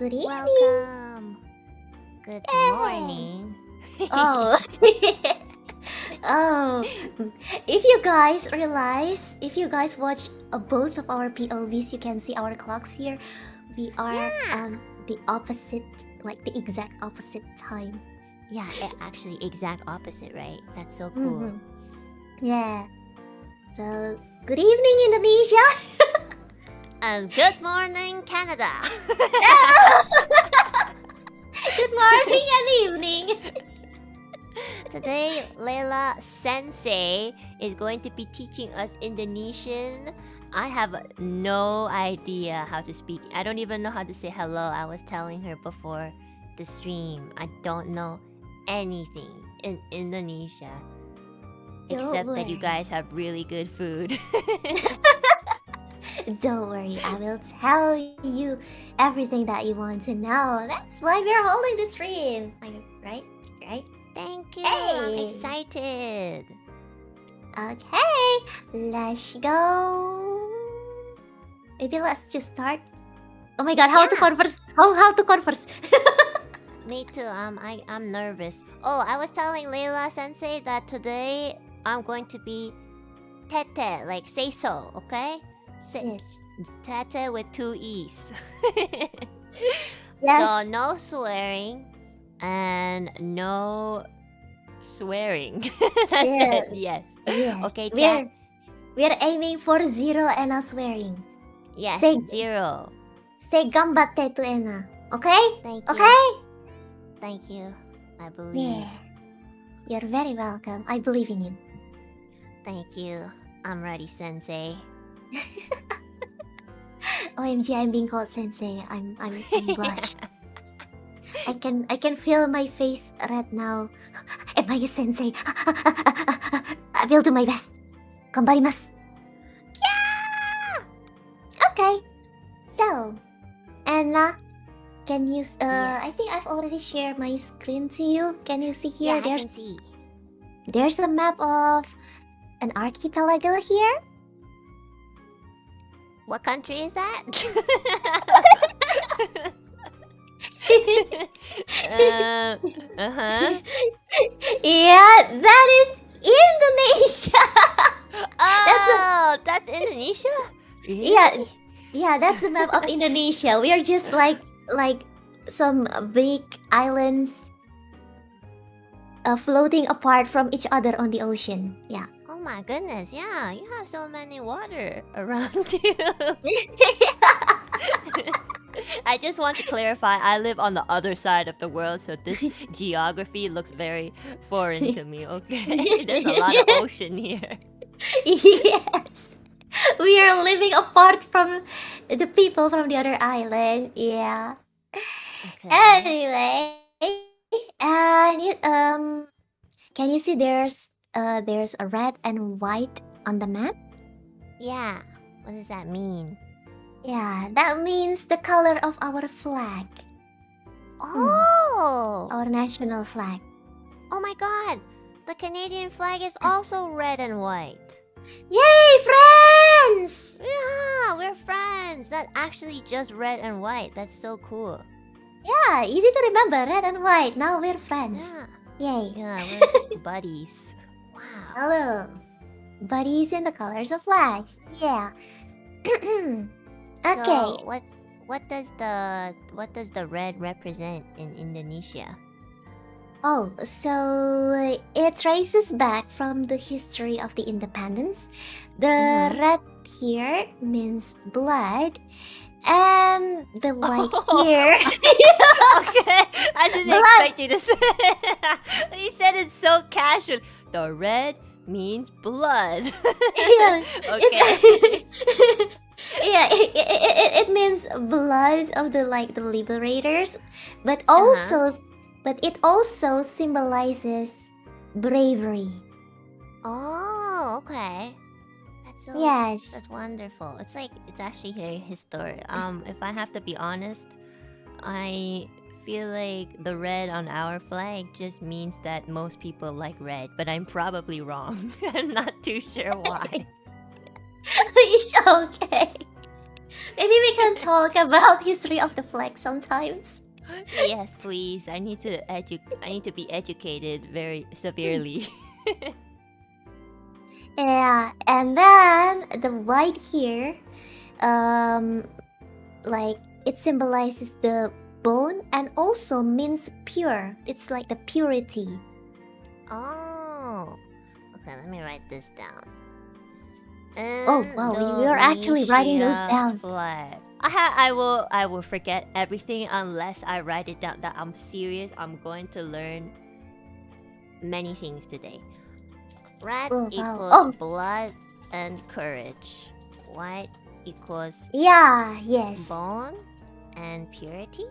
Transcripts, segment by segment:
Good evening. Welcome. Good morning. Oh. Oh. If you guys watch both of our POVs, you can see our clocks here. We are the opposite, like the exact opposite time. Yeah, actually exact opposite, right? That's so cool. Yeah. So, good evening, Indonesia. And good morning, Canada. Good morning and evening. Today, Layla Sensei is going to be teaching us Indonesian. I have no idea how to speak. I don't even know how to say hello. I was telling her before the stream. I don't know anything in Indonesia. Except that you guys have really good food. Don't worry, I will tell you everything that you want to know. That's why we're holding the stream. Right? Thank you. Hey. I'm excited. Okay, let's go. Maybe let's just start. Oh my god, how to converse? How to converse? Me too. I'm nervous. Oh, I was telling Layla Sensei that today I'm going to be tete, like say so, okay? Yes. Tete with 2 E's. Yes. So no swearing and no swearing. That's it. Yes. Okay, chat. We're aiming for 0 and no swearing. Yes, Say 0. Say gambatte to Enna. Okay? Thank you. Okay? Thank you. I believe. Yeah. You're very welcome. I believe in you. Thank you. I'm ready, Sensei. OMG, I'm being called Sensei. I'm blushed. I can feel my face right now. Am I a Sensei? I will do my best. Ganbarimasu. Yeah! Okay. So, Anna, can you Yes. I think I've already shared my screen to you. Can you see here? Yeah, I can see. There's a map of an archipelago here. What country is that? Yeah, that is Indonesia. That's Indonesia? Really? Yeah, that's the map of Indonesia. We are just like some big islands floating apart from each other on the ocean. Yeah. Oh my goodness, yeah, you have so many water around you. I just want to clarify, I live on the other side of the world, so this geography looks very foreign to me, okay? There's a lot of ocean here. Yes. We are living apart from the people from the other island. Yeah. Okay. Anyway, and can you see there's a red and white on the map? Yeah, what does that mean? Yeah, that means the color of our flag. Oh! Our national flag. Oh my god! The Canadian flag is also red and white. Yay, friends! Yeah, we're friends! That's actually just red and white. That's so cool. Yeah, easy to remember, red and white. Now we're friends. Yeah. Yay. Yeah, we're buddies. Wow. Hello. Buddies in the colors of flags. Yeah. Okay. So, what does the red represent in Indonesia? Oh, so it traces back from the history of the independence. The red here means blood, and the white here. Okay, I didn't expect you to say it. You said it so casual. The red means blood. Yeah. Okay. Yeah, it means blood of the liberators, but also it also symbolizes bravery. Oh, okay. That's so, Yes. That's wonderful. It's actually very historic. If I have to be honest, I feel like the red on our flag just means that most people like red, but I'm probably wrong. I'm not too sure why. It's okay. Maybe we can talk about history of the flag sometimes. Yes, please. I need to be educated very severely. Yeah, and then the white here, like it symbolizes the bone and also means pure. It's like the purity. Oh. Okay, let me write this down. Oh wow, we are actually writing those Indonesia down. flag. I will forget everything unless I write it down. That I'm serious. I'm going to learn many things today. Red Oh, wow. equals Oh. blood and courage. White equals Yeah, yes. bone and purity.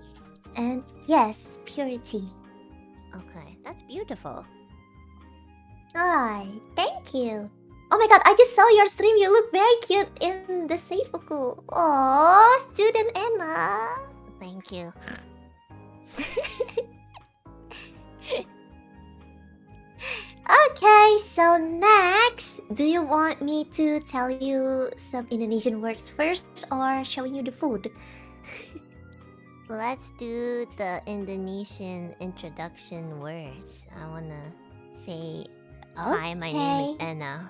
And yes, purity. Okay, that's beautiful. Hi, thank you. Oh my god, I just saw your stream. You look very cute in the seifuku. Oh, student Enna. Thank you. Okay, so next, do you want me to tell you some Indonesian words first or showing you the food? Let's do the Indonesian introduction words. I wanna say hi, my name is Enna.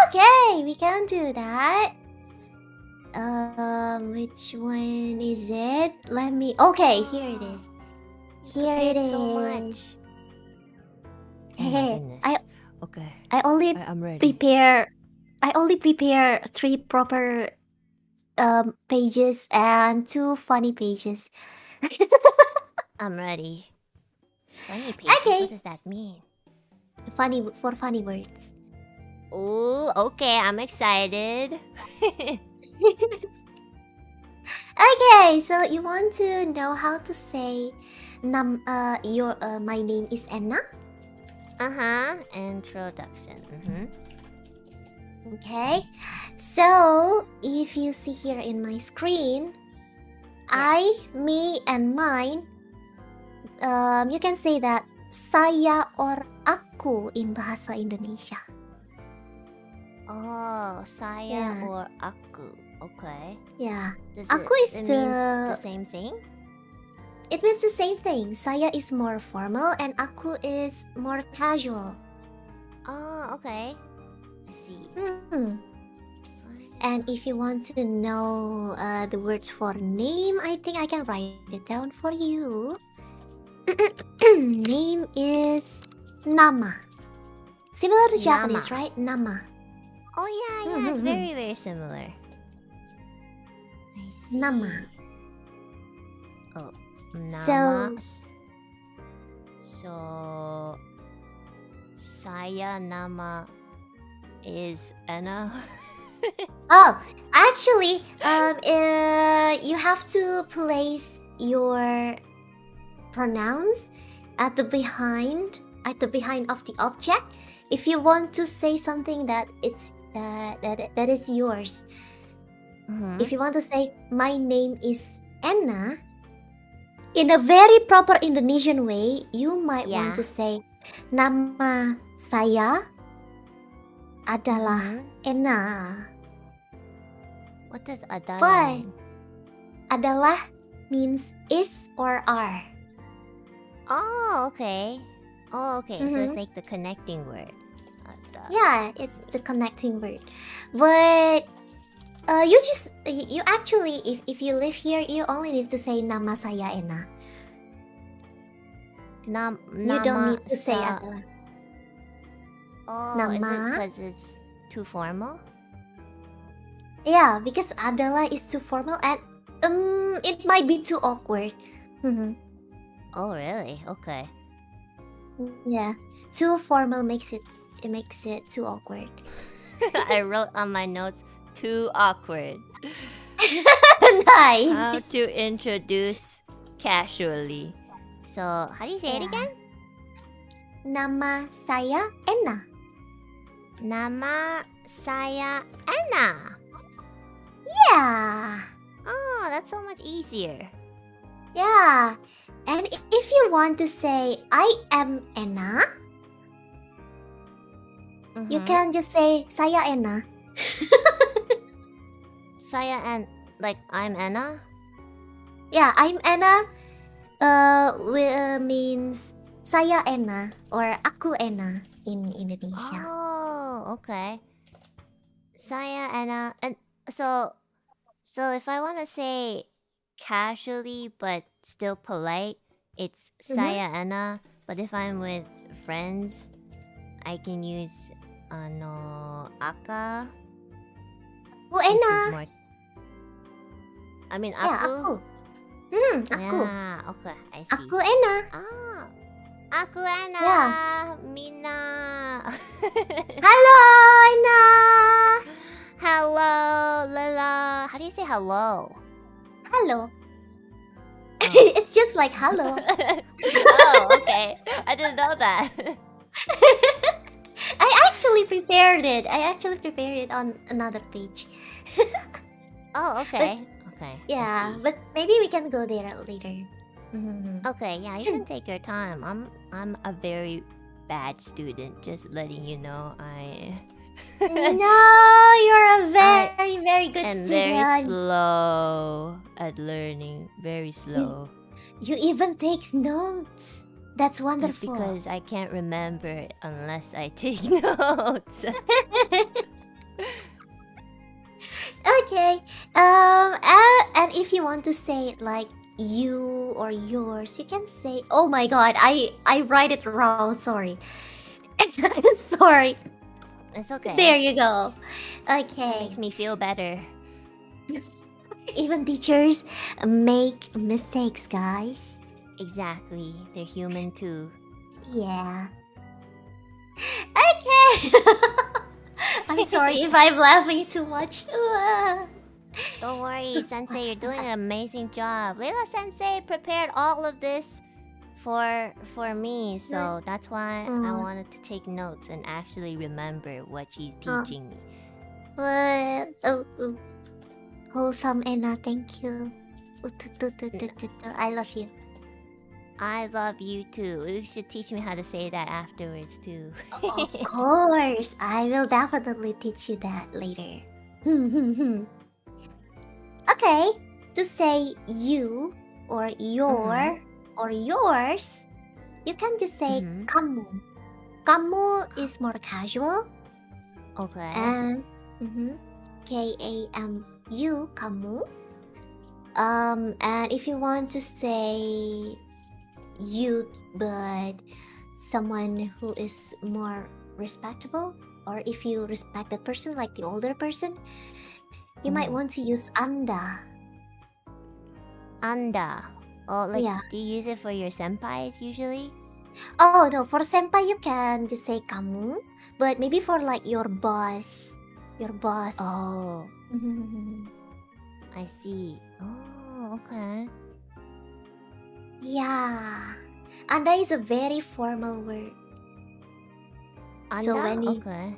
Okay, we can do that. Which one is it? Let me. Okay, here it is. Here it is. So much. Oh my Hey, goodness. Okay, I only I'm ready. prepare. I only prepare 3 proper pages and 2 funny pages. I'm ready. Funny pages? Okay. What does that mean? Funny for funny words. Oh, okay. I'm excited. Okay, so you want to know how to say my name is Enna? Introduction. Okay. So if you see here in my screen, I, me, and mine, you can say that saya or aku in bahasa Indonesia. Oh, saya Yeah. or aku. Okay. Yeah. Does Aku is it the- means the same thing? It means the same thing. Saya is more formal and aku is more casual. Oh, okay. I see. And if you want to know the words for name, I think I can write it down for you. Name is nama. Similar to Japanese, Nama. right? Nama. Oh yeah, it's very, very similar. I see. Nama. Oh, So- nama. So, saya nama is Enna. Oh, actually, you have to place your pronouns at the behind of the object. If you want to say something that it's that is yours. If you want to say my name is Enna, in a very proper Indonesian way, you might want Yeah. to say nama saya adalah Enna. What does adalah But- mean? Adalah means is or are. Oh, okay. Oh, okay. So it's like the connecting word. Yeah, it's the connecting word. But you actually if you live here, you only need to say nama saya Enna. You don't need to say adalah. Oh, Nama. is it because it's too formal? Yeah, because adalah is too formal and it might be too awkward. Oh, really? Okay. Yeah, too formal makes it too awkward. I wrote on my notes, too awkward. Nice. How to introduce casually. So, how do you say it Yeah. again? Nama saya Enna. Nama saya Enna. Yeah. Oh, that's so much easier. Yeah. And if you want to say I am Enna, you Mhm. can just say saya Enna. Saya and like I'm Enna. Yeah, I'm Enna. Means saya Enna or aku Enna in Indonesia. Oh, okay. Saya Enna, and so if I want to say casually but still polite, it's saya Enna. But if I'm with friends, I can use aka. Aku Enna. More... I mean Yeah, aku. Aku. Yeah, okay, I see. Aku Enna. Ah, aku Enna. Yeah. Mina. Hello, Enna. Hello, Layla. How do you say hello? Hello. Oh. It's just like hello. Oh, okay. I didn't know that. I actually prepared it. On another page. Oh, okay. Okay. Yeah, but maybe we can go there later. Okay, yeah, you can take your time. I'm a very bad student, just letting you know. No, you're a very good and student. very slow at learning. Very slow. You even take notes. That's wonderful. That's because I can't remember it unless I take notes. Okay. And if you want to say it like you or yours, you can say. Oh my God, I write it wrong. Sorry. Sorry. It's okay. There you go. Okay. It makes me feel better. Even teachers make mistakes, guys. Exactly. They're human too. Yeah. Okay. I'm sorry if I'm laughing too much. Don't worry, Sensei, you're doing an amazing job. Layla Sensei prepared all of this for me, so that's why I wanted to take notes and actually remember what she's teaching me. Wholesome Enna, thank you. I love you. I love you too. You should teach me how to say that afterwards too. Of course, I will definitely teach you that later. Okay, to say you or your or yours, you can just say kamu. Kamu is more casual. Okay. And Kamu, kamu. And if you want to say you, but someone who is more respectable, or if you respect that person, like the older person, you might want to use anda. Anda. Oh, like, Yeah. do you use it for your senpais usually? Oh no, for senpai you can just say kamu, but maybe for like your boss. Oh, I see. Oh, okay. Yeah. Anda is a very formal word. Anda? So when you, okay.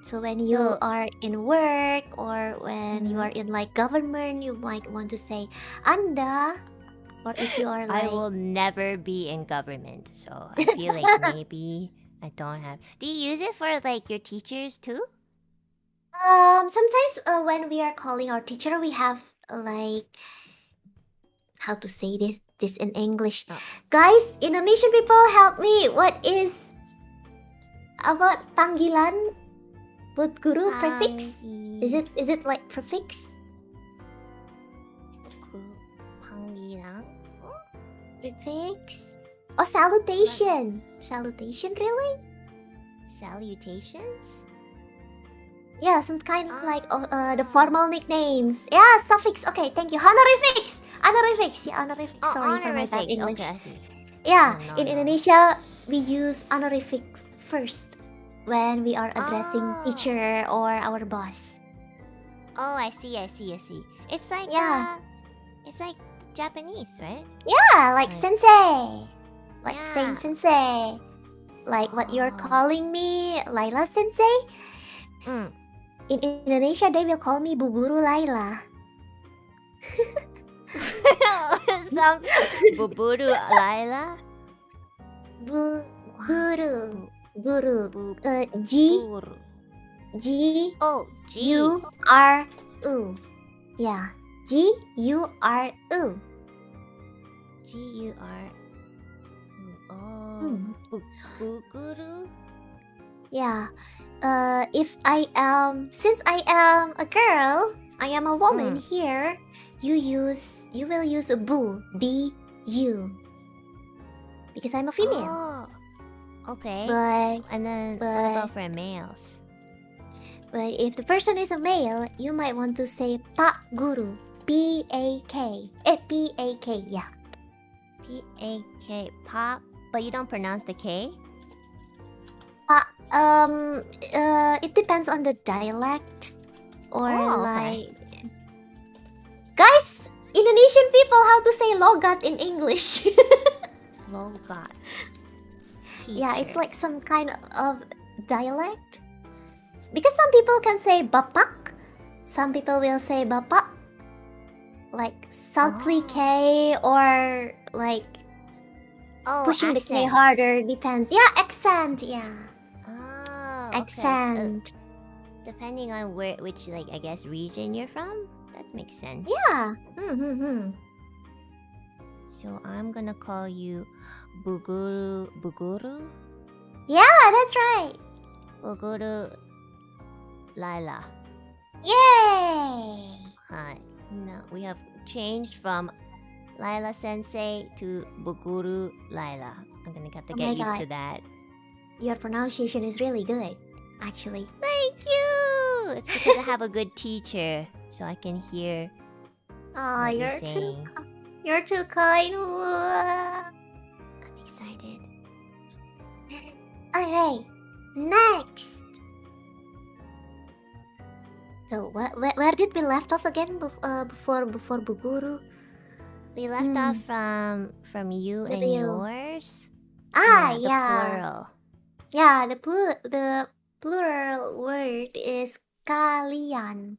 So when you are in work or when you are in like government, you might want to say anda. Or if you are like, I will never be in government, so I feel like maybe I don't have. Do you use it for like your teachers too? Sometimes when we are calling our teacher, we have like, how to say this in English. Guys, Indonesian people, help me. What is about panggilan buat guru? Prefix? Is it like prefix? Panggilan? Prefix? Oh, salutation. Salutation, really? Salutations? Yeah, some kind of like the formal nicknames. Yeah, suffix. Okay, thank you. Honorifics. Honorifics. Yeah, honorifics. Oh, Sorry for my bad honorifics. English. Okay, I see. Yeah, Oh, no, in no. Indonesia, we use honorifics first when we are addressing teacher or our boss. Oh, I see. It's like it's like Japanese, right? Yeah, like sensei. Like Yeah. saying sensei. Like what you're calling me, Layla sensei. In Indonesia, they will call me Bu Guru Layla. Some Buburu Layla? Guru. G Guru. G Oh, G. U R U. Yeah. G-U-R-U. G-U-R. Oh. Mm. Buguru? Yeah. Since I am a girl, I am a woman here, you will use a bu, B-U. Because I'm a female. Oh. Okay. But And then what about for males? if the person is a male, you might want to say Pak Guru. P-A-K. P-A-K, yeah. P-A-K. Pop. But you don't pronounce the K? It depends on the dialect. Or okay. Guys, Indonesian people, how to say logat in English? Logat. Yeah, it's like some kind of dialect. Because some people can say bapak, some people will say bapak, like subtly K, or like pushing accent. the K harder. Depends. Yeah, accent. Yeah. Oh, accent. Okay. Depending on which I guess region you're from, that makes sense. Yeah. So I'm gonna call you Buguru. Yeah, that's right. Buguru Layla. Yay! Hi. Now we have changed from Layla Sensei to Buguru Layla. I'm gonna have to get used to that. Your pronunciation is really good, actually. Thank you! It's because I have a good teacher, so I can hear what you're saying. You're too kind. I'm excited. Okay, next. So where did we left off again before Buguru? We left off from you and yours. Yeah. Plural. Yeah, the plural word is kalian.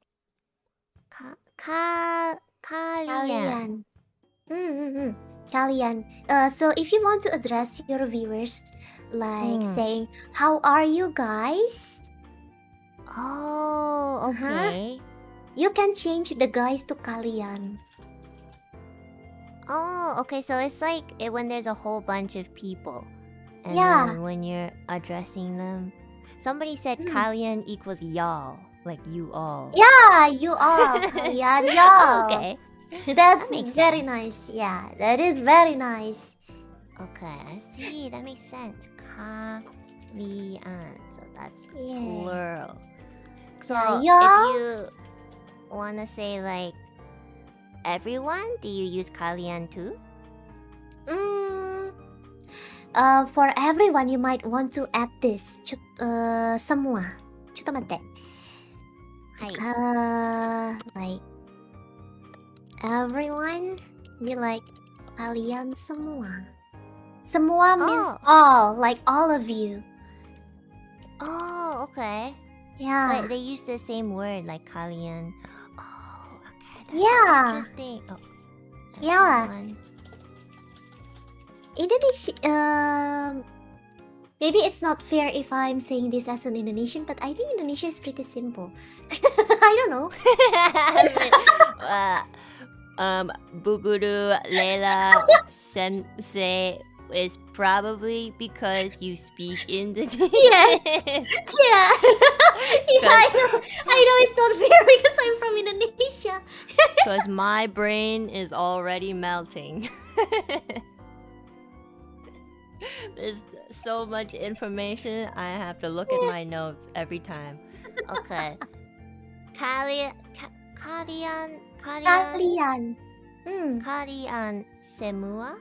Kalian. Kalian. So if you want to address your viewers, like saying, "How are you guys?" Oh, okay. You can change the guys to kalian. Oh, okay. So it's like when there's a whole bunch of people, and then when you're addressing them, somebody said kalian equals y'all, like you all. Yeah, you all. Kalian, y'all. Okay. That makes very nice. Yeah, that is very nice. Okay, I see. That makes sense. Kalian. So that's plural. So if you wanna say like everyone, do you use kalian too? For everyone, you might want to add this. Semua. Like everyone, be like kalian semua. Semua means all, like all of you. Oh, okay. Yeah. But they use the same word, like kalian. Oh, okay. That's so interesting. Oh, everyone. Indonesia. Maybe it's not fair if I'm saying this as an Indonesian, but I think Indonesia is pretty simple. I don't know. Buguru Layla Sensei is probably because you speak Indonesian. Yes. Yeah. I know it's not fair because I'm from Indonesia. Because my brain is already melting. There's so much information, I have to look at my notes every time. Okay. Kalian semua?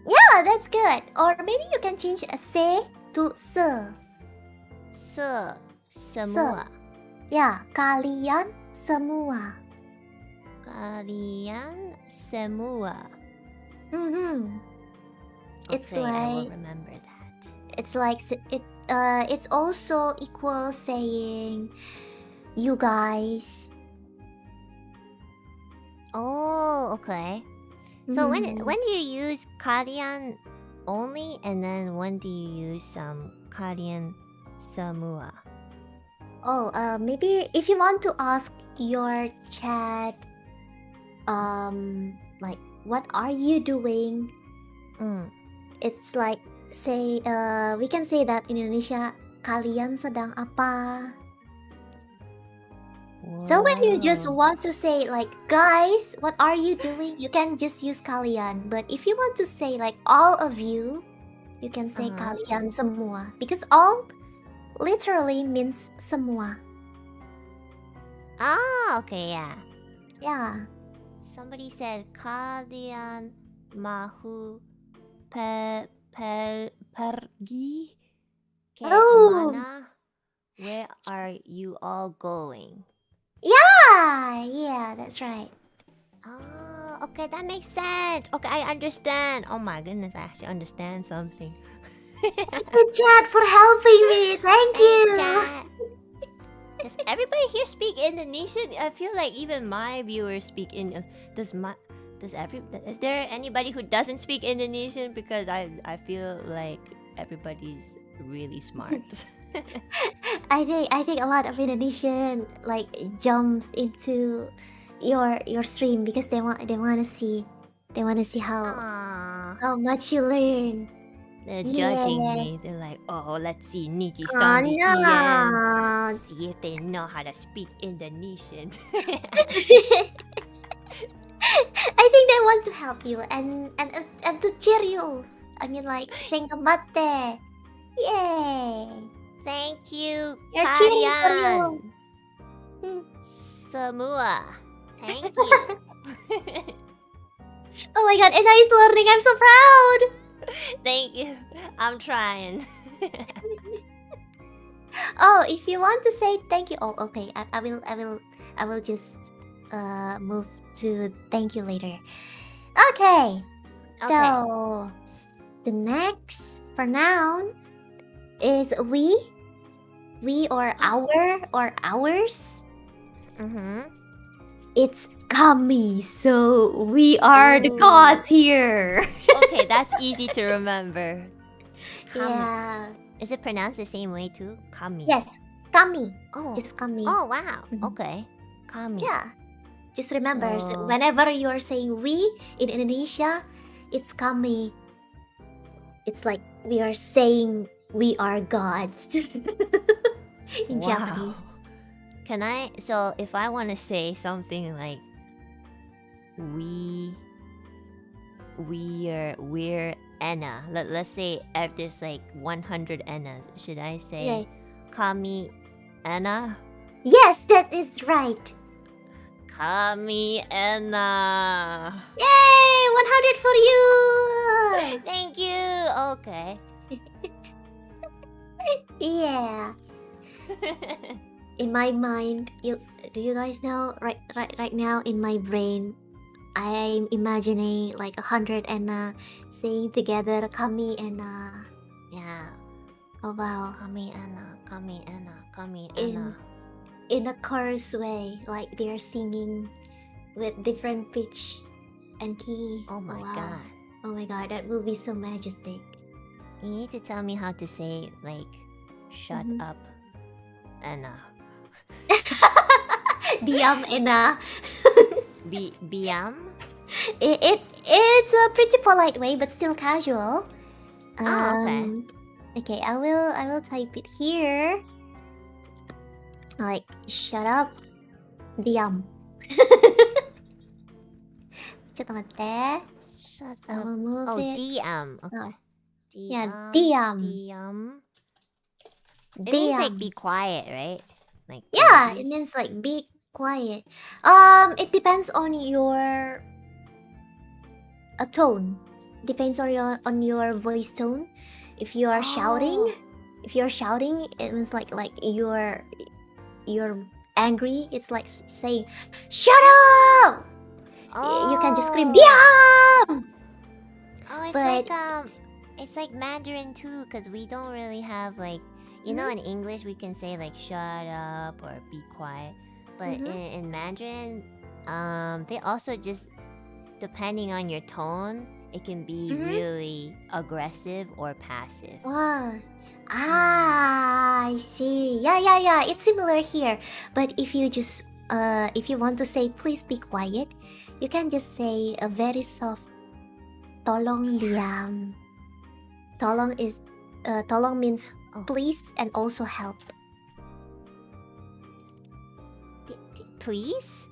Yeah, that's good. Or maybe you can change se to se. Semua. Yeah, kalian semua. Kalian semua. It's okay, like I will remember that. It's like it's also equal saying you guys. Oh, okay. So when do you use kalian only, and then when do you use kalian semua? Maybe if you want to ask your chat, like, what are you doing? It's like, say, we can say that in Indonesia, kalian sedang apa? So when you just Whoa. want to say like, guys, what are you doing? You can just use kalian. But if you want to say like all of you, you can say kalian semua. Because all literally means semua. Okay, yeah. Yeah. Somebody said kalian mahu pergi ke Oh. mana? Where are you all going? Yeah, that's right. Oh, okay, that makes sense. Okay, I understand. Oh my goodness, I actually understand something. Thank you, chat, for helping me. Thank you. Chat. Does everybody here speak Indonesian? I feel like even my viewers speak in. Is there anybody who doesn't speak Indonesian? Because I feel like everybody's really smart. I think a lot of Indonesian like jumps into your stream because they want to see how much you learn. They're judging me. They're like, oh, let's see Oh NIJISANJI no. again. See if they know how to speak Indonesian. I think they want to help you and to cheer you. I mean, like, sing mate. Yay! Thank you, They're cheering for you. kalian semua. Thank you. Oh my god, Enna is learning. I'm so proud. Thank you. I'm trying. Oh, if you want to say thank you, oh, okay. I will just move to thank you later. Okay. So the next pronoun is we or our or ours. It's kami, so we are the gods here. Okay, that's easy to remember. Kami. Yeah. Is it pronounced the same way too? Kami. Yes, kami. Oh. Just kami. Oh wow. Okay. Kami. Yeah. Just remember, So- whenever you are saying we in Indonesia, it's kami. It's like we are saying we are gods in Japanese. Can I? So if I want to say something like we're Enna. Let's say if there's like 100 Ennas, should I say Yeah. Kami Enna? Yes, that is right. Kami Enna. Yay! 100 for you! Thank you. Okay. Yeah. In my mind, do you guys know? Right now in my brain, I'm imagining like 100 Enna saying together kami Enna. Yeah. Oh wow. Kami Enna. Kami Enna. Kami Enna. In a chorus way, like they're singing with different pitch and key. Oh my wow. god. Oh my god, that will be so majestic. You need to tell me how to say like shut up Enna. Diam Enna. Biam? It's a pretty polite way, but still casual. Okay. Okay, I will type it here. Like, shut up, diam. ちょっと待って. Shut I up. will move Oh, it. diam. Okay. Oh. Yeah, Diam. diam. It means like Diam. be quiet, right? Like Yeah, maybe? it means like be quiet. It depends on your tone. Depends on your voice tone. If you are shouting, it means like you're angry. It's like saying, "Shut up!" You can just scream, "Diam!" Oh, it's like Mandarin too, because we don't really have like, you know, in English we can say like shut up or be quiet, but in Mandarin, they also just, depending on your tone, it can be Mhm. really aggressive or passive. Wow. I see. Yeah. It's similar here. But if you want to say please be quiet, you can just say a very soft tolong diam. Tolong means Oh. please and also help. Please?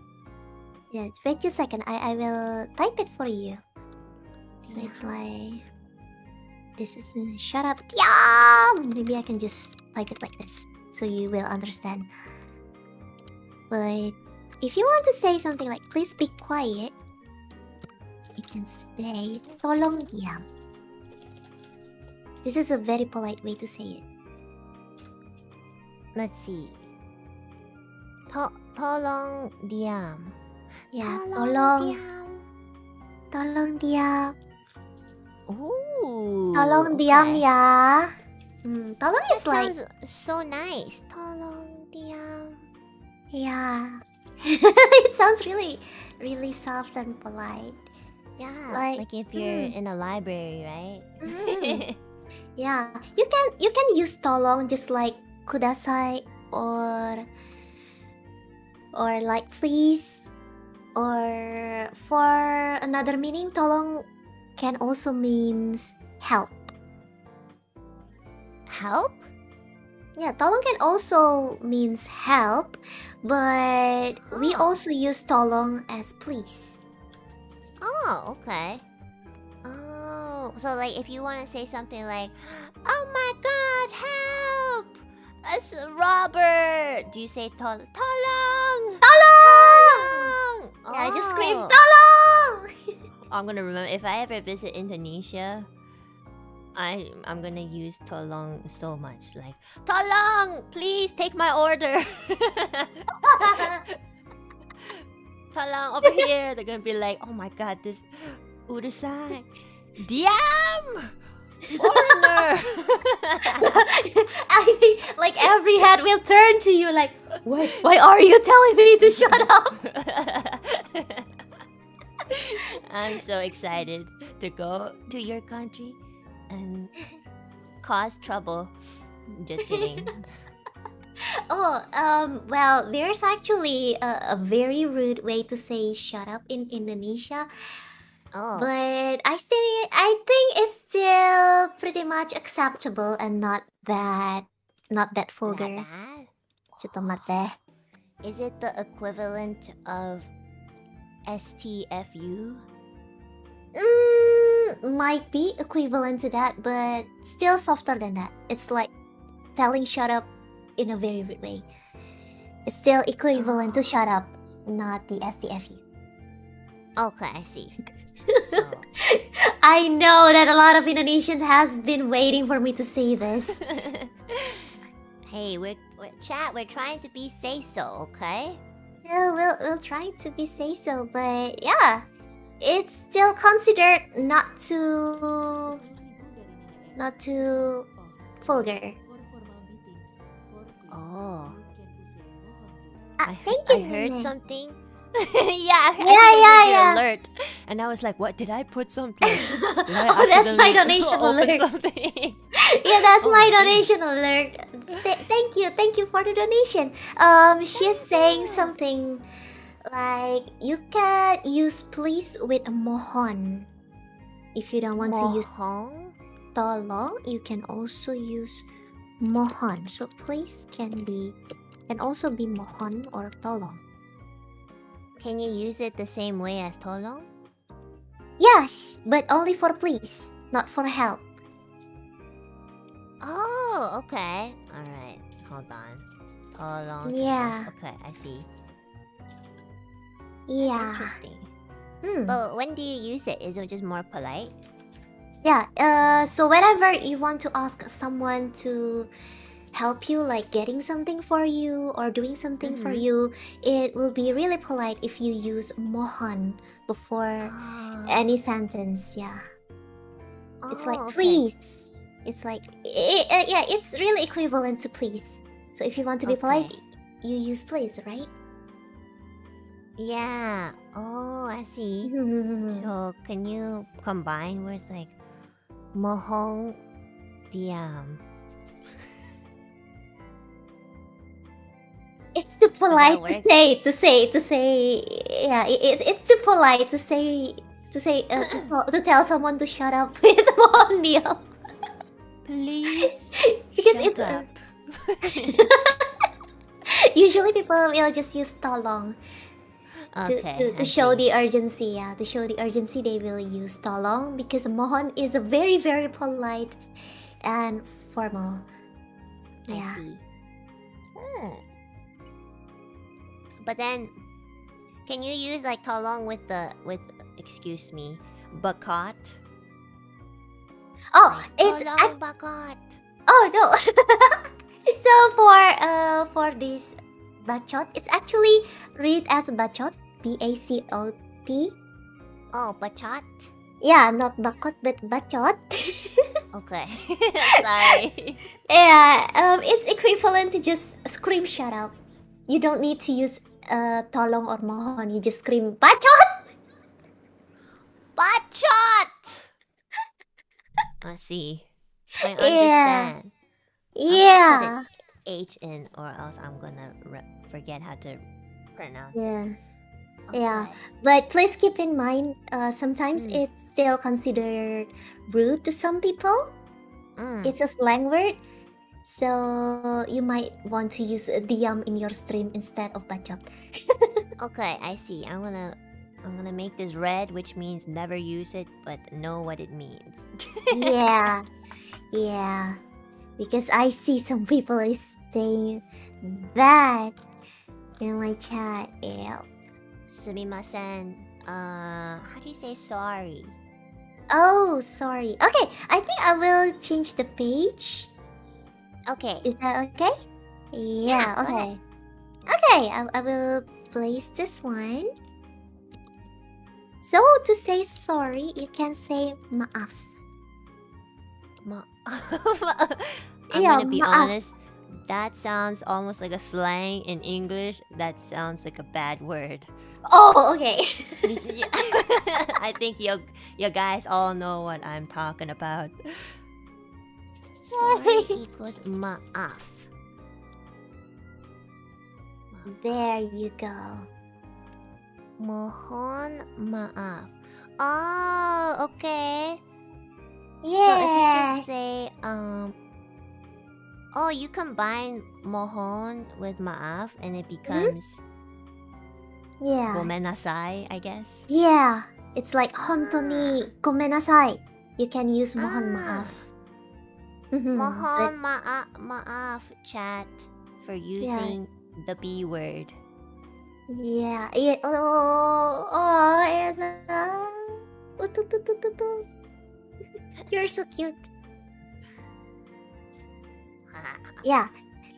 Yeah, wait a second. I will type it for you. So it's Yeah. like this is shut up. Yeah. Maybe I can just type it like this so you will understand. But if you want to say something like please be quiet, you can say tolong diam. This is a very polite way to say it. Let's see. Tolong diam. Yeah, Tolong tolong diam. Ooh. Tolong diam okay. ya. Tolong That is like sounds so nice. Tolong diam. yeah. It sounds really, really soft and polite. Yeah, Like, like if you're in a library, right? Mhm. Yeah, you can use tolong just like kudasai or like please, or for another meaning tolong can also means help. Help? Yeah, tolong can also means help, but we Oh. also use tolong as please. Oh, okay. Oh, so like if you want to say something like, "Oh my God, help! It's a robber!" Do you say tolong? Tolong! Yeah, just scream Oh. tolong! I'm gonna remember if I ever visit Indonesia. I'm gonna use tolong so much. Like, tolong, please take my order. Tolong over here. They're gonna be like, oh my god, this urusai. Diam! Foreigner! I think like every head will turn to you like, why are you telling me to shut up? I'm so excited to go to your country and cause trouble. Just kidding. Well, there's actually a very rude way to say shut up in Indonesia, Oh, but I think it's still pretty much acceptable and not that that vulgar. bad? Cito mate. Is it the equivalent of STFU? Might be equivalent to that, but still softer than that. It's like telling shut up in a very rude way. It's still equivalent to shut up, not the STFU. Okay, I see. So, I know that a lot of Indonesians has been waiting for me to say this. hey, we're trying to be say so, okay? Yeah, we'll try to be say so, but yeah, it's still considered not too vulgar. Oh, Thank I you, heard Nene. something. Yeah, I Yeah. your alert, and I was like, "What did I put something?" Did I Oh, that's my accidentally donation open alert. something? Yeah, that's Oh my my donation alert. Thank you for the donation. She's saying something like you can use please with mohon. If you don't want to use Mohong? tolong, you can also use mohon. So please can also be mohon or tolong. Can you use it the same way as tolong? Yes, but only for please, not for help. Oh, okay. All right. Hold on. Tolong. Yeah. Okay, I see. Yeah. Interesting. Hmm. But when do you use it? Is it just more polite? Yeah, so whenever you want to ask someone to help you, like getting something for you or doing something for you, it will be really polite if you use mohon before any sentence. Yeah. It's like okay. please. It's like yeah, it's really equivalent to please. So if you want to be polite, you use please, right? Yeah. Oh, I see. So can you combine words like mohong diam? It's too Does that polite work? to say. Yeah, it's too polite to say to tell someone to shut up with Mondial. Please Because shut it's up. usually people will just use tolong Okay, to I show see. the urgency. Yeah, to show the urgency, they will use tolong because mohon is a very very polite and formal. I Yeah. see. But then, can you use like tolong with excuse me, bakot? Oh, Like, it's tolong bakot. oh no. So for this bacot, it's actually read as bacot, BACOT. Oh, bacot. Yeah, not bakot but bacot. Okay, sorry. Yeah, it's equivalent to just scream shut up. You don't need to use tolong or mohon. You just scream bacot. Bacot. I see. I Yeah. understand. Yeah. I'm gonna put an H in, or else I'm gonna forget how to pronounce it. Yeah. Okay. Yeah, but please keep in mind, sometimes it's still considered rude to some people. It's a slang word, so you might want to use diam in your stream instead of bacot. Okay, I see. I'm gonna make this red, which means never use it, but know what it means. Yeah, yeah, because I see some people is saying that in my chat. Yeah. Sumimasen. How do you say sorry? Oh, sorry. Okay, I think I will change the page. Okay. Is that okay? Yeah, go okay. ahead. Okay, I will place this one. So to say sorry, you can say maaf. I'm Yeah, gonna be maaf. honest. That sounds almost like a slang in English. That sounds like a bad word. Oh, okay. I think you guys all know what I'm talking about. Sorry equals maaf. There you go. Mohon maaf. Oh, okay. Yeah. So if you just say oh, you combine mohon with maaf and it becomes yeah. gomenasai, I guess. Yeah. It's like hontoni gomenasai. You can use mohon maaf. Mohon maaf chat for using the B word. Yeah. Yeah. Oh, Enna. You're so cute. Yeah.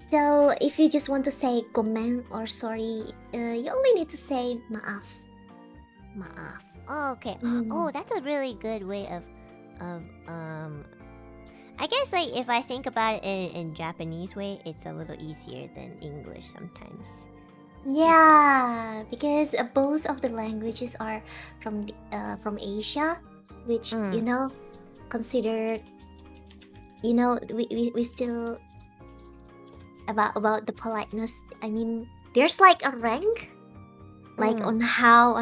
So if you just want to say gomen or sorry, you only need to say maaf. Maaf. Oh, okay. Oh, that's a really good way of I guess like if I think about it in Japanese way, it's a little easier than English sometimes. Yeah, because both of the languages are from Asia, which you know considered, you know, we still about the politeness. I mean, there's like a rank, like on how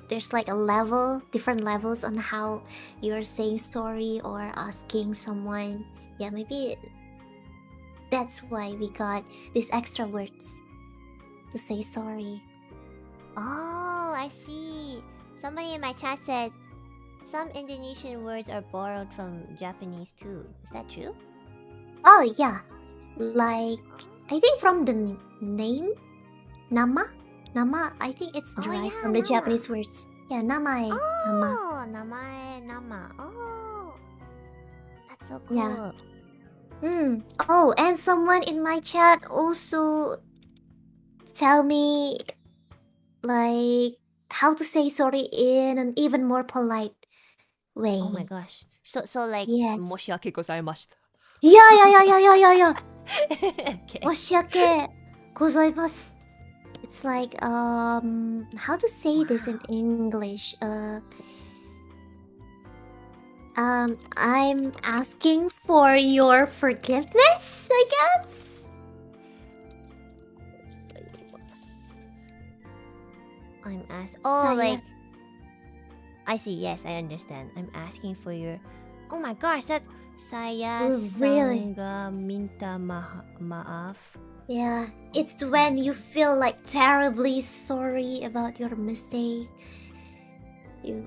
there's like a level, different levels on how you're saying sorry or asking someone. Yeah, maybe that's why we got these extra words to say sorry. Oh, I see. Somebody in my chat said some Indonesian words are borrowed from Japanese too. Is that true? Oh yeah, like I think from the name nama. I think it's derived from the Japanese words. Yeah, namae. Nama. Oh, namae, nama. Oh, that's so cool. Yeah. Oh, and someone in my chat also tell me like how to say sorry in an even more polite way. Oh my gosh. So like yes. 申し訳ございました. Yeah. Okay. 申し訳ございます. It's like how to say this in English? I'm asking for your forgiveness, I guess. I'm asking. Saya. Like I see. Yes, I understand. I'm asking for your. Oh my gosh, that's saya Really? sangga minta maaf. Yeah, it's when you feel like terribly sorry about your mistake. You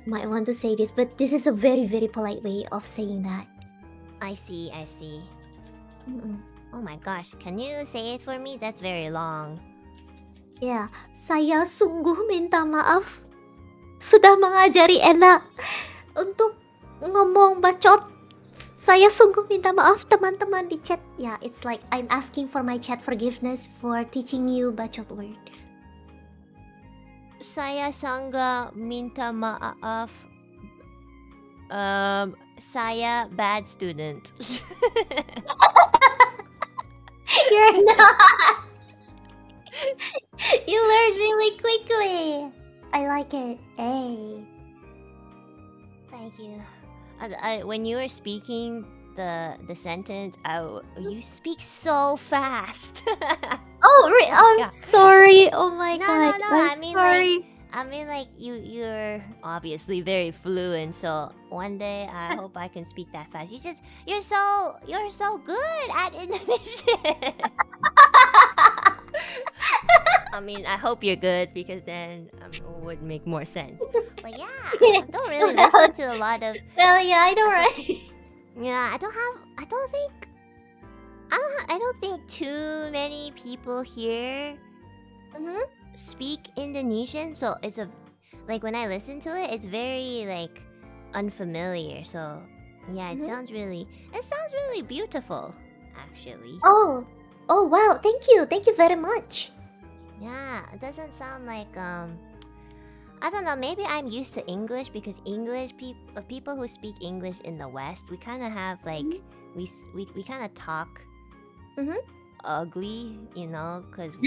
might want to say this, but this is a very, very polite way of saying that. I see. Mm-mm. Oh my gosh, can you say it for me? That's very long. Ya, saya sungguh minta maaf sudah mengajari Enna untuk ngomong bacot. Saya sungguh minta maaf teman-teman di chat. Yeah, it's like I'm asking for my chat forgiveness for teaching you bacot word. Saya sangga minta maaf. Saya bad student. You're not. You learned really quickly. I like it. Hey. Thank you. When you were speaking the sentence, you speak so fast. I'm God. sorry. Oh my No, god. no. I'm sorry. I mean, like you're obviously very fluent. So one day I hope I can speak that fast. You're so good at Indonesian. I mean, I hope you're good because then it would make more sense. But yeah, I don't really listen to a lot of. Well, yeah, I know, right? Yeah, I don't think too many people here speak Indonesian. So it's like when I listen to it, it's very like unfamiliar. So yeah, it sounds really beautiful, actually. Oh wow! Thank you very much. Yeah, it doesn't sound like I don't know, maybe I'm used to English because English people who speak English in the West, we kind of have like we kind of talk ugly, you know, cuz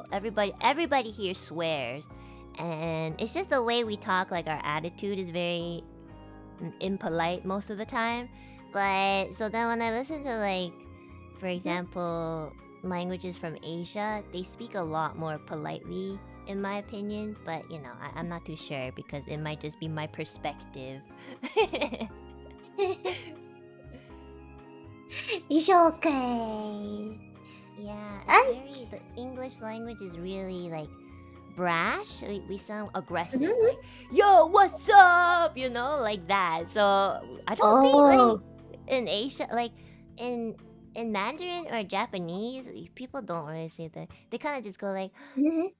everybody here swears and it's just the way we talk, like our attitude is very impolite most of the time. But so then when I listen to like for example languages from Asia, they speak a lot more politely in my opinion, but you know, I'm not too sure because it might just be my perspective. It's okay. Yeah, the English language is really like brash. We sound aggressive, like "Yo, what's up?" You know, like that. So I don't think like in Asia, like in Mandarin or Japanese, people don't really say that. They kind of just go like, you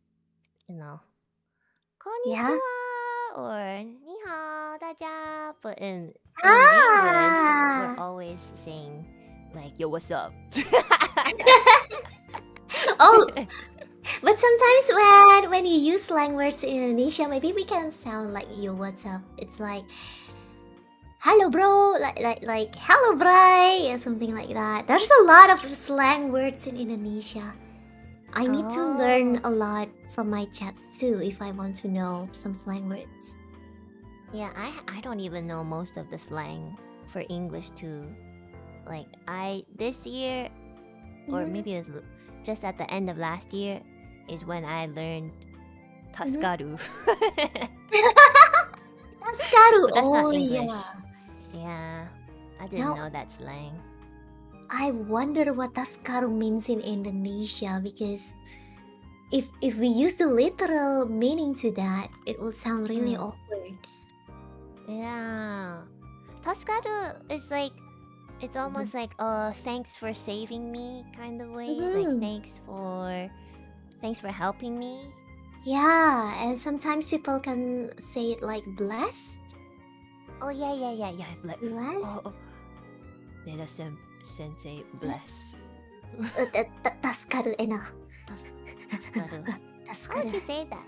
know, konnichiwa or ni hao, daja. But in English, we're always saying like, "Yo, what's up?" But sometimes when you use slang words in Indonesia, maybe we can sound like "Yo, what's up?" It's like "Hello, bro," like "Hello, bray," or something like that. There's a lot of slang words in Indonesia. I need to learn a lot from my chats too if I want to know some slang words. Yeah, I don't even know most of the slang for English too. Like this year, or maybe it was just at the end of last year, is when I learned Taskaru. Taskaru. But that's not Oh English. yeah. Yeah, I didn't know that slang. I wonder what taskaru means in Indonesia because if we use the literal meaning to that, it will sound really awkward. Yeah, Taskaru is like it's almost like thanks for saving me kind of way. Like thanks for helping me. Yeah, and sometimes people can say it like blessed. Oh yeah. Like, Blessed. Layla Sensei bless. Taskaru Enna. Taskaru. How Taskaru. would you say that?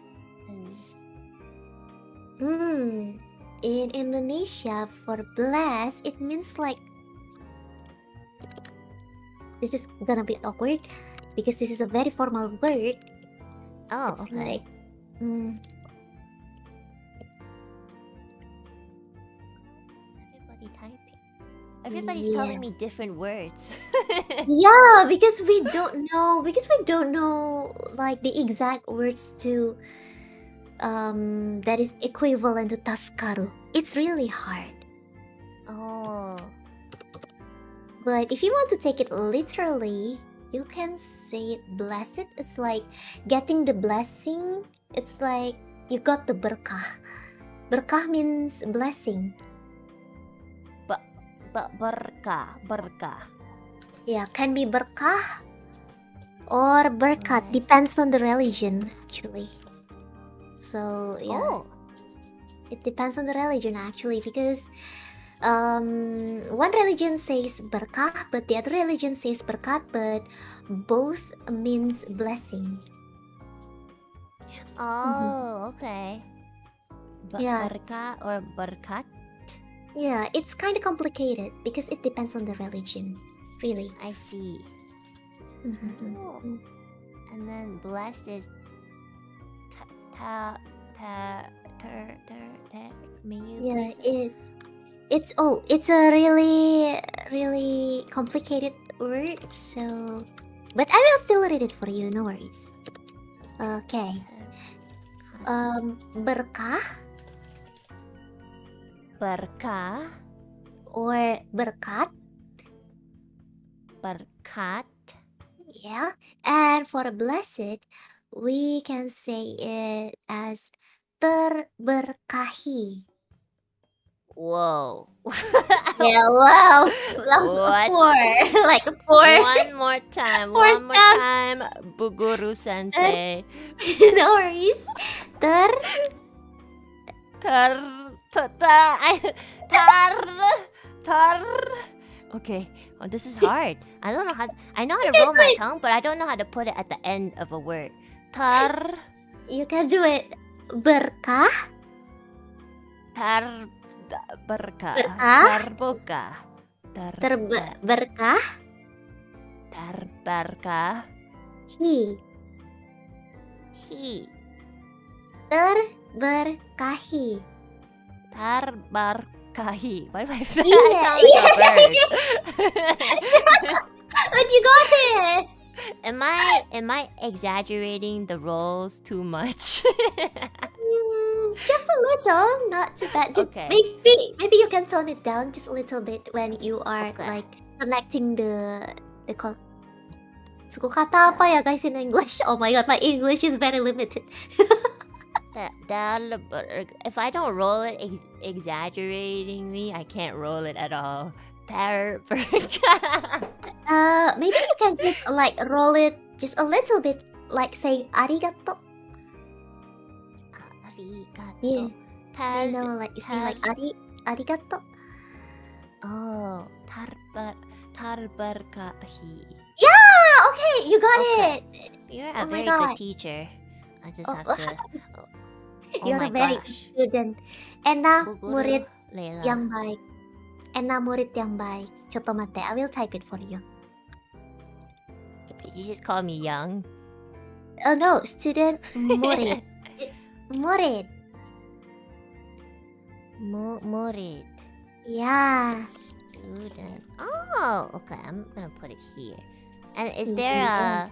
In Indonesia, for bless, it means like. This is gonna be awkward because this is a very formal word. Oh, It's okay. like mm, Everybody typing. Everybody's yeah. telling me different words. Yeah, because we don't know like the exact words to that is equivalent to taskaru. It's really hard. Oh. But if you want to take it literally, you can say it blessed. It's like getting the blessing. It's like you got the berkah. Berkah means blessing. Berkah. Yeah, can be berkah or berkat. Right. Depends on the religion, actually. So yeah, Oh. it depends on the religion actually, because one religion says berkah, but the other religion says berkat, but both means blessing. Oh, okay. Yeah. Berkah or berkat? Yeah, it's kind of complicated because it depends on the religion, really. I see. Oh. And then blessed is may you Yeah, please- it's a really complicated word. So, but I will still read it for you. No worries. Okay. Berkah berkah, or berkat. berkat. Yeah, and for blessed, we can say it as terberkahi. Whoa. Yeah, wow. Langsung a What? 4. Like a 4. One more time. Four One more steps. time. Buguru Sensei. No worries. Ter Okay. Oh, this is hard. I don't know how. I know how to roll my tongue, but I don't know how to put it at the end of a word. You can do it. Berkah. Berkah. Berkah. Berkah. Berkah. Hi. Terberkahi. Terberkahi. Why do I feel Yeah, I sound like a bird? But you got it. Am I exaggerating the roles too much? Just a little, not too bad. Just Okay. maybe you can tone it down just a little bit when you are Okay. like connecting the suku kata apa ya guys in English? Oh my god, my English is very limited. If I don't roll it exaggeratingly, I can't roll it at all. Maybe you can just like roll it just a little bit, like saying arigato. Yeah. You know, like you say like arigato. Oh, terberkahi. Yeah, okay, you got Okay. it. You're Oh a my very God. good teacher. I just Oh. have to. Oh You're my a very good gosh. student. Enna Buguru murid Layla. yang baik. Enna murid yang baik. Cotomate, I will type it for you. Did you just call me young? Oh no, student murid. Murid. Murid. Yeah. Student. Oh, okay. I'm gonna put it here. And is there Yeah.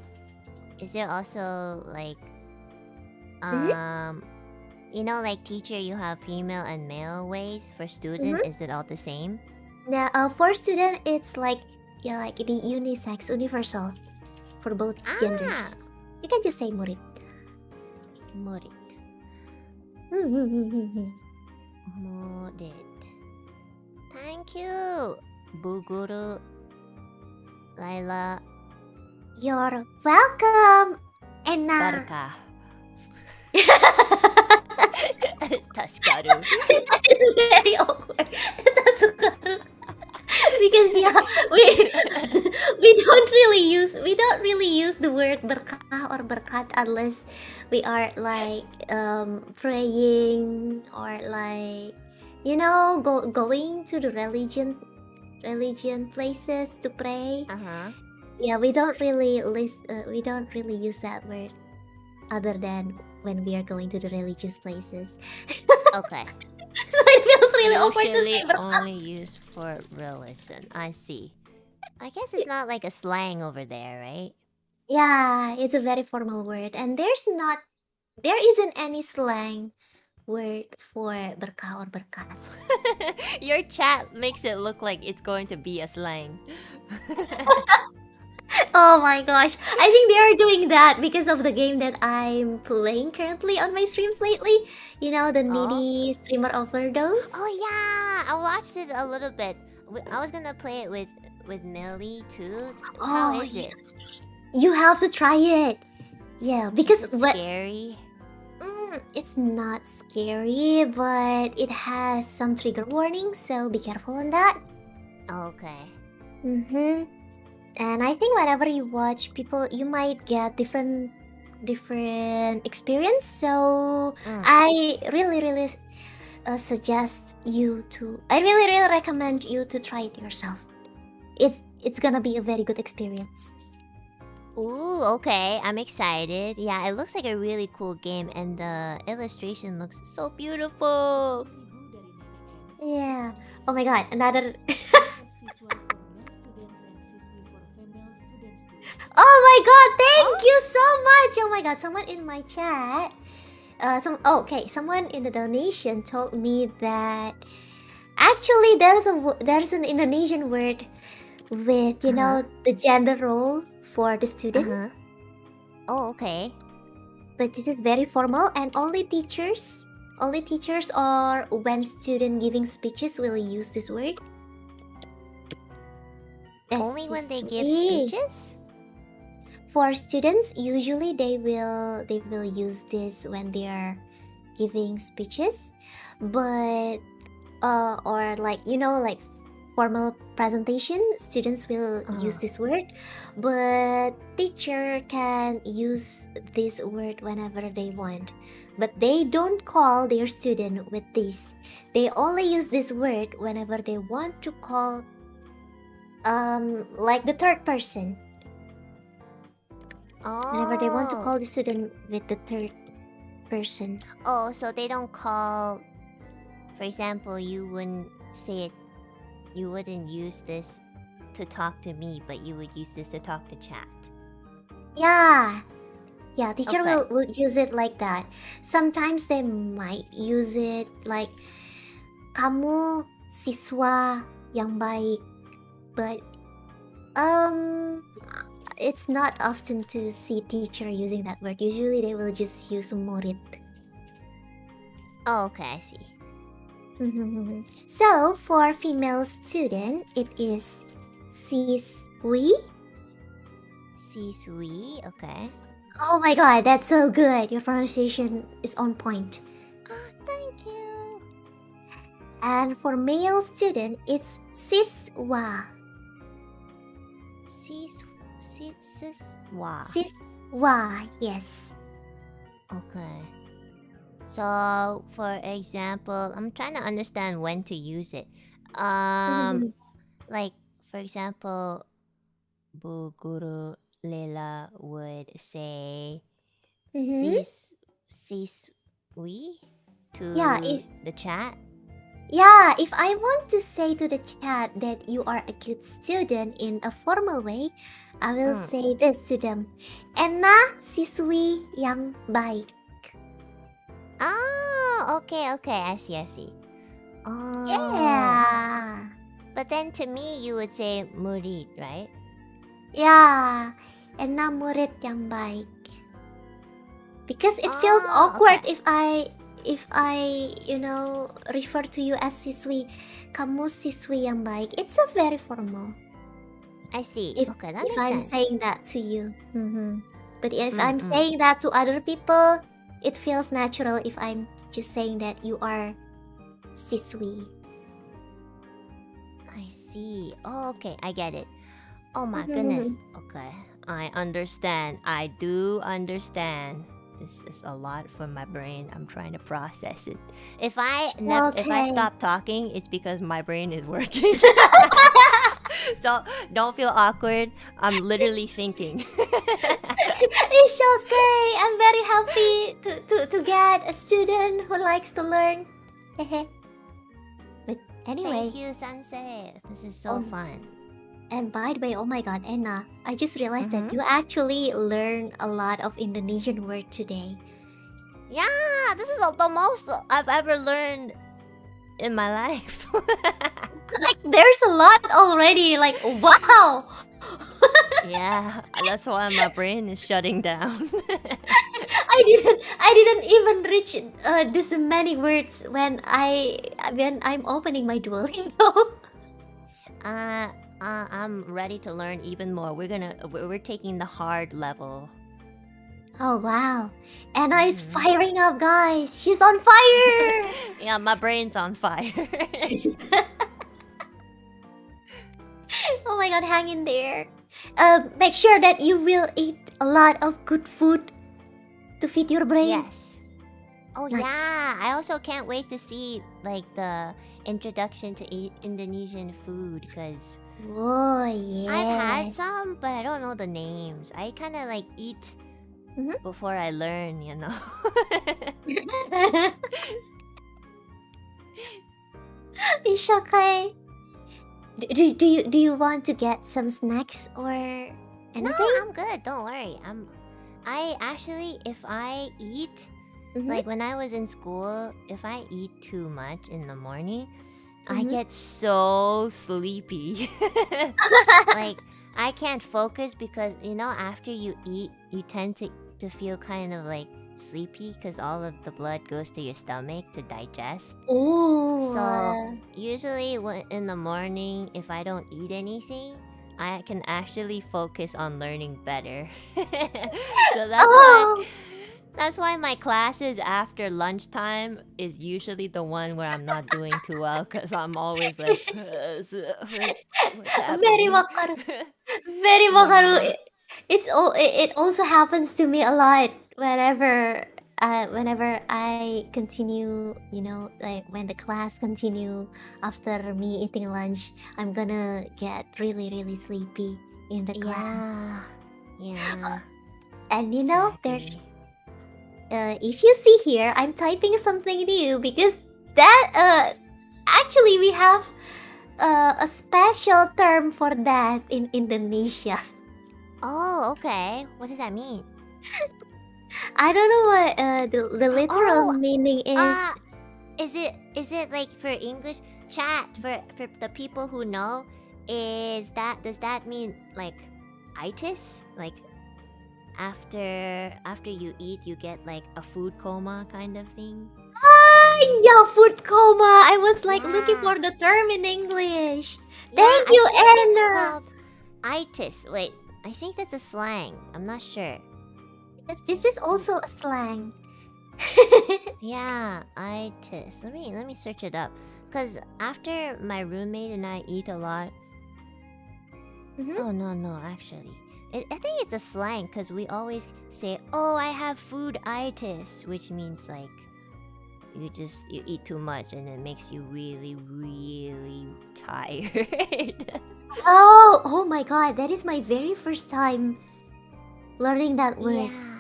is there also like Mhm. you know, like teacher you have female and male ways for student? Is it all the same? Now, for student, it's like like the unisex, universal for both genders. You can just say murid. Murid. Murid. Thank you, Bu Guru Layla You're welcome, Enna. Barka. Taskaru. It's very awkward. Tasukaru. Because yeah, we don't really use the word berkah or berkat unless we are like praying or like going to the religion places to pray. Uh-huh. Yeah, we don't really use that word. other than when we are going to the religious places. Okay. So it feels really awkward to Usually say berkah. only used for religion. I see. I guess it's not like a slang over there, right? Yeah, it's a very formal word, and there isn't any slang word for berkah or berkat. Your chat makes it look like it's going to be a slang. Oh my gosh. I think they are doing that because of the game that I'm playing currently on my streams lately. You know, the needy streamer overdose. Oh yeah, I watched it a little bit. I was gonna play it with Millie too. How is it? You have to try it. Yeah, because Is it scary? It's not scary, but it has some trigger warnings, so be careful on that. Okay. And I think whenever you watch people, you might get different experience. So I really suggest you to. I really recommend you to try it yourself. It's gonna be a very good experience. Ooh, okay. I'm excited. Yeah, it looks like a really cool game, and the illustration looks so beautiful. Yeah. Oh my god, another. Oh my god, thank you so much. Oh my god, someone in my chat. Someone in the donation told me that actually there's an Indonesian word with the gender role for the student. Oh, okay. But this is very formal, and only teachers or when student giving speeches will use this word. Only when they give speeches? For students, usually they will use this when they are giving speeches, but or like formal presentation, students will use this word, but teacher can use this word whenever they want. But they don't call their student with this. They only use this word whenever they want to call like the third person. Whenever they want to call the student with the third person. Oh, so they don't call. For example, you wouldn't say it. You wouldn't use this to talk to me, but you would use this to talk to chat. Yeah. Yeah, teacher will use it like that. Sometimes they might use it like kamu siswa yang baik. But it's not often to see teacher using that word. Usually they will just use murid. Oh, okay, I see. So for female student, it is siswi. Siswi, okay. Oh my god, that's so good. Your pronunciation is on point. Thank you. And for male student, it's siswa. Siswa. Siswa, yes. Okay. So, for example, I'm trying to understand when to use it. Like, for example, Bu Guru Layla would say siswi to the chat. Yeah, if I want to say to the chat that you are a good student in a formal way, I will say this to them. Enna siswi yang baik. Oh, okay, I see. Oh. Yeah. But then to me, you would say murid, right? Yeah, Enna murid yang baik. Because it feels awkward if I refer to you as siswi. Kamu siswi yang baik. It's a very formal. I see. If that makes I'm sense. saying that to you. But if I'm saying that to other people, it feels natural if I'm just saying that you are siswi. I see. Oh, okay, I get it. Oh my goodness. Okay, I understand. I do understand. This is a lot for my brain. I'm trying to process it. If I stop talking, it's because my brain is working. So don't feel awkward. I'm literally thinking. It's okay. I'm very happy to get a student who likes to learn. But anyway, Thank you, Sensei. This is so fun. and by the way, oh my god, Enna, I just realized that Mhm. you actually learned a lot of Indonesian word today. Yeah, this is the most I've ever learned in my life. Like there's a lot already. Like wow. Yeah, that's why my brain is shutting down. I didn't even reach this many words when I'm opening my Duolingo. I'm ready to learn even more. We're taking the hard level. Oh wow. Anna is firing up, guys. She's on fire. Yeah, my brain's on fire. Oh my god, hang in there. Make sure that you will eat a lot of good food to feed your brain. Yes. Oh Nice. yeah, I also can't wait to see like the introduction to Indonesian food because Oh yes. I've had some, but I don't know the names. I kind of like eat before I learn, you know. It's okay. Do you want to get some snacks or anything? No, I'm good. Don't worry. I actually, if I eat, like when I was in school, if I eat too much in the morning, I get so sleepy. Like I can't focus because after you eat, you tend to feel kind of like sleepy because all of the blood goes to your stomach to digest. Oh. So usually in the morning, if I don't eat anything, I can actually focus on learning better. So that's why my classes after lunchtime is usually the one where I'm not doing too well because I'm always like, what's Very happening? wakaru. Very wakaru. It also happens to me a lot whenever I continue, like when the class continue after me eating lunch, I'm gonna get really really sleepy in the class. Yeah. And Exactly. if you see here, I'm typing something new because that actually we have a special term for that in Indonesia. Oh, okay. What does that mean? I don't know what the literal meaning is. Is it like for English chat for the people who know? Does that mean like itis? Like after you eat, you get like a food coma kind of thing? Yeah, food coma. I was like looking Yeah. for the term in English. Yeah, Thank you, I think it's Anna. called itis. Wait, I think that's a slang. I'm not sure. Because this is also a slang. Yeah, itis. Let me search it up. Cause after my roommate and I eat a lot. Oh no, actually. I think it's a slang because we always say, "Oh, I have food-itis," which means like you eat too much and it makes you really, really tired. Oh my god, that is my very first time learning that word. Yeah,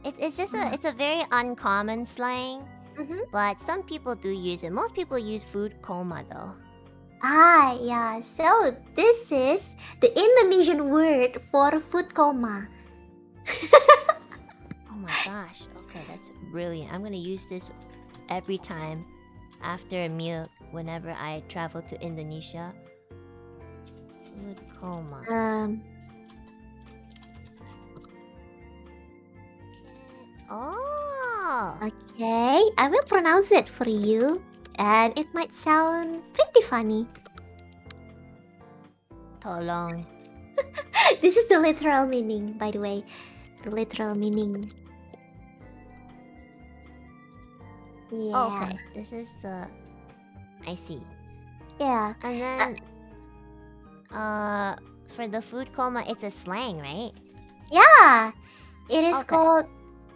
it's just it's a very uncommon slang, but some people do use it. Most people use food coma though. Ah, yeah. So this is the Indonesian word for food coma. Oh my gosh. Okay, that's brilliant. I'm gonna use this every time after a meal whenever I travel to Indonesia. Food coma. Oh. Okay, I will pronounce it for you, and it might sound pretty funny. Tolong. This is the literal meaning, by the way. The literal meaning. Yeah. Okay, this is the. I see. Yeah. And then, for the food coma, it's a slang, right? Yeah. It is Okay. called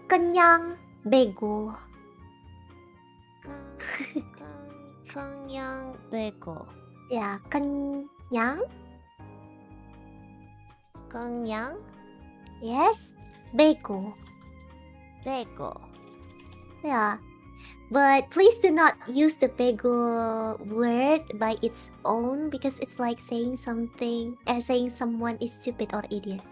kenyang bego. Kenyang beko. Yeah, kenyang Kongyang? Yes, bego. Bego. Yeah. But please do not use the bego word by its own because it's like saying saying someone is stupid or idiot.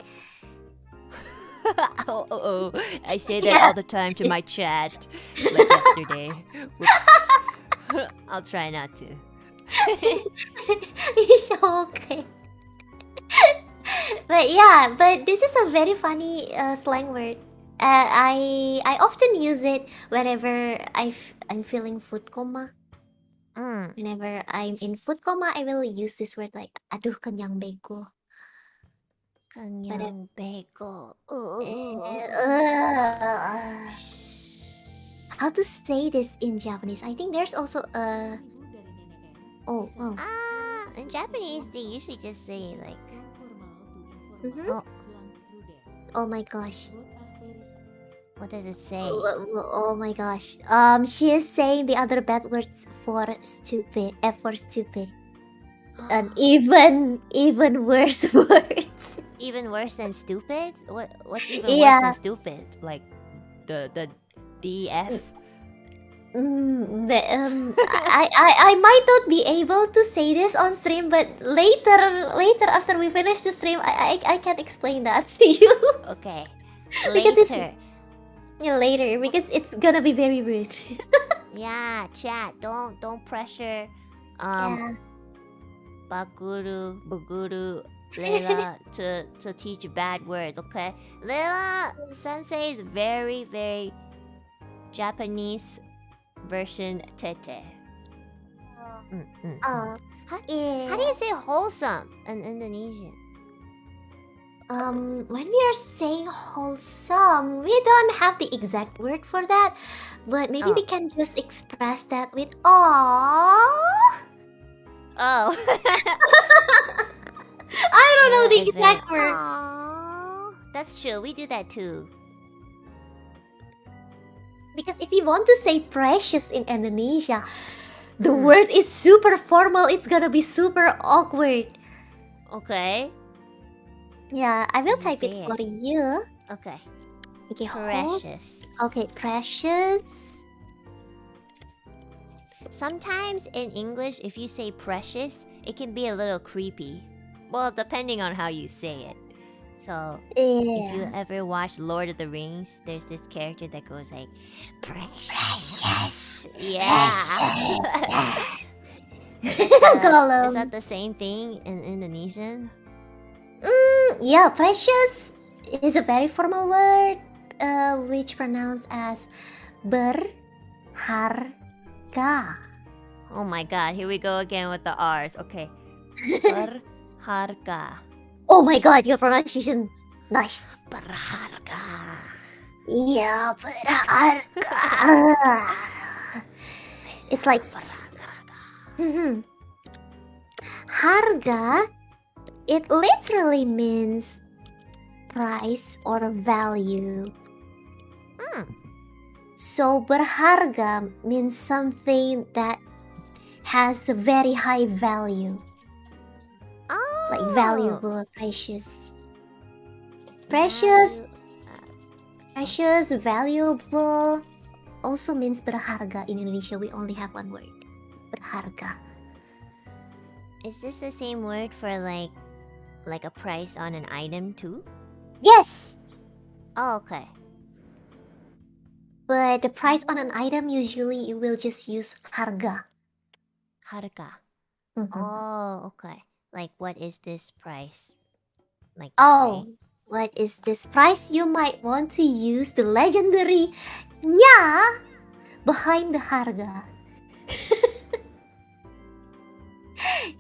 Oh. I say that all the time to my chat. Like yesterday. Whoops. I'll try not to. It's okay. But this is a very funny slang word. I often use it whenever I'm feeling food coma. Whenever I'm in food coma, I will use this word like aduh kenyang bego. Kenyang bego. How to say this in Japanese? I think there's also a oh. In Japanese they usually just say like Oh my gosh. what does it say? Oh my gosh. She is saying the other bad words for stupid. F for stupid. And even worse words. Even worse than stupid? What's even Yeah. worse than stupid? Like the DF? I might not be able to say this on stream, but later after we finish the stream, I can explain that to you. Okay. Because it's- Later. Yeah, later because it's gonna be very rude. Yeah, chat. Don't pressure Yeah. Buguru, Layla to teach bad words, okay? Layla Sensei is very, very Japanese version tete. How do you say wholesome in Indonesian? When we are saying wholesome, we don't have the exact word for that, but maybe we can just express that with aww. Oh. I don't know the Is it- exact word. Aw, that's true. We do that too. Because if you want to say precious in Indonesia, the word is super formal. It's gonna be super awkward. Okay. Yeah, I will Let me type it see for you. Okay. Okay, hold. Precious. Okay, precious. Sometimes in English, if you say precious, it can be a little creepy. Well, depending on how you say it. So, if you Yeah. ever watch Lord of the Rings, there's this character that goes like, precious. Yeah. Is Gollum. that the same thing in Indonesian? Yeah, precious is a very formal word, which pronounced as berharga. Oh my god, here we go again with the R's. Okay. Berharga. Oh my god, your pronunciation nice. Berharga. Yeah, berharga. It's like harga. It literally means price or value. So berharga means something that has a very high value. Oh. Like valuable, precious. Precious, valuable also means berharga. In Indonesia, we only have one word. Berharga. Is this the same word for like a price on an item too? Yes! Oh, okay. But the price on an item, usually you will just use harga. Harga. Mhm. Oh, okay. Like, what is this price? Like, Oh, what is this price? You might want to use the legendary nya behind the harga.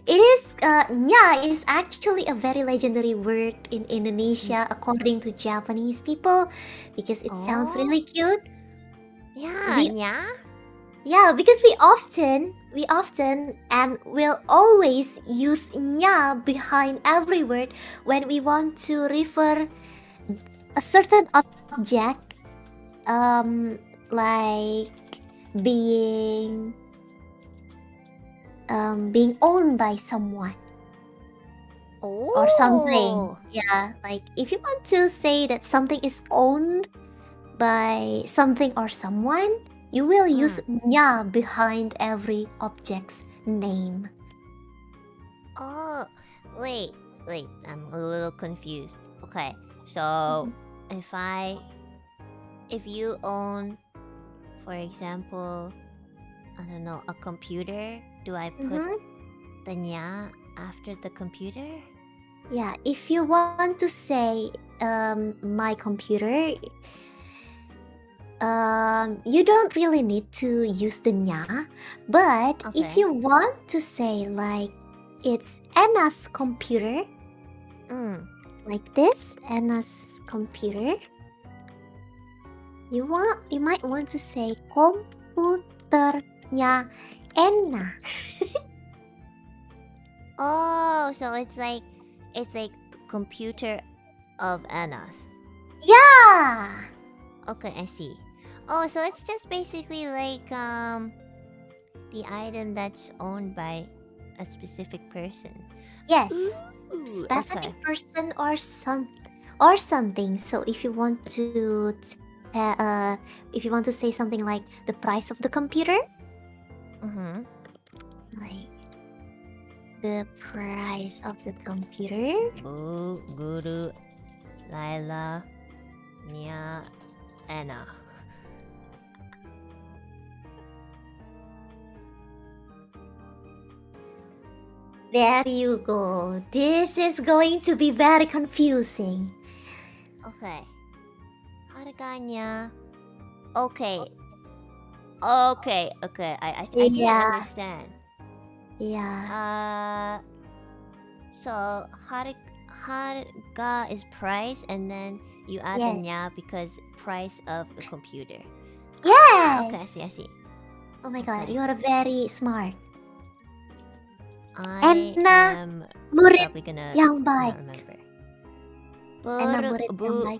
It is nya is actually a very legendary word in Indonesia according to Japanese people because it sounds really cute. Yeah, We- yeah. Yeah, because we often and will always use nya behind every word when we want to refer a certain object, like being owned by someone or something. Oh. Yeah, like if you want to say that something is owned by something or someone, you will use nya behind every object's name. Oh, wait. I'm a little confused. Okay, so if you own, for example, I don't know, a computer, do I put the nya after the computer? Yeah, if you want to say my computer, you don't really need to use the nya, but if Okay. you want to say like it's Enna's computer, like this, Enna's computer, you might want to say komputernya Enna. Oh, so it's like the computer of Anna's. Yeah. Okay, I see. Oh, so it's just basically like the item that's owned by a specific person. Yes. Ooh, Specific okay. person or something. So if you want to say something like the price of the computer, like the price of the computer. Bu, Guru, Layla, Nia, Enna. There you go. This is going to be very confusing. Okay. Harganya. Okay. I think I understand. Yeah. So harga is price, and then you add the nya because price of the computer. Yes. Okay, I see. Oh my god, you are very smart. I Enna am murid probably gonna yang not baik. remember. Enna murid yang baik.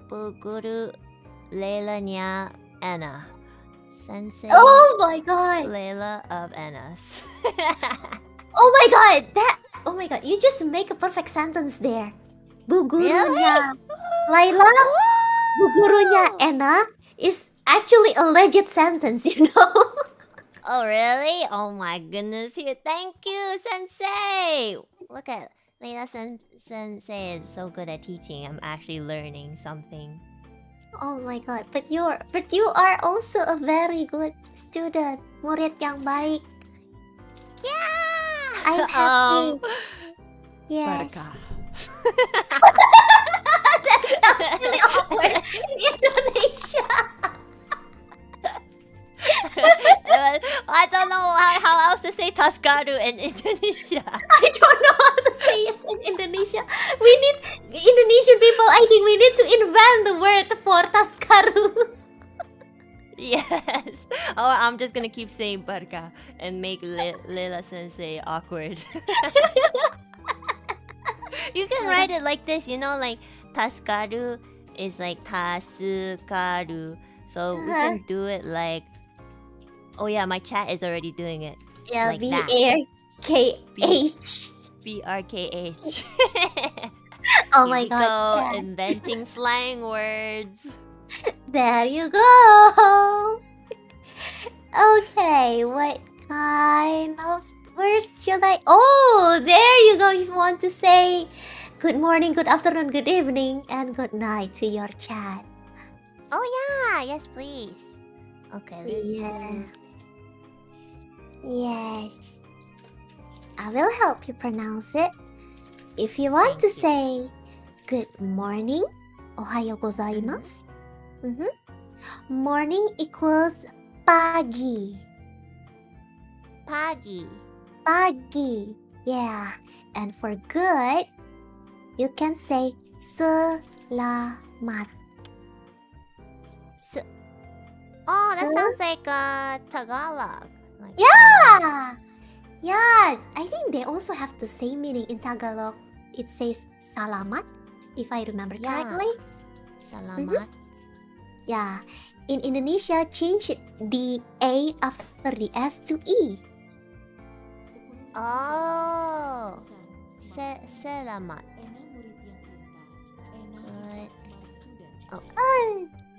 Bu Guru Layla nya Enna. Sensei. Oh my god. Layla of Enna's. Oh my god, oh my god, you just make a perfect sentence there. Bu gurunya Layla, bu gurunya Enna is actually a legit sentence, you know? Oh really? Oh my goodness! Here, thank you, Sensei. Look at Layla Sensei is so good at teaching. I'm actually learning something. Oh my god, but you are also a very good student. Murid yang baik. Yeah. I'm happy. Yes. That's really awkward in Indonesia. I don't know how else to say Taskaru in Indonesia. I don't know how to say it in Indonesia. We need Indonesian people. I think we need to invent the word for taskaru. Yes. Or I'm just gonna keep saying barka and make Layla Sensei awkward. You can write it like this, you know, like taskaru is like tasukaru. So we can do it like, oh yeah, my chat is already doing it. Yeah, like BRKH. BRKH. Oh my god. Go, inventing slang words. There you go. Okay, what kind of words should I? Oh, there you go. If you want to say good morning, good afternoon, good evening, and good night to your chat. Oh yeah, yes please. Okay, Yes. I will help you pronounce it. If you want to say good morning, ohayo gozaimasu. Morning equals pagi. Pagi. Yeah. And for good, you can say selamat. Oh, that sounds like Tagalog. Yeah. Yeah, I think they also have the same meaning in Tagalog. It says salamat, if I remember correctly. Salamat. Yeah. In Indonesia, change the A after the S to E. Oh. Selamat. Oh,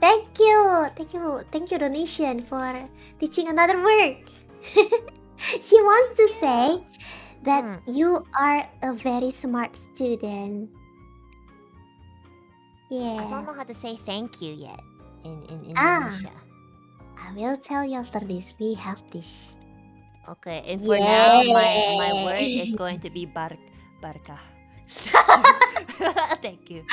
thank you, Indonesian, for teaching another word. She wants to say that you are a very smart student. I don't Yeah, know how to say thank you yet in Ah. Indonesia. I will tell you after this. We have this. Okay, and for now, my word Yay. is going to be barka. Thank you.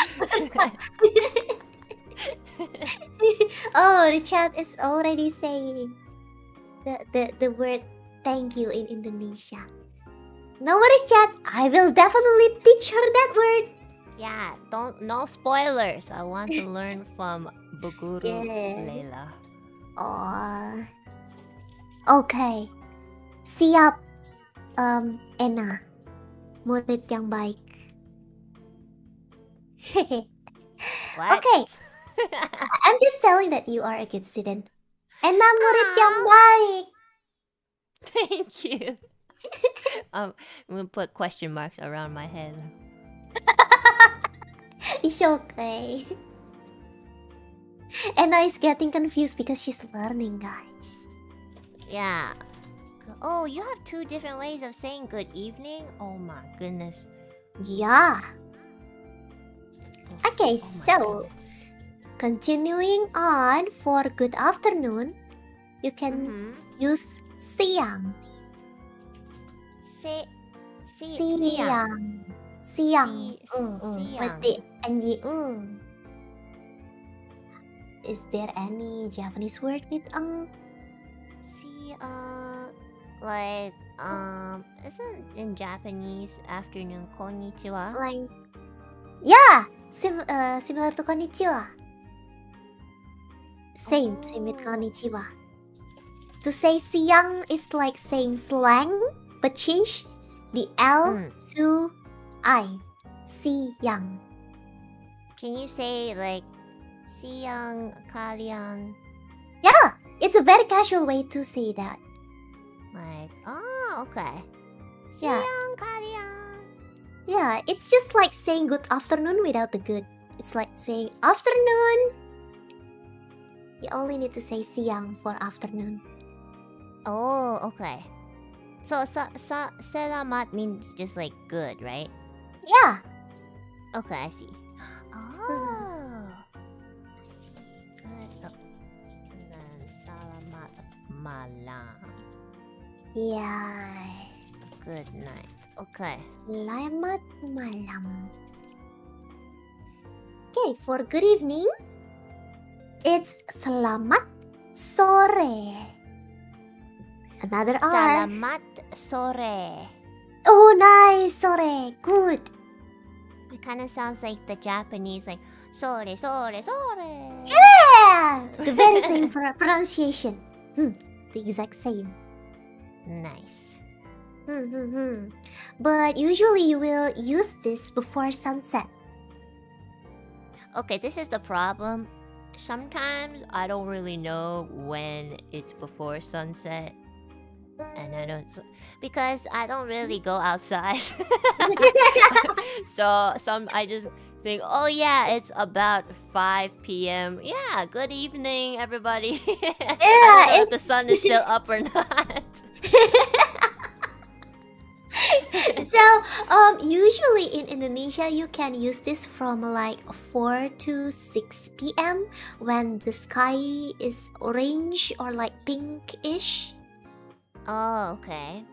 Oh, the chat is already saying the word thank you in Indonesia. No worries, chat. I will definitely teach her that word. Yeah, no spoilers. I want to learn from Bu Guru Yeah. Layla. Oh. Okay. Siap, Enna. Murid yang baik. What? Okay. I'm just telling that you are a good student. Enna murid yang baik. Thank you. I'm gonna put question marks around my head. It's okay. Enna is getting confused because she's learning, guys. Yeah. Oh, you have two different ways of saying good evening? Oh my goodness. Yeah. Okay, Oh my so goodness. continuing on for good afternoon, you can Mhm. use siang. Siang. Siang. With the ng. Is there any Japanese word with ng? Like isn't in Japanese afternoon konnichiwa? Slang. Yeah, similar to konnichiwa. Same with konnichiwa. To say siang is like saying slang, but change the L to I. Siang. Can you say like siang kalian? Yeah, it's a very casual way to say that. Like, okay. Yeah. Siang kalian. Yeah, it's just like saying good afternoon without the good. It's like saying afternoon. You only need to say siang for afternoon. Oh, okay. So selamat means just like good, right? Yeah. Okay, I see. Oh. Good. And then salamat malam. Yeah. Good night. Okay. Selamat malam. Okay, for good evening, it's selamat sore. Another R. Salamat sore. Oh, nice, sore. Good. It kind of sounds like the Japanese, like sore, sore, sore. Yeah, the very same pronunciation. The exact same. Nice. But usually you will use this before sunset. Okay, this is the problem. Sometimes I don't really know when it's before sunset. And I don't, because I don't really go outside. So I just think, oh yeah, it's about 5 p.m. Yeah, good evening, everybody. I don't know if the sun is still up or not. So, usually in Indonesia, you can use this from like 4 to 6 p.m. when the sky is orange or like pinkish. Oh, okay.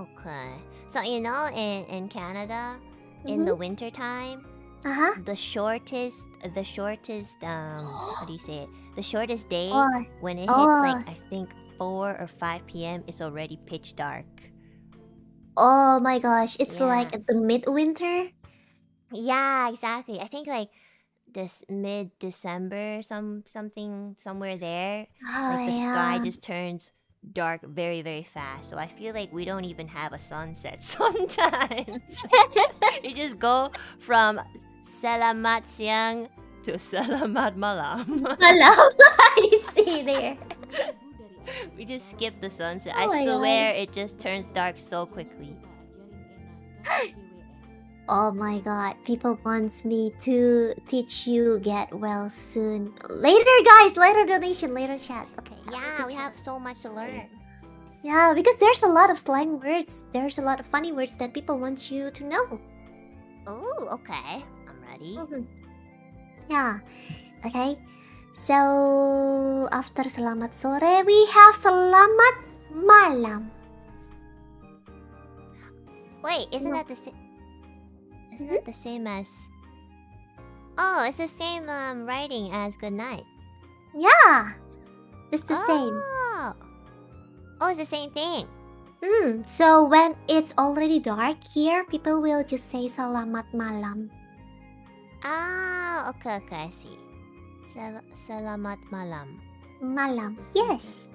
Okay. So, you know, in Canada, in the winter time, the shortest how do you say it? The shortest day when it hits like I think 4 or 5 p.m. is already pitch dark. Oh my gosh, it's like at the midwinter. Yeah, exactly. I think like this mid-December, something somewhere there. Like the sky just turns dark very, very fast. So I feel like we don't even have a sunset sometimes. You just go from selamat siang to selamat malam. Malam, I see there. We just skip the sunset. Oh I my swear it just turns dark so quickly. Oh my god, people wants me to teach you get well soon. Later, guys, later donation, later chat. Okay. Yeah, after we chat. have so much to learn. Yeah, because there's a lot of slang words. There's a lot of funny words that people want you to know. Oh, okay. I'm ready. Yeah. Okay. So after selamat sore, we have selamat malam. Wait, isn't that the same? Isn't that the same as? Oh, it's the same writing as good night. Yeah, it's the same. Oh, it's the same thing. So when it's already dark here, people will just say selamat malam. Ah, okay, I see. Selamat malam. Malam, yes.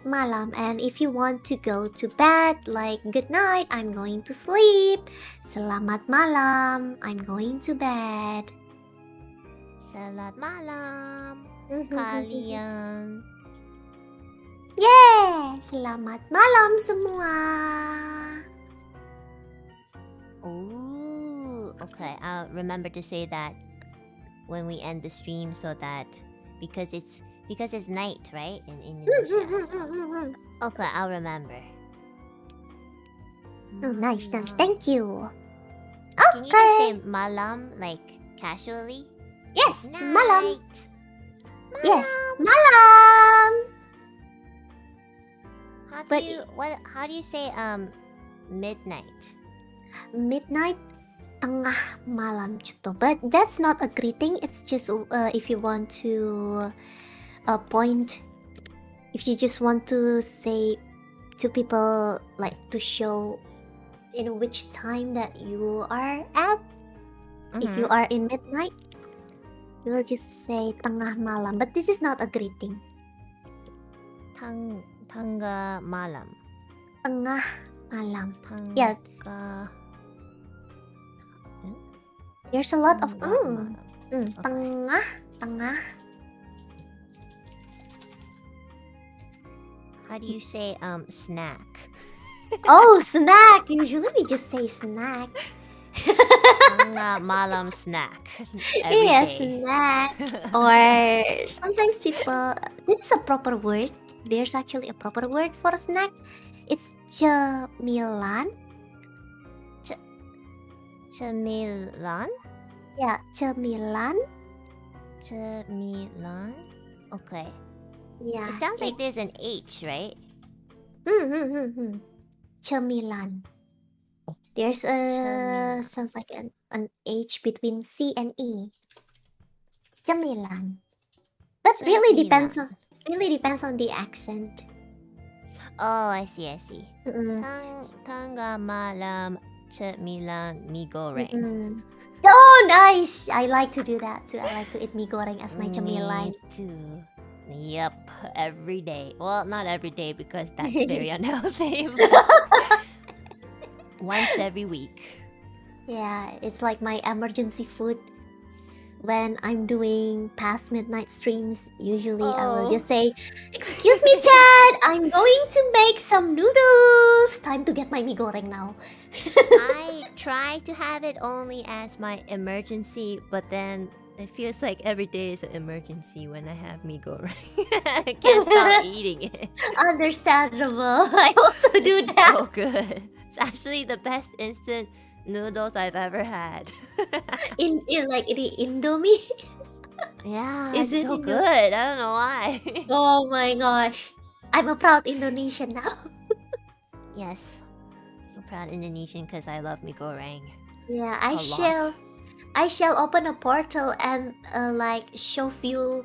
Malam, and if you want to go to bed, like good night, I'm going to sleep. Selamat malam, I'm going to bed. Selamat malam, kalian. Yeah, selamat malam semua. Oh, okay. I'll remember to say that when we end the stream, so that because it's night, right, in Indonesia. Okay, I'll remember. Oh, nice. Thank you. Can you just say malam like casually? Yes, Night. malam. Yes, malam. How do you say midnight? Midnight, tengah malam gitu. But that's not a greeting. It's just if you want to point, if you just want to say to people, like to show in which time that you are at. If you are in midnight, you will just say tengah malam. But this is not a greeting. Tengah malam. Tengah malam. Yeah. There's a lot of tengah. How do you say snack? Oh, snack. Usually we just say snack. Tengah malam snack. Every Yeah, day. snack. Or sometimes people. This is a proper word. There's actually a proper word for a snack. It's cemilan. Cemilan? Yeah, cemilan. Cemilan? Okay. Yeah. It sounds like there's an H, right? Cemilan. There's sounds like an H between C and E. Cemilan. But really depends on the accent. Oh, I see. Tengah malam cemilan mie goreng. Oh, nice! I like to do that too. I like to eat mie goreng as my cemilan. Me too. Yep, every day. Well, not every day because that's very unhealthy. Once every week. Yeah, it's like my emergency food. When I'm doing past midnight streams, usually I will just say, "Excuse me, Chad, I'm going to make some noodles. Time to get my mie goreng now." I try to have it only as my emergency, but then it feels like every day is an emergency when I have mie goreng. I can't stop eating it. Understandable. I also do It's that. so good. It's actually the best instant noodles I've ever had. in like the Indomie. Yeah, Is it's it so Indo- good. I don't know why. Oh my gosh, I'm a proud Indonesian now. Yes, I'm proud Indonesian because I love mie goreng. Yeah, A lot. I shall open a portal and like shove you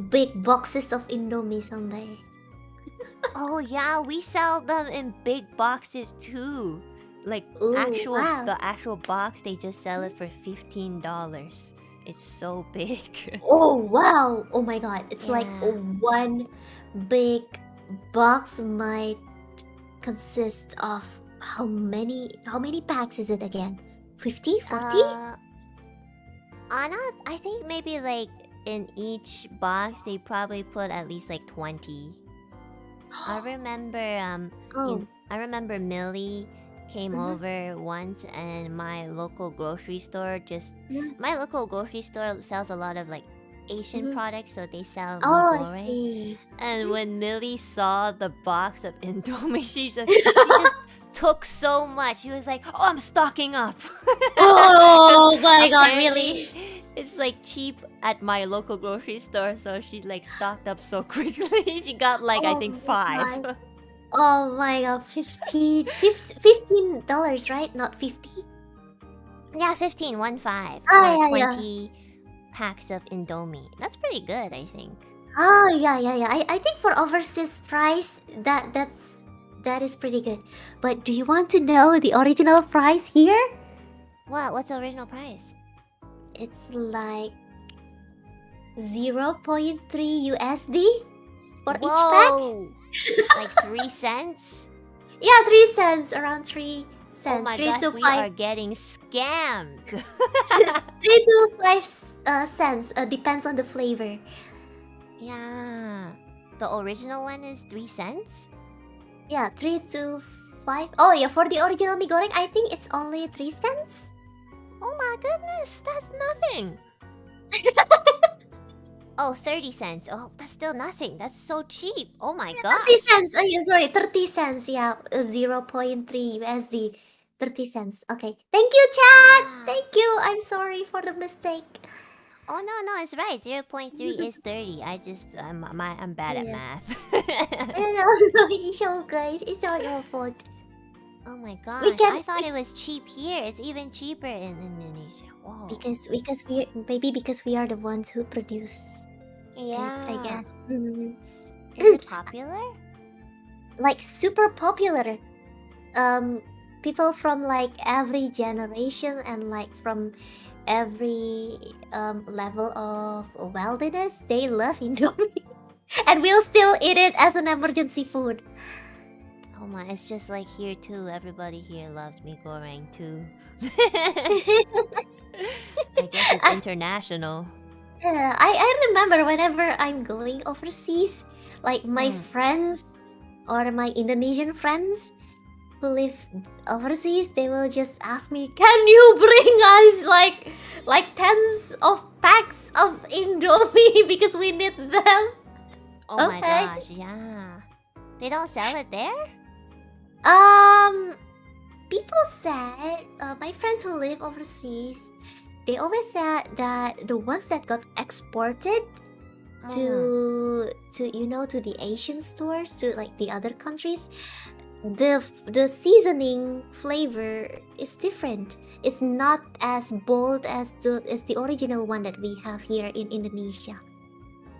big boxes of Indomie someday. Oh yeah, we sell them in big boxes too. Like Ooh, the wow. actual box, they just sell it for $15. It's so big. Oh wow! Oh my god! It's like Yeah. one big box might consist of how many packs is it again? 50? 40? Not, I think maybe like in each box they probably put at least like 20. I remember I remember Millie came over once, and my local grocery store sells a lot of like Asian products, so they sell Oh, I goreng. see. And when Millie saw the box of Indomie, she just took so much. She was like, "Oh, I'm stocking up." Oh my god, Apparently, really? it's like cheap at my local grocery store, so she like stocked up so quickly. She got like I think my 5. Oh my god, $15, right? Not 50? Yeah, 15, 1 5 Ah, for yeah, 20 packs of Indomie. That's pretty good, I think. Oh, yeah. I think for overseas price, that is pretty good. But do you want to know the original price here? What's the original price? It's like 0.3 USD for each pack. Whoa! Like 3 cents? Yeah, 3 cents, around 3 cents. Oh my 3 gosh, to we 5 are getting scammed. 3 to 5 cents. Depends on the flavor. Yeah. The original one is 3 cents? Yeah, 3 to 5. Oh yeah, for the original mee goreng, I think it's only 3 cents. Oh my goodness, that's nothing. Oh, 30 cents. Oh, that's still nothing. That's so cheap. Oh my gosh. 30 cents. Oh yeah, sorry, 30 cents. Yeah, 0.3 USD. 30 cents. Okay. Thank you, chat. Yeah. Thank you. I'm sorry for the mistake. Oh no, it's right. 0.3 is 30. I'm bad at Yeah. math. No, it's all guys. It's all your fault. Oh my gosh. can- I thought it was cheap here. It's even cheaper in Indonesia. Whoa. Because we are the ones who produce Yeah. it, I guess. Mhm. Is it popular? Like super popular. People from like every generation and like from every level of wealthiness, they love Indomie. And we'll still eat it as an emergency food. Oh my, it's just like here too. Everybody here loves mee goreng too. I guess it's international. Yeah, I remember whenever I'm going overseas, like my friends or my Indonesian friends who live overseas, they will just ask me, "Can you bring us like tens of packs of Indomie because we need them?" Oh my Okay. gosh, yeah. They don't sell it there? People said, my friends who live overseas, they always said that the ones that got exported to the Asian stores, to like the other countries, the seasoning flavor is different. It's not as bold as the original one that we have here in Indonesia.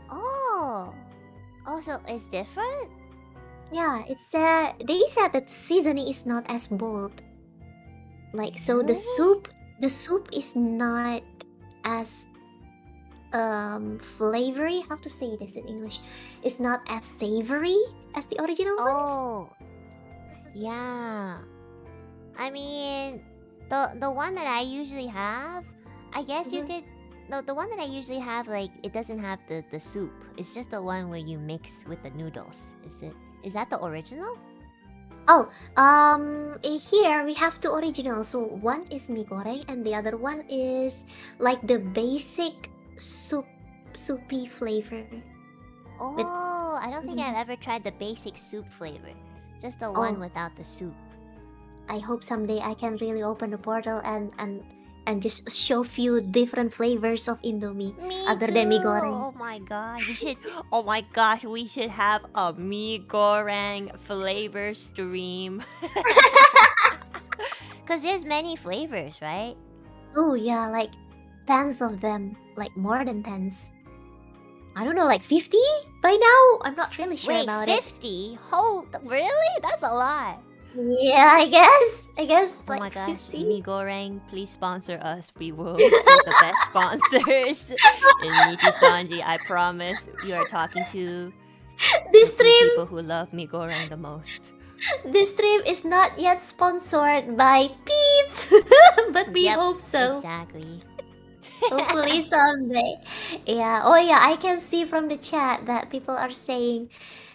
Oh. Also, it's different? Yeah, they said that the seasoning is not as bold. Like, so the soup is not as flavory. How to say this in English? It's not as savory as the original ones. Oh. Yeah. I mean, the one that I usually have, I guess you could. No, the one that I usually have, like, it doesn't have the soup. It's just the one where you mix with the noodles. Is that the original? Oh, here we have two originals. So one is mee goreng and the other one is like the basic soupy flavor. Oh, I don't think I've ever tried the basic soup flavor. Just the one without the soup. I hope someday I can really open the portal and just show few different flavors of Indomie other than mee goreng. Oh my gosh, oh my gosh, we should have a mee goreng flavor stream. Cause there's many flavors, right? Oh yeah, like tens of them, like more than tens. I don't know, like 50 by now. I'm not really sure about 50? Really? That's a lot. Yeah, I guess Oh like my gosh, 50. mee goreng, please sponsor us. We will be the best sponsors in NIJISANJI. I promise. You are talking to This the stream, people who love mee goreng the most. this stream is not yet sponsored by Peep, but we Yep, hope so. Exactly. Hopefully someday. Yeah. Oh yeah, I can see from the chat that people are saying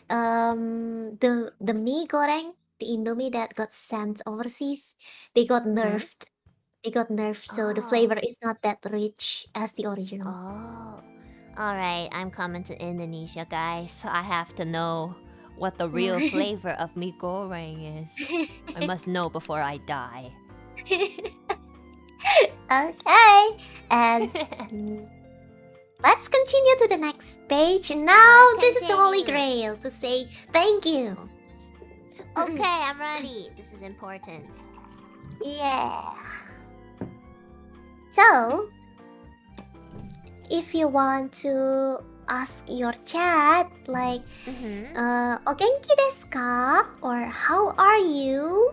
the mee goreng, the Indomie that got sent overseas, they got nerfed. They got nerfed, so the flavor is not that rich as the original. Oh. Alright, I'm coming to Indonesia, guys. So I have to know what the real flavor of mee goreng is. I must know before I die. Okay, and let's continue to the next page. Now, this is the Holy Grail to say thank you. Okay, I'm ready. This is important. Yeah. So, if you want to ask your chat like, "O genki desu ka?" or "How are you?"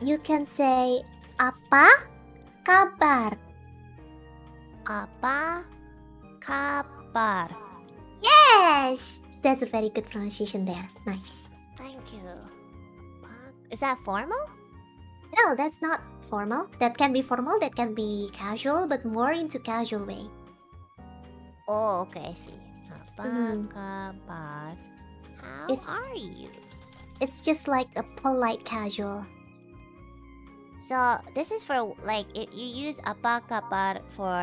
you can say "Apa kabar?" Apa kabar? Yes! That's a very good pronunciation there. Nice. Thank you. Is that formal? No, that's not formal. That can be formal, that can be casual, but more into casual way. Oh, okay, I see. Apa kabar? How are you? It's just like a polite casual. So this is for like if you use apa kabar for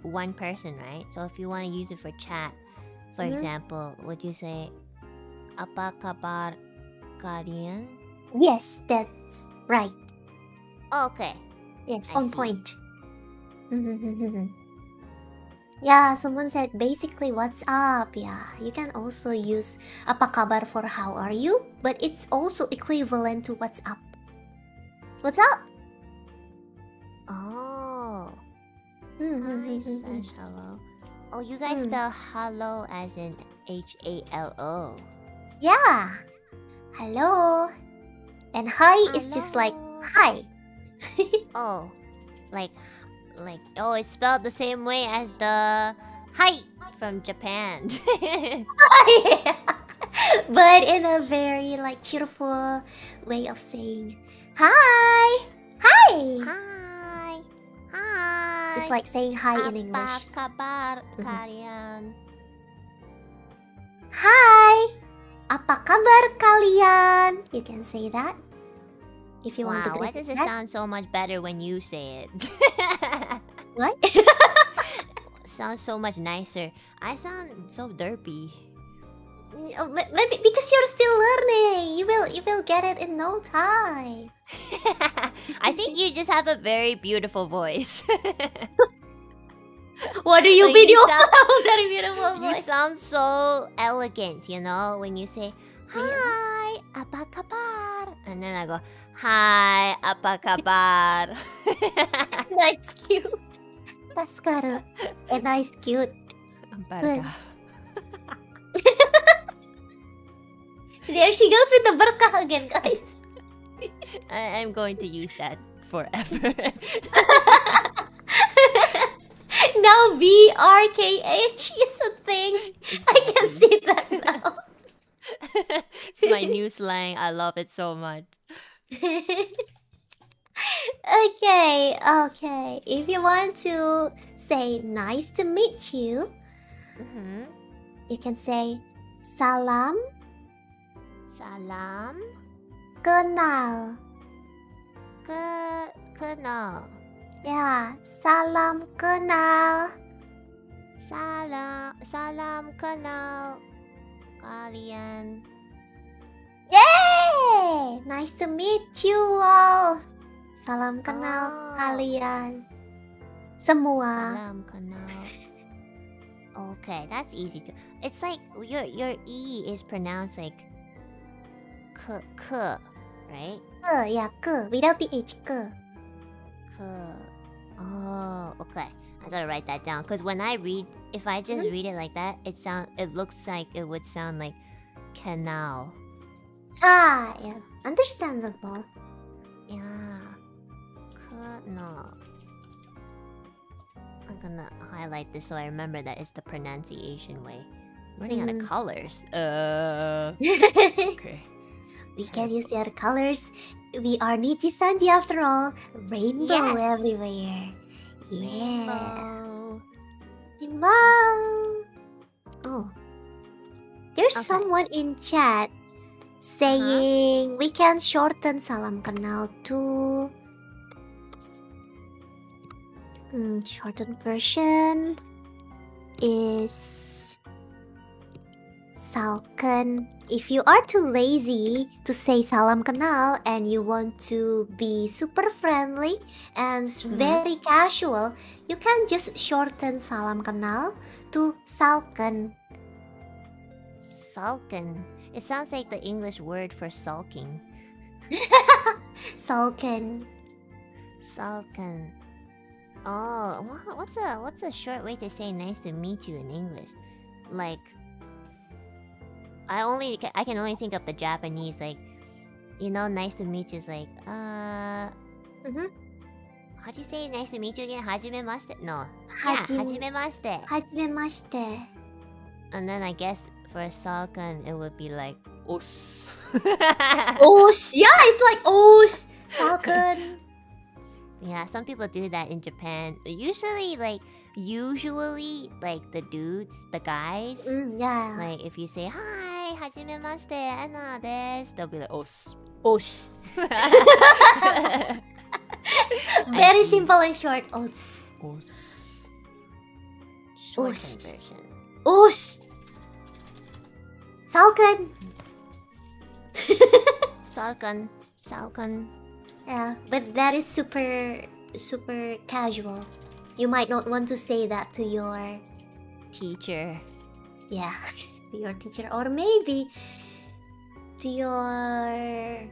one person, right? So if you want to use it for chat, for example, would you say apa kabar kalian? Yes, that's right. Okay. Yes, I on see. point. Yeah, someone said basically what's up. Yeah, you can also use apa kabar for how are you, but it's also equivalent to what's up. What's up? Oh. Mhm, Hi, says hello. Oh, you guys spell hello as in HALO. Yeah. Hello. And hi is just like hi. Oh, like oh, it's spelled the same way as the hi from Japan. But in a very like cheerful way of saying hi. Hi. Hi. Hi. It's like saying hi in English. Apa kabar kalian? Hi. Apa kabar kalian? You can say that if you want to. Wow, why does it sound so much better when you say it? What? Sounds so much nicer. I sound so derpy. Maybe because you're still learning. You will get it in no time. I think you just have a very beautiful voice. What do you Like, mean? you You sound- have a very beautiful You voice. sound so elegant, you know, when you say hi, apa kabar? And then I go, hi, apa kabar? Nice, cute. Paskaru. A nice, cute. Barka. There she goes with the berkah again, guys. I'm going to use that forever. Now BRKH is a thing. I can see that now. It's my new slang. I love it so much. Okay. If you want to say nice to meet you, you can say salam Salam kenal. kenal. Yeah, salam kenal. Salam kenal kalian. Yay! Nice to meet you all. Salam kenal kalian semua. Salam kenal. Okay, that's easy to. It's like your E is pronounced like k, right? Yeah, ke without the H, ke. Oh, okay. I gotta write that down because when I read, if I just read it like that, it looks like it would sound like canal. Ah, yeah, understandable. Yeah, canal. I'm gonna highlight this so I remember that it's the pronunciation way. I'm running out of colors. Okay. We can use the other colors. We are NIJISANJI after all. Rainbow Yes. everywhere. Yeah. Rainbow. Oh. There's Okay. someone in chat saying we can shorten salam kenal to shortened version is salken. If you are too lazy to say salam kenal and you want to be super friendly and very casual, you can just shorten salam kenal to salken. Sulken. It sounds like the English word for sulking. Salken. Sulken. Oh, what's a short way to say nice to meet you in English? Like, I can only think of the Japanese, like, nice to meet you is like, how do you say nice to meet you again? Hajimemashite? No. Yeah, hajimemashite. Hajimemashite. And then I guess for sulken, it would be like, os. Osh. Yeah, it's like osh. Salken. Yeah, some people do that in Japan. Usually, like the dudes, the guys. Yeah. Like, if you say, hi, hajimemashite, Enna desu, they'll be like, os. Osh. Very simple and short. Osh. Os. Shortened Os. version. Osh. Salken. Salkan. Salkan. Yeah, but that is super casual. You might not want to say that to your Teacher. to your teacher, or maybe to your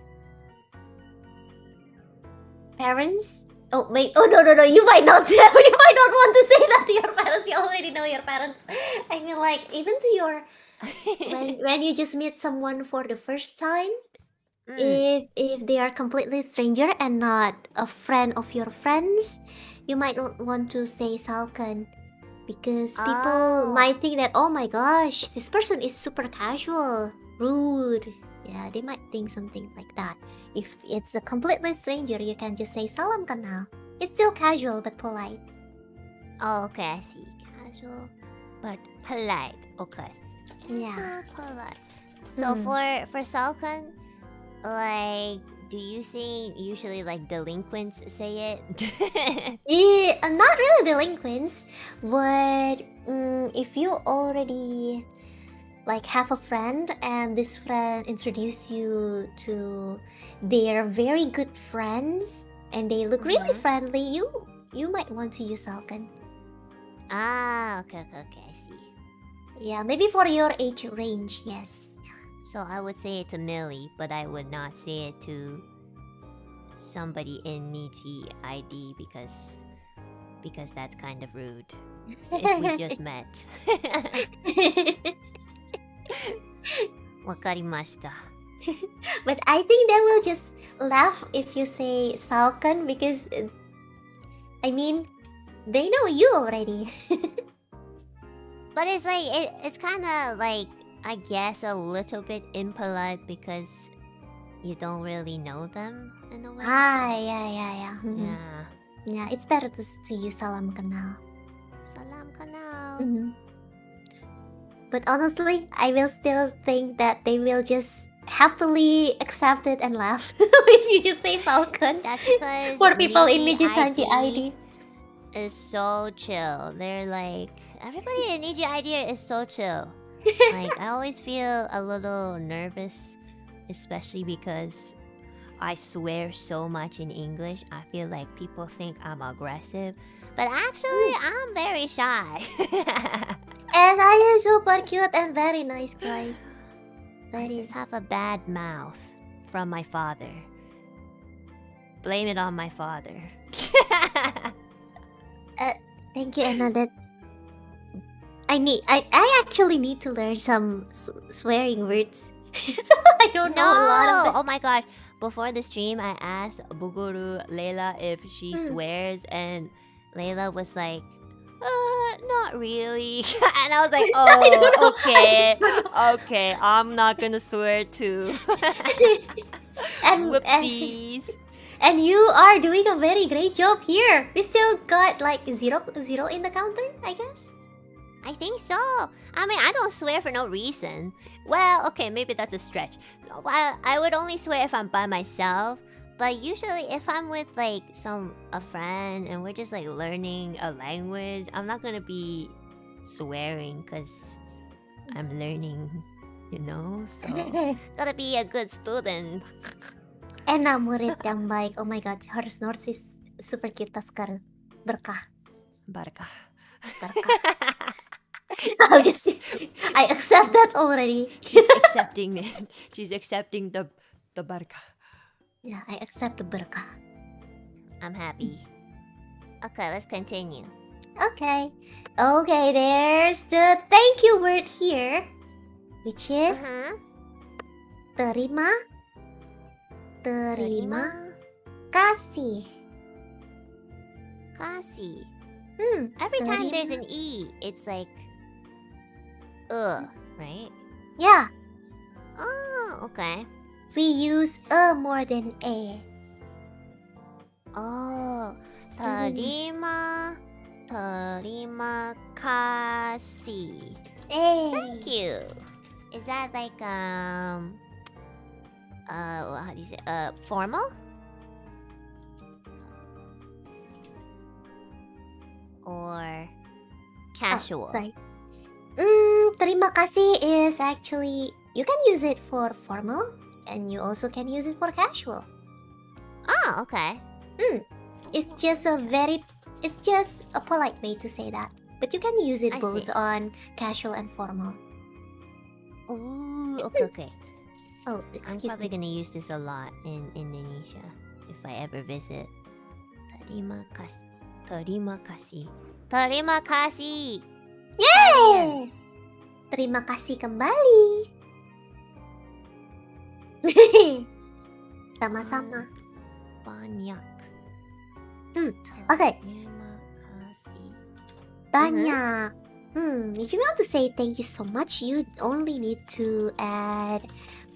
parents. Oh wait, oh no, you might not want to say that to your parents. You already know your parents. I mean, like, even to your when you just meet someone for the first time, if they are completely stranger and not a friend of your friends, you might not want to say salken, because people might think that, oh my gosh, this person is super casual, rude. Yeah, they might think something like that. If it's a completely stranger, you can just say salam kenal. It's still casual but polite. Oh, okay, I see. Casual, but polite. Okay. Yeah. Polite. So for salkan, like, do you think usually like delinquents say it? Yeah, not really delinquents, but if you already like have a friend and this friend introduce you to their very good friends and they look really friendly, you might want to use salken. Okay, I see. Yeah, maybe for your age range, yes. So I would say it to Millie, but I would not say it to somebody in Niji ID because that's kind of rude. If we just met. Wakarimashita. But I think they will just laugh if you say salken, because I mean, they know you already. But it's like it's kind of like, I guess, a little bit impolite because you don't really know them in a way. Yeah. Yeah. Yeah, it's better to use salam kenal. Salam kenal. But honestly, I will still think that they will just happily accept it and laugh when you just say salken. That's because for people in NIJISANJI ID is so chill. They're like, everybody in Niji ID is so chill. Like, I always feel a little nervous, especially because I swear so much in English. I feel like people think I'm aggressive, but actually I'm very shy. and I am super cute and very nice, guys. I just have a bad mouth from my father. Blame it on my father. Thank you, Enna. That I actually need to learn some swearing words. I don't know a lot of it. Oh my gosh. Before the stream, I asked Buguru Layla if she swears, and Layla was like, not really. And I was like, oh, okay, I'm not gonna swear too. and Whoopsies. And you are doing a very great job here. We still got like zero in the counter, I guess. I think so. I mean, I don't swear for no reason. Well, okay, maybe that's a stretch. Well, I would only swear if I'm by myself. But usually, if I'm with like a friend and we're just like learning a language, I'm not gonna be swearing because I'm learning, you know. So gotta be a good student. Enna murid yang baik. Oh my god, her snorts is super cute sekali. Berkah. Barca. I accept that already. She's accepting it. She's accepting the barca. Yeah, I accept the berkah. I'm happy. Okay, let's continue. Okay, there's the thank you word here, which is terima kasih. Kasih. Every time there's an E, it's like right? Yeah. Oh, okay. We use more than a. Oh, terima kasih. Thank you. Is that like how do you say formal? Or casual? Oh, sorry. Terima kasih is actually, you can use it for formal and you also can use it for casual. Oh, okay. It's just a polite way to say that. But you can use it both on casual and formal. Oh, okay. Oh, I'm excuse probably me. gonna use this a lot in Indonesia if I ever visit. Terima kasih. Terima kasih. Terima kasih. Yay! Terima kasih kembali. Sama-sama. Banyak. Okay. Terima kasih. Banyak. If you want to say thank you so much, you only need to add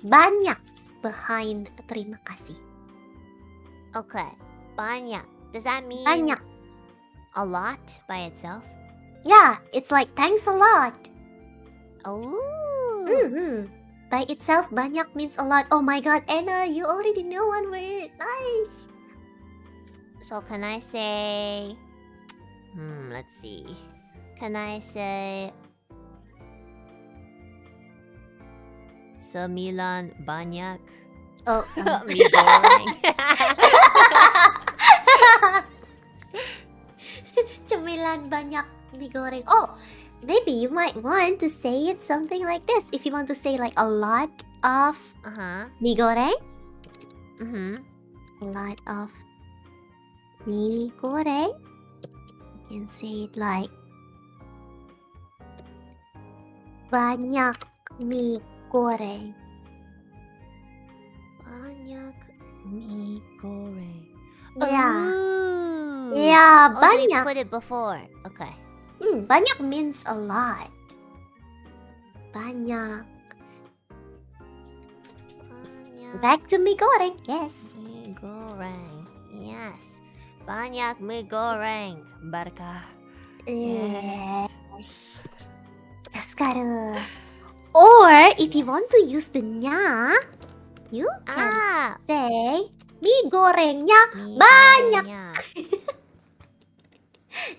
banyak behind terima kasih. Okay. Banyak. Does that mean Banyak. a lot by itself? Yeah, it's like thanks a lot. Oh. By itself, banyak means a lot. Oh my god, Enna, you already know one word. Nice. So can I say... let's see. Can I say... 9 banyak? Oh, Mie goreng. 9 banyak mie goreng. Oh, maybe you might want to say it something like this. If you want to say like a lot of mie goreng. A lot of mie goreng. You can say it like banyak mie goreng. Banyak mie goreng. Yeah. Ooh. Yeah, Oh, so we banyak. put it before. Okay. Banyak means a lot. Banyak. Back to mie goreng. Yes. Mie goreng. Yes. Banyak mie goreng. Barca. Yes. Yaskaru. Or if you want to use the nya, you can say mie gorengnya banyak.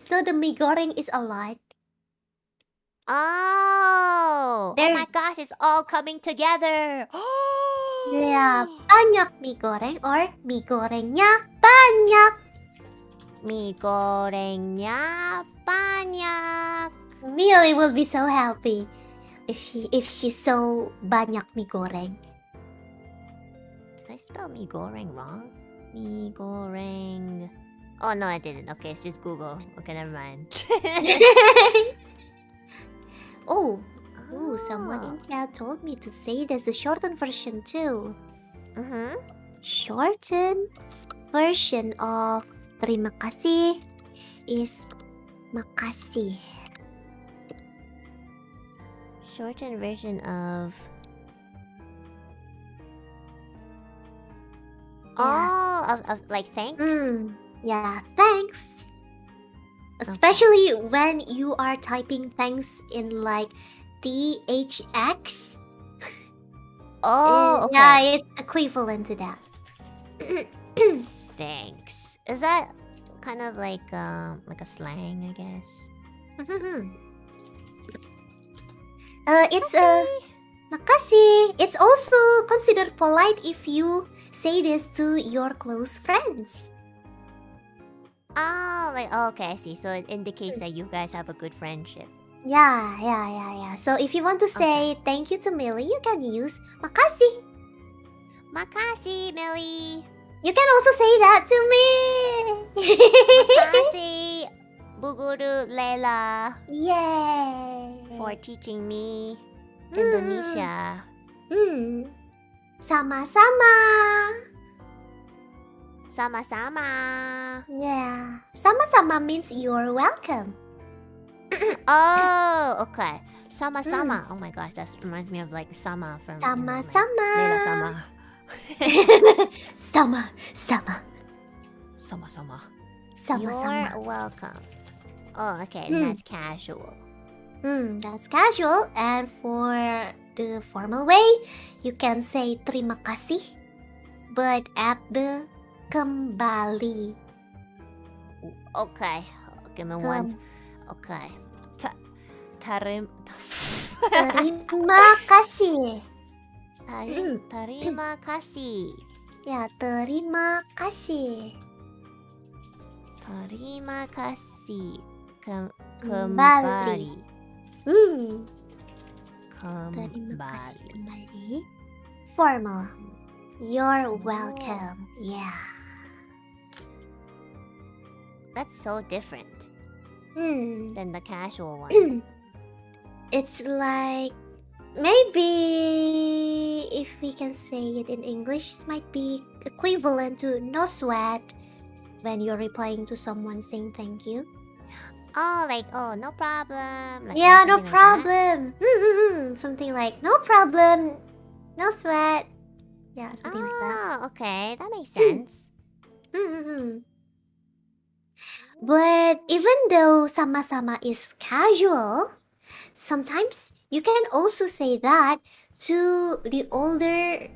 So the mie goreng is a lot. Oh my gosh, it's all coming together. Yeah, banyak mie goreng or mie gorengnya banyak. Mie gorengnya banyak. Millie will be so happy if she saw banyak mie goreng. Did I spell mie goreng wrong? Mie goreng. Oh no, I didn't. Okay, it's just Google. Okay, never mind. Someone in chat told me to say there's a shortened version too. Shortened version of terima kasih is makasih. Shortened version of... of like thanks. Yeah, thanks. Especially when you are typing thanks in like THX. Oh, okay. Yeah, it's equivalent to that. Thanks. Is that kind of like a slang, I guess? It's makasih. It's also considered polite if you say this to your close friends. Oh, okay, I see. So it indicates that you guys have a good friendship. Yeah. So if you want to say thank you to Millie, you can use makasih. Makasih, Millie. You can also say that to me. Makasih, Bu Guru Layla. Yay. For teaching me Indonesia. Sama-sama. Sama-sama. Yeah. Sama-sama means you're welcome. Oh, okay. Sama-sama. Oh my gosh, that reminds me of like Sama from Sama-sama. Layla Sama. Sama-sama. Sama-sama. Sama-sama. You're welcome. Oh, okay. That's casual. That's casual. And for the formal way, you can say terima kasih, but add the kembali. Okay. Give me one. Okay. Terima kasih. Terima kasih. Ya, terima kasih. Terima kasih. Kembali. Terima kasih Kembali. kembali. Formal. You're welcome. Yeah. That's so different than the casual one. It's like maybe if we can say it in English, it might be equivalent to no sweat when you're replying to someone saying thank you. Oh, like, oh, no problem. Like, Yeah, no something like problem. Something like no problem, no sweat. Yeah, that? something like that. Oh, okay. That makes sense. But even though sama-sama is casual, sometimes you can also say that to the older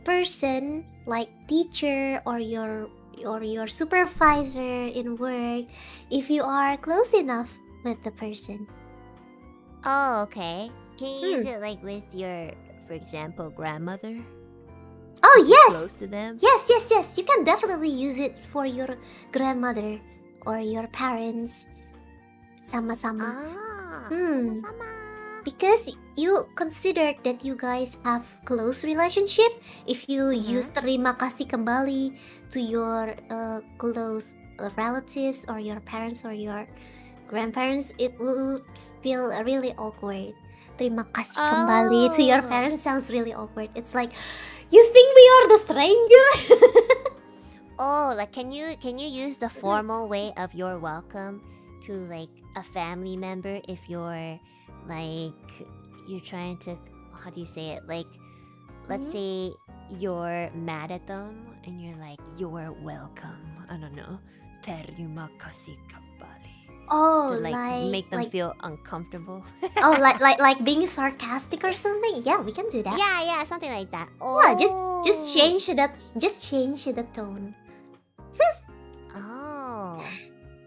person, like teacher or your supervisor in work, if you are close enough with the person. Oh, okay. Can you use it like with your, for example, grandmother? Oh, yes! Close to them? Yes. You can definitely use it for your grandmother or your parents. Sama-sama. Sama-sama. Because you considered that you guys have close relationship. If you use terima kasih kembali to your close relatives or your parents or your grandparents, it will feel really awkward. Terima kasih kembali to your parents sounds really awkward. It's like, you think we are the stranger? Oh, like can you use the formal way of your welcome to like a family member if you're like you're trying to, how do you say it? Like let's say you're mad at them and you're like, you're welcome. I don't know. Terima kasih kembali. Oh, to like make them like feel uncomfortable. oh, like being sarcastic or something. Yeah, we can do that. Yeah, something like that. Oh, Yeah, just change the tone. Oh.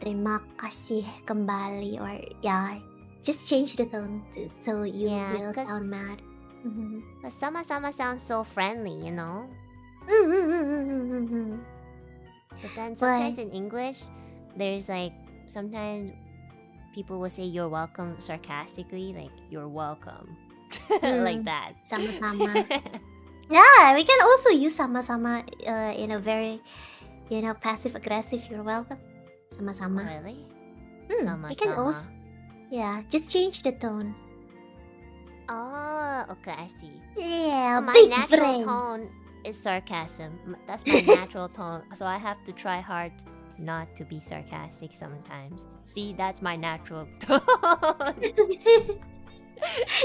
Terima kasih kembali, or yeah, just change the tone so you will sound mad. Cause sama-sama sounds so friendly, you know. But then sometimes in English, there's like sometimes people will say you're welcome sarcastically, like you're welcome, like that. Sama-sama. Yeah, we can also use sama-sama in a very, passive aggressive. You're welcome. Sama-sama. Oh, really? We can also, just change the tone. Oh, okay, I see. Yeah, my big natural brain. tone is sarcasm. That's my natural tone, so I have to try hard not to be sarcastic sometimes. See, that's my natural tone.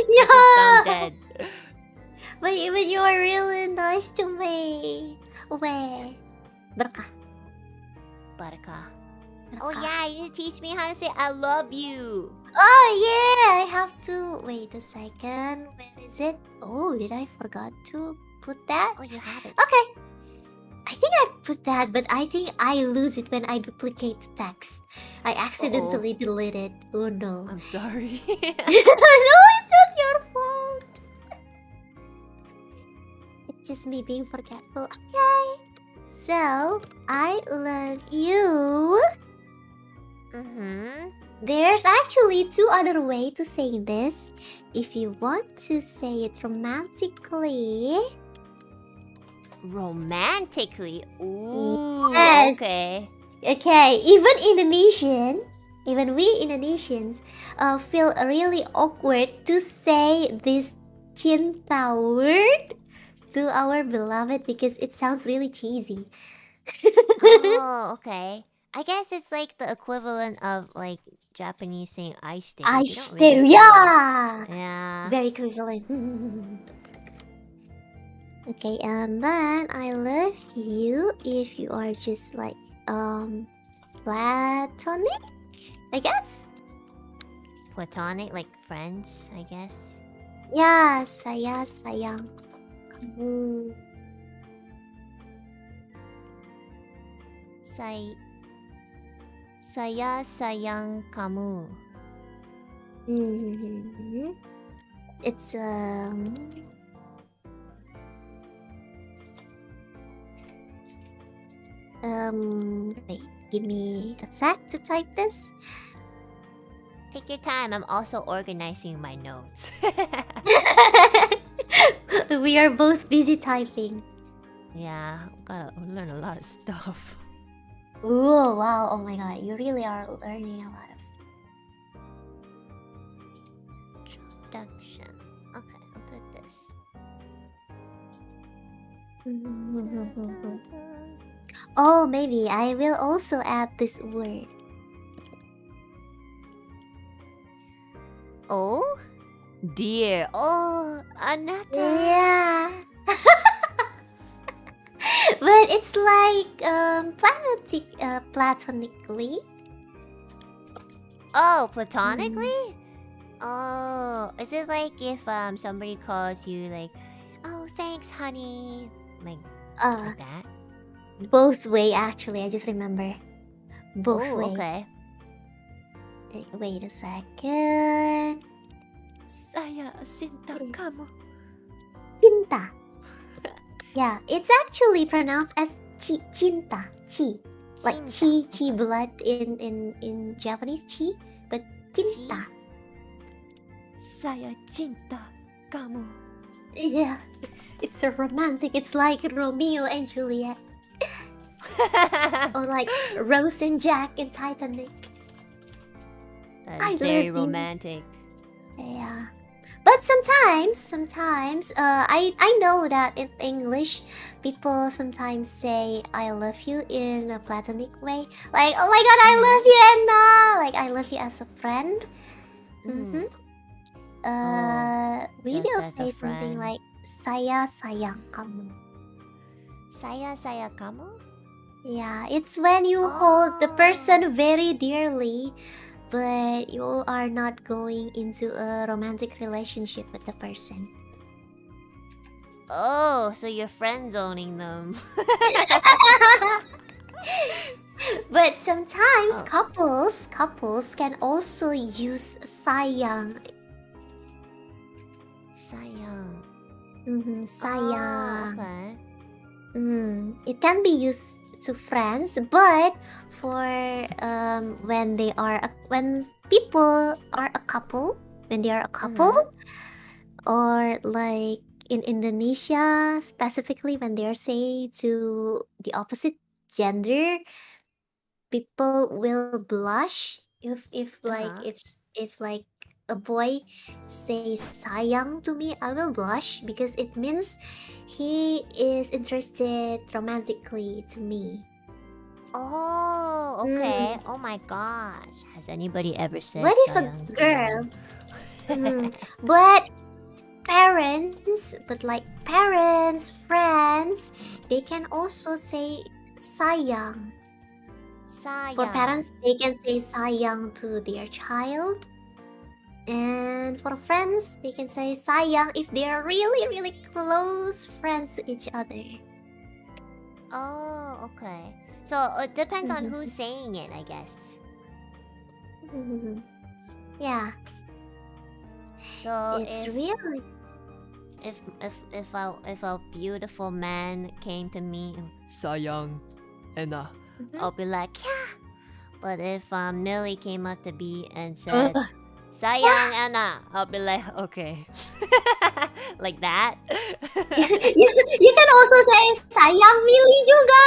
Yeah. Sound dead. But you are really nice to me. Where? Berkah. Baraka. Berkah. Oh yeah, you need to teach me how to say I love you. Oh yeah, I have to wait a second. Where is it? Oh, did I forgot to put that? Oh, you have it. Okay. I think I put that, but I think I lose it when I duplicate the text. I accidentally delete it. Oh no. I'm sorry. No, it's not your fault. It's just me being forgetful. Okay. So, I love you. Mm-hmm. There's actually two other ways to say this. If you want to say it romantically. Romantically? Ooh, Yes. okay. Okay, even we Indonesians feel really awkward to say this cinta word to our beloved because it sounds really cheesy. Oh, okay. I guess it's like the equivalent of like Japanese saying aishiteru. I You don't really say yeah. Yeah. Very equivalent. Okay, and then I love you if you are just like platonic, I guess. Platonic, like friends, I guess. Ya, saya sayang kamu. Saya sayang kamu. It's wait, give me a sec to type this. Take your time. I'm also organizing my notes. We are both busy typing. Yeah, gotta learn a lot of stuff. Oh wow! Oh my god! You really are learning a lot of stuff. Introduction. Okay, I'll do this. Oh, maybe I will also add this word. Oh, dear. Oh, Anata. Yeah. But it's like platonically. Oh, platonically? Oh, is it like if somebody calls you like, oh, thanks, honey, like that? Both way actually. I just remember. Both Oh, way. okay. Wait a second. Saya cinta kamu. Cinta. Yeah, it's actually pronounced as cinta. Chi. Like chi blood in Japanese chi, but cinta. Saya cinta kamu. Yeah. It's so romantic. It's like Romeo and Juliet. Or like Rose and Jack in Titanic. That is very romantic. Yeah. But sometimes I know that in English people sometimes say I love you in a platonic way. Like, oh my god, I love you, Enna! Like, I love you as a friend. We will say something like saya sayang kamu. Saya sayang kamu? Yeah, it's when you hold the person very dearly, but you are not going into a romantic relationship with the person. Oh, so you're friend zoning them. But sometimes couples can also use sayang. Sayang. Sayang. Okay. It can be used to friends, but for when people are a couple, or like in Indonesia specifically when they're saying to the opposite gender, people will blush if like a boy says sayang to me, I will blush because it means he is interested romantically to me. Oh, okay. Oh my gosh. Has anybody ever said What if a sayang to girl? you? But parents, friends, they can also say sayang. Sayang. For parents, they can say sayang to their child. And for friends, they can say sayang if they are really, really close friends to each other. Oh, okay. So it depends on who's saying it, I guess. Yeah, So it's really. if a beautiful man came to me, Sayang, Enna. I'll be like, yeah. But if Millie came up to me and said, sayang Anna, I'll be like, okay. Like that. You can also say sayang Millie juga.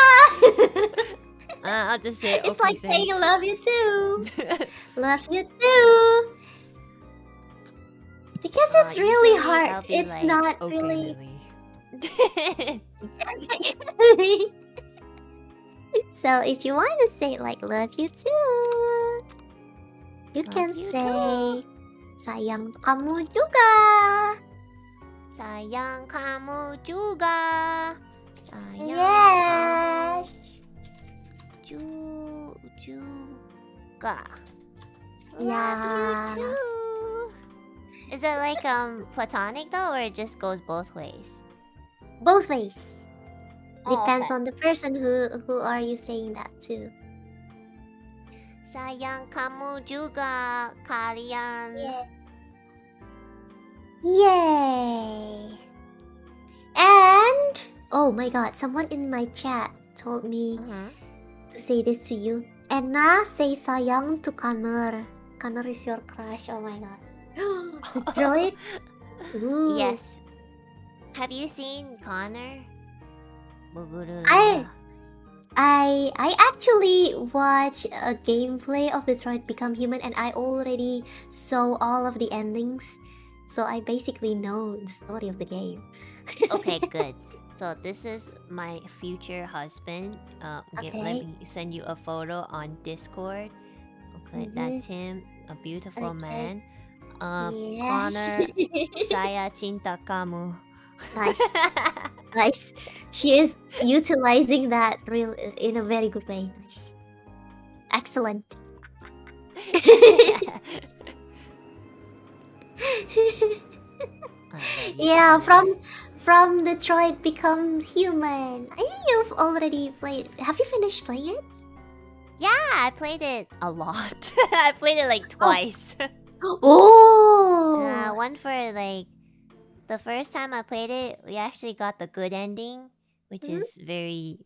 I'll just say, It's okay, like saying thanks. love you too. Love you too. Because it's really usually I'll hard. be It's like, not Okay, really. Millie. So if you want to say like love you too, you can you say sayang kamu juga. Sayang kamu juga. Sayang Yes. kamu juga. Yeah. Love you too. Is it like platonic though, or it just goes both ways? Both ways. Oh, Depends okay. on the person who are you saying that to. Sayang kamu juga, kalian. Yay! And oh my god, someone in my chat told me to say this to you. Enna, say sayang to Connor. Connor is your crush. Oh my god. That's right. Ooh. Yes. Have you seen Connor? I actually watched a gameplay of Detroit Become Human and I already saw all of the endings. So I basically know the story of the game. Okay, good. So this is my future husband. Okay. Let me send you a photo on Discord. Okay, that's him. A beautiful man. Yes. Connor, saya cinta kamu. Nice. Nice. She is utilizing that in a very good way. Nice. Excellent. Yeah, from Detroit Become Human. I think you've already played. Have you finished playing it? Yeah, I played it a lot. I played it like twice. Oh. One for like the first time I played it, we actually got the good ending, which is very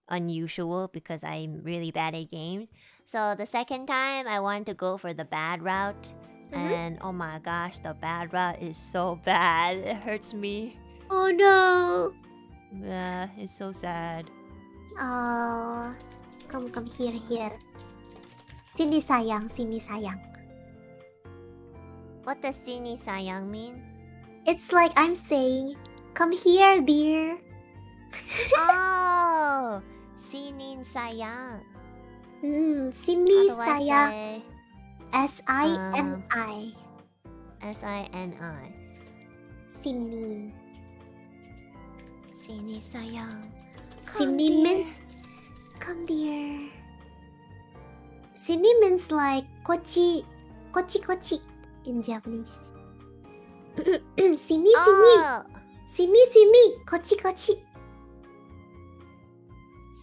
unusual because I'm really bad at games. So the second time I wanted to go for the bad route. And oh my gosh, the bad route is so bad. It hurts me. Oh no. Yeah, it's so sad. Oh. Come here. Sini sayang. What does sini sayang mean? It's like I'm saying, come here, dear. Oh, sini sayang. Sini How do I sayang. say? S-I-N-I. S-I-N-I. Sini. Sini sayang. Sini means come dear. Sini means like kochi in Japanese. Sini. Oh, Sini. Kochi.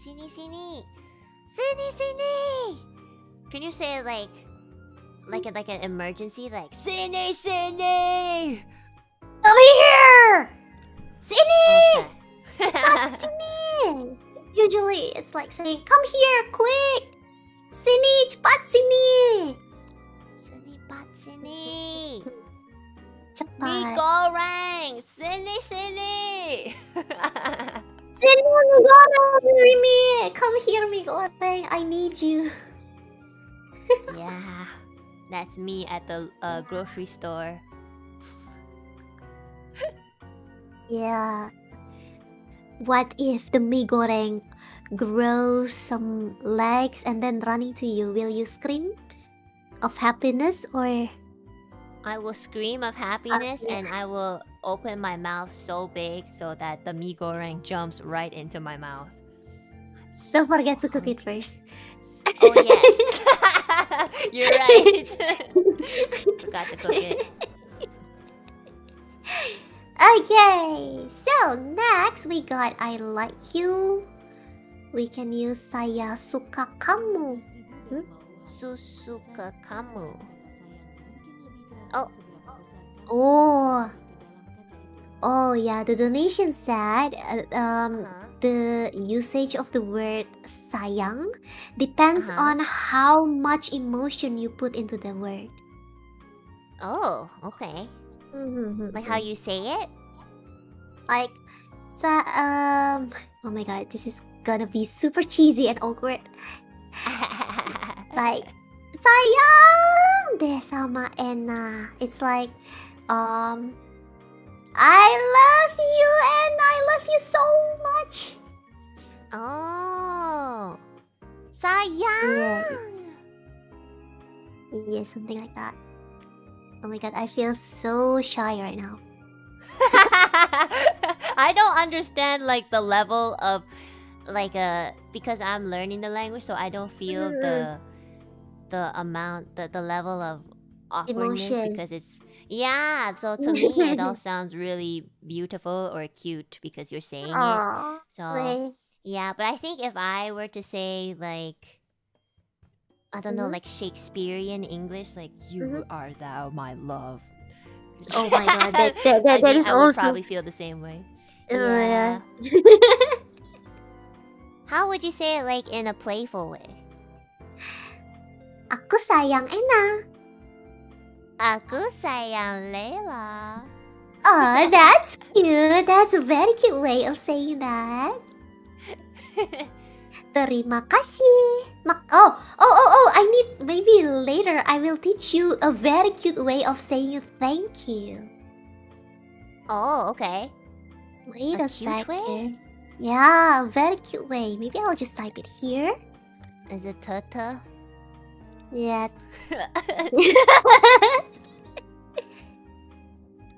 Sini. Can you say it like an emergency, like sini? Come here! Sini! Okay. Cepat sini! Usually it's like saying, come here, quick! Sini, cepat sini! Sini. Mie Cepat. goreng. Sini. Sini, mie goreng, sini! Come here, mie goreng, I need you. Yeah, that's me at the grocery store. Yeah. What if the mie goreng grows some legs and then running to you? Will you scream of happiness or? I will scream of happiness and I will open my mouth so big so that the mie goreng jumps right into my mouth. I'm Don't forget to cook it first. Oh yes. You're right. Forgot to cook it. Okay, so next we got I like you. We can use saya suka kamu. Susuka kamu. Oh yeah, the donation said the usage of the word sayang depends on how much emotion you put into the word. Oh, okay. Like how you say it? Like oh my god, this is gonna be super cheesy and awkward. Like sayang deh sama Enna. It's like I love you and I love you so much. Oh, sayang. Yeah, something like that. Oh my god, I feel so shy right now. I don't understand like the level of like because I'm learning the language, so I don't feel the amount the level of awkwardness Emotion. because it's so to me it all sounds really beautiful or cute because you're saying it. So Right. yeah, but I think if I were to say like I don't know, like Shakespearean English, like You are thou my love. Oh my god, that is I would also probably feel the same way. yeah. How would you say it like in a playful way? Aku sayang Enna. Aku sayang Layla. Oh, that's cute. That's a very cute way of saying that. Terima kasih. I need maybe later I will teach you a very cute way of saying thank you. Oh, okay. Wait A a cute way? second. Yeah, a very cute way. Maybe I'll just type it here. Is it Tata? Yeah.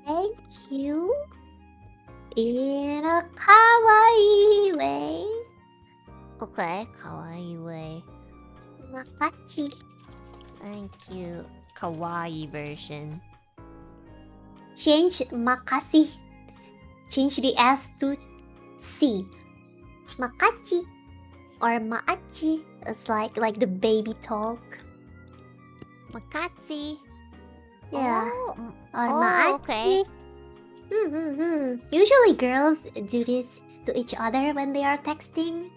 Thank you. In a kawaii way. Okay, kawaii way. Makasih. Thank you. Kawaii version. Change makasih. Change the S to C. Makasih or maachi. It's like the baby talk. Makatsi. Yeah. Or Oh, maachi. okay. Usually girls do this to each other when they are texting.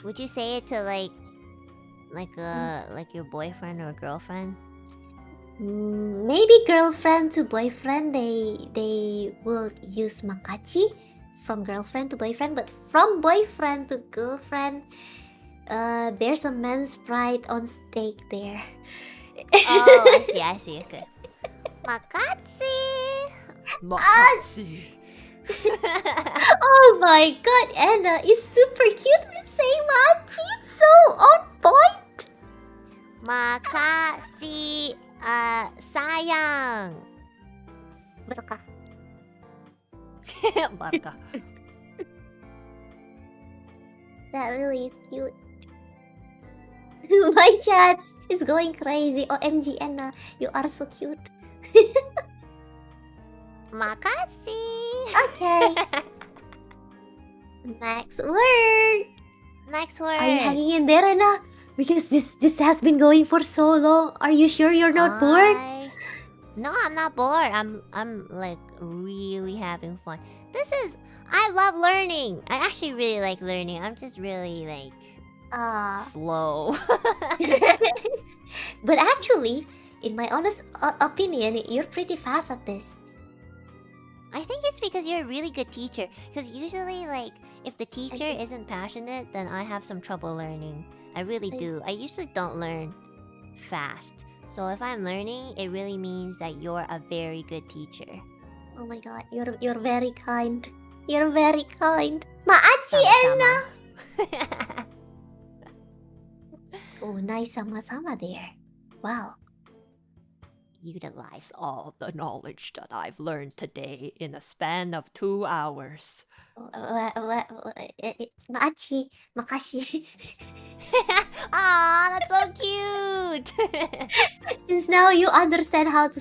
Would you say it to like your boyfriend or girlfriend? Maybe girlfriend to boyfriend they will use makachi from girlfriend to boyfriend, but from boyfriend to girlfriend, there's a man's pride on stake there. Oh, I see. Okay. Makatsi. Makatsi. Oh my god, Enna is super cute with saying machi. It's so on point. Makasi. Sayang. Berkah. Barka. That really is cute. My chat is going crazy. OMG, Enna, you are so cute. Makasi. Okay. Next word. Next word. Are you hanging in there, Enna? Because this has been going for so long. Are you sure you're not bored? No, I'm not bored. I'm like really having fun. I love learning. I actually really like learning. I'm just really like slow. But actually, in my honest opinion, you're pretty fast at this. I think it's because you're a really good teacher. Because usually, like, if the teacher isn't passionate, then I have some trouble learning. I really do. I usually don't learn fast. So if I'm learning, it really means that you're a very good teacher. Oh my god, you're very kind. You're very kind. Maachi, Enna! Oh, nice sama-sama there. Wow. utilize. All the knowledge that I've learned today in a span of 2 hours. Makasih, makasih. Aw, that's so cute. Since now you understand how to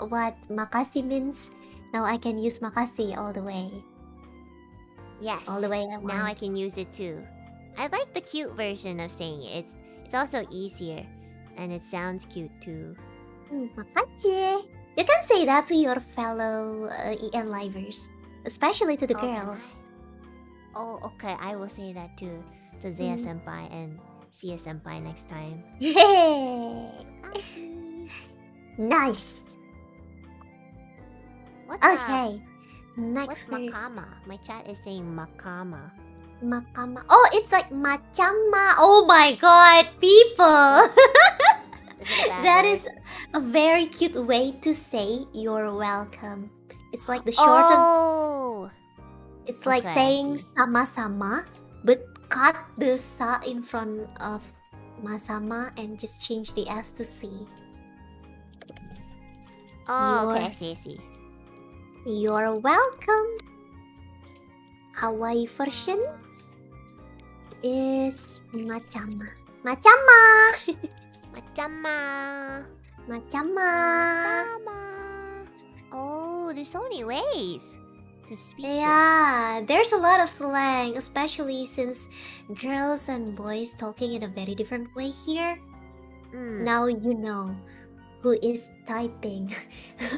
what makasih means, now I can use makasih all the way. Yes. All the way Now I can use it too. I like the cute version of saying it. It's also easier, and it sounds cute too. Makasih. You can say that to your fellow EN livers, especially to the Okay. girls. Oh, okay. I will say that too to Zaya Senpai and Sia Senpai next time. Yay! Nice. What's up? Okay. What's Next word. makama? My chat is saying makama. Makama. Oh, it's like macama. Oh my god, people! Is it a bad That word? is a very cute way to say you're welcome. It's like the shortened. Oh. It's like Okay, I saying see. sama-sama, but cut the sa in front of masama and just change the s to c. Oh, okay. You're- I see. I see. You're welcome. Hawaii version is macama. Macama. Macama. Macama. Macama. Oh, there's so many ways to speak this. Yeah, there's a lot of slang, especially since girls and boys talking in a very different way here. Mm. Now you know who is typing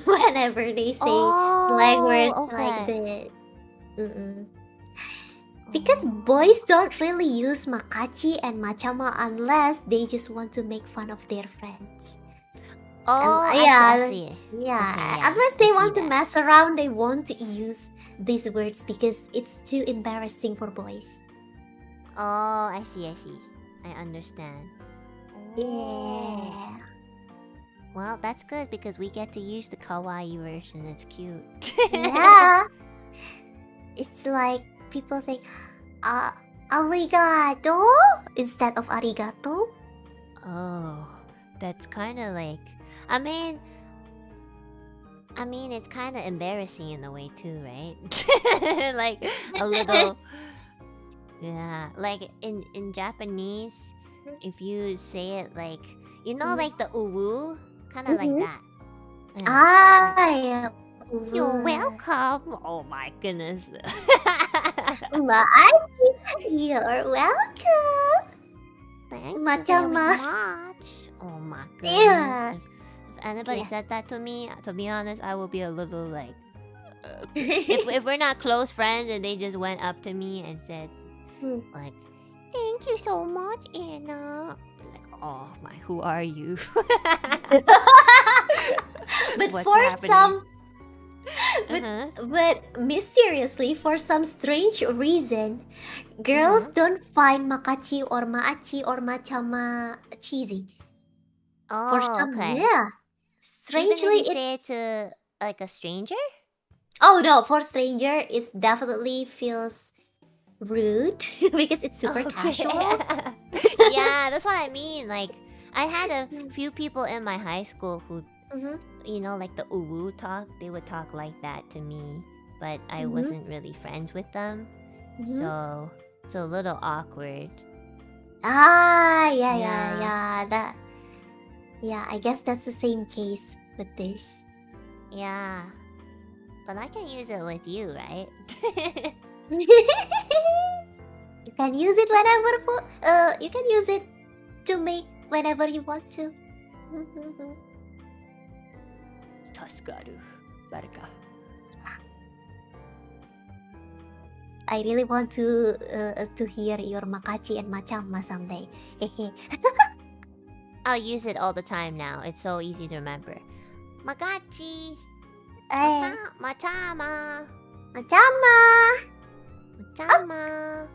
whenever they say slang words like this. Mm-mm. Because boys don't really use makachi and machama unless they just want to make fun of their friends. Oh, yeah, I see. Yeah, Okay, yeah, unless I they see want to that. mess around, they won't use these words because it's too embarrassing for boys. Oh, I see. I see. I understand. Oh. Yeah. Well, that's good because we get to use the kawaii version. It's cute. Yeah. It's like people say, arigato instead of arigato. Oh, that's kind of like. I mean, it's kind of embarrassing in a way too, right? Like a little. Yeah, like in Japanese, if you say it like like the uwu, kind of like that. Yeah, like, Yeah. you're welcome. Oh my goodness. You're welcome. Thank Macam you very much. Oh my goodness. Yeah. If anybody Yeah. said that to me, to be honest, I would be a little like. If we're not close friends and they just went up to me and said, like, "Thank you so much, Anna." Like, oh my, who are you? But What's for happening? some, Uh-huh. but mysteriously, for some strange reason, girls don't find makachi or maachi or machama cheesy. Oh, For some, okay. yeah. Even Strangely, if you it. say it to like a stranger. Oh no, for stranger, it definitely feels rude because it's super casual. Yeah, that's what I mean. Like, I had a few people in my high school who, like the uwu talk, they would talk like that to me, but I wasn't really friends with them. So it's a little awkward. Yeah. I guess that's the same case with this. Yeah. But I can use it with you, right? You can use it you can use it to me whenever you want to. Tasukaru, Baraka. I really want to hear your makachi and machama someday. I'll use it all the time now. It's so easy to remember. Magachi. Machama. Machama. Machama.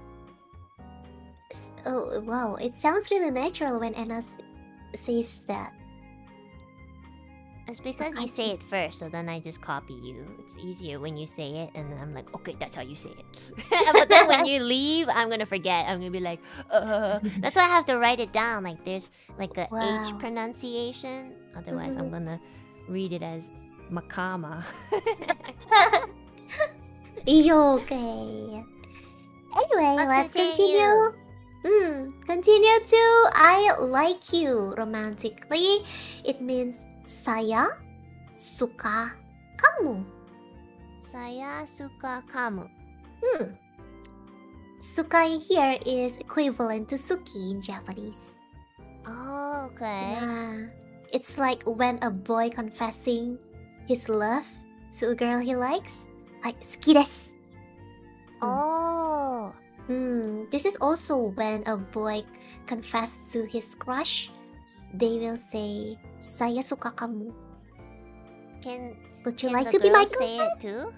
Oh wow! It sounds really natural when Enna says that. It's because you say it first, so then I just copy you. It's easier when you say it, and then I'm like, okay, that's how you say it. But then when you leave, I'm gonna forget. I'm gonna be like, That's why I have to write it down. Like there's like a H pronunciation. Otherwise, I'm gonna read it as Makama. Okay. Anyway, let's continue. Continue to I like you romantically. It means saya suka kamu. Saya suka kamu. Suka in here is equivalent to suki in Japanese. Oh, okay. It's like when a boy confessing his love to a girl he likes. Like, 好きです. Oh. This is also when a boy confesses to his crush. They will say, saya suka kamu. Would you like to be my girlfriend? Say it too?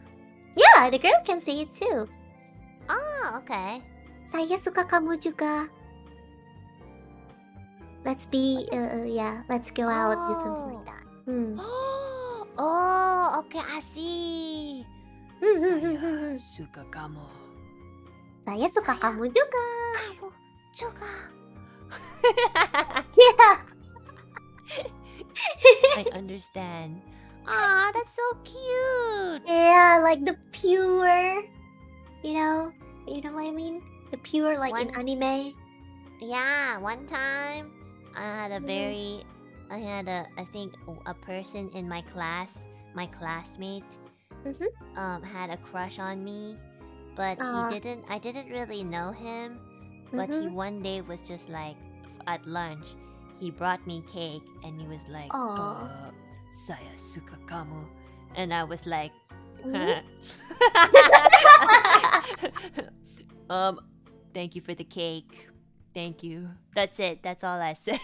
Yeah, the girl can say it too. Oh, okay. Saya suka kamu juga. Let's be, let's go out or something like that. Oh, okay, I see. Saya suka kamu. Saya suka kamu juga. Kamu juga. Yeah. I understand. Ah, that's so cute. Yeah, like the pure, you know what I mean? The pure, like in anime. Yeah, one time I think a person in my class, my classmate, had a crush on me, but I didn't really know him, but he one day was just like, at lunch, he brought me cake and he was like, saya suka kamu, and I was like, thank you for the cake. Thank you. That's it. That's all I said.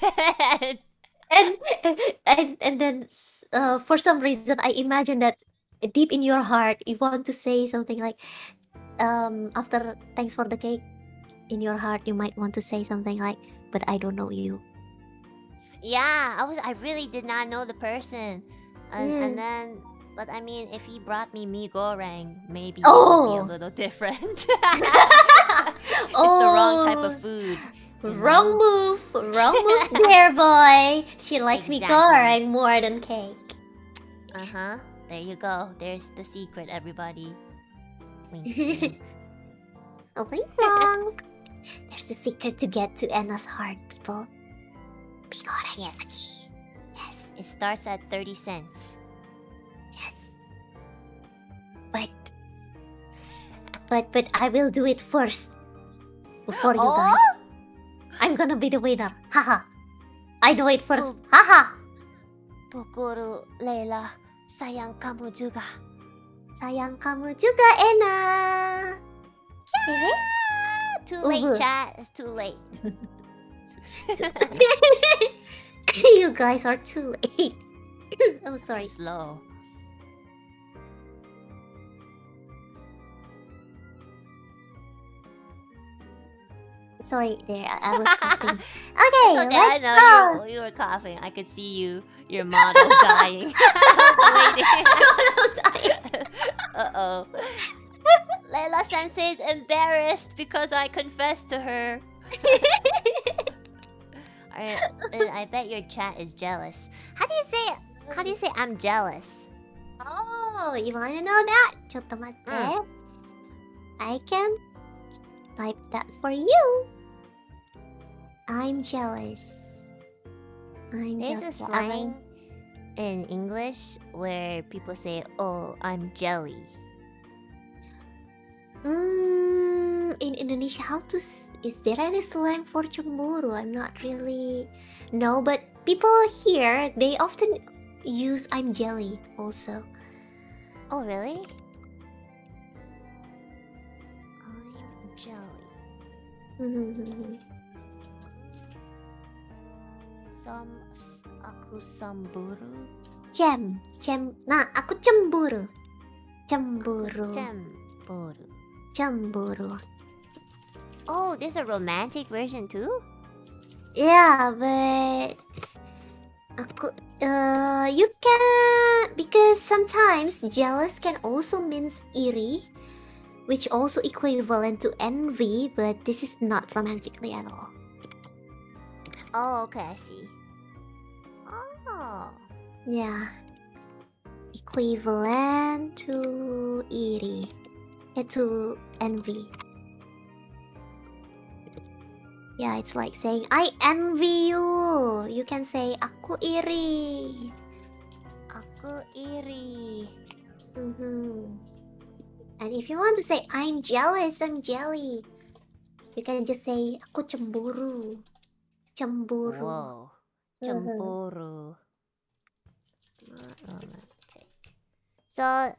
And then for some reason I imagine that deep in your heart you want to say something like after thanks for the cake, in your heart you might want to say something like, but I don't know you. Yeah, I really did not know the person. And then, but I mean, if he brought me mee goreng, maybe it would be a little different. It's the wrong type of food. Wrong move there, boy. She likes mee goreng more than cake. There you go. There's the secret, everybody. Wink wonk. There's the secret to get to Enna's heart, people. Mee goreng is the key. Yes. It starts at 30 cents. Yes. But I will do it first. Before you guys. I'm gonna be the winner. Haha. I do it first. Haha. Pukuru Layla, sayang kamu juga. Sayang kamu juga, Enna. Yeah. Too late, chat. It's too late. You guys are too late. Oh, sorry. Slow. Sorry, there. I was coughing. Okay, okay, let's I know go. you were coughing. I could see you. Your model dying. Uh-oh. Layla Sensei is embarrassed because I confessed to her. I bet your chat is jealous. How do you say I'm jealous? Oh, you wanna know that? ちょっと待って。I can type that for you. I'm jealous. There's a slang in English where people say, "Oh, I'm jelly." In Indonesia, is there any slang for cemburu? I'm not really know, but people here they often use "I'm jelly" also. Oh, really? I'm jelly. Aku samburu. Nah, aku cemburu. Cemburu. Oh, there's a romantic version too? Yeah, but you can, because sometimes jealous can also means iri, which also equivalent to envy, but this is not romantically at all. Oh, okay, I see. Oh. Yeah. Equivalent to iri. To envy. Yeah, it's like saying I envy you. You can say aku iri. Aku iri. And if you want to say I'm jealous, I'm jelly, you can just say aku cemburu. Cemburu. Whoa. Cemburu. Not romantic. So,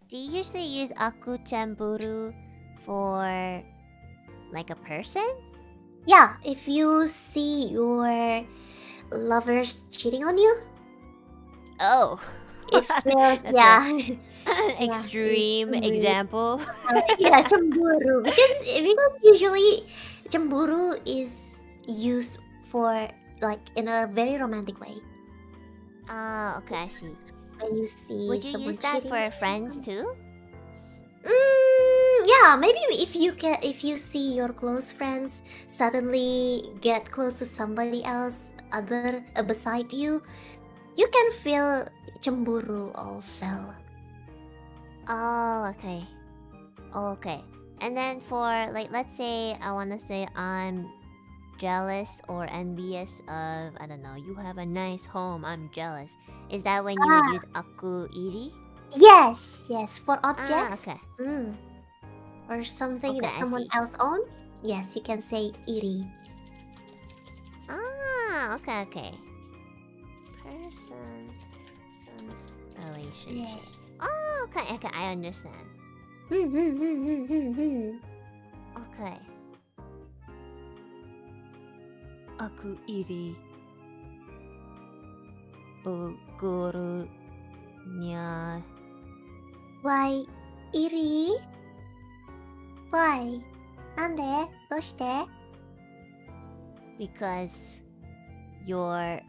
do you usually use aku cemburu for like a person? Yeah, if you see your lovers cheating on you, Oh. it feels That's yeah. Extreme example. Yeah, cemburu. Because usually cemburu is used for like in a very romantic way. Ah, okay, I see. When you see Would you someone use that cheating. for friends too? Yeah, maybe if you see your close friends suddenly get close to somebody else other beside you, you can feel cemburu also. Oh, okay. Okay. And then for like let's say I wanna say I'm jealous or envious of, I don't know, you have a nice home, I'm jealous. Is that when you would use aku iri? Yes, for Ah, objects. okay. Or something Okay, that I someone see. else own. Yes, you can say iri. Ah, okay. Person, some relationships. Oh, okay, I understand. Okay. Aku iri gurunya. Why iri? Why? Nande? Doshite? Because you're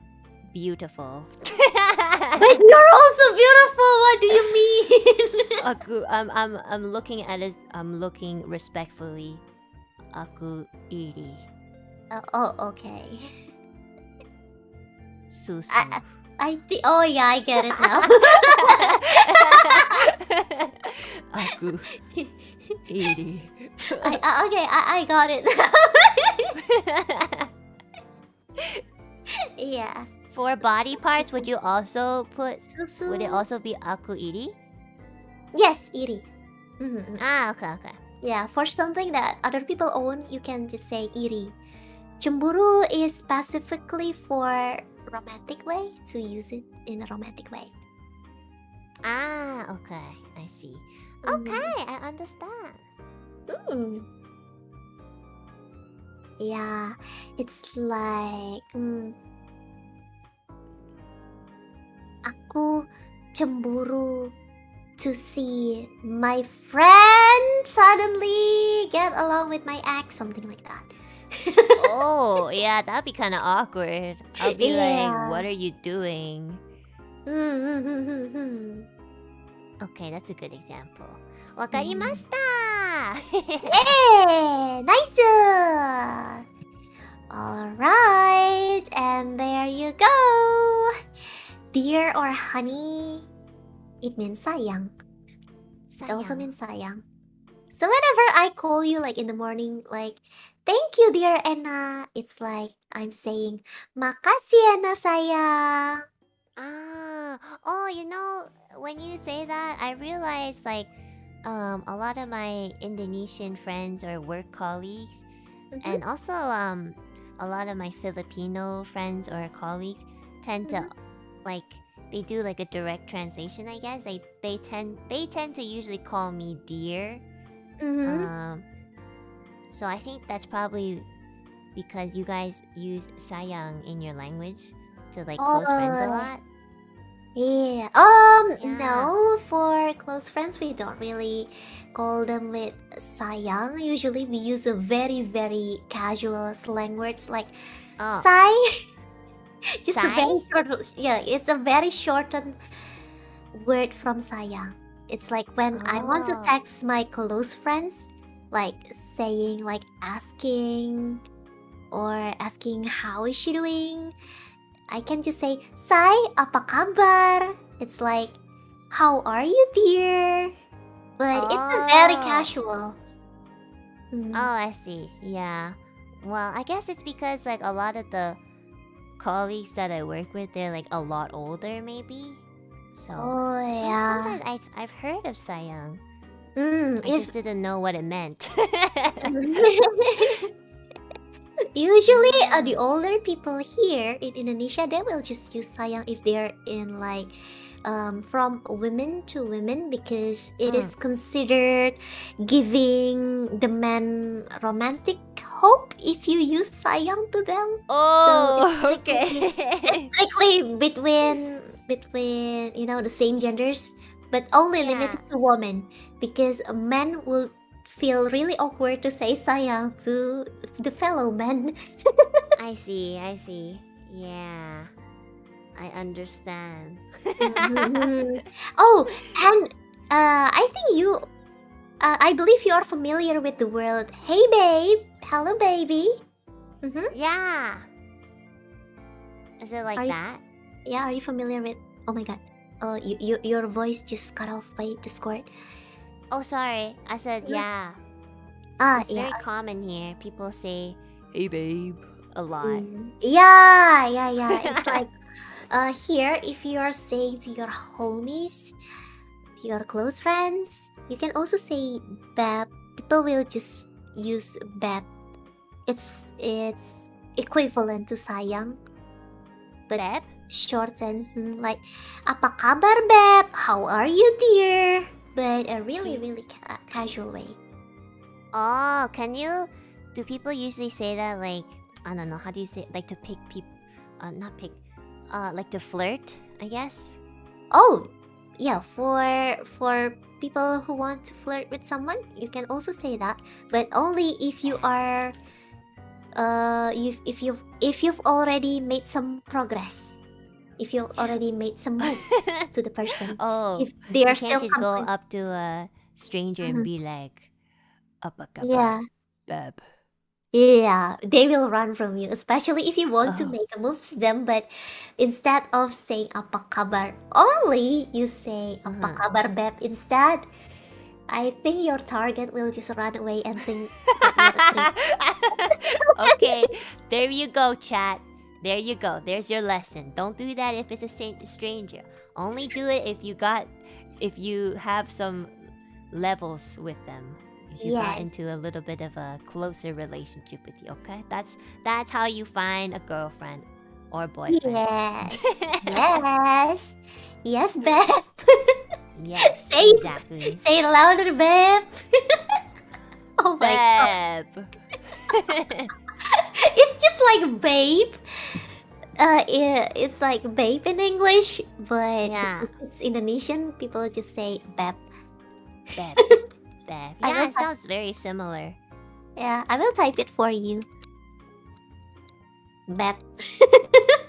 beautiful. But you're also beautiful. What do you mean? I'm looking at it. I'm looking respectfully. Aku iri. Okay. Susu. I think. Oh yeah, I get it now. Aku iri. I got it. Yeah. For body parts, would you also put? Susu. Would it also be aku iri? Yes, iri. Ah, okay. Yeah, for something that other people own, you can just say iri. Cemburu is specifically for romantic way, to use it in a romantic way. Ah, okay. I see. Okay, I understand. Yeah, it's like aku cemburu to see my friend suddenly get along with my ex, something like that. Oh, yeah, that'd be kind of awkward. I'll be Yeah. like, what are you doing? Okay, that's a good example. Wakarimashita! Hey, nice! Alright, and there you go. Dear or honey, it means sayang. It also Sayang. means sayang. So whenever I call you like in the morning, like, thank you dear Enna, it's like I'm saying, makasih Enna sayang. Ah, oh, you know, when you say that, I realize like, a lot of my Indonesian friends or work colleagues, and also a lot of my Filipino friends or colleagues tend to like they do like a direct translation. I guess they tend to usually call me dear. So I think that's probably because you guys use sayang in your language to like close friends a lot. Yeah. Yeah. No, for close friends we don't really call them with sayang. Usually we use a very, very casual slang words like Oh, say. Just a Sai? very short. Yeah, it's a very shortened word from sayang. It's like when I want to Oh. text my close friends, like saying, like asking, or asking how is she doing. I can just say, Sai, apa kabar? It's like, how are you, dear? But it's a very casual. Oh, I see. Yeah. Well, I guess it's because like a lot of the colleagues that I work with, they're like a lot older, maybe. So, Oh, yeah. sometimes I've heard of sayang. Mm, I just didn't know what it meant. Usually, the older people here in Indonesia, they will just use sayang if they're in like from women to women because it is considered giving the man romantic hope if you use sayang to them. Oh, so it's strictly between the same genders, but only limited to women because a man will feel really awkward to say sayang to the fellow men. I see. Yeah. I understand. Oh, and I think I believe you are familiar with the word "Hey babe," "Hello baby." Yeah. Is it like that? Yeah, are you familiar with? Oh my god. Oh, your voice just cut off by Discord. Oh, sorry. I said yeah. It's yeah. very common here. People say, "Hey babe," a lot. Yeah. It's like here, if you are saying to your homies, to your close friends, you can also say "bab." People will just use "bab." It's equivalent to sayang, but Beb? shortened. Like, apa kabar, beb? How are you, dear? But a really casual way. Oh, do people usually say that like, I don't know, how do you say it? Like to pick people, not pick, like to flirt, I guess? Oh, yeah, for people who want to flirt with someone, you can also say that, but only if you are if you've already made some progress. If you've already made some move to the person. Oh, If they are you still can't just go up to a stranger and be like, "Apa kabar, Yeah. beb?" Yeah, they will run from you, especially if you want to make a move to them. But instead of saying apa kabar only, you say apa kabar beb instead. I think your target will just run away and think that you're a creep. Okay, there you go, chat. There you go. There's your lesson. Don't do that if it's a stranger. Only do it if you have some levels with them. If you got into a little bit of a closer relationship with you, okay? That's how you find a girlfriend or boyfriend. Yes, babe. Yes, say, exactly. Say it louder, babe. Oh my god. It's just like babe. It's like babe in English, but if it's Indonesian, people just say babe. Babe. Babe. Yeah, it sounds very similar. Yeah, I will type it for you. Babe.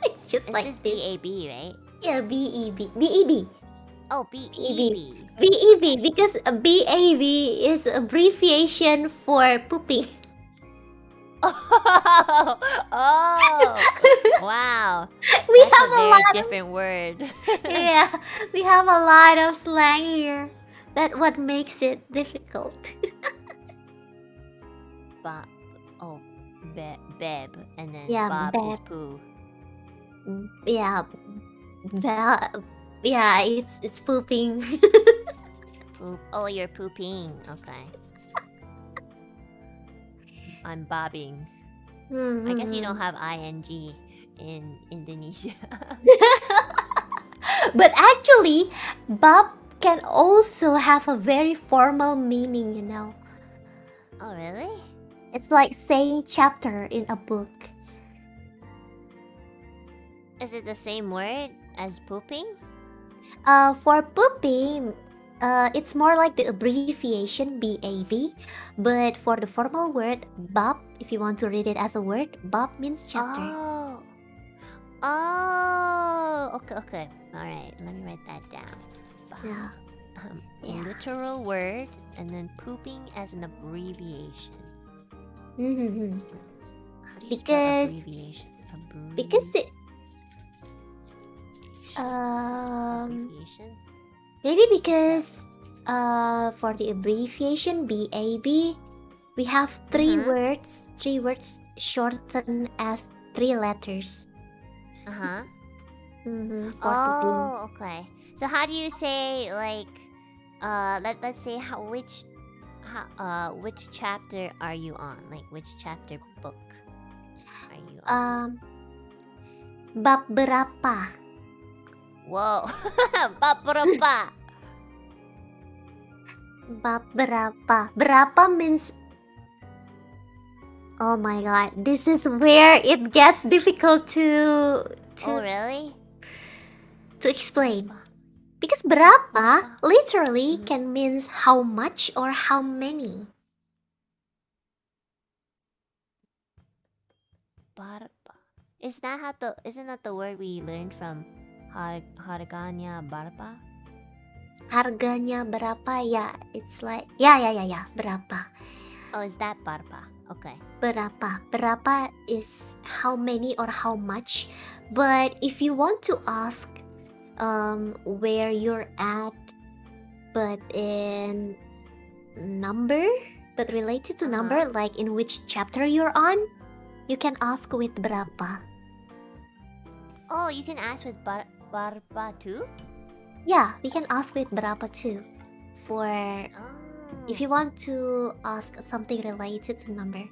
It's just B-A-B, right? Yeah, B-E-B. B-E-B. Oh, B-E-B. B-E-B, because B-A-B is abbreviation for pooping. Oh, wow. We That's have a very different word. Yeah, we have a lot of slang here. That's what makes it difficult. Beb, and then Bob is poo. Yeah, it's pooping. Poop. Oh, you're pooping. Okay. I'm bobbing. I guess you don't have ing in Indonesia. But actually, bob can also have a very formal meaning, you know. Oh, really? It's like saying chapter in a book. Is it the same word as pooping? For pooping, it's more like the abbreviation BAB, but for the formal word bob, if you want to read it as a word, bob means chapter. Oh, okay. All right, let me write that down. Bob. Yeah. Literal word, and then pooping as an abbreviation. Mm-hmm. How do you spell abbreviation? Because Abbreviation? Maybe because for the abbreviation BAB, we have three words shortened as 3 letters. Uh-huh. For the Oh, okay. So how do you say, like, let's say which chapter are you on? Like, which chapter book are you on? Bab berapa? Whoa. Bab berapa? Bab berapa? Berapa means... Oh my god, this is where it gets difficult to Oh, really? explain. Because berapa literally can means how much or how many. Barpa. Isn't that the word we learned from harganya barpa? Harganya berapa? Yeah, it's like yeah, berapa. Oh, is that barpa? Okay. Berapa. Berapa is how many or how much. But if you want to ask where you're at, but in number, but related to number, like in which chapter you're on, you can ask with berapa. Oh, you can ask with barpa too? Yeah, we can ask with berapa too. For if you want to ask something related to number,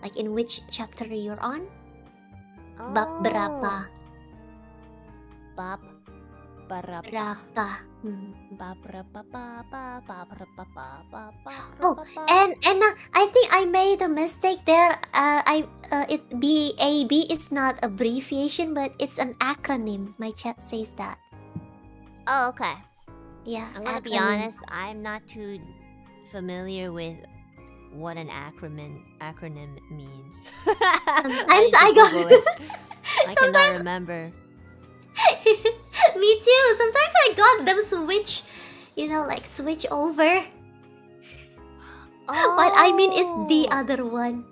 like in which chapter you're on, bab berapa. Bab berapa? Berapa. Bab berapa? Oh, and Enna, I think I made a mistake there. It BAB is not abbreviation, but it's an acronym. My chat says that. Oh, okay. Yeah, I'm gonna be honest. I'm not too familiar with what an acronym means. Sometimes I cannot remember. Me too. Sometimes I got them switch, like switch over. Oh. What I mean is the other one.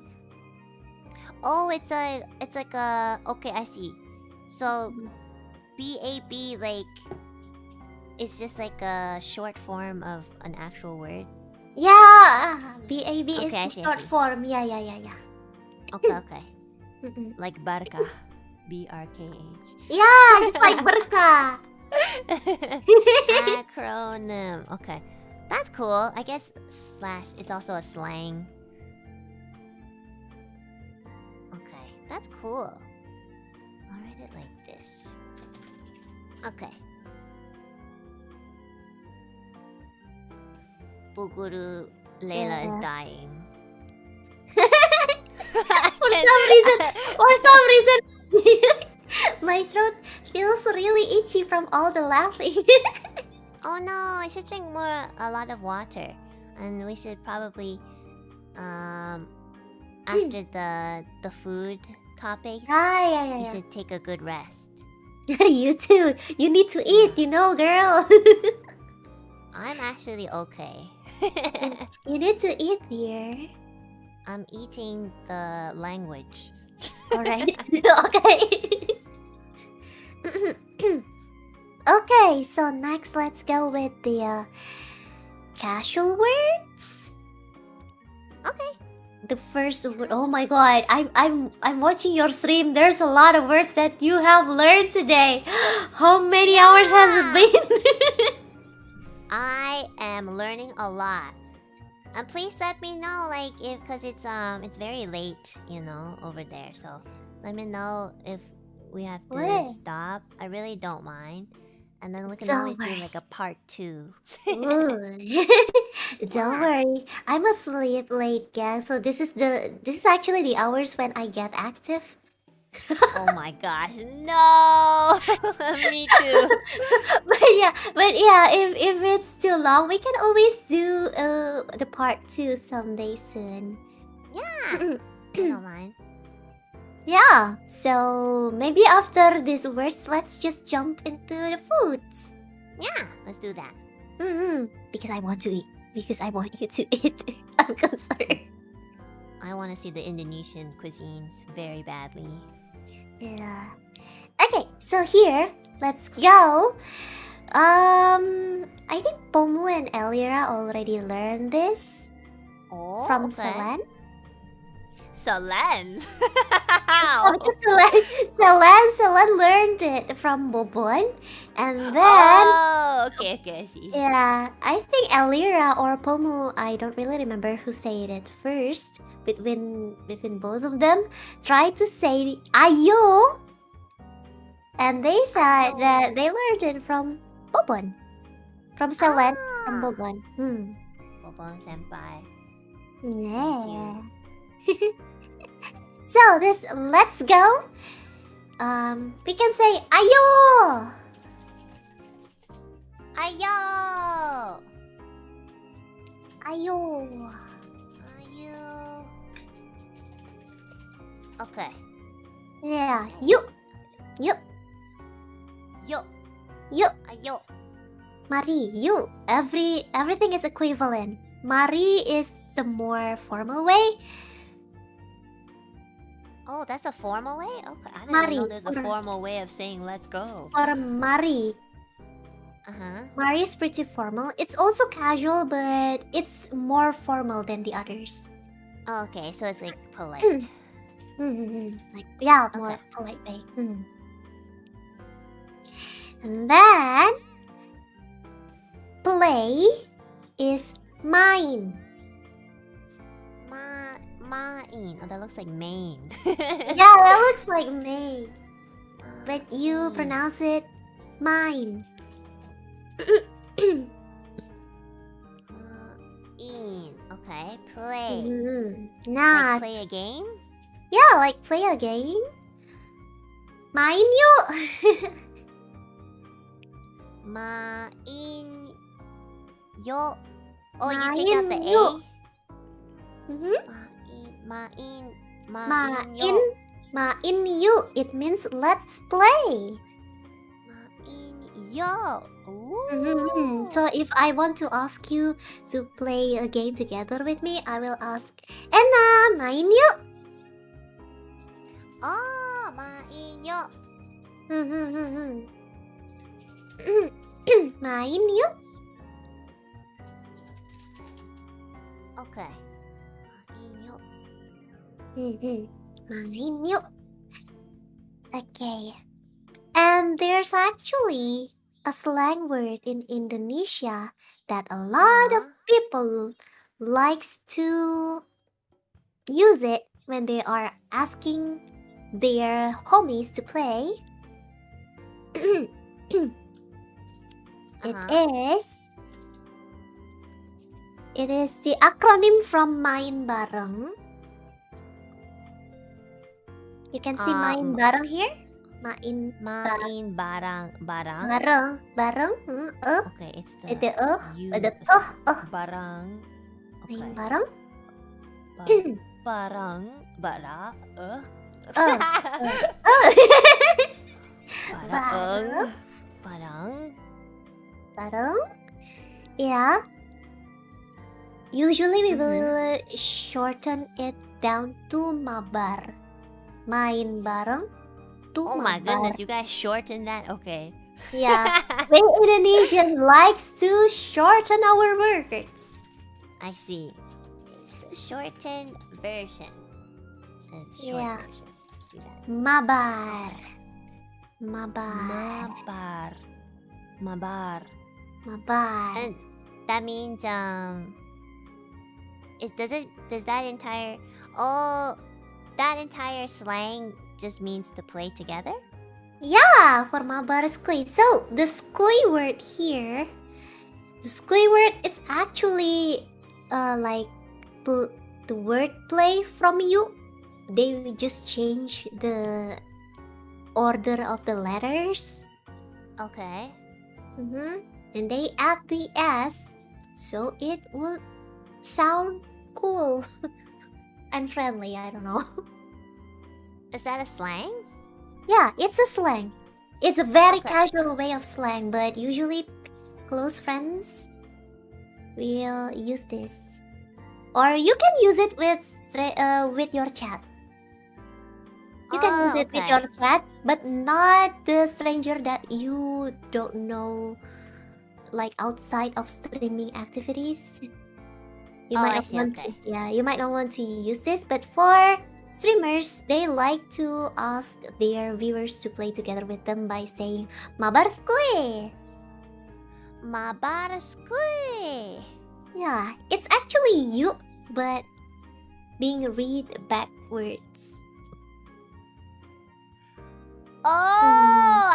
Oh, it's like a okay. I see. So, BAB like it's just like a short form of an actual word. Yeah, BAB is Okay, I the see, I short see. form. Yeah. Okay. Like barka, BRKH. Yeah, just like berkah. Acronym. Okay, that's cool. I guess slash. It's also a slang. Okay, that's cool. I'll write it like this. Okay. Buguru Layla is dying. For some reason, my throat feels really itchy from all the laughing. Oh no, I should drink a lot of water. And we should probably after the food topics, Yeah. you should take a good rest. You too. You need to eat, girl. I'm actually okay. You need to eat, dear. I'm eating the language. Alright. Okay. Okay, so next let's go with the casual words. Okay. The first word. Oh my god, I'm watching your stream. There's a lot of words that you have learned today. How many hours has it been? I am learning a lot. And please let me know, like, because it's very late, over there. So let me know if we have to stop. I really don't mind. And then we can always do like a part 2. Don't worry, I'm asleep late, guys. So this is actually the hours when I get active. Oh my gosh, no! Me too. But yeah, if it's too long, we can always do the part 2 someday soon. Yeah, I don't mind. Yeah, so maybe after these words, let's just jump into the foods. Yeah, let's do that. Because I want to eat. Because I want you to eat. I'm concerned. I want to see the Indonesian cuisines very badly. Yeah. Okay, so here, let's go. I think Pomu and Elira already learned this from Selen. Selen. Oh, because Selen learned it from Bobon, and then Okay, I see. yeah, I think Elira or Pomu, I don't really remember who said it first. Between both of them, tried to say ayo, and they said that they learned it from Bobon, from Selen, from Bobon. Bobon senpai. Yeah. So this let's go. We can say ayo. Ayo. Ayo. Okay. Yeah. Yuk. Yo. Ayo. Mari. Yuk. Everything is equivalent. Mari is the more formal way. Oh, that's a formal way? Okay, I didn't Mari. know there's a formal way of saying let's go. For Mari. Mari is pretty formal. It's also casual, but it's more formal than the others. Okay, so it's like polite. Like, yeah, more polite way. And then play is mine. Mine. Oh, that looks like Maine. Yeah, that looks like mine. But you pronounce it mine. Okay, play. Nah, Like play a game? yeah, like play a game. Main yuk. Main yo. Oh, you take out the Main A? yuk. Main yuk. It means let's play. Main yo. Ooh. So if I want to ask you to play a game together with me, I will ask Enna, main yuk. Oh, main yo. Main yuk. Okay. Main yo. Main yuk. Okay. And there's actually a slang word in Indonesia that a lot of people likes to use it when they are asking their homies to play. It is the acronym from main bareng. You can see main bareng here. Main barang. bareng. Okay, it's the The U. Barang. Okay. Main bareng. Barang. Bara. Bareng. Yeah. Usually we will shorten it down to mabar. Main bareng to Oh mabar. my goodness, you guys shortened that? Okay. Yeah. We Indonesian likes to shorten our words. I see. It's the shortened version. Yeah. Version. Do that. Mabar. Mabar. Mabar. And that means does that entire slang just means to play together? Yeah, for mabar skui. So the skui word here, the skui word is actually like the word play from you. They just change the order of the letters. Okay. And they add the S, so it will sound cool and friendly. I don't know. Is that a slang? Yeah, it's a slang. It's a very Okay. casual way of slang, but usually close friends will use this. Or you can use it with your chat. You can use Oh, it with okay. your cat, but not the stranger that you don't know, like outside of streaming activities. You Oh, might I not see. want Okay. to, yeah, you might not want to use this, but for streamers, they like to ask their viewers to play together with them by saying "mabar skue." Mabarskui. Yeah, it's actually you, but being read backwards. Oh,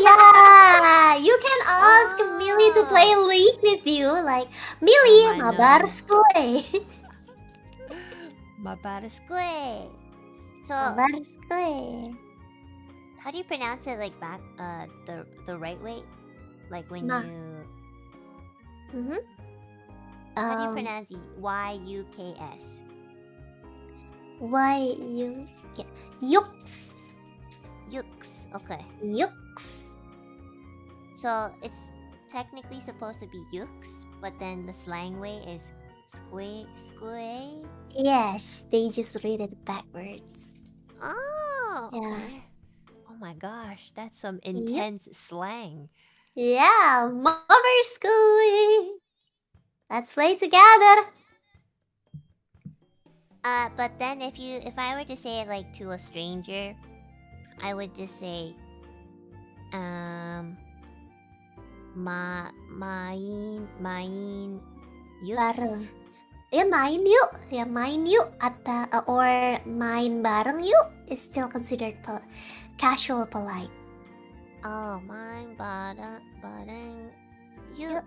Yeah! You can ask Millie to play Oh. League with you, like Millie, I mabar know. skue. Mabarskui. So, Mabar skue. how do you pronounce it? Like back, the right way, like when Ma. you. Mm-hmm. How do you pronounce YUKS? Yuks. Yuks. Okay. Yuks. So it's technically supposed to be yuks, but then the slang way is squay. Yes, they just read it backwards. Oh. Yeah. Okay. Oh my gosh, that's some intense slang. Yeah, mabar skue. Let's play together. But then if I were to say it like to a stranger, I would just say, main Bareng. yuks. Ya main yuk, or main bareng yuk is still considered casual polite. Oh, main bareng yuk.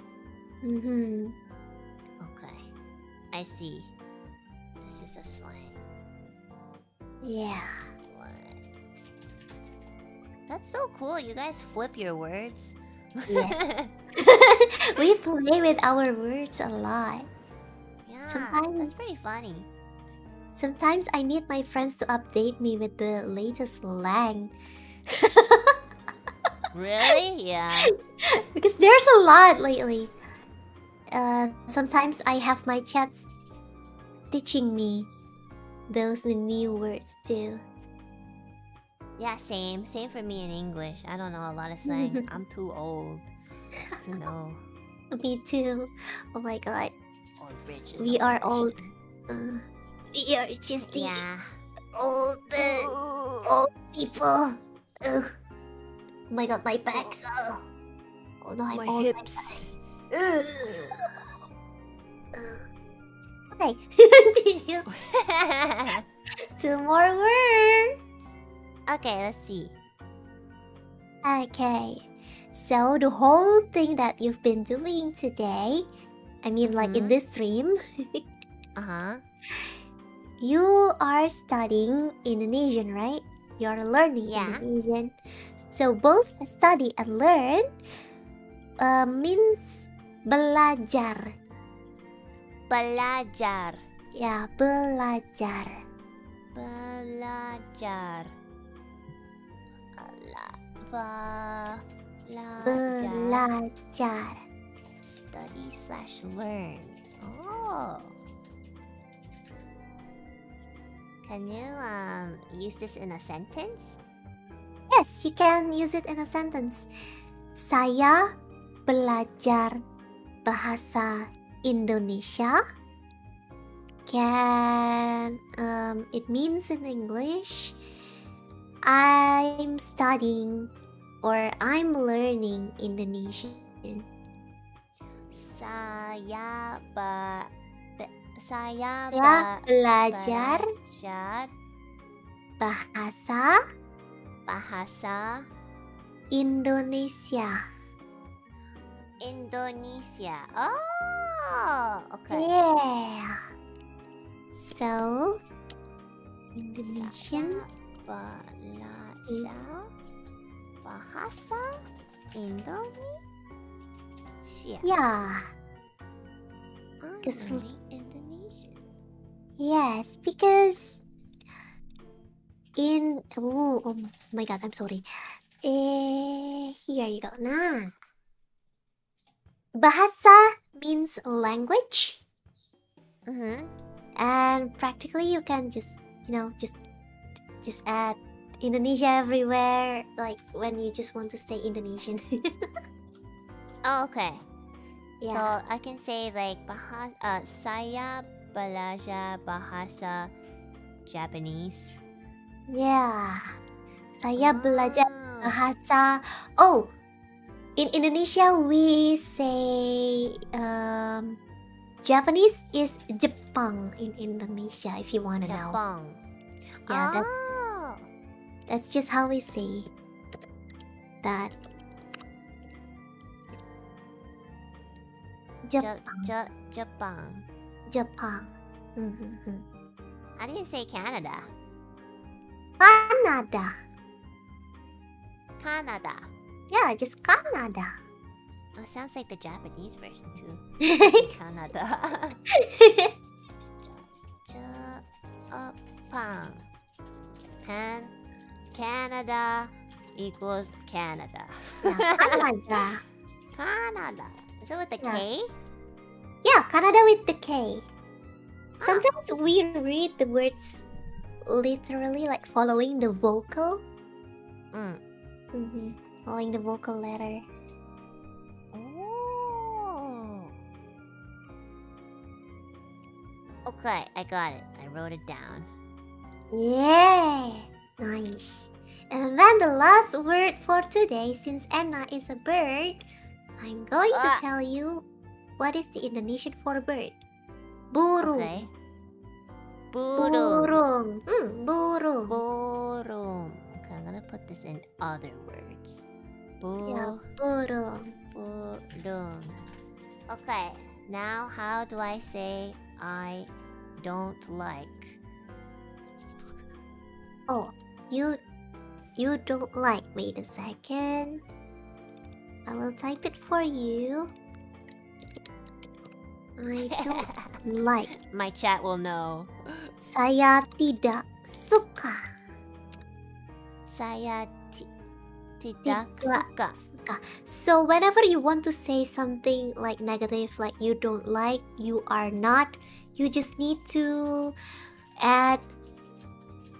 Mm-hmm. Okay, I see. This is a slang. Yeah. That's so cool. You guys flip your words. Yes. We play with our words a lot. Yeah, Sometimes- that's pretty funny. Sometimes I need my friends to update me with the latest slang. Really? Yeah. Because there's a lot lately. Sometimes I have my chats teaching me those new words too. Yeah, same. Same for me in English. I don't know a lot of slang. I'm too old to know. Me too. Oh my god. Original. We are old. We are just the Yeah. old people. Ugh. Oh my god, my back. Oh no, I'm My old. hips. Okay, continue. Two more words. Okay, let's see. Okay, so the whole thing that you've been doing today, I mean, like in this stream, Uh-huh. you are studying Indonesian, right? You're learning Yeah. Indonesian. So both study and learn means belajar. Belajar. Yeah, belajar. Belajar. Belajar. Study/learn. Oh. Can you use this in a sentence? Yes, you can use it in a sentence. Saya belajar bahasa Indonesia. It means in English, I'm studying or I'm learning Indonesian. Saya Saya belajar belajar bahasa Indonesia. Indonesia. Oh, okay. Yeah. So, Indonesian. Belajar bahasa Indonesia. Yeah. I'm Because- learning Indonesian. Yes, because oh my god, I'm sorry. Here you go. Nah. Bahasa means language, Mm-hmm. and practically you can just add Indonesia everywhere. Like when you just want to say Indonesian. Oh, okay. Yeah. So I can say like saya belajar bahasa Japanese. Yeah. Saya belajar Ah. bahasa. Oh, in Indonesia we say Japanese is Jepang in Indonesia. If you wanna know. Japang. Yeah, Oh. that's just how we say that. Japang. Japan. Mm-hmm. How do you say Canada? Canada. Canada. Yeah, just Canada. Oh, sounds like the Japanese version too. Canada. Japan. Japan. Canada equals Canada. Yeah, Canada. Canada. Is it with a Yeah. K? Yeah, Canada with the K. Sometimes we read the words literally, like following the vocal. Mm. Following the vocal letter. Oh. Okay, I got it. I wrote it down. Yeah, nice. And then the last word for today, since Enna is a bird, I'm going to tell you what is the Indonesian for bird. Burung. Okay. Burung. Burung. Burung. Okay, I'm gonna put this in other words. Yeah, burung. Burung. Okay, now how do I say I don't like? Oh, you don't like. Wait a second. I will type it for you. I don't like. My chat will know. Saya tidak suka. Saya tidak suka. Suka. So whenever you want to say something like negative, like you don't like, you are not, you just need to add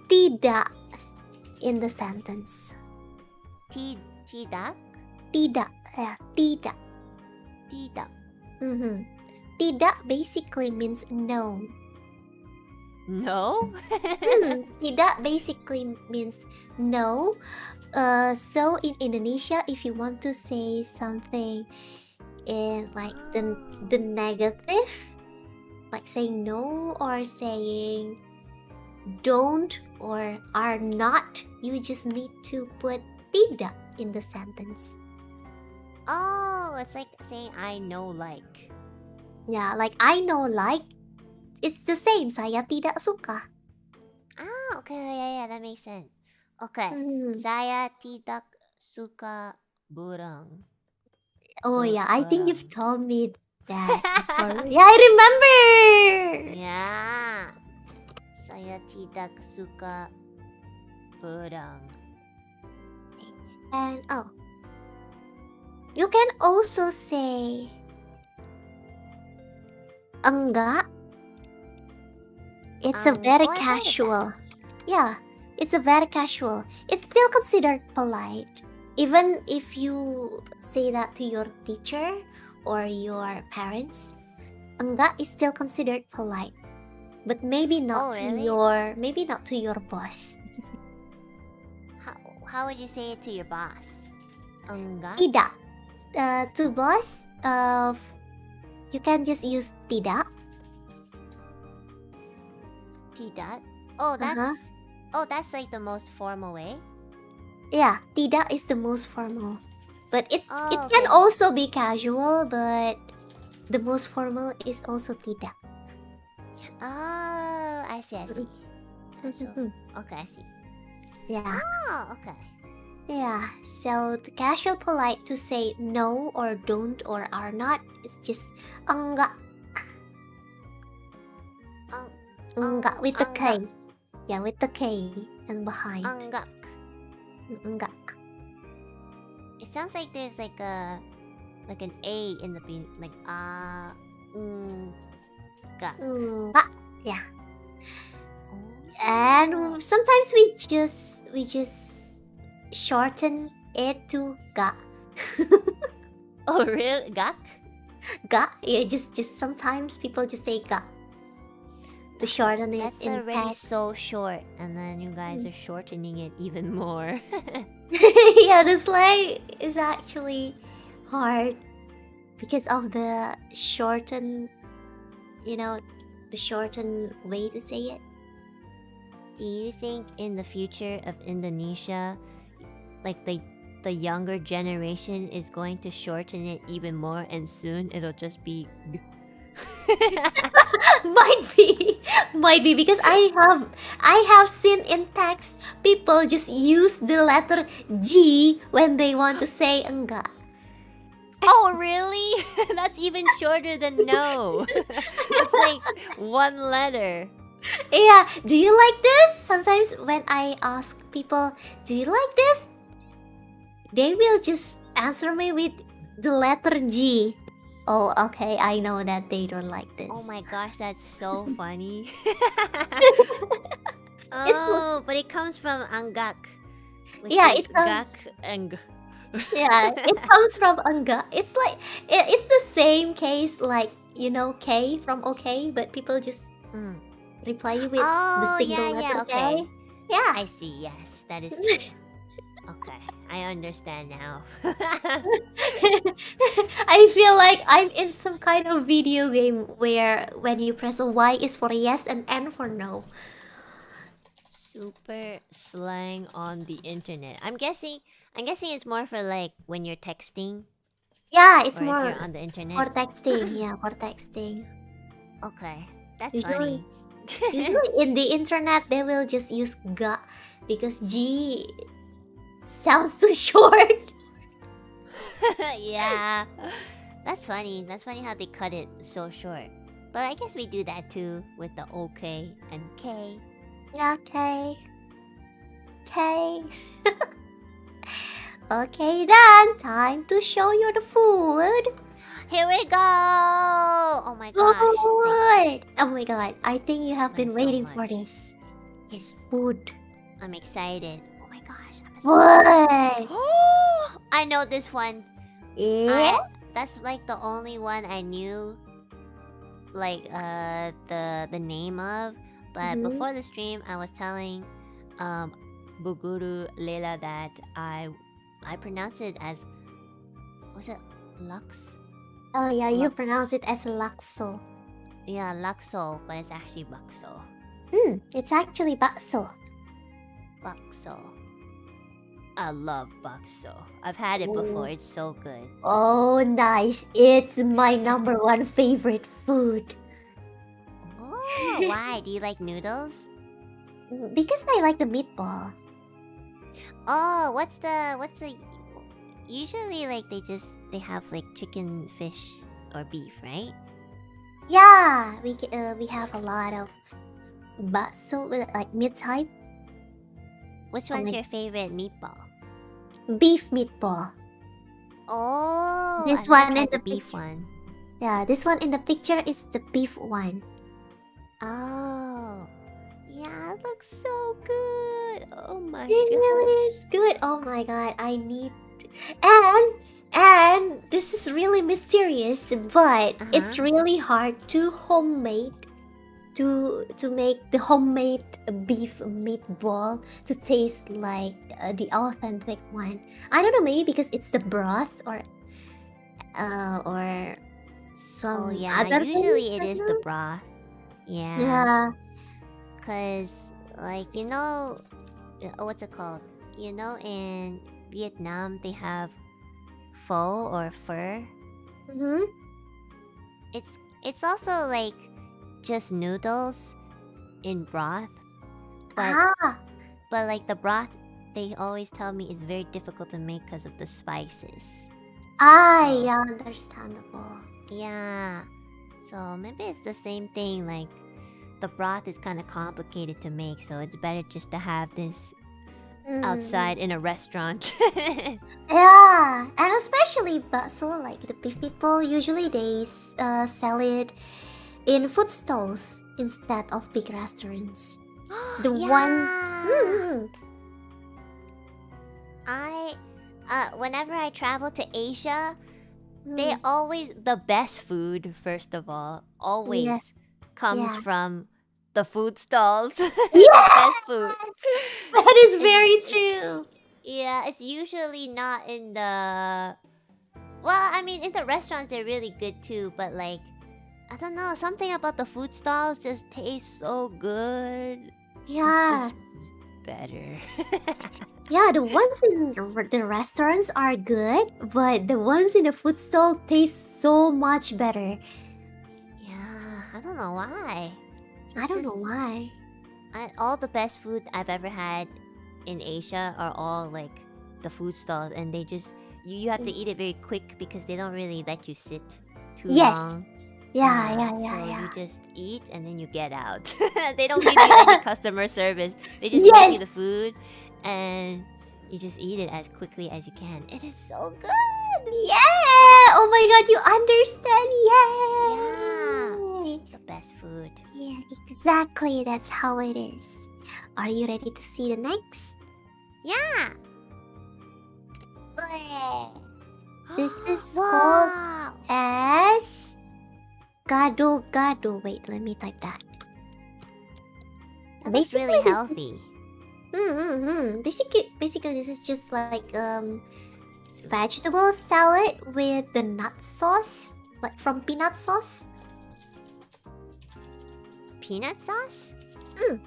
tidak in the sentence. Tidak? Tidak, yeah, tidak. Tidak. Tidak basically means no. No? Tidak basically means no. So in Indonesia, if you want to say something in like the negative, like saying no or saying don't or are not, you just need to put tidak in the sentence. Oh, it's like saying I know like. Yeah, like I know like, it's the same. Saya tidak suka. Ah, okay, yeah, that makes sense. Okay, Mhm. saya tidak suka burung. Oh yeah, I think you've Burung. told me that before. Yeah, I remember. Yeah. Saya tidak suka burung. And you can also say enggak. It's a very I've heard of casual. Yeah, it's a very casual. It's still considered polite. Even if you say that to your teacher or your parents, enggak is still considered polite. But maybe not really? to your boss. How would you say it to your boss? Enggak? Tidak. To boss, you can just use tidak. Tidak? Oh, that's like the most formal way? Yeah, tidak is the most formal. But it Oh, can okay. also be casual, but the most formal is also tidak. Oh, I see. Casual. Okay, I see. Yeah. Oh, okay. Yeah. So the casual polite to say no or don't or are not is just enggak. Enggak with the K. Yeah, with the K and behind. Enggak. Enggak. It sounds like there's like an A in the beginning, like enggak. Enggak. Yeah. And And sometimes we just shorten it to ga. Oh, really? Gak? Ga? Yeah, just sometimes people just say ga to shorten it That's in already text. so short, and then you guys are shortening it even more. Yeah, the slang is actually hard because of the shortened, the shortened way to say it. Do you think in the future of Indonesia, like the younger generation is going to shorten it even more, and soon it'll just be Might be because I have seen in text people just use the letter G when they want to say enggak. Oh, really? That's even shorter than no. It's like one letter. Yeah, do you like this? Sometimes when I ask people, do you like this? They will just answer me with the letter G. Oh, okay, I know that they don't like this. Oh my gosh, that's so funny. It's Oh, but it comes from anggak. Which Yeah, is it comes- gak and Yeah, it comes from enggak. It's like it's the same case like K from okay, but people just Mm. reply you with the Oh, single yeah, letter okay. K. Yeah. I see, yes, that is true. Okay, I understand now. I feel like I'm in some kind of video game where when you press Y is for yes and N for no. Super slang on the internet. I'm guessing it's more for like when you're texting Yeah, it's or if more you're on the for internet. texting. Yeah, for texting. Okay, that's Usually- funny. Usually in the internet they will just use ga because G sounds too short. Yeah. That's funny. That's funny how they cut it so short. But I guess we do that too with the OK and K. Yeah, K. K. Okay then, time to show you the food. Here we go! Oh my gosh. Food! Oh my god, I think you have been Learned so waiting for much. this. It's food. I'm excited. Oh my gosh. I'm Food! I know this one. Yeah? That's like the only one I knew like the name of. But Mhm. before the stream I was telling Buguru Layla that I pronounce it as, was it Lux? Oh yeah, you Lux. pronounce it as lakso. Yeah, Luxo, but it's actually Bakso. It's actually bakso. Bakso. I love Bakso. I've had it before. It's so good. Oh, nice. It's my number one favorite food. Oh, why? Do you like noodles? Because I like the meatball. Oh, what's the usually like they have like chicken, fish, or beef, right? Yeah, we have a lot of bakso with like meat type. Which Oh one's my- your favorite meatball? Beef meatball. Oh, This I've never one tried and the the beef picture. one. Yeah, this one in the picture is the beef one. Oh, yeah, it looks so good. Oh my It god. really is good. Oh my god, I need and this is really mysterious, but it's really hard to homemade to make the homemade beef meatball to taste like the authentic one. I don't know, maybe because it's the broth or some Oh yeah, other usually things, it I is don't the know. broth. Yeah. Yeah. Cause like what's it called? In Vietnam they have pho or phở. Mm-hmm. It's also like just noodles in broth, but Ah, like the broth they always tell me is very difficult to make because of the spices. yeah, understandable. Yeah. So maybe it's the same thing. Like the broth is kind of complicated to make, so it's better just to have this Mm. outside in a restaurant. Yeah, and especially bakso, like the beef meatball, usually they sell it in food stalls instead of big restaurants. The yeah. one. Mm, Whenever I travel to Asia, they mm, always the best food. First of all, always yeah, comes yeah. from the food stalls. The Yes, best food. that is It's very it's true. yeah. It's usually not in the. Well, I mean, in the restaurants they're really good too, but like I don't know, something about the food stalls just tastes so good. It's Yeah, just better. yeah. The ones in the restaurants are good, but the ones in the food stall taste so much better. Yeah, I don't know why. I It's don't know just why. all the best food I've ever had in Asia are all like the food stalls, and they just you have to Mm. eat it very quick because they don't really let you sit too Yes. long. Yeah, Yeah, yeah, yeah, so you yeah. just eat and then you get out. They don't give you any customer service. They just make you Yes. the food and you just eat it as quickly as you can. It is so good. Yeah. Oh my God, you understand? Yay. Yeah, the best food. Yeah, exactly. That's how it is. Are you ready to see the next? Yeah. This is called Wow. as gado gado. Wait, let me type that. That looks really Basically, this is healthy. Basically, this is just like vegetable salad with the nut sauce, like from peanut sauce. Peanut sauce? Mm.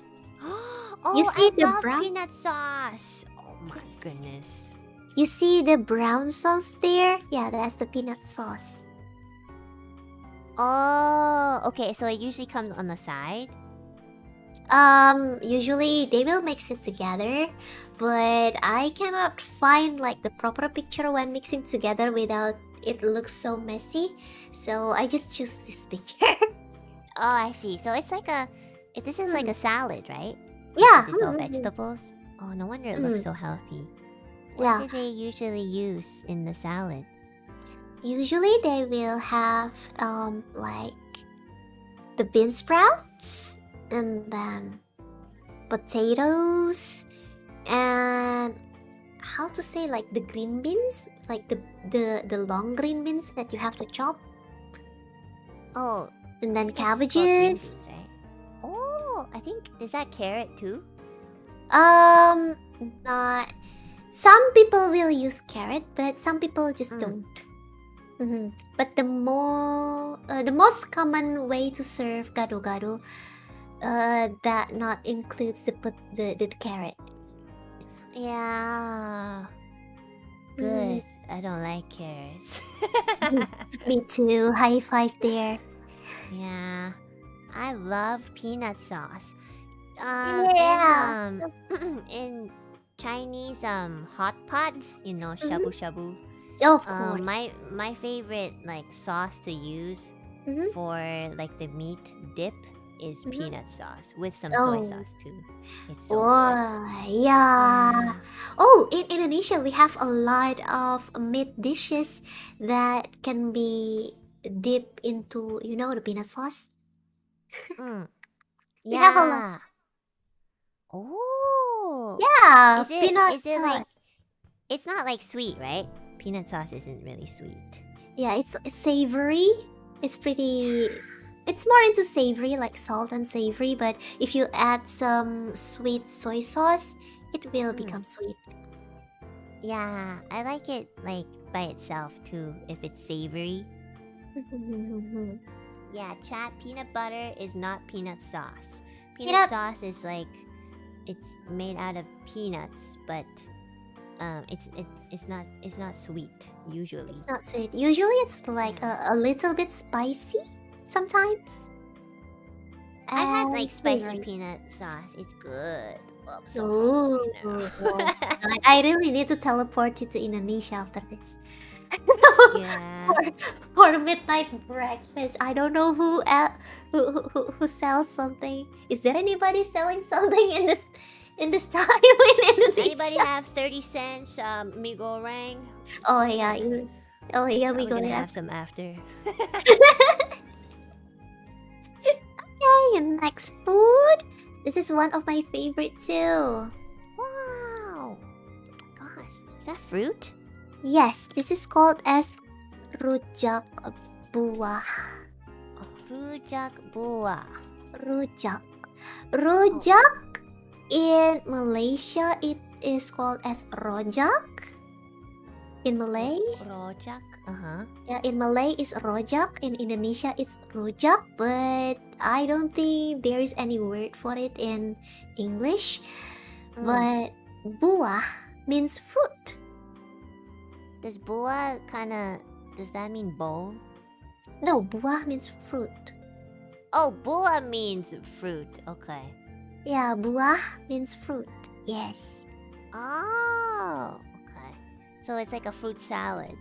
Oh, You see I the love brown? peanut sauce. Oh my goodness. You see the brown sauce there? Yeah, that's the peanut sauce. Oh, okay. So it usually comes on the side. Usually they will mix it together, but I cannot find like the proper picture when mixing together without it looks so messy. So I just choose this picture. Oh, I see. So it's like this is like a salad, right? Yeah. Because it's all vegetables. Oh, no wonder it looks so healthy. What Yeah. do they usually use in the salad? Usually they will have like the bean sprouts and then potatoes and how to say like the green beans, like the long green beans that you have to chop, Oh, and then I guess it's called green cabbages. beans, right? Oh, I think is that carrot too? Not. Some people will use carrot, but some people just don't. But the most common way to serve gado-gado, that not includes the carrot. Yeah. Good. I don't like carrots. Me too. High five there. Yeah. I love peanut sauce. Yeah. In Chinese hot pot, shabu shabu. Of course. My favorite like sauce to use for like the meat dip is peanut sauce with some soy sauce too. It's so good. Yeah. Oh, in Indonesia we have a lot of meat dishes that can be dipped into the peanut sauce. We have a lot. Yeah. Oh. Yeah, Is it peanut is it like sauce. it's not like sweet, right? Peanut sauce isn't really sweet. Yeah, it's savory. It's more into savory, like salt and savory, but if you add some sweet soy sauce, it will become sweet. Yeah, I like it like by itself too, if it's savory. Yeah, chat, peanut butter is not peanut sauce. Peanut sauce is like it's made out of peanuts, but it's not sweet usually. It's not sweet. Usually it's like a little bit spicy sometimes. I've had like And spicy savory. peanut sauce. It's good. Oh, I'm so Ooh. hungry now. I really need to teleport you to Indonesia after this. Yeah. for midnight breakfast. I don't know who sells something. Is there anybody selling something in this time in Indonesia? Anybody have 30 cents mee goreng? Oh yeah, We're we gonna gonna have some after. Okay, next food. This is one of my favorite too. Wow. Gosh, is that fruit? Yes, this is called as rujak buah. Oh, rujak buah. Rujak. Rujak in Malaysia it is called as rojak. In Malay, Rojak. Uh-huh. yeah, in Malay it's rojak. In Indonesia it's rujak, but I don't think there is any word for it in English. But buah means fruit. Does does that mean bowl? No, buah means fruit. Oh, buah means fruit. Okay. Yeah, buah means fruit. Yes. Oh, okay. So it's like a fruit salad.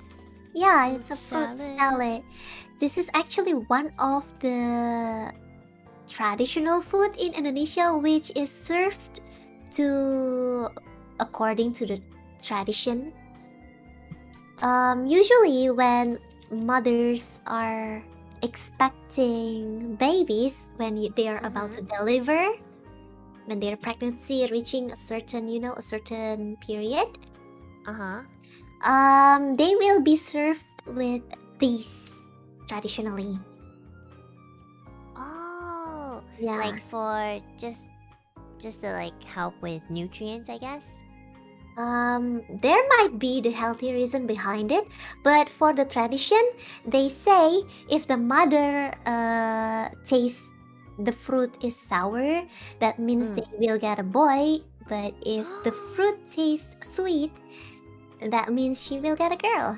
Yeah, Fruit it's a fruit salad. salad. This is actually one of the traditional food in Indonesia, which is served to according to the tradition. Usually when mothers are expecting babies, when they are about to deliver, when their pregnancy reaching a certain, a certain period, Uh-huh. they will be served with these traditionally. Oh, Yeah. like for just to like help with nutrients, I guess. There might be the healthy reason behind it, but for the tradition, they say if the mother tastes the fruit is sour, that means they will get a boy. But if the fruit tastes sweet, that means she will get a girl.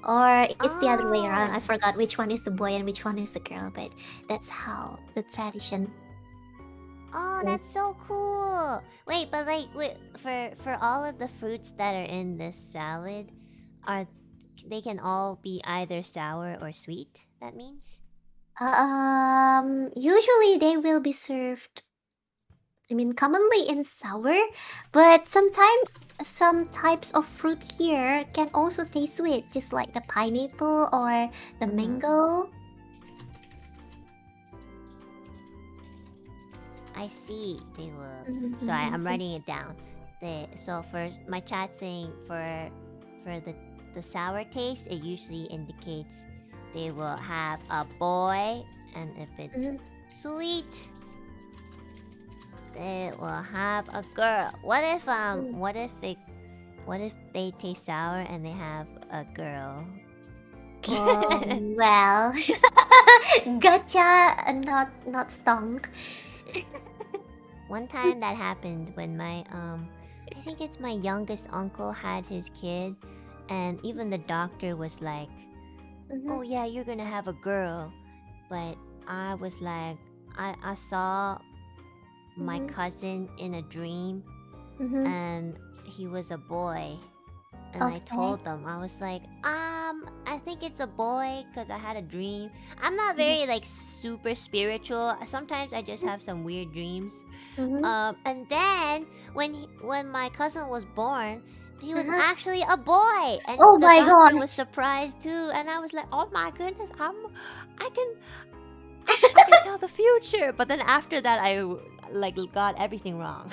Or it's the other way around. I forgot which one is the boy and which one is the girl, but that's how the tradition. Oh, that's so cool. Wait, but like, for all of the fruits that are in this salad, they can all be either sour or sweet? That means. Usually they will be served. I mean, commonly in sour, but sometimes some types of fruit here can also taste sweet, just like the pineapple or the mango. I see. They will. Sorry, I'm writing it down. So for my chat saying for the sour taste, it usually indicates they will have a boy, and if it's sweet, they will have a girl. What if they taste sour and they have a girl? Well, gotcha, not stunk. One time that happened when my I think it's my youngest uncle had his kid, and even the doctor was like, "Oh yeah, you're gonna have a girl," but I was like, I saw my cousin in a dream, and he was a boy. And I told them, I was like, I think it's a boy because I had a dream. I'm not very like super spiritual. Sometimes I just have some weird dreams. And then when my cousin was born, he was actually a boy, and Oh the my doctor gosh. was surprised too. And I was like, oh my goodness, I can tell the future. But then after that, I like got everything wrong.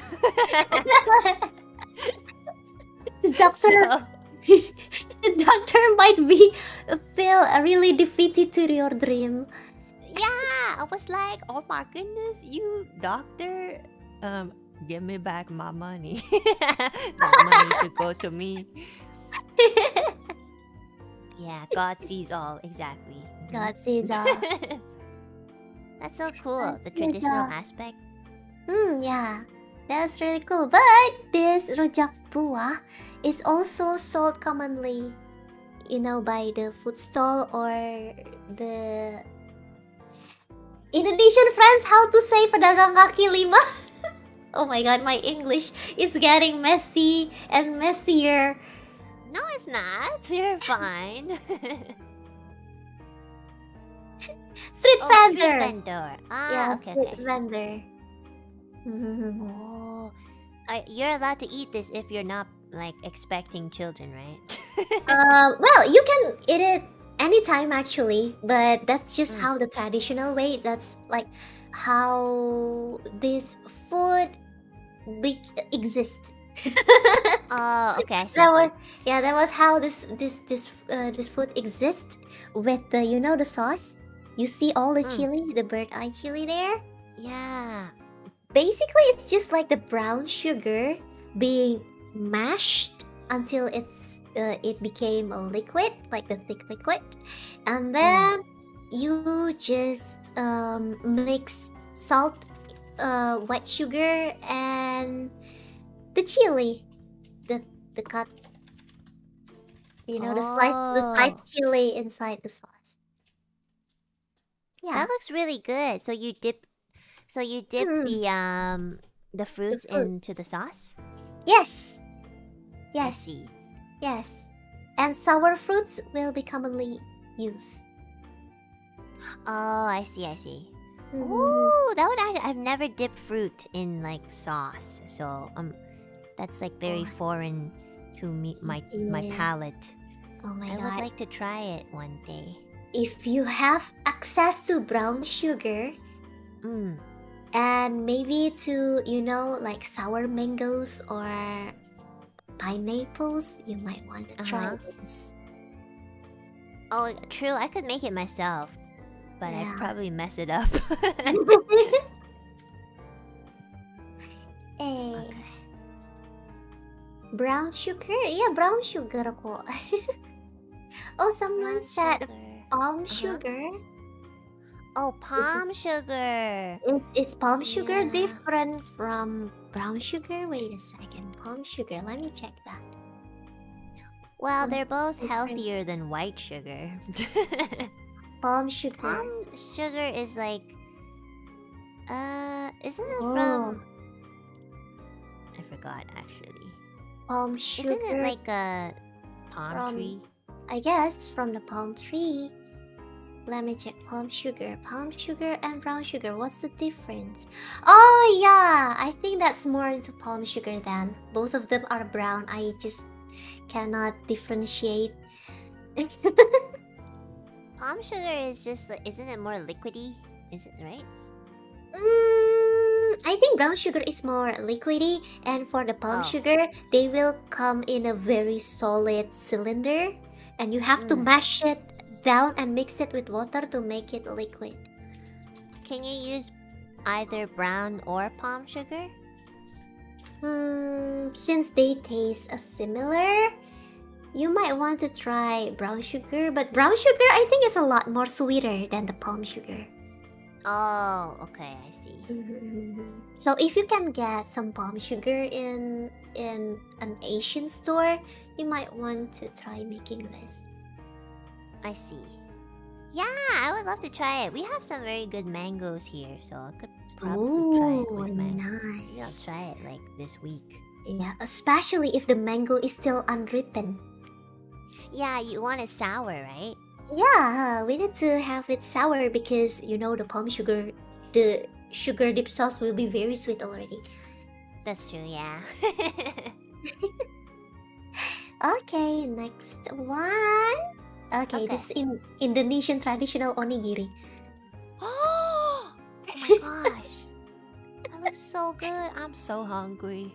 The doctor, the doctor might feel really defeated to your dream. Yeah, I was like, oh my goodness, you doctor, give me back my money. That money should go to me. Yeah, God sees all, exactly. God sees all. That's so cool, God the sees traditional all. aspect. Yeah, that's really cool. But this rojak buah is also sold commonly, by the food stall or the Indonesian friends. How to say pedagang kaki lima? Oh my god, my English is getting messy and messier. No, it's not. You're fine. Street vendor. Street vendor. Yeah, Okay, street okay. vendor. Oh, you're allowed to eat this if you're not like expecting children, right? Well, you can eat it anytime actually, but that's just how the traditional way. That's like, how this food exists. Oh, okay. I see. That was that was how this food exists with the the sauce. You see all the chili, the bird eye chili there. Yeah. Basically, it's just like the brown sugar being mashed until it became a liquid, like the thick liquid, and then you just mix salt, white sugar, and the chili, the cut, the sliced chili inside the sauce. Yeah, That looks really good. So you dip the fruits fruit. into the sauce? Yes, I yes, see. yes. And sour fruits will be commonly used. Oh, I see. Mhm. Ooh, that would I've never dipped fruit in like sauce. So that's like very foreign to me, my Yeah. palate. Oh my I would god. like to try it one day. If you have access to brown sugar and maybe to, like sour mangoes or pineapples, you might want to try this. Oh, true. I could make it myself, but Yeah. I'd probably mess it up. Eh. Brown sugar? Yeah, brown sugar ko. Oh, someone said palm sugar. Oh, palm sugar. Is palm sugar Yeah. different from brown sugar? Wait a second. Palm sugar. Let me check that. Well, they're both different. healthier than white sugar. Palm sugar. Palm sugar is like, isn't it Oh. from? I forgot actually. Palm sugar. Isn't it like a palm From- tree? I guess from the palm tree. Let me check palm sugar. Palm sugar and brown sugar. What's the difference? Oh yeah, I think that's more into palm sugar then. Both of them are brown. I just cannot differentiate. Palm sugar is just like, isn't it more liquidy? Is it right? I think brown sugar is more liquidy, and for the palm Oh. sugar, they will come in a very solid cylinder, and you have to mash it down and mix it with water to make it liquid. Can you use either brown or palm sugar? Since they taste similar, you might want to try brown sugar, but brown sugar I think is a lot more sweeter than the palm sugar. Oh, okay, I see. So if you can get some palm sugar in an Asian store, you might want to try making this. I see. Yeah, I would love to try it. We have some very good mangoes here, so I could probably try it with mango. Maybe I'll Nice. try it like this week. Yeah, especially if the mango is still unripened. Yeah, you want it sour, right? Yeah, we need to have it sour because the palm sugar, the sugar dip sauce will be very sweet already. That's true, yeah. Okay, next one. Okay, this is Indonesian traditional onigiri. Oh my gosh. That looks so good. I'm so hungry.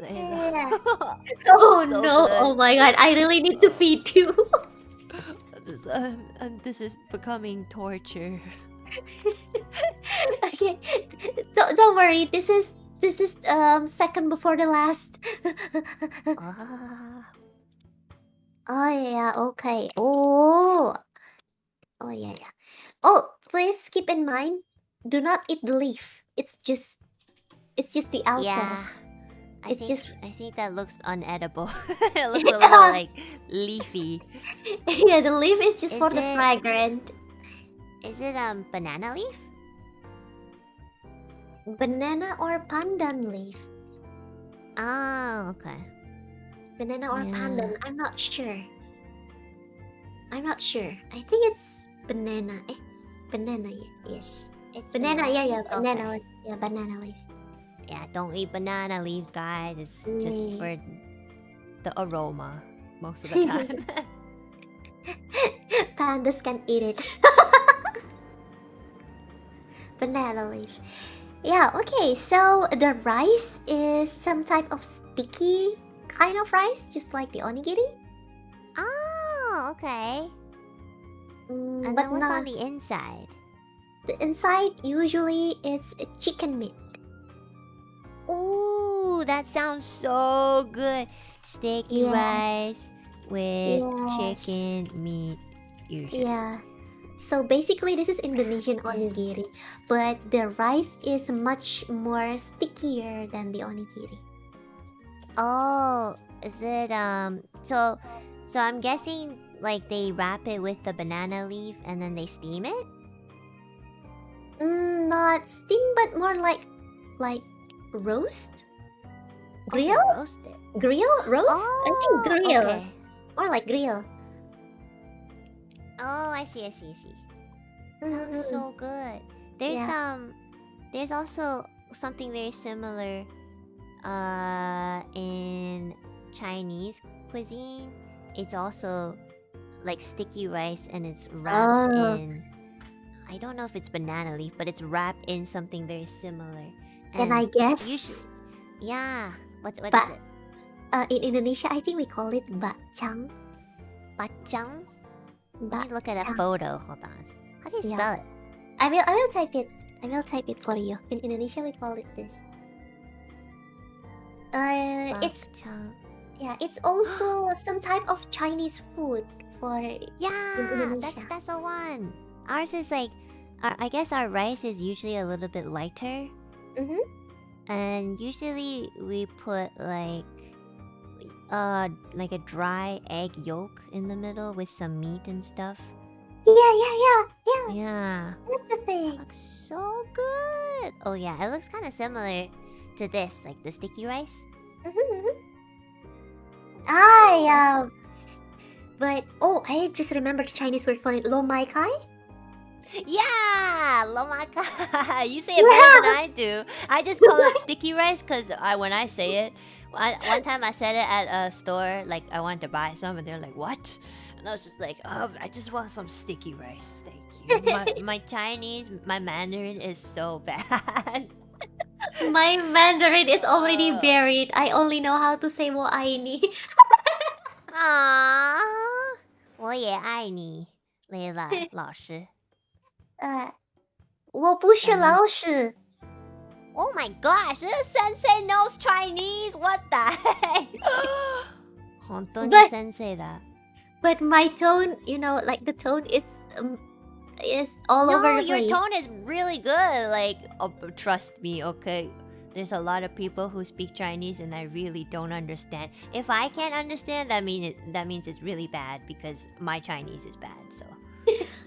Yeah. Oh So no! good. Oh my god! I really need to feed you. This is becoming torture. Okay, don't worry. This is second before the last. Ah. Oh yeah. Okay. Oh. Oh yeah. Oh, please keep in mind, do not eat the leaf. It's just the outer. Yeah. I think that looks unedible. It looks a little like leafy. Yeah, the leaf is just Is for the it- fragrant. Is it banana leaf? Banana or pandan leaf. Oh, okay. Banana or Yeah. pandan. I'm not sure. I think it's banana. Banana. Yes. It's Banana. Yeah. leaf? Banana. Okay. Leaf. Yeah, banana leaf. Yeah, don't eat banana leaves, guys. It's just for The aroma most of the time. Pandas can eat it. Banana leaf. Yeah, okay, so the rice is some type of sticky kind of rice, just like the onigiri. Oh, okay. And But then what's not on the inside? the inside. Usually, it's chicken meat. Ooh, that sounds so good. Sticky Yes. rice with Yes. chicken meat. Usually. Yeah. So basically, this is Indonesian onigiri, but the rice is much more stickier than the onigiri. Oh, is it so I'm guessing like they wrap it with the banana leaf and then they steam it? Not steam, but more like roast, grill, Oh, roast it. grill, roast. I think Oh, grill, okay. more like grill. Oh, I see. That looks Mhm. so good. There's also something very similar in Chinese cuisine. It's also like sticky rice and it's wrapped Oh. in, I don't know if it's banana leaf, but it's wrapped in something very similar. And I guess Yeah. What is Ba- it? in Indonesia, I think we call it bacang. Bacang? Let me look at a Bacang. photo. Hold on. How do you Yeah. spell it? I will type it. I will type it for you. In Indonesia, we call it this. It's Bacang. also some type of Chinese food for Yeah, Indonesia. that's the one. Ours is like, I guess our rice is usually a little bit lighter, Mm-hmm. and usually we put like a dry egg yolk in the middle with some meat and stuff. Yeah. Yeah, That's the thing. looks so good. Oh yeah, it looks kind of similar to this, like the sticky rice. Mm-hmm. But I just remembered the Chinese word for it. Lo mai kai. Yeah, lomaka. You say it better than I do. I just call it sticky rice because when I say it, one time I said it at a store, like I wanted to buy some, and they're like, "What?" And I was just like, I just want some sticky rice, thank you." My Chinese, my Mandarin is so bad. My Mandarin is already buried. I only know how to say 我爱你. Aww, 我也爱你，Layla 老师。我不是老师. Oh my gosh, this sensei knows Chinese. What the heck? 本当に But- 先生だ。 But my tone, like the tone is all over No, the your place. tone is really good. Like, trust me, okay? There's a lot of people who speak Chinese and I really don't understand. If I can't understand, that means it's really bad because my Chinese is bad. So,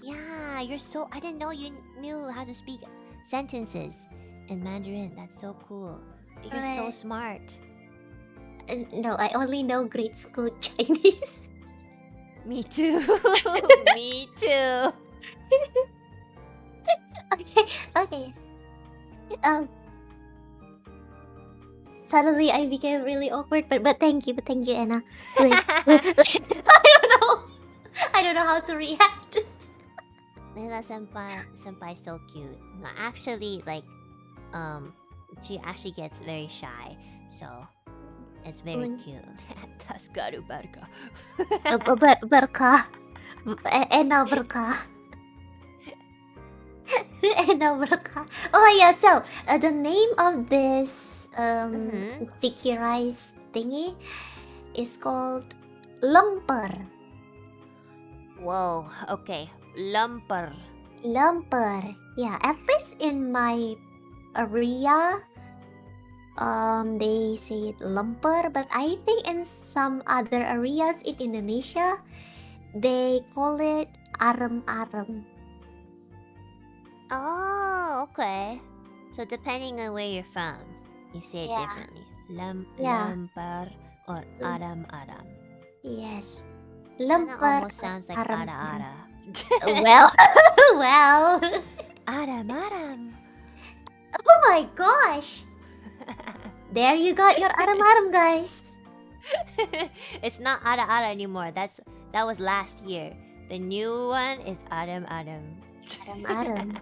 yeah, you're so. I didn't know you knew how to speak sentences in Mandarin. That's so cool. You're so smart. No, I only know grade school Chinese. Me too. Me too. Okay. Suddenly I became really awkward, but thank you, Anna. Wait, I don't know how to react. Layla senpai so cute. No, actually, like, she actually gets very shy, so it's very cute. Taskaru barka. Berkah. Enna berkah. Enna berkah. Oh yeah, so the name of this sticky rice thingy is called lemper. Whoa, okay. Lumper. Lemper. Yeah, at least in my area, they say it lemper, but I think in some other areas in Indonesia, they call it arem-arem. Oh, okay. So depending on where you're from, you say it Yeah. differently. Yeah. Lumper or aram. Yes. Kinda Lemper. almost sounds like aram. ara. Well, well. Aram. Oh my gosh. There you got your aram-aram, guys. It's not ara anymore. That was last year. The new one is aram. Aram-aram.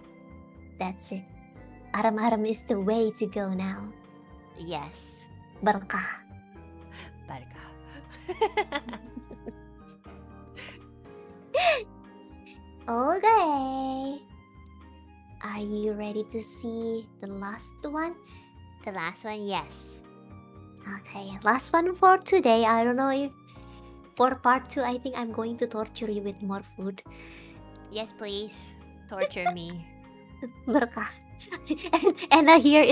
That's it. Aram-aram is the way to go now. Yes. Berkah. Barca. Okay. Are you ready to see the last one? The last one, yes. Okay, last one for today. I don't know if for part 2, I think I'm going to torture you with more food. Yes, please. Torture me. Berkah. And Enna here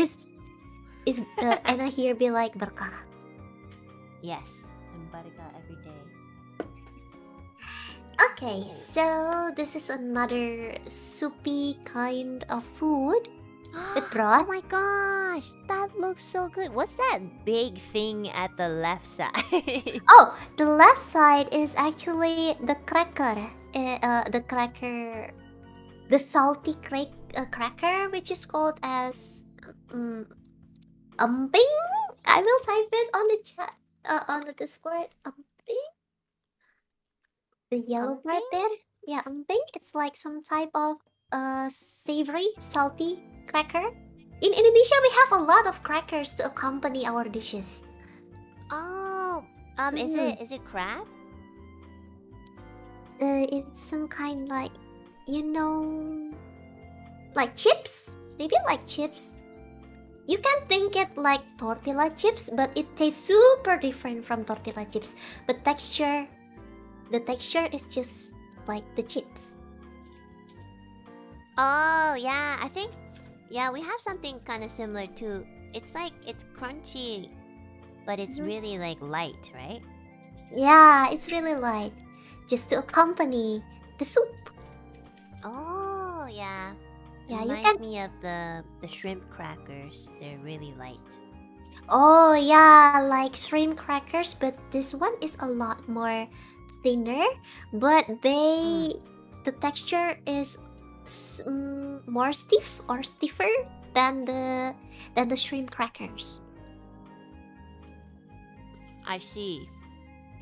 Enna here be like berkah. Yes. And barca every day. Okay, so this is another soupy kind of food with broth. Oh my gosh, that looks so good. What's that big thing at the left side? Oh, the left side is actually the cracker. The salty cracker, which is called as umping. I will type it on the chat, on the Discord. Umping. The yellow part Umping? there. Yeah, umping. It's like some type of savory, salty cracker. In Indonesia, we have a lot of crackers to accompany our dishes. Oh, is it crab? It's some kind like, like chips. Maybe like chips. You can think it like tortilla chips, but it tastes super different from tortilla chips. The texture is just like the chips. Oh, yeah, I think, yeah, we have something kind of similar too. It's like, it's crunchy, but it's really like light, right? Yeah, it's really light. Just to accompany the soup. Oh, yeah. Yeah, you Reminds can. me of the shrimp crackers. They're really light. Oh, yeah, like shrimp crackers, but this one is a lot more thinner. But the texture is more stiff or stiffer than the shrimp crackers. I see.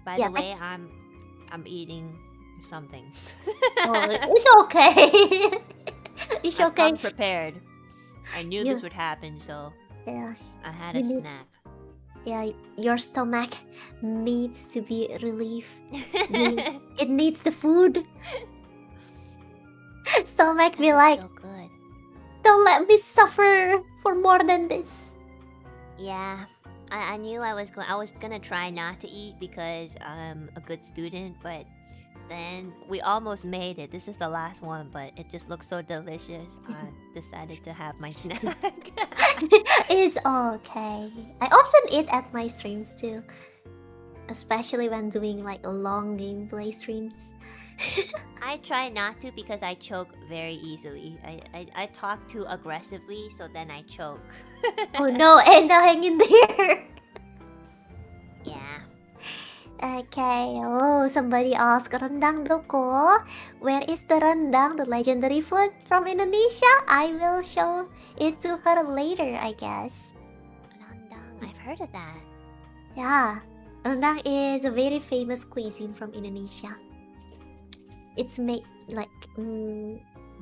By Yeah, the way, I'm eating something. Oh, it's okay. It's I've okay. come prepared. I knew Yeah. this would happen, so Yeah, I had You a need- snack. yeah, your stomach needs to be relieved. It needs the food. Stomach be like, so good. don't let me suffer for more than this. Yeah, I knew I was gonna try not to eat because I'm a good student, but then we almost made it. This is the last one, but it just looks so delicious. I decided to have my snack. It's okay. I often eat at my streams too, especially when doing like long gameplay streams. I try not to because I choke very easily. I talk too aggressively, so then I choke. Oh no, and hang in there. Yeah. Okay. Oh, somebody asked rendang doko. Where is the rendang, the legendary food from Indonesia? I will show it to her later, I guess. Rendang. I've heard of that. Yeah, rendang is a very famous cuisine from Indonesia. It's made like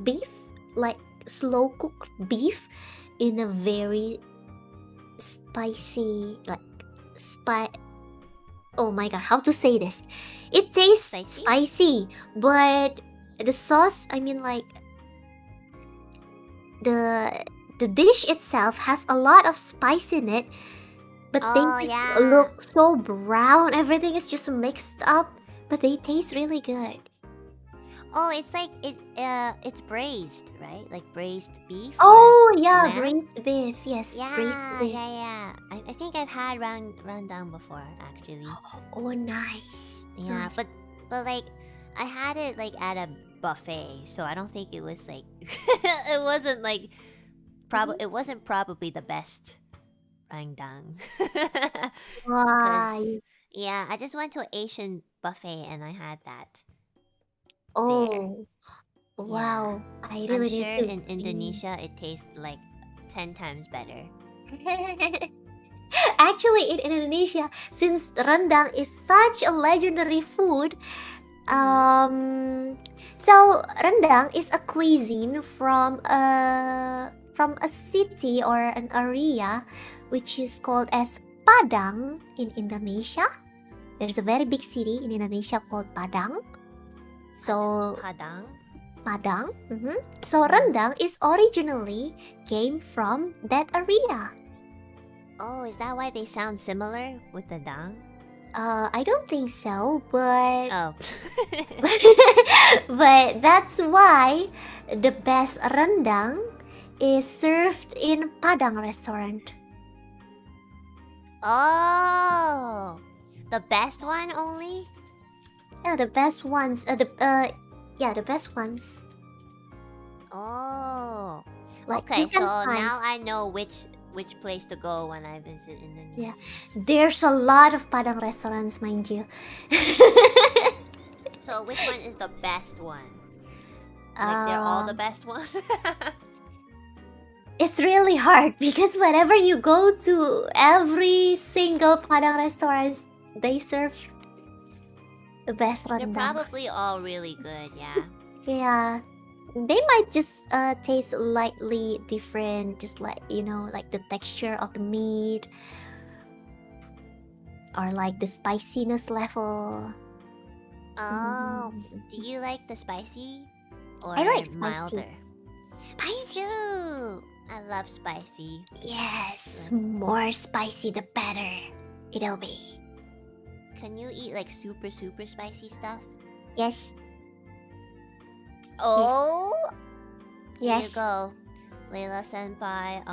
beef, like slow cooked beef, in a very spicy, Oh my god, how to say this? It tastes Spicy? spicy, but the sauce, I mean, like the dish itself has a lot of spice in it, but Oh, they just yeah. look so brown. Everything is just mixed up, but they taste really good. Oh, it's like it's braised, right? Like braised beef. or Oh yeah, lamb? braised beef. Yes, braised Yeah, beef. yeah. I think I've had rendang before, actually. Oh, nice. Yeah, Nice. but like I had it like at a buffet, so I don't think it was like it wasn't like it wasn't probably the best rendang. Wow. 'Cause, yeah, I just went to an Asian buffet and I had that. Oh, wow. I I'm really sure need to. in Indonesia it tastes like 10 times better. Actually, in Indonesia, since rendang is such a legendary food, so rendang is a cuisine from from a city or an area which is called as Padang in Indonesia. There's a very big city in Indonesia called Padang. So Padang. Padang. So rendang is originally came from that area. Oh, is that why they sound similar with the dang? I don't think so, but Oh. but that's why the best rendang is served in Padang restaurant. Oh, the best one only? Yeah, the best ones. The best ones. Oh. Like Okay, you can so find. now I know which place to go when I visit Indonesia. Yeah. There's a lot of Padang restaurants, mind you. So which one is the best one? Like they're all the best ones? It's really hard because whenever you go to every single Padang restaurant, they serve the best They're rendangs. probably all really good, yeah. Yeah. They might just taste slightly different, just like, like the texture of the meat or like the spiciness level. Oh, do you like the spicy or I like spicy. milder? Spicy? Too. I love spicy. Yes, more spicy the better it'll be. Can you eat like super spicy stuff? Yes. Oh, here you Yes. go. Layla senpai,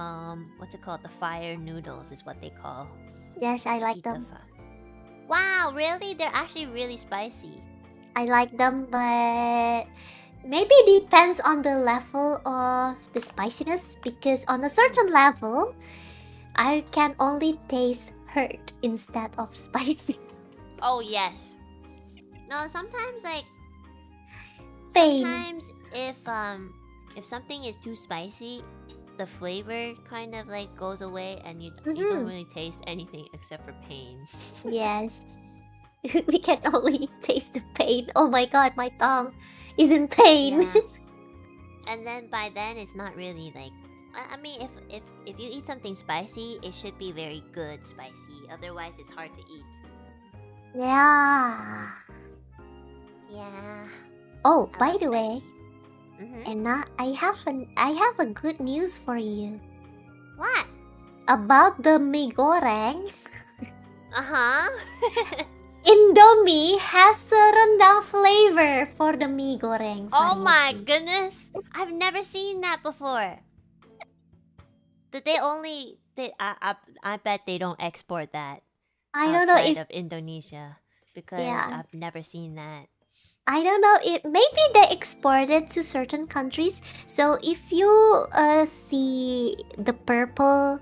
what's it called? The fire noodles is what they call. Yes, I like them. Wow, really? They're actually really spicy. I like them, but maybe it depends on the level of the spiciness because on a certain level, I can only taste hurt instead of spicy. Oh yes. No, sometimes like Pain. sometimes if something is too spicy, the flavor kind of like goes away and you don't really taste anything except for pain. Yes. We can only taste the pain. Oh my god, my tongue is in pain. Yeah. And then by then it's not really like I mean if you eat something spicy, it should be very good spicy. Otherwise it's hard to eat. Yeah. Yeah. Oh, I by love the way, spicy. Enna, I have a good news for you What? about the mie goreng. Uh-huh. Indomie has a rendang flavor for the mie goreng. Oh my variety. goodness. I've never seen that before. Did they only I bet they don't export that I don't know outside if of Indonesia because Yeah. I've never seen that. I don't know if maybe they export it to certain countries. So if you see the purple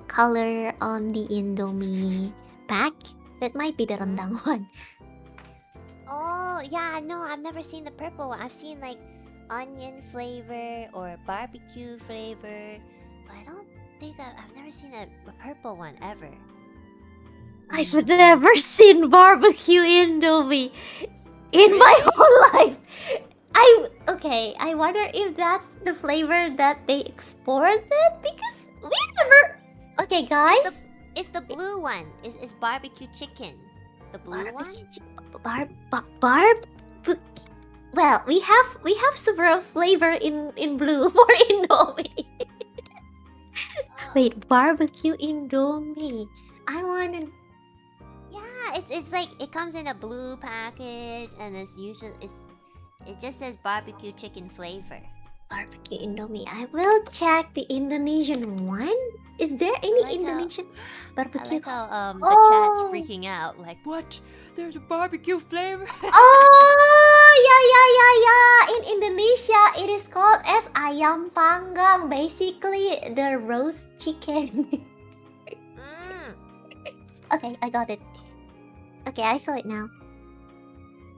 color on the Indomie pack, that might be the rendang one. Oh, yeah, no, I've never seen the purple one. I've seen like onion flavor or barbecue flavor. But I don't think I've never seen a purple one ever. I've never seen barbecue Indomie in my whole life. I wonder if that's the flavor that they exported because we never. Okay, guys. It's the blue one. It's barbecue chicken. The blue one? Well, we have several flavor in blue for Indomie. Wait, barbecue Indomie. I wanna. Yeah, it's like it comes in a blue package and it just says barbecue chicken flavor. Barbecue Indomie. I will check the Indonesian one. Is there any like how- Indonesian I barbecue? like how the Oh. chat's freaking out. Like, What? There's a barbecue flavor? Oh, yeah. In Indonesia, it is called as ayam panggang. Basically, the roast chicken. Okay, I got it. Okay, I saw it now.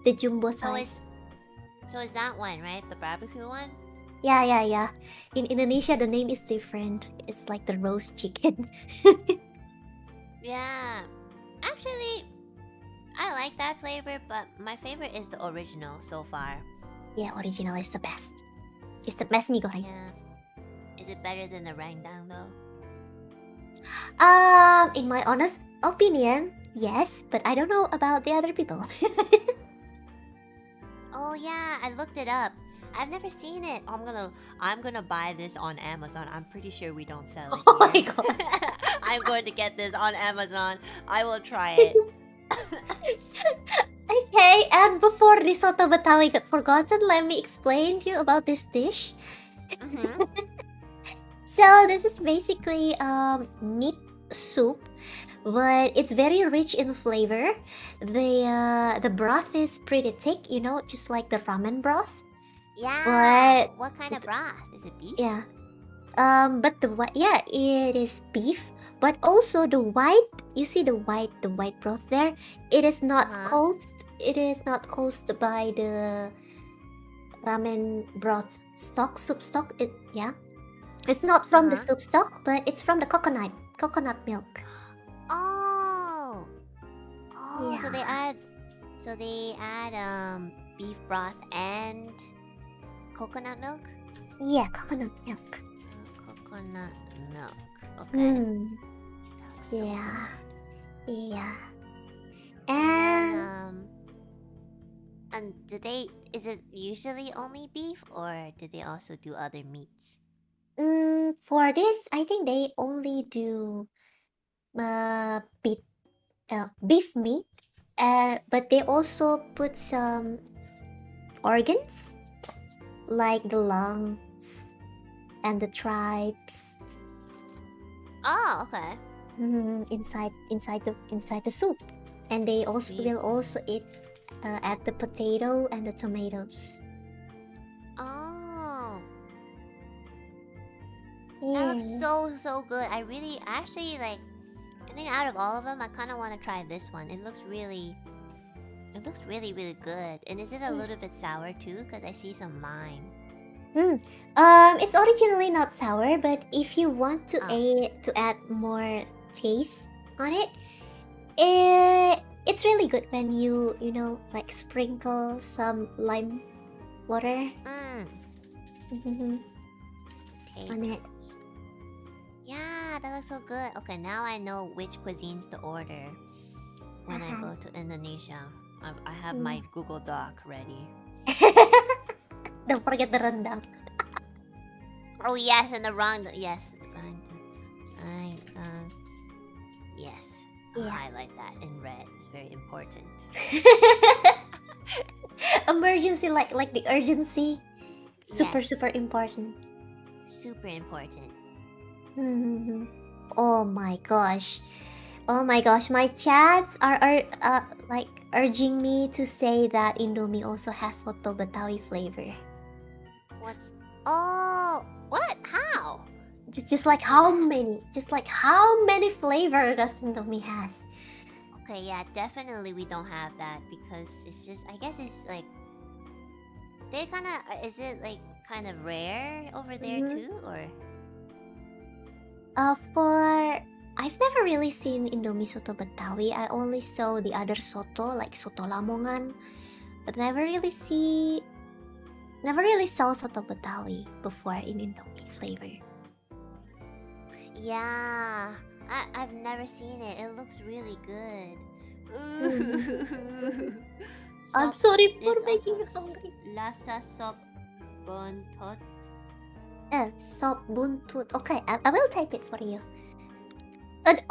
The jumbo So size. So is that one, right? The barbecue one? Yeah. In Indonesia, the name is different. It's like the roast chicken. Yeah. Actually, I like that flavor, but my favorite is the original so far. Yeah, original is the best. It's the best mie goreng. Yeah. Is it better than the rendang though? In my honest opinion, yes, but I don't know about the other people. Oh yeah, I looked it up. I've never seen it. I'm gonna buy this on Amazon. I'm pretty sure we don't sell it Oh my here. god. I'm going to get this on Amazon. I will try it. Okay, and before the soto Betawi got forgotten, let me explain to you about this dish. Mm-hmm. So this is basically meat soup, but it's very rich in flavor. The broth is pretty thick, you know, just like the ramen broth. Yeah. But What kind of broth? Is it beef? yeah, but yeah, it is beef, but also the white. You see the white broth there. It is not caused. It is not caused by the ramen broth soup stock. It's not from the soup stock, but it's from the coconut milk. Oh. Oh. Yeah. So they add beef broth and coconut milk. Yeah, coconut milk. Coconut milk. Okay. So Yeah. Yeah. And is it usually only beef or do they also do other meats? For this, I think they only do beef meat, but they also put some organs like the lungs and the tribes. Oh, okay. Inside the soup, and they also will also add the potato and the tomatoes. Oh. Yeah. That looks so good. I think out of all of them, I kind of want to try this one. It looks really good. And is it a little bit sour too? Because I see some lime. It's originally not sour, but if you want to add more taste on it, it's really good when you like sprinkle some lime water on it. Yeah, that looks so good. Okay, now I know which cuisines to order when I go to Indonesia. I have my Google Doc ready. Don't forget the rendang. Oh yes, and the wrong yes. Yes. I'll highlight that in red. It's very important. Emergency, like the urgency. Super important. Super important. Oh my gosh. My chats are like urging me to say that Indomie also has soto Betawi flavor. What? How? Just like how many flavor does Indomie has? Okay, yeah, definitely we don't have that because it's just I guess it's like is it like kind of rare over there too, or? I've never really seen Indomie soto Betawi. I only saw the other soto like soto Lamongan, but never really saw soto Betawi before in Indomie flavor. Yeah, I've never seen it. It looks really good. I'm sorry for making you hungry. Lasa sop buntut. Sop buntut. Okay, I will type it for you. And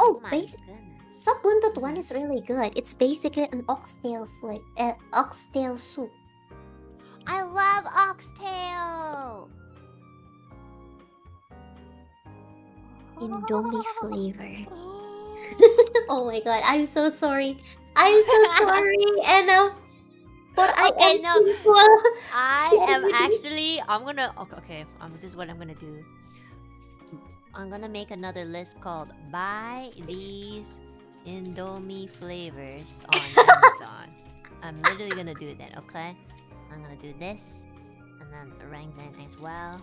sop buntut one is really good. It's basically an oxtail soup. I love oxtail. Indomie flavor. Oh my god, I'm so sorry. Enna. This is what I'm gonna do. I'm gonna make another list called Buy These Indomie Flavors on Amazon. I'm literally gonna do that, okay? I'm gonna do this and then rank that as well.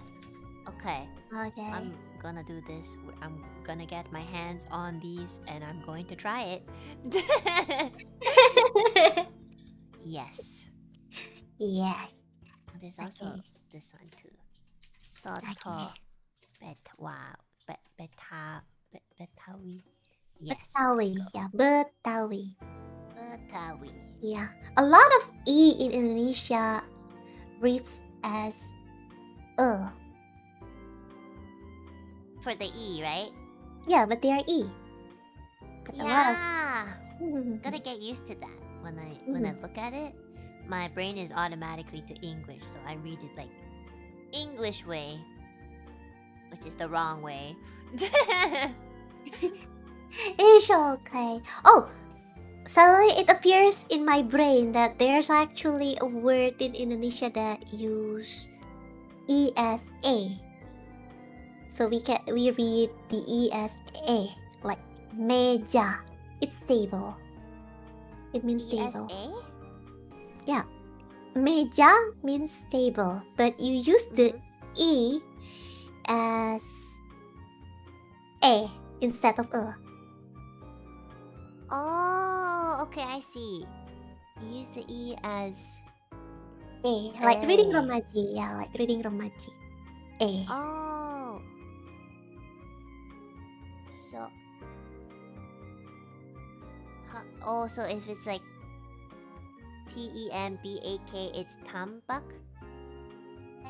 Okay. I'm gonna do this. I'm gonna get my hands on these and I'm going to try it. Yes. Yes. There's also this one too. Soto Betawi. Yes. Betawi. Yeah, Betawi. Betawi. Yeah. A lot of E in Indonesia reads as For the E, right? Yeah, but they are E. But Yeah. a lot of Gotta get used to that. When I look at it, my brain is automatically to English, so I read it like English way, which is the wrong way. It's okay. Oh, suddenly it appears in my brain that there's actually a word in Indonesia that use E as A. So we read the E as A, like meja. It's stable. It means stable. ESA? Yeah. Meja means stable, but you use the E as A instead of A. Oh, okay, I see. You use the E as A. Like reading A. Romaji. Yeah, like reading Romaji. A. Oh. So. Oh, so if it's like TEMBAK, it's tambak?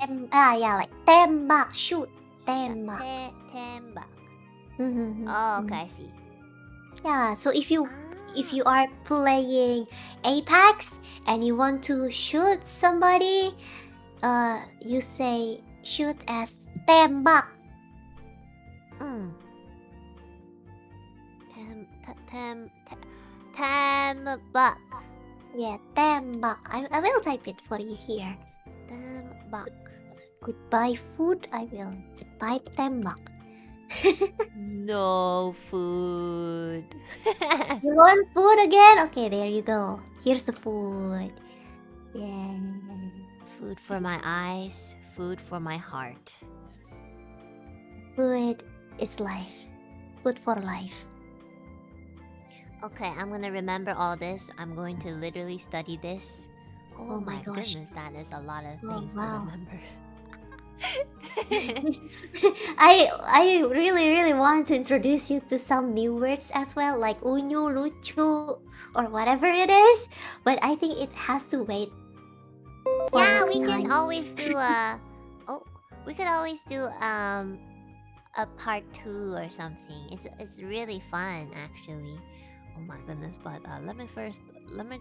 Yeah, like tembak, shoot, tembak. Tembak. Oh, okay, I see. Yeah, so if you are playing Apex and you want to shoot somebody, you say shoot as tembak. Tembak. Yeah, tembak. I will type it for you here. Tembak. Goodbye food. I will goodbye tembak. No food. You want food again? Okay, there you go. Here's the food. Yeah. Food for my eyes, food for my heart. Food is life. Food for life. Okay, I'm gonna remember all this. I'm going to literally study this. Oh my gosh. Goodness, that is a lot of Oh, things wow. to remember. I really want to introduce you to some new words as well, like unyu, lucu, or whatever it is. But I think it has to wait. For Yeah, next we time. can always do we could always do a part 2 or something. It's really fun actually. Oh my goodness, but let me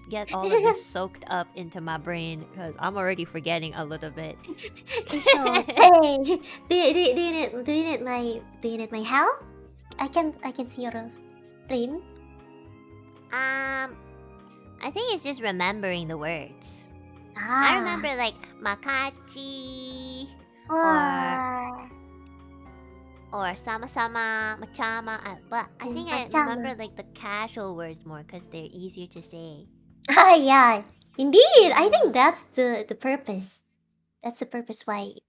get all of this soaked up into my brain because I'm already forgetting a little bit. Sure. Hey, do you need my help? I can see your stream. I think it's just remembering the words. Ah. I remember like makachi Wah. or sama-sama, machama, but I think I Machama. remember like the casual words more because they're easier to say. Ah, yeah, indeed. I think that's the purpose. That's the purpose why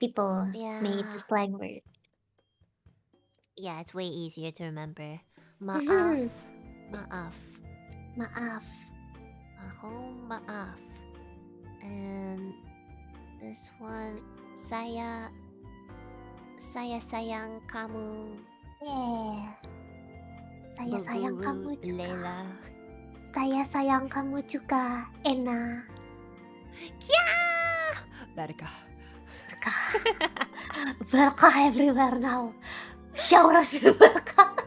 people made the slang word. Yeah, it's way easier to remember. Maaf. Mahom maaf. And this one, saya sayang kamu. Yeah. Saya sayang kamu juga. Layla. Saya sayang kamu juga, Enna. Yeah! Berkah. Berkah everywhere now. Shower us with berkah.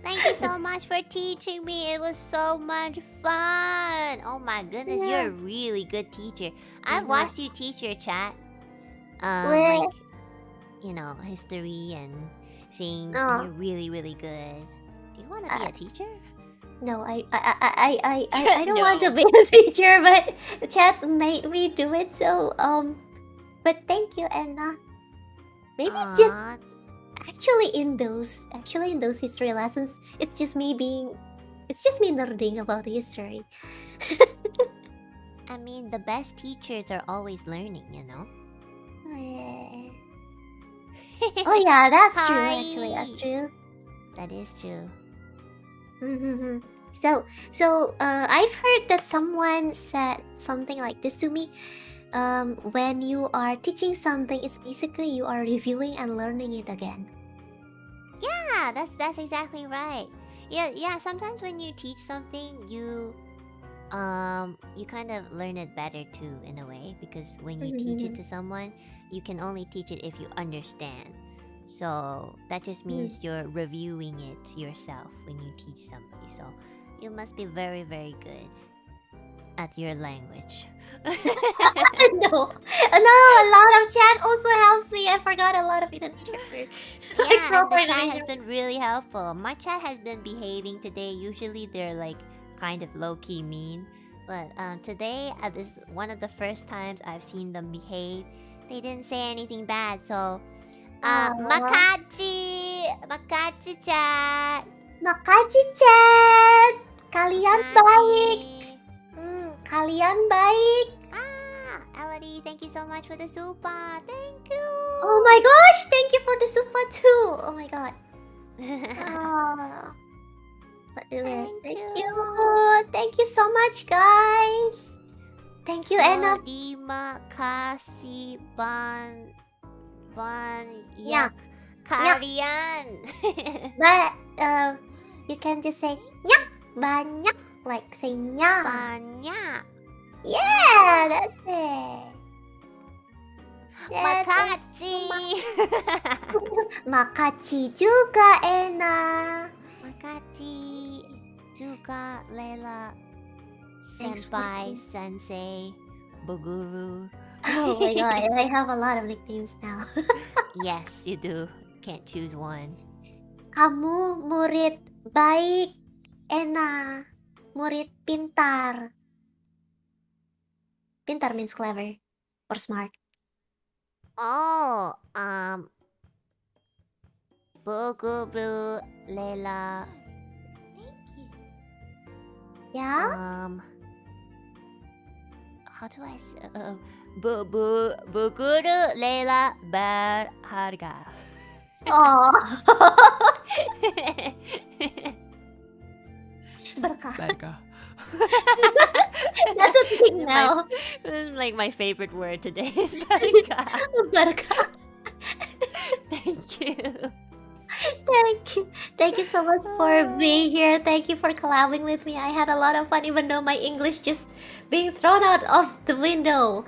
Thank you so much for teaching me. It was so much fun. Oh my goodness, Yeah. you're a really good teacher. I've watched you teach your chat. Where? Like, you know, history and things. Oh. And you're really, really good. Do you want to be a teacher? No, I don't want to be a teacher, but the chat made me do it. So but thank you, Enna. Maybe it's just Aw, actually in those history lessons, it's just me nerding about history. I mean, the best teachers are always learning, you know? Oh yeah, that's true. Hi. Actually, that's true. That is true. So I've heard that someone said something like this to me. when you are teaching something, it's basically you are reviewing and learning it again. Yeah, that's exactly right. Yeah. Sometimes when you teach something, you kind of learn it better too, in a way, because when you teach it to someone, you can only teach it if you understand. So that just means you're reviewing it yourself when you teach somebody. So you must be very, very good at your language. No, a lot of chat also helps me. I forgot a lot of Indonesian words. Yeah, and the chat has been really helpful. My chat has been behaving today. Usually they're like kind of low-key mean, but today, this one of the first times I've seen them behave. They didn't say anything bad, so makasih chat. Makasih chat. Kalian baik. Kalian baik. Elodie, thank you so much for the super. Thank you. Oh my gosh, thank you for the super too. Oh my god. Thank you. Thank you so much, guys. Thank you, Enna. Terima kasih banyak Nyak. kalian. But you can just say nyak banyak, like say nyak. Banyak. Yeah, that's it. Makasih. Makasih juga, Enna. Makasih juga, Layla. Thanks Senpai, Sensei, Bu Guru. Oh my god, I have a lot of nicknames now. Yes, you do. Can't choose one. Kamu murid baik, Enna. Murid pintar. Pintar means clever or smart. Oh, Bu Guru, Layla. Yeah? How do I say? Bu Guru, Layla, berharga. Oh. Berkah. Berkah. That's a thing now. This is like my favorite word today. Is berkah. Berkah. Thank you. Thank you so much for being here. Thank you for collabing with me. I had a lot of fun, even though my English just being thrown out of the window.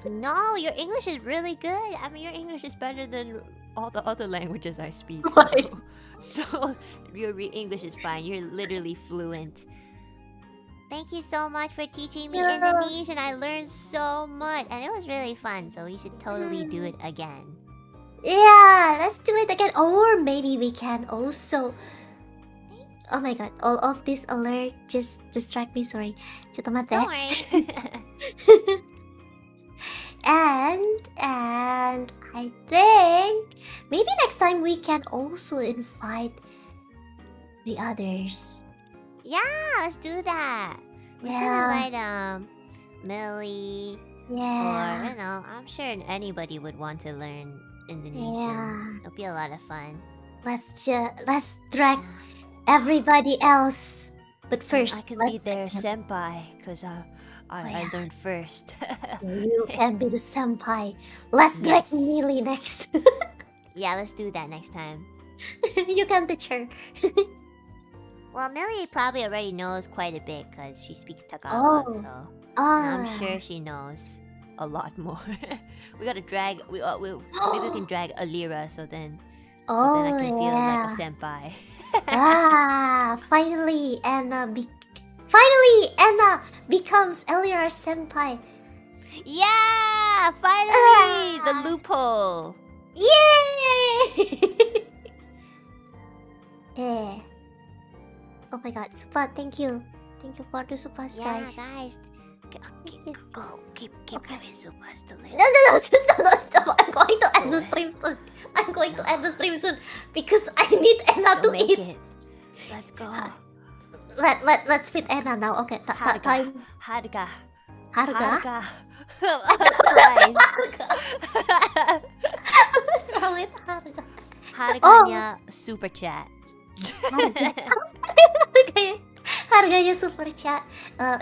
No, your English is really good. I mean, your English is better than All the other languages I speak. Why? so your English is fine. You're literally fluent. Thank you so much for teaching me Yeah. Indonesian. I learned so much, and it was really fun. So we should totally do it again. Yeah, let's do it again. Or maybe we can also. Oh my god, all of this alert just distract me. Sorry. ちょっと待って。 Don't worry. And I think maybe next time we can also invite the others. Yeah, let's do that. We should Yeah. invite Millie, Yeah. or I'm sure anybody would want to learn Indonesian. Yeah. It'll be a lot of fun. Let's drag everybody else. But I first, can let's be their senpai because I yeah. learned first. You can be the senpai. Let's drag Yes. Millie next. Yeah, let's do that next time. You can teach her. Well, Millie probably already knows quite a bit because she speaks Tagalog, Oh. so Ah. I'm sure she knows a lot more. We gotta drag. Maybe we can drag Alira, so then I can feel like a yeah. senpai. Finally, Enna becomes Elira's senpai. Yeah, finally the loophole. Yay! Yeah. Oh my god, Supa, thank you. Thank you for the Supas, Yeah, guys. guys. Keep Okay. giving Supas to No, Layla. stop. I'm going to end the stream soon. I'm going to end the stream soon because I need Enna to Make eat. it. Let's go. Let's feed Enna now. Okay, time. Harga. Harga? Price. What's wrong with Harga? Harganya super chat. Harganya super chat.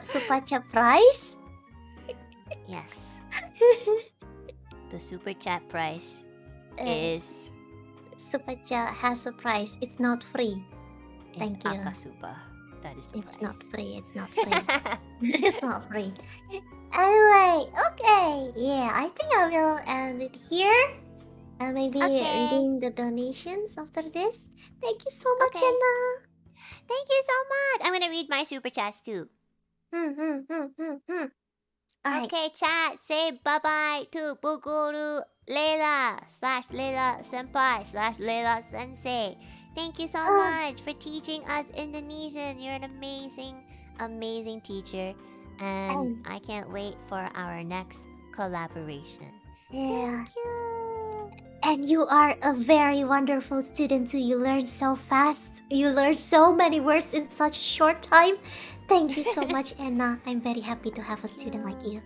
Super chat price? Yes. The super chat price is Super chat has a price. It's not free. Thank you. Akasupa. That is the It's price. not free. It's not free. It's not free. Anyway, okay. Yeah, I think I will end it here. And maybe Okay. reading the donations after this. Thank you so much, Okay. Enna. Thank you so much. I'm gonna read my super chats too. Alright. Okay, chat. Say bye bye to Buguru Layla / Layla Senpai / Layla Sensei. Thank you so much for teaching us Indonesian. You're an amazing teacher. And I can't wait for our next collaboration. Yeah. Thank you. And you are a very wonderful student too. You learned so fast. You learned so many words in such a short time. Thank you so much, Enna. I'm very happy to have a student like you.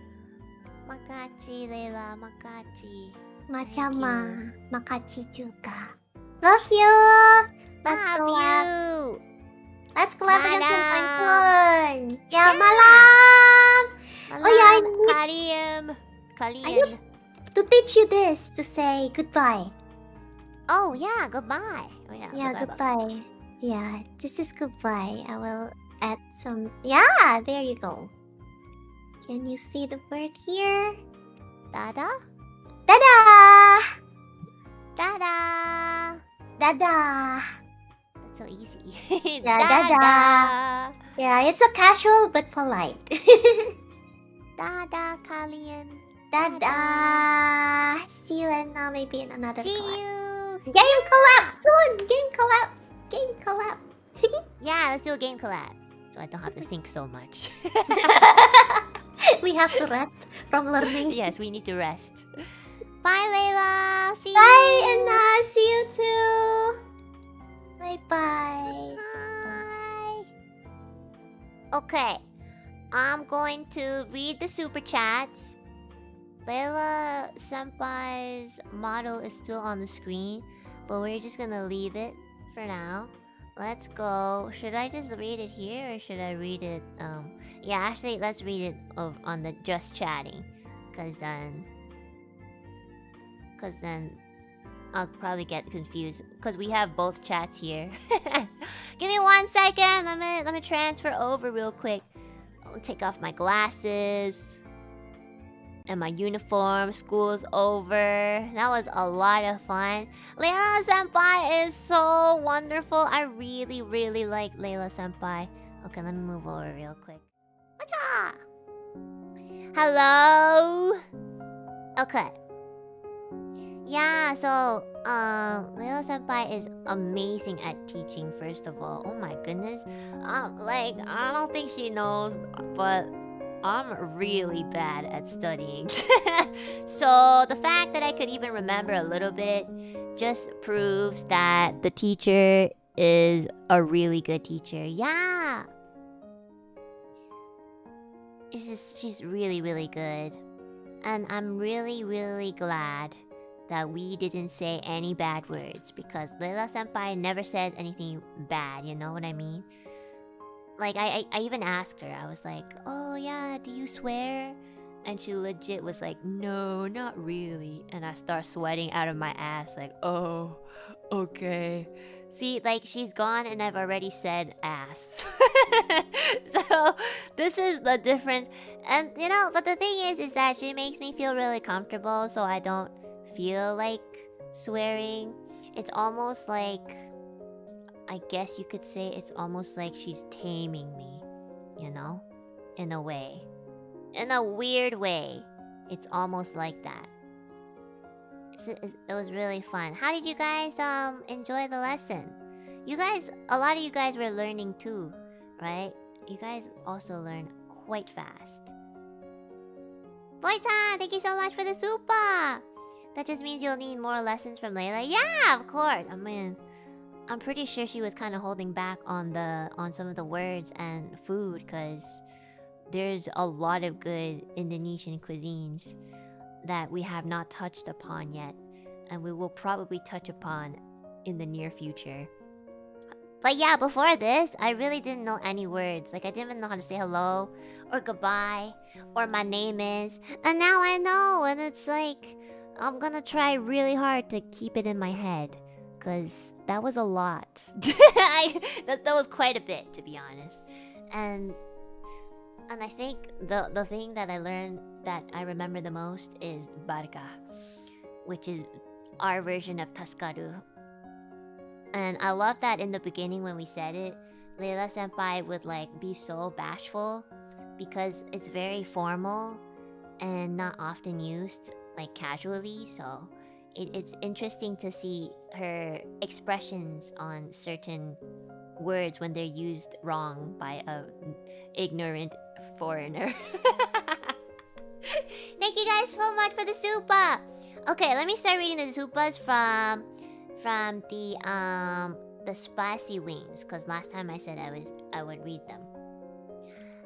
Makachi, Layla. Makachi. Macama. Makachi juga. Love you. Let's Love collab. you. Let's collab again Malam. sometime. Yeah, Yeah. malam. Malam, Oh yeah, I need Kalian. to teach you this to say goodbye. Oh yeah, goodbye. Oh yeah, Yeah, goodbye. goodbye. Yeah, this is goodbye. I will add some. Yeah, there you go. Can you see the word here? Dada? Dadah! Dada. Dadah! That's so easy. Yeah, dada. Yeah, it's a casual but polite. Dada, Kalian. Dadah! See you and maybe in another See collab. you. Game collab soon! Game collab! Game collab! Yeah, let's do a game collab. So I don't have to think so much. We have to rest from learning. Yes, we need to rest. Bye, Layla. See you. Bye, Enna. See you too. Bye-bye. Bye. Okay, I'm going to read the super chats. Layla Senpai's model is still on the screen, but we're just gonna leave it for now. Let's go. Should I just read it here or should I read it? Yeah, actually, let's read it on the just chatting, cause then I'll probably get confused because we have both chats here. Give me 1 second. Let me transfer over real quick. I'll take off my glasses and my uniform. School's over. That was a lot of fun. Layla Senpai is so wonderful. I really, really like Layla Senpai. Okay, let me move over real quick. Wacha! Hello? Okay. Yeah, so, Layla Senpai is amazing at teaching, first of all. Oh my goodness. I don't think she knows, but I'm really bad at studying. So, the fact that I could even remember a little bit just proves that the teacher is a really good teacher. Yeah! She's really, really good. And I'm really, really glad that we didn't say any bad words because Layla Senpai never said anything bad, you know what I mean? Like, I even asked her, I was like, oh yeah, do you swear? And she legit was like, no, not really. And I start sweating out of my ass, like, oh, okay. See, like, she's gone and I've already said ass. So, this is the difference. And, you know, but the thing is that she makes me feel really comfortable so I don't feel like swearing. It's almost like, I guess you could say it's almost like she's taming me, you know? In a way. In a weird way. It's almost like that. It was really fun. How did you guys enjoy the lesson? You guys, a lot of you guys were learning too, right? You guys also learn quite fast. Boy-chan, thank you so much for the super! That just means you'll need more lessons from Layla. Yeah, of course. I mean, I'm pretty sure she was kind of holding back on some of the words and food because there's a lot of good Indonesian cuisines that we have not touched upon yet, and we will probably touch upon in the near future. But yeah, before this, I really didn't know any words. Like, I didn't even know how to say hello, or goodbye, or my name is. And now I know, and it's like, I'm gonna try really hard to keep it in my head. Because that was a lot. That was quite a bit, to be honest. And I think the thing that I learned that I remember the most is barka, which is our version of taskaru. And I love that in the beginning when we said it, Layla senpai would like be so bashful because it's very formal and not often used like casually. So it's interesting to see her expressions on certain words when they're used wrong by a ignorant foreigner. Thank you guys so much for the super. Okay, let me start reading the supas from the spicy wings, because last time I said I would read them.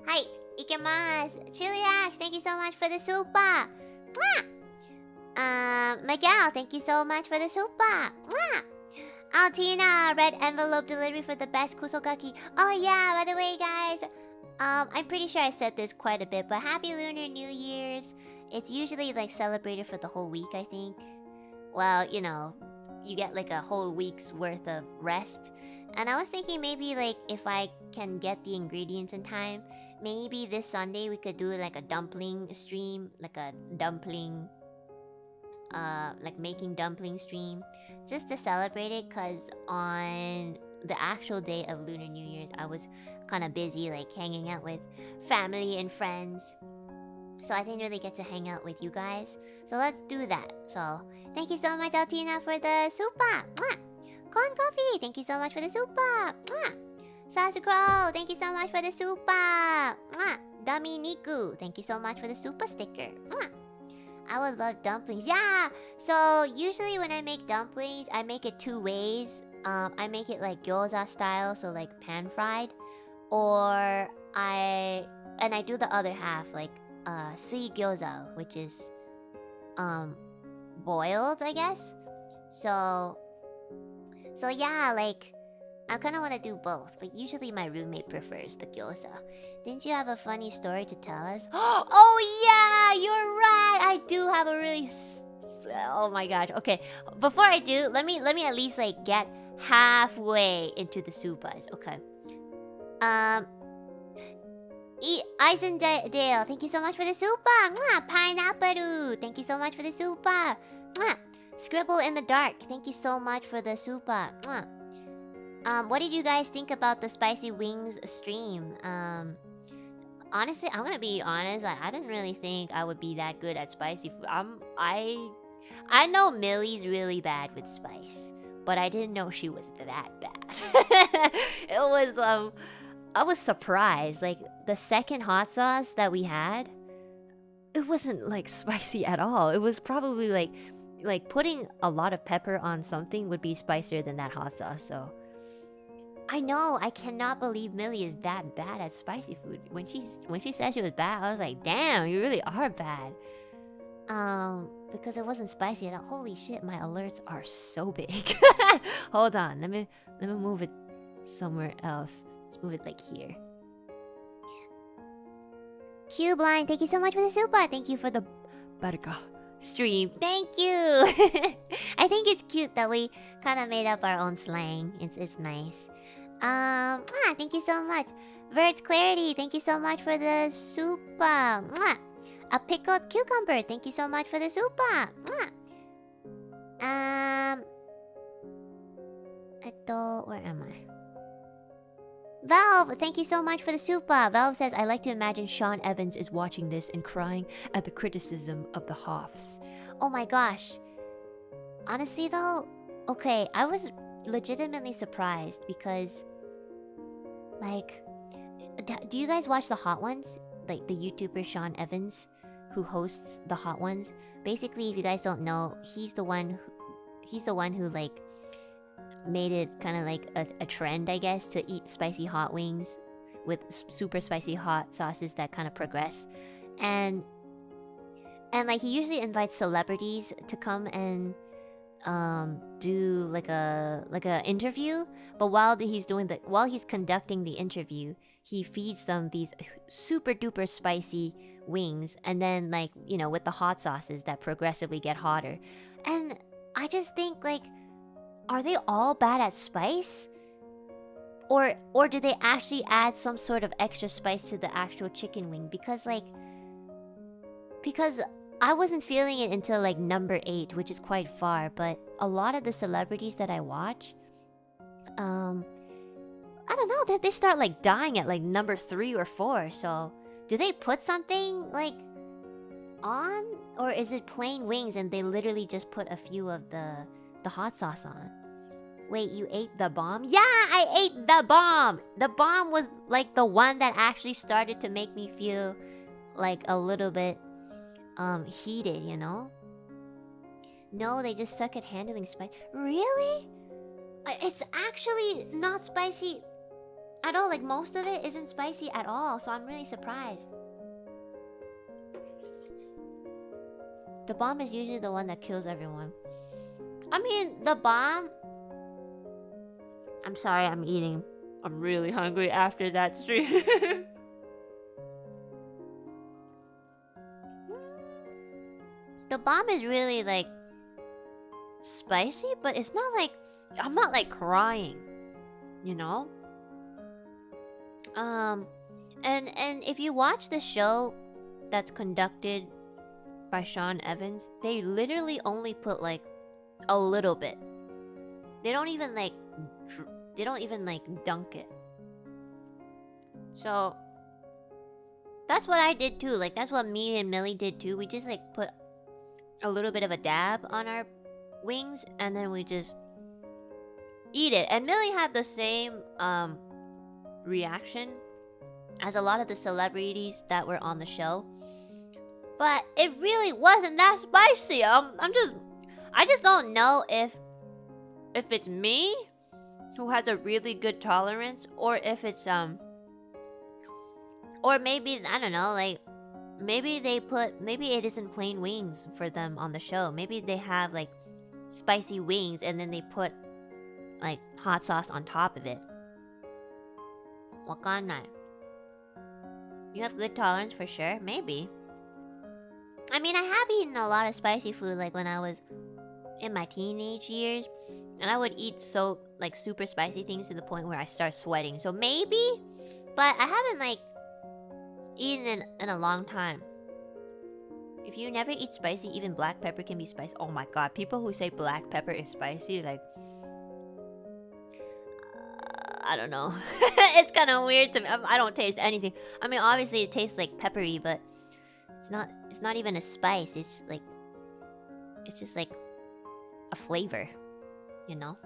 Hi, ikemasu. Chiliax, thank you so much for the super. Miguel, thank you so much for the super. Altina, red envelope delivery for the best kusokaki. Oh yeah, by the way, guys, I'm pretty sure I said this quite a bit, but Happy Lunar New Year's. It's usually like celebrated for the whole week, I think. Well, you know, you get like a whole week's worth of rest. And I was thinking maybe like if I can get the ingredients in time, maybe this Sunday we could do like a dumpling stream, like a dumpling, like making dumpling stream, just to celebrate it. Cause on the actual day of Lunar New Year's, I was kind of busy like hanging out with family and friends. So I didn't really get to hang out with you guys. So let's do that. So thank you so much, Altina, for the super. Mwah! Corn coffee, thank you so much for the super. Mwah! Sasukro, thank you so much for the super. Mwah! Dummy Niku, thank you so much for the super sticker. Mwah! I would love dumplings. Yeah. So usually when I make dumplings, I make it two ways. I make it like gyoza style, so like pan fried, or I do the other half like sui gyoza, which is boiled, I guess. So yeah, like I kind of want to do both, but usually my roommate prefers the gyoza. Didn't you have a funny story to tell us? Oh yeah, you're right. I do have a really oh my gosh. Okay, before I do, let me at least like get halfway into the supas. Okay. Eisendale, thank you so much for the super. Mwah! Pineapple, thank you so much for the super. Mwah! Scribble in the dark, thank you so much for the super. Mwah! What did you guys think about the spicy wings stream? Honestly, I'm gonna be honest. I didn't really think I would be that good at spicy food. I know Millie's really bad with spice, but I didn't know she was that bad. It was I was surprised. Like the second hot sauce that we had, it wasn't like spicy at all. It was probably like putting a lot of pepper on something would be spicier than that hot sauce. So I know, I cannot believe Millie is that bad at spicy food. When she said she was bad, I was like, damn, you really are bad. Because it wasn't spicy at all. Holy shit, my alerts are so big. Hold on, let me move it somewhere else. Let's move it like here. Q Blind, thank you so much for the super. Thank you for the barka stream. Thank you. I think it's cute that we kind of made up our own slang. It's nice. Thank you so much. Verge Clarity, thank you so much for the super. Mwah. A pickled cucumber, thank you so much for the super. Mwah. Where am I? Valve, thank you so much for the super. Valve says, I like to imagine Sean Evans is watching this and crying at the criticism of the Hoffs. Oh my gosh. Honestly though, okay, I was legitimately surprised because, like, do you guys watch the Hot Ones? Like the YouTuber Sean Evans, who hosts the Hot Ones. Basically, if you guys don't know, he's the one who like made it kind of like a trend, I guess, to eat spicy hot wings with super spicy hot sauces that kind of progress, and like he usually invites celebrities to come and do like a interview, but while he's conducting the interview, he feeds them these super duper spicy wings, and then like, you know, with the hot sauces that progressively get hotter. And I just think, like, are they all bad at spice? Or do they actually add some sort of extra spice to the actual chicken wing? Because I wasn't feeling it until like number 8, which is quite far, but a lot of the celebrities that I watch, I don't know, they start like dying at like number 3 or 4. So do they put something like on, or is it plain wings and they literally just put a few of the hot sauce on? Wait, you ate the bomb? Yeah, I ate the bomb! The bomb was like the one that actually started to make me feel like a little bit heated, you know? No, they just suck at handling spice. Really? It's actually not spicy at all. Like, most of it isn't spicy at all, so I'm really surprised. The bomb is usually the one that kills everyone. I mean, the bomb... I'm sorry, I'm eating. I'm really hungry after that stream. The bomb is really like spicy, but it's not like, I'm not like crying, you know? And if you watch the show that's conducted by Sean Evans, they literally only put like a little bit. They don't even like dunk it. So that's what I did too. Like, that's what me and Millie did too. We just like put a little bit of a dab on our wings, and then we just eat it. And Millie had the same reaction as a lot of the celebrities that were on the show, but it really wasn't that spicy. I just don't know if it's me who has a really good tolerance, or if it's or maybe, I don't know, like, maybe it isn't plain wings for them on the show. Maybe they have like spicy wings and then they put like hot sauce on top of it. Wakanai. You have good tolerance for sure? Maybe. I mean, I have eaten a lot of spicy food like when I was in my teenage years, and I would eat so like super spicy things to the point where I start sweating. So maybe, but I haven't like eaten in a long time. If you never eat spicy, even black pepper can be spicy. Oh my god, people who say black pepper is spicy, like, I don't know. It's kind of weird to me. I don't taste anything. I mean, obviously it tastes like peppery, but it's not even a spice. It's just like a flavor, you know?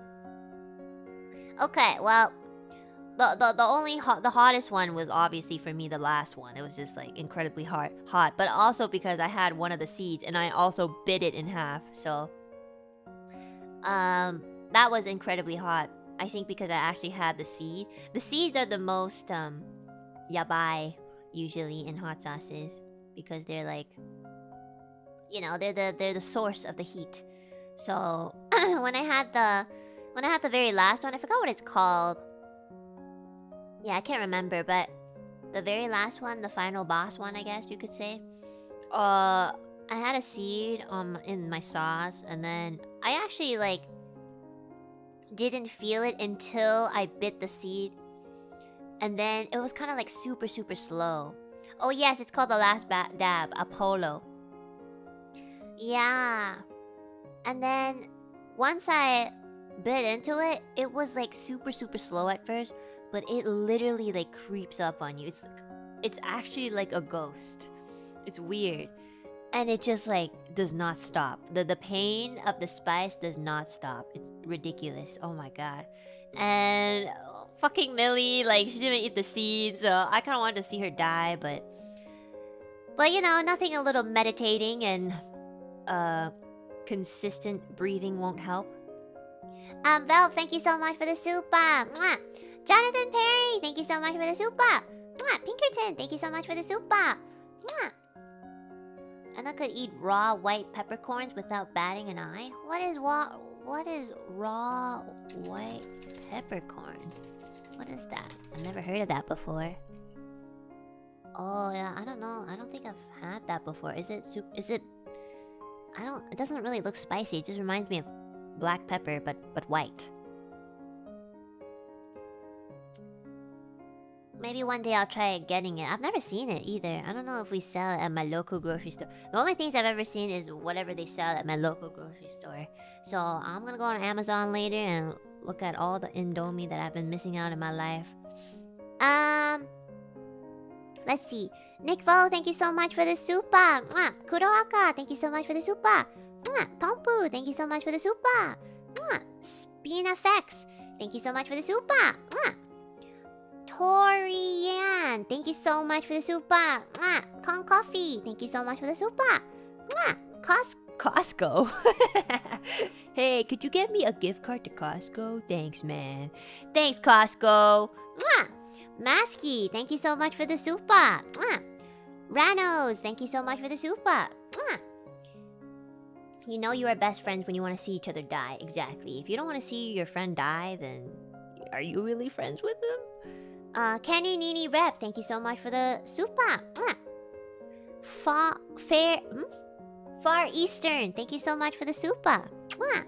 Okay, well, the hottest one was obviously for me the last one. It was just like incredibly hot, but also because I had one of the seeds and I also bit it in half. So that was incredibly hot. I think because I actually had the seed. The seeds are the most yabai usually in hot sauces, because they're like, you know, they're the source of the heat. So when I had the very last one, I forgot what it's called. Yeah, I can't remember, but the very last one, the final boss one, I guess you could say. I had a seed in my sauce, and then I actually like didn't feel it until I bit the seed, and then it was kind of like super super slow. Oh yes, it's called the last dab, Apollo. Yeah, and then once I bit into it, it was like super super slow at first, but it literally like creeps up on you. It's actually like a ghost. It's weird. And it just like does not stop. The pain of the spice does not stop. It's ridiculous. Oh my god. And fucking Millie, like, she didn't eat the seeds, so I kind of wanted to see her die, but you know, nothing a little meditating and consistent breathing won't help. Val, thank you so much for the super. Mwah. Jonathan Perry, thank you so much for the super. Mwah. Pinkerton, thank you so much for the super. Mwah. Enna could eat raw white peppercorns without batting an eye. What is raw white peppercorn? What is that? I've never heard of that before. Oh yeah, I don't know. I don't think I've had that before. Is it soup? Is it? I don't. It doesn't really look spicy. It just reminds me of black pepper, but white. Maybe one day I'll try getting it. I've never seen it either. I don't know if we sell it at my local grocery store. The only things I've ever seen is whatever they sell at my local grocery store. So I'm gonna go on Amazon later and look at all the Indomie that I've been missing out in my life. Let's see. Nick Vo, thank you so much for the super. Mwah. Kuroaka, thank you so much for the super. Mwah. Tompu, thank you so much for the super. Mwah. Spinafex, thank you so much for the super. Mwah. Tori Yan, thank you so much for the super. Mwah. Con Coffee, thank you so much for the super. Mwah. Costco? Hey, could you get me a gift card to Costco? Thanks, man. Thanks, Costco. Mwah. Masky, thank you so much for the super. Mwah. Ranos, thank you so much for the super. Mwah. You know you are best friends when you want to see each other die. Exactly. If you don't want to see your friend die, then are you really friends with them? Kenny Nini Rep, thank you so much for the super. Mwah. Far Eastern, thank you so much for the super. Mwah.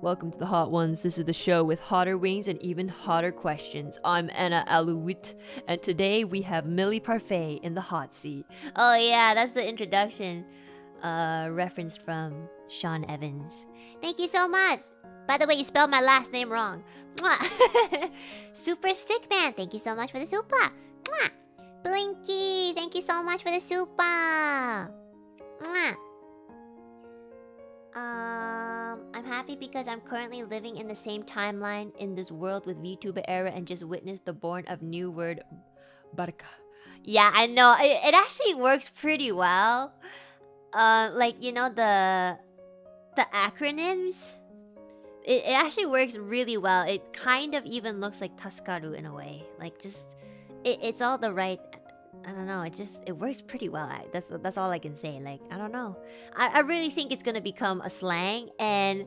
Welcome to the Hot Ones. This is the show with hotter wings and even hotter questions. I'm Enna Alouette, and today we have Millie Parfait in the hot seat. Oh yeah, that's the introduction. Reference from Sean Evans. Thank you so much. By the way, you spelled my last name wrong. Mwah. Super Stickman, thank you so much for the super. Mwah. Blinky, thank you so much for the super. Mwah. I'm happy because I'm currently living in the same timeline in this world with VTuber era and just witnessed the born of new word barca. Yeah, I know. It actually works pretty well. Like, you know, the acronyms. It actually works really well. It kind of even looks like Taskaru in a way. Like, just it's all the right. I don't know. It works pretty well. That's all I can say. Like, I don't know. I really think it's gonna become a slang, and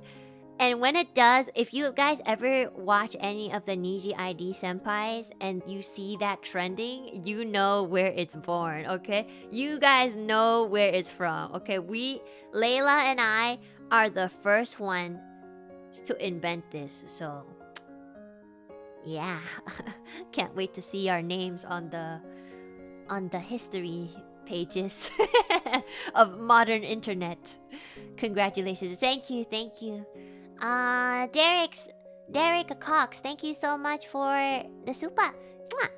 when it does, if you guys ever watch any of the NIJISANJI senpais and you see that trending, you know where it's born. Okay, you guys know where it's from. Okay, Layla and I are the first one to invent this. So yeah, can't wait to see our names on the history pages of modern internet. Congratulations. Thank you. Derek Cox, thank you so much for the super. Mwah.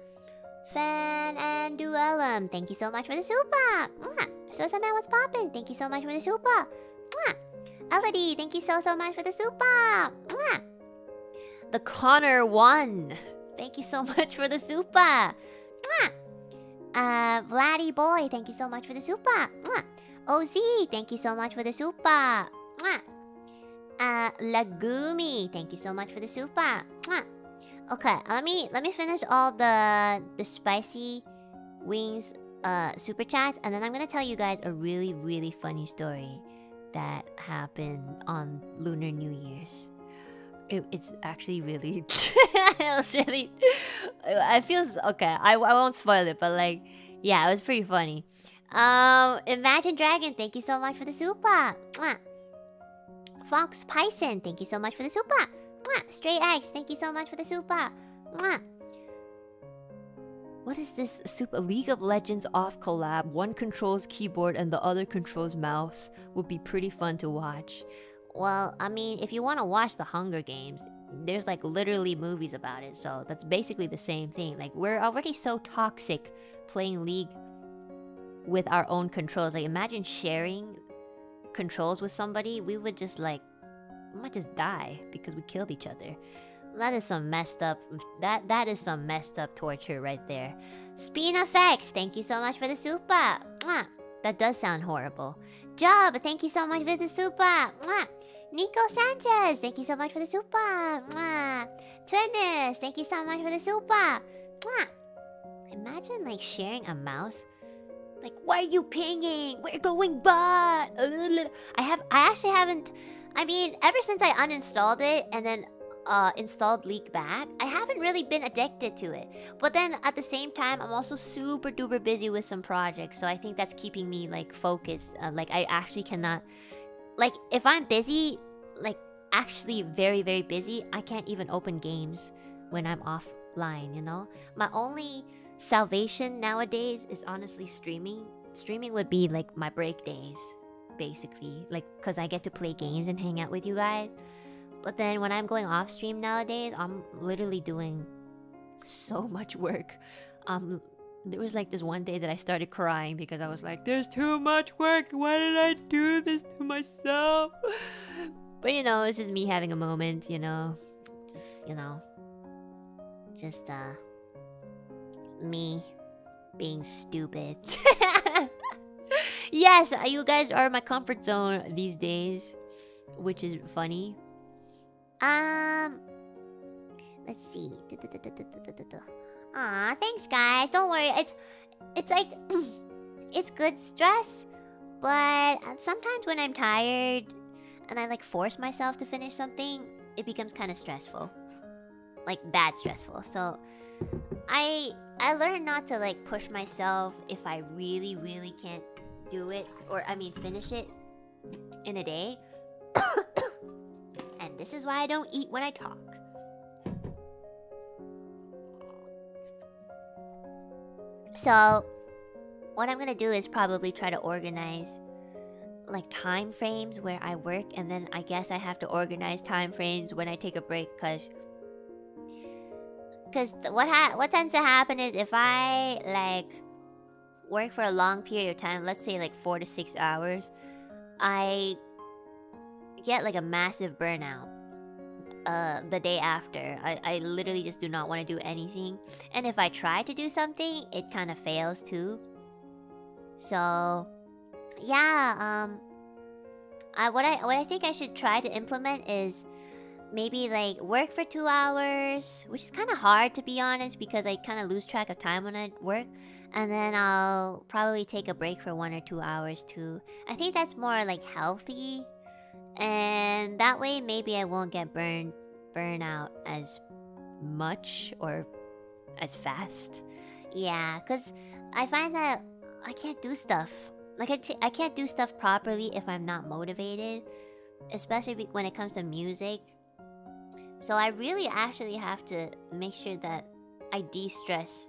Fan and Duellum, thank you so much for the super. Mwah. Sosa Man, what's poppin'? Thank you so much for the super. Mwah. Elodie, thank you so much for the super. Mwah. The Connor 1, thank you so much for the super. Mwah. Vladdy Boy, thank you so much for the super. Mwah. OZ, thank you so much for the super. Mwah. Lagumi, thank you so much for the super. Mwah. Okay, let me finish all the spicy wings super chats, and then I'm gonna tell you guys a really, really funny story that happened on Lunar New Year's. It's actually really it was really I feel okay. I won't spoil it, but like, yeah, it was pretty funny. Imagine Dragon, thank you so much for the super. Mwah. Fox Python, thank you so much for the super. Mwah. Stray Eggs, thank you so much for the super. Mwah. What is this super League of Legends off collab? One controls keyboard and the other controls mouse. Would be pretty fun to watch. Well, I mean, if you want to watch the Hunger Games, there's like literally movies about it, so that's basically the same thing. Like, we're already so toxic playing League with our own controls. Like, imagine sharing controls with somebody. We would just like, we might just die because we killed each other. That is some messed up. That is some messed up torture right there. Spinafex, thank you so much for the super. Mwah. That does sound horrible. Job, thank you so much for the super. Mwah. Nico Sanchez, thank you so much for the super. Mwah. Twinnis, thank you so much for the super. Mwah. Imagine like sharing a mouse. Like, why are you pinging? We're going bot. I actually haven't. I mean, ever since I uninstalled it and then installed Leak back, I haven't really been addicted to it. But then at the same time, I'm also super duper busy with some projects, so I think that's keeping me like focused. Like I actually cannot. Like if I'm busy, like actually very very busy, I can't even open games when I'm offline. You know, my only salvation nowadays is honestly streaming. Streaming would be like my break days, basically, like because I get to play games and hang out with you guys. But then when I'm going off stream nowadays, I'm literally doing so much work. There was like this one day that I started crying because I was like, there's too much work. Why did I do this to myself? But you know, it's just me having a moment, you know. Just me being stupid. Yes, you guys are my comfort zone these days, which is funny. Let's see. Aw, thanks guys. Don't worry. It's like it's good stress, but sometimes when I'm tired and I like force myself to finish something, it becomes kind of stressful. Like bad stressful. So I learned not to like push myself if I really really can't do it, or I mean finish it in a day. And this is why I don't eat when I talk. So what I'm gonna do is probably try to organize like time frames where I work, and then I guess I have to organize time frames when I take a break, because what tends to happen is if I like work for a long period of time, let's say like 4 to 6 hours, I get like a massive burnout the day after. I literally just do not want to do anything, and if I try to do something, it kind of fails too. So yeah, what I think I should try to implement is maybe like work for 2 hours, which is kind of hard to be honest, because I kind of lose track of time when I work, and then I'll probably take a break for 1 or 2 hours too. I think that's more like healthy, and that way maybe I won't get burn out as much or as fast. Yeah, because I find that I can't do stuff. Like I can't do stuff properly if I'm not motivated, especially when it comes to music. So I really actually have to make sure that I de-stress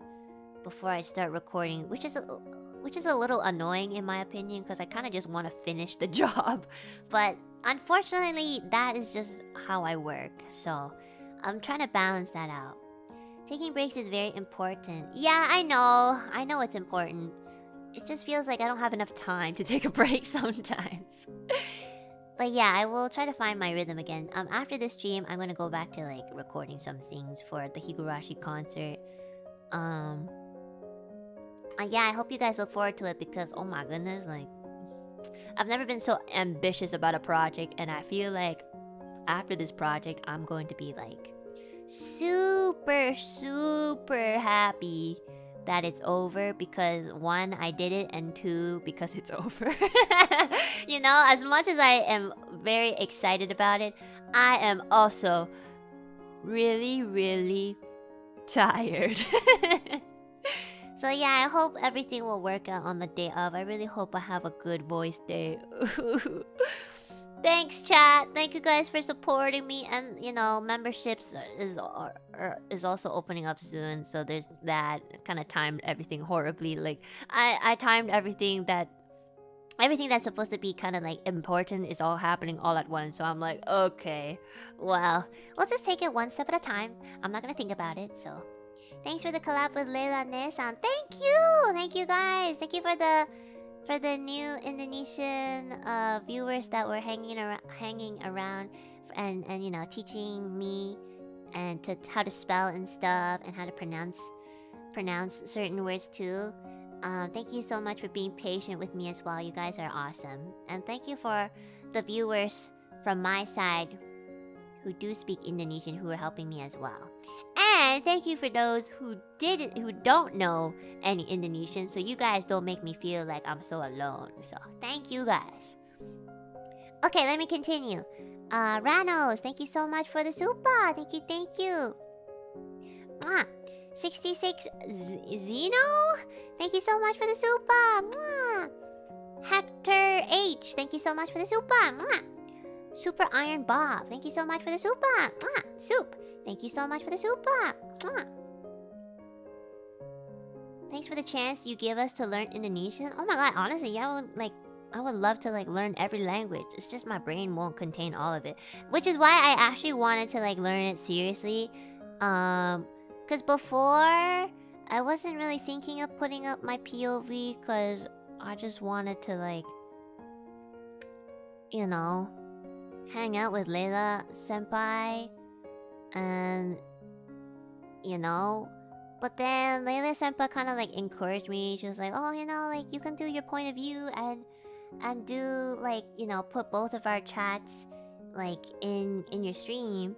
before I start recording, which is a little annoying in my opinion, because I kind of just want to finish the job. But unfortunately, that is just how I work. So I'm trying to balance that out. Taking breaks is very important. Yeah, I know it's important. It just feels like I don't have enough time to take a break sometimes. But yeah, I will try to find my rhythm again. After this stream, I'm gonna go back to like recording some things for the Higurashi concert. Yeah, I hope you guys look forward to it, because oh my goodness, like I've never been so ambitious about a project, and I feel like after this project, I'm going to be like super happy that it's over, because 1, I did it, and 2, because it's over. You know, as much as I am very excited about it, I am also really, really tired. So yeah, I hope everything will work out on the day of. I really hope I have a good voice day. Thanks, chat. Thank you guys for supporting me, and you know, memberships is also opening up soon. So there's that. Kind of timed everything horribly. Like I timed everything that's supposed to be kind of like important is all happening all at once. So I'm like, okay, well, we'll just take it one step at a time. I'm not gonna think about it. So thanks for the collab with Layla and Nissan. Thank you guys. Thank you for the new Indonesian viewers that were hanging around and you know, teaching me and how to spell and stuff, and how to pronounce certain words too. Thank you so much for being patient with me as well. You guys are awesome. And thank you for the viewers from my side who do speak Indonesian, who are helping me as well. And thank you for those who don't know any Indonesian, so you guys don't make me feel like I'm so alone. So thank you guys. Okay, let me continue. Ranos, thank you so much for the super. Thank you. 66 Zeno, thank you so much for the super. Hector H, thank you so much for the super. Super Iron Bob, thank you so much for the super. Soup, thank you so much for the super. Thanks for the chance you give us to learn Indonesian. Oh my god, honestly, I would love to learn every language. It's just my brain won't contain all of it, which is why I actually wanted to learn it seriously. Cause before I wasn't really thinking of putting up my POV, cause I just wanted to hang out with Layla senpai, and but then Layla senpai kind of encouraged me. She was like, oh, you can do your point of view and do put both of our chats in your stream.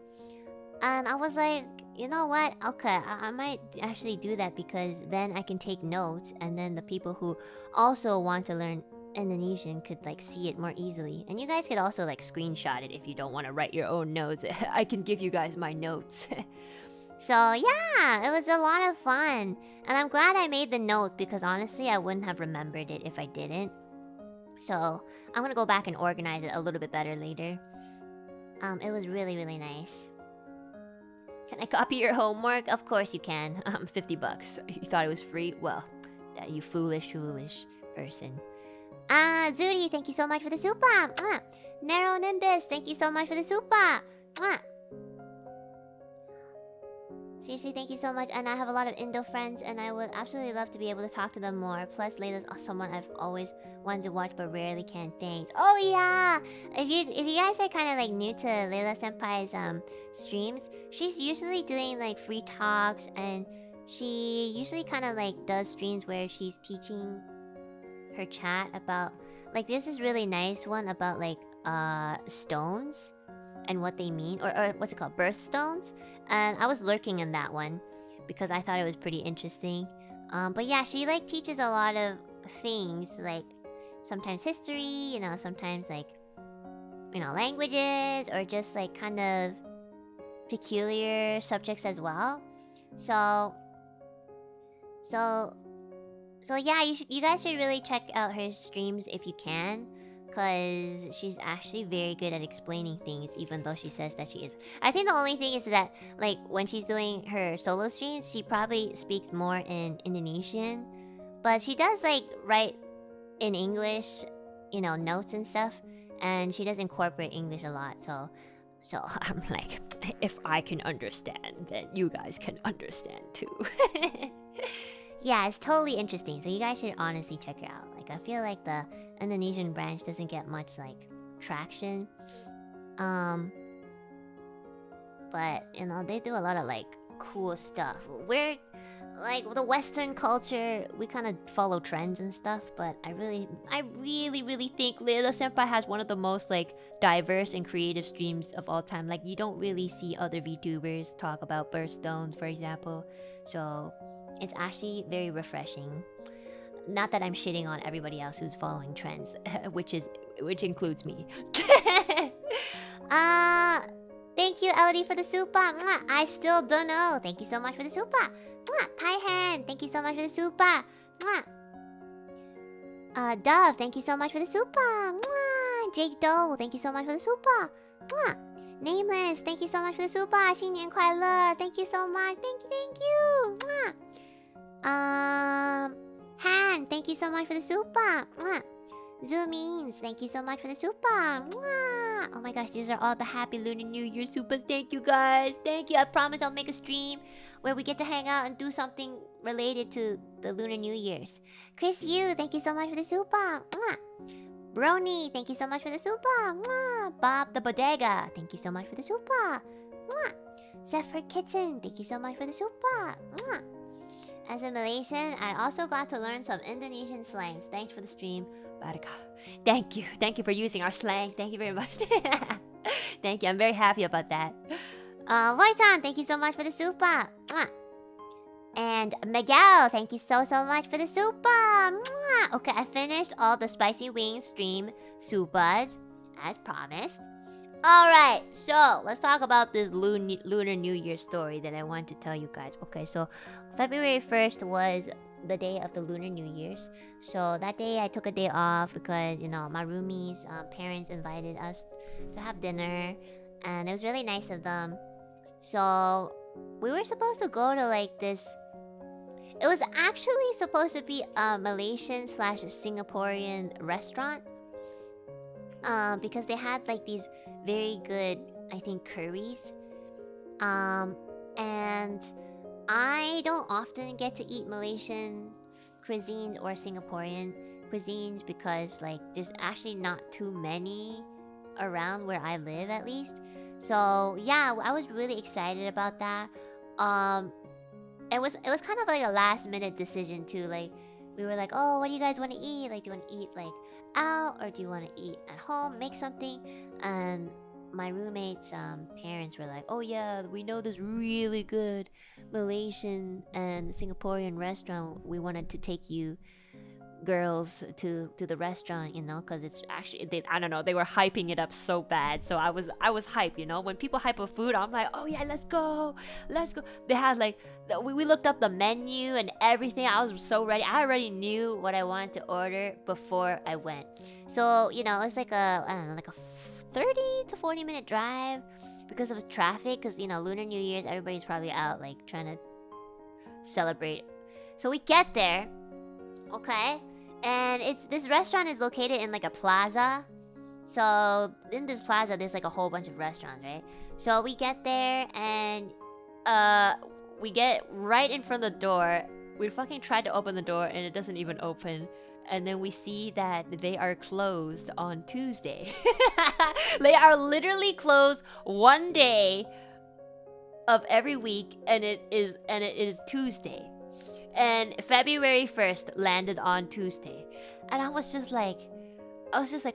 And I was like, you know what? Okay, I might actually do that, because then I can take notes, and then the people who also want to learn Indonesian could see it more easily. And you guys could also screenshot it if you don't want to write your own notes. I can give you guys my notes. So yeah, it was a lot of fun. And I'm glad I made the notes, because honestly I wouldn't have remembered it if I didn't. So I'm gonna go back and organize it a little bit better later. It was really, really nice. Can I copy your homework? Of course you can. $50. You thought it was free? Well, you foolish person. Zuri, thank you so much for the super. Nero Nimbus, thank you so much for the super. Seriously, thank you so much. And I have a lot of Indo friends, and I would absolutely love to be able to talk to them more. Plus, Layla's someone I've always wanted to watch but rarely can. Thanks. Oh yeah! If you guys are kind of new to Layla senpai's streams, she's usually doing free talks, and she usually kind of does streams where she's teaching her chat about there's this really nice one about stones and what they mean, or what's it called, birthstones. And I was lurking in that one because I thought it was pretty interesting. But yeah, she teaches a lot of things, sometimes history, sometimes languages, or just kind of peculiar subjects as well. So yeah, you guys should really check out her streams if you can, because she's actually very good at explaining things, even though she says that she is. I think the only thing is that when she's doing her solo streams, she probably speaks more in Indonesian, but she does write in English, notes and stuff, and she does incorporate English a lot. So I'm if I can understand, then you guys can understand too. Yeah, it's totally interesting. So you guys should honestly check it out. I feel the Indonesian branch doesn't get much traction. But they do a lot of cool stuff. We're the Western culture, we kind of follow trends and stuff, but I really think Layla senpai has one of the most diverse and creative streams of all time. You don't really see other VTubers talk about birthstones, for example. So it's actually very refreshing. Not that I'm shitting on everybody else who's following trends, which includes me. Thank you, Elodie, for the super. I still don't know. Thank you so much for the super. Taihan, thank you so much for the super. Dove, thank you so much for the super. Jake Doe, thank you so much for the super. Nameless, thank you so much for the super. 新年快乐, thank you so much. Thank you. Han, thank you so much for the super. Zoomins, thank you so much for the super. Oh my gosh, these are all the happy Lunar New Year supers. Thank you guys. Thank you. I promise I'll make a stream where we get to hang out and do something related to the Lunar New Year's. Chris Yu, thank you so much for the super. Brony, thank you so much for the super. Bob the Bodega, thank you so much for the super. Zephyr Kitten, thank you so much for the super. As a Malaysian, I also got to learn some Indonesian slangs. Thanks for the stream. Baraka. Thank you for using our slang. Thank you very much. Thank you. I'm very happy about that. Voitan, thank you so much for the super. Mwah. And Miguel, thank you so much for the super. Mwah. Okay, I finished all the spicy wings stream supas as promised. Alright, so let's talk about this Lunar New Year story that I want to tell you guys. Okay, so February 1st was the day of the Lunar New Year's. So that day I took a day off because, you know, my roomies' parents invited us to have dinner. And it was really nice of them. So we were supposed to go to like this... It was actually supposed to be a Malaysian / Singaporean restaurant. Because they had like these very good, I think, curries. And I don't often get to eat Malaysian cuisine or Singaporean cuisines because like there's actually not too many around where I live, at least. So yeah, I was really excited about that. It was kind of like a last minute decision too. Like we were like, oh, what do you guys want to eat? Like, do you want to eat like out or do you want to eat at home? Make something. And my roommate's parents were like, oh yeah, we know this really good Malaysian and Singaporean restaurant. We wanted to take you girls to the restaurant, you know, because it's actually I don't know, they were hyping it up so bad. So I was hyped, you know. When people hype a food, I'm like, oh yeah, let's go. They had like we looked up the menu and everything. I was so ready. I already knew what I wanted to order before I went. So, you know, it's like a 30 to 40 minute drive because of traffic, because, you know, Lunar New Year's, everybody's probably out like trying to celebrate. So we get there, okay, and this restaurant is located in like a plaza. So in this plaza there's like a whole bunch of restaurants, right? So we get there and we get right in front of the door. We fucking tried to open the door and it doesn't even open. And then we see that they are closed on Tuesday. They are literally closed one day of every week, and it is Tuesday. And February 1st landed on Tuesday. And I was just like,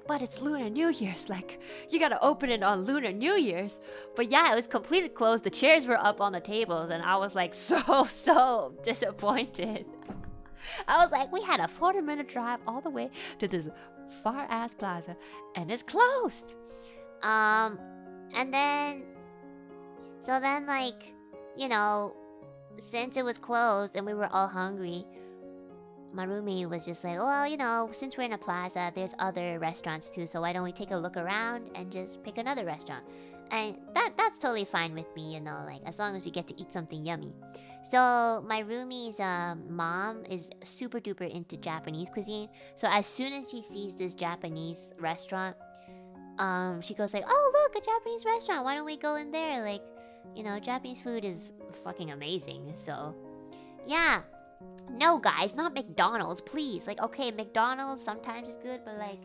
but it's Lunar New Year's. Like, you gotta open it on Lunar New Year's. But yeah, it was completely closed. The chairs were up on the tables, and I was like so disappointed. I was like, we had a 40-minute drive all the way to this far-ass plaza, and it's closed. And then... So then, like, you know, since it was closed and we were all hungry, my roomie was just like, well, you know, since we're in a plaza, there's other restaurants too, so why don't we take a look around and just pick another restaurant? And that's totally fine with me, you know, like, as long as we get to eat something yummy. So my roomie's mom is super duper into Japanese cuisine. So as soon as she sees this Japanese restaurant, she goes like, oh look, a Japanese restaurant, why don't we go in there? Like, you know, Japanese food is fucking amazing. So yeah. No guys, not McDonald's, please. Like, okay, McDonald's sometimes is good, but like,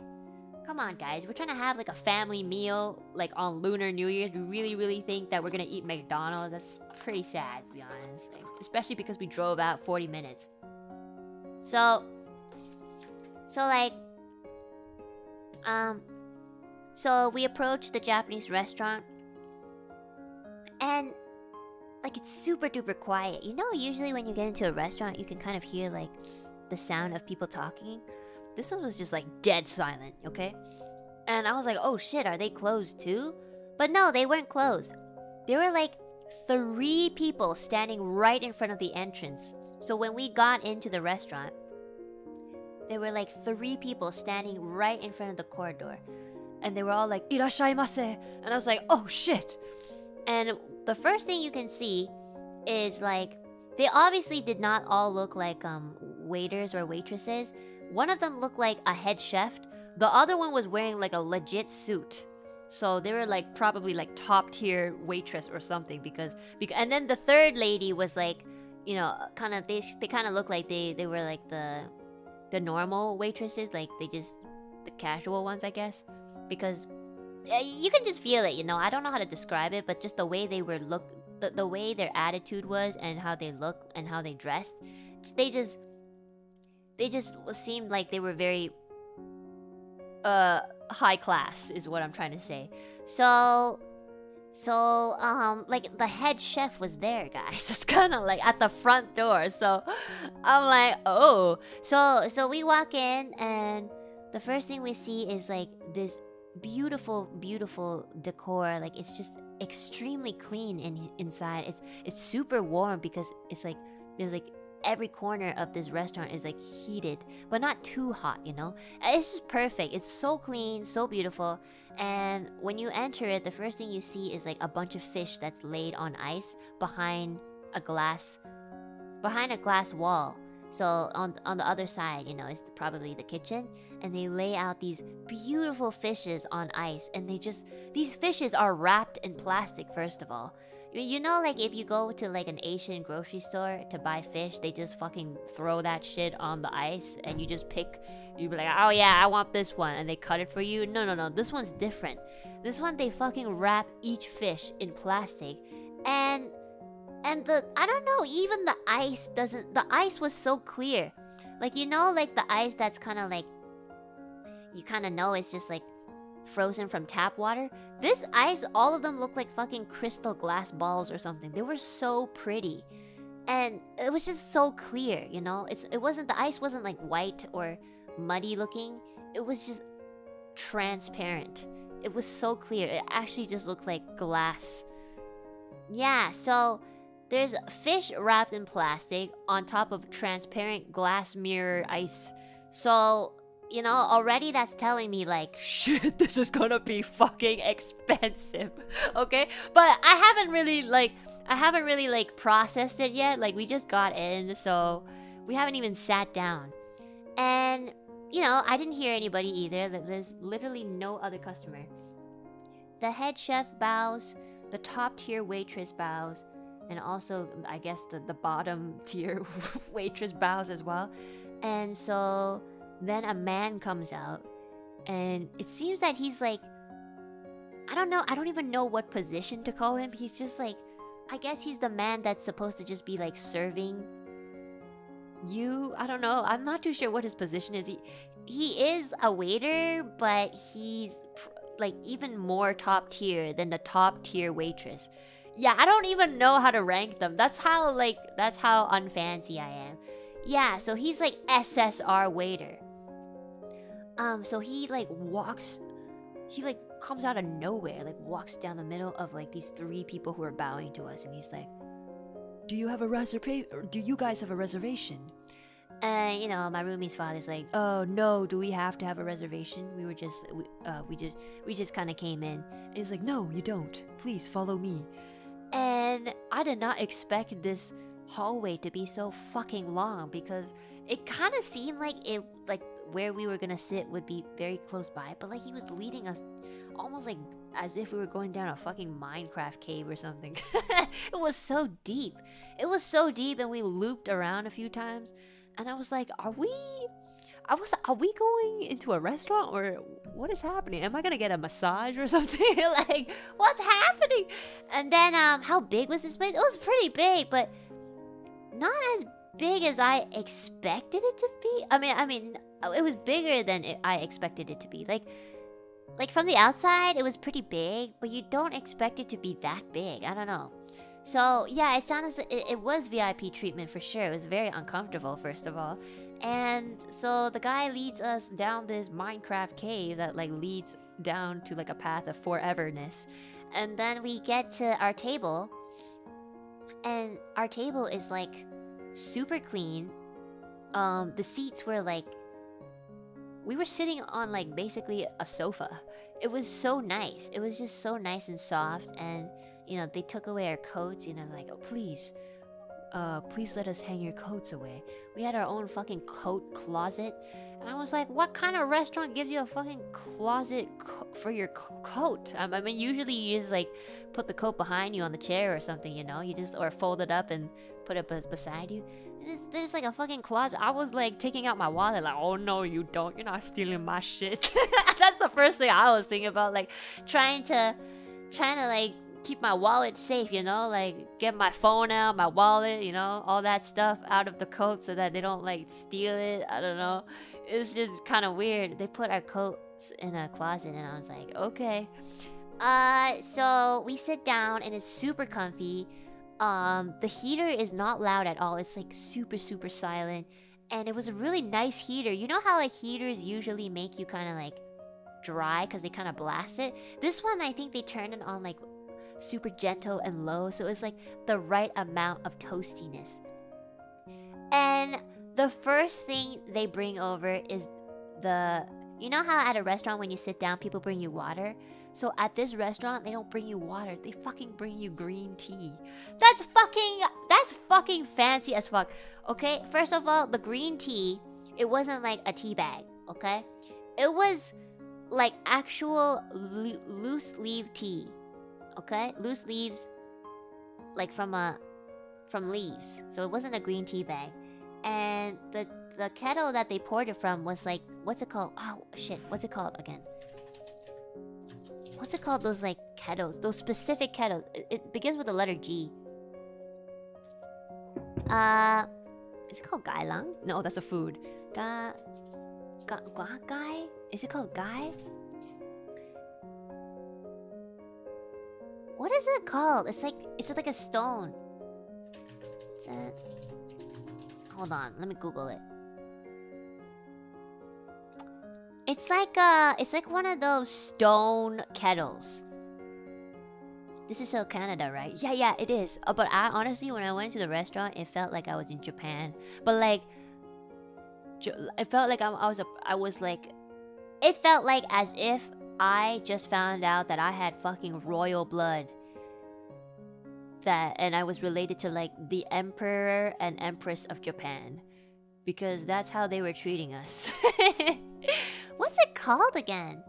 come on guys, we're trying to have like a family meal like on Lunar New Year's. We really think that we're gonna eat McDonald's? That's pretty sad, to be honest. Like, especially because we drove out 40 minutes. So like, so we approached the Japanese restaurant, and like, it's super duper quiet. You know, usually when you get into a restaurant, you can kind of hear like the sound of people talking. This one was just like dead silent, okay? And I was like, oh shit, are they closed too? But no, they weren't closed. There were like 3 people standing right in front of the entrance. So when we got into the restaurant, there were like 3 people standing right in front of the corridor. And they were all like, "Irashaimase." And I was like, oh shit. And the first thing you can see is like, they obviously did not all look like waiters or waitresses. One of them looked like a head chef. The other one was wearing like a legit suit. So they were like probably like top tier waitress or something, because and then the third lady was like, you know, kind of they kind of looked like they were like the normal waitresses, like the casual ones, I guess, because you can just feel it, you know. I don't know how to describe it, but just the way they were the way their attitude was and how they looked and how they dressed, they just seemed like they were very high class, is what I'm trying to say. So So, like the head chef was there, guys. It's kind of like at the front door. So, I'm like, oh. So we walk in, and the first thing we see is like this beautiful, beautiful decor. Like it's just extremely clean inside. It's super warm because it's like there's like every corner of this restaurant is like heated, but not too hot, you know? And it's just perfect. It's so clean, so beautiful. And when you enter it, the first thing you see is like a bunch of fish that's laid on ice behind a glass wall. So on the other side, you know, is probably the kitchen, and they lay out these beautiful fishes on ice, and these fishes are wrapped in plastic. First of all, you know, like if you go to like an Asian grocery store to buy fish, they just fucking throw that shit on the ice, and you just pick. You be like, oh yeah, I want this one, and they cut it for you. No, this one's different. This one they fucking wrap each fish in plastic, and I don't know, even the ice was so clear. Like, you know, like the ice that's kind of like, you kind of know it's just like frozen from tap water. This ice, all of them look like fucking crystal glass balls or something. They were so pretty. And it was just so clear, you know? The ice wasn't like white or muddy looking. It was just transparent. It was so clear. It actually just looked like glass. Yeah, so there's fish wrapped in plastic on top of transparent glass mirror ice. So, you know, already that's telling me like, shit, this is gonna be fucking expensive. Okay? But I haven't really like processed it yet. Like, we just got in, so we haven't even sat down. And, you know, I didn't hear anybody either. There's literally no other customer. The head chef bows, the top tier waitress bows, and also, I guess, the bottom tier waitress bows as well. And so then a man comes out, and it seems that he's like, I don't know, I don't even know what position to call him. He's just like, I guess he's the man that's supposed to just be like serving you. I don't know, I'm not too sure what his position is. He is a waiter, but he's like even more top tier than the top tier waitress. Yeah, I don't even know how to rank them. That's how unfancy I am. Yeah, so he's like SSR waiter. So he comes out of nowhere, like walks down the middle of like these three people who are bowing to us, and he's like, Do you guys have a reservation? you know, my roomie's father's like, oh no, do we have to have a reservation? We just kind of came in. And he's like, no, you don't. Please follow me. And I did not expect this hallway to be so fucking long, because it kind of seemed like where we were gonna sit would be very close by, but like he was leading us almost like as if we were going down a fucking Minecraft cave or something. It was so deep, and we looped around a few times, and I was like, are we going into a restaurant, or what is happening? Am I gonna get a massage or something? Like, what's happening? And then how big was this place? It was pretty big, but not as big as I expected it to be. I mean it was bigger than I expected it to be. Like from the outside it was pretty big, but you don't expect it to be that big. I don't know. So yeah, it was VIP treatment for sure. It was very uncomfortable, first of all. And so the guy leads us down this Minecraft cave that like leads down to like a path of foreverness. And then we get to our table, and our table is like super clean. The seats were like, we were sitting on like basically a sofa. It was so nice. It was just so nice and soft. And you know, they took away our coats, you know, like, oh, please let us hang your coats away. We had our own fucking coat closet. And I was like, what kind of restaurant gives you a fucking closet for your coat? I mean, usually you just like put the coat behind you on the chair or something, you know? Or fold it up and put it beside you. There's like a fucking closet. I was like taking out my wallet, like, oh no, you don't. You're not stealing my shit. That's the first thing I was thinking about, like trying to like keep my wallet safe, you know, like get my phone out, my wallet, you know, all that stuff out of the coat so that they don't like steal it. I don't know. It's just kind of weird. They put our coats in a closet, and I was like, okay. So we sit down and it's super comfy. The heater is not loud at all. It's like super super silent, and it was a really nice heater. You know how like heaters usually make you kind of like dry because they kind of blast it. This one, I think they turned it on like super gentle and low, so it's like the right amount of toastiness. And the first thing they bring over is you know how at a restaurant when you sit down people bring you water? So at this restaurant they don't bring you water, they fucking bring you green tea. That's fucking fancy as fuck. Okay, first of all, the green tea, it wasn't like a tea bag, okay? It was like actual loose leaf tea. Okay? Loose leaves, like from leaves. So it wasn't a green tea bag. And the kettle that they poured it from was like, what's it called? Oh shit, what's it called again? What's it called? Those like kettles, those specific kettles. It begins with the letter G. Is it called gailang? No, that's a food. Gai? Is it called gai? What is it called? It's like a stone. Hold on, let me Google it. It's like one of those stone kettles. This is so Canada, right? Yeah, it is. But honestly, when I went to the restaurant, it felt like I was in Japan. But like, it felt like it felt like as if I just found out that I had fucking royal blood. And I was related to like the emperor and empress of Japan. Because that's how they were treating us. What's it called again?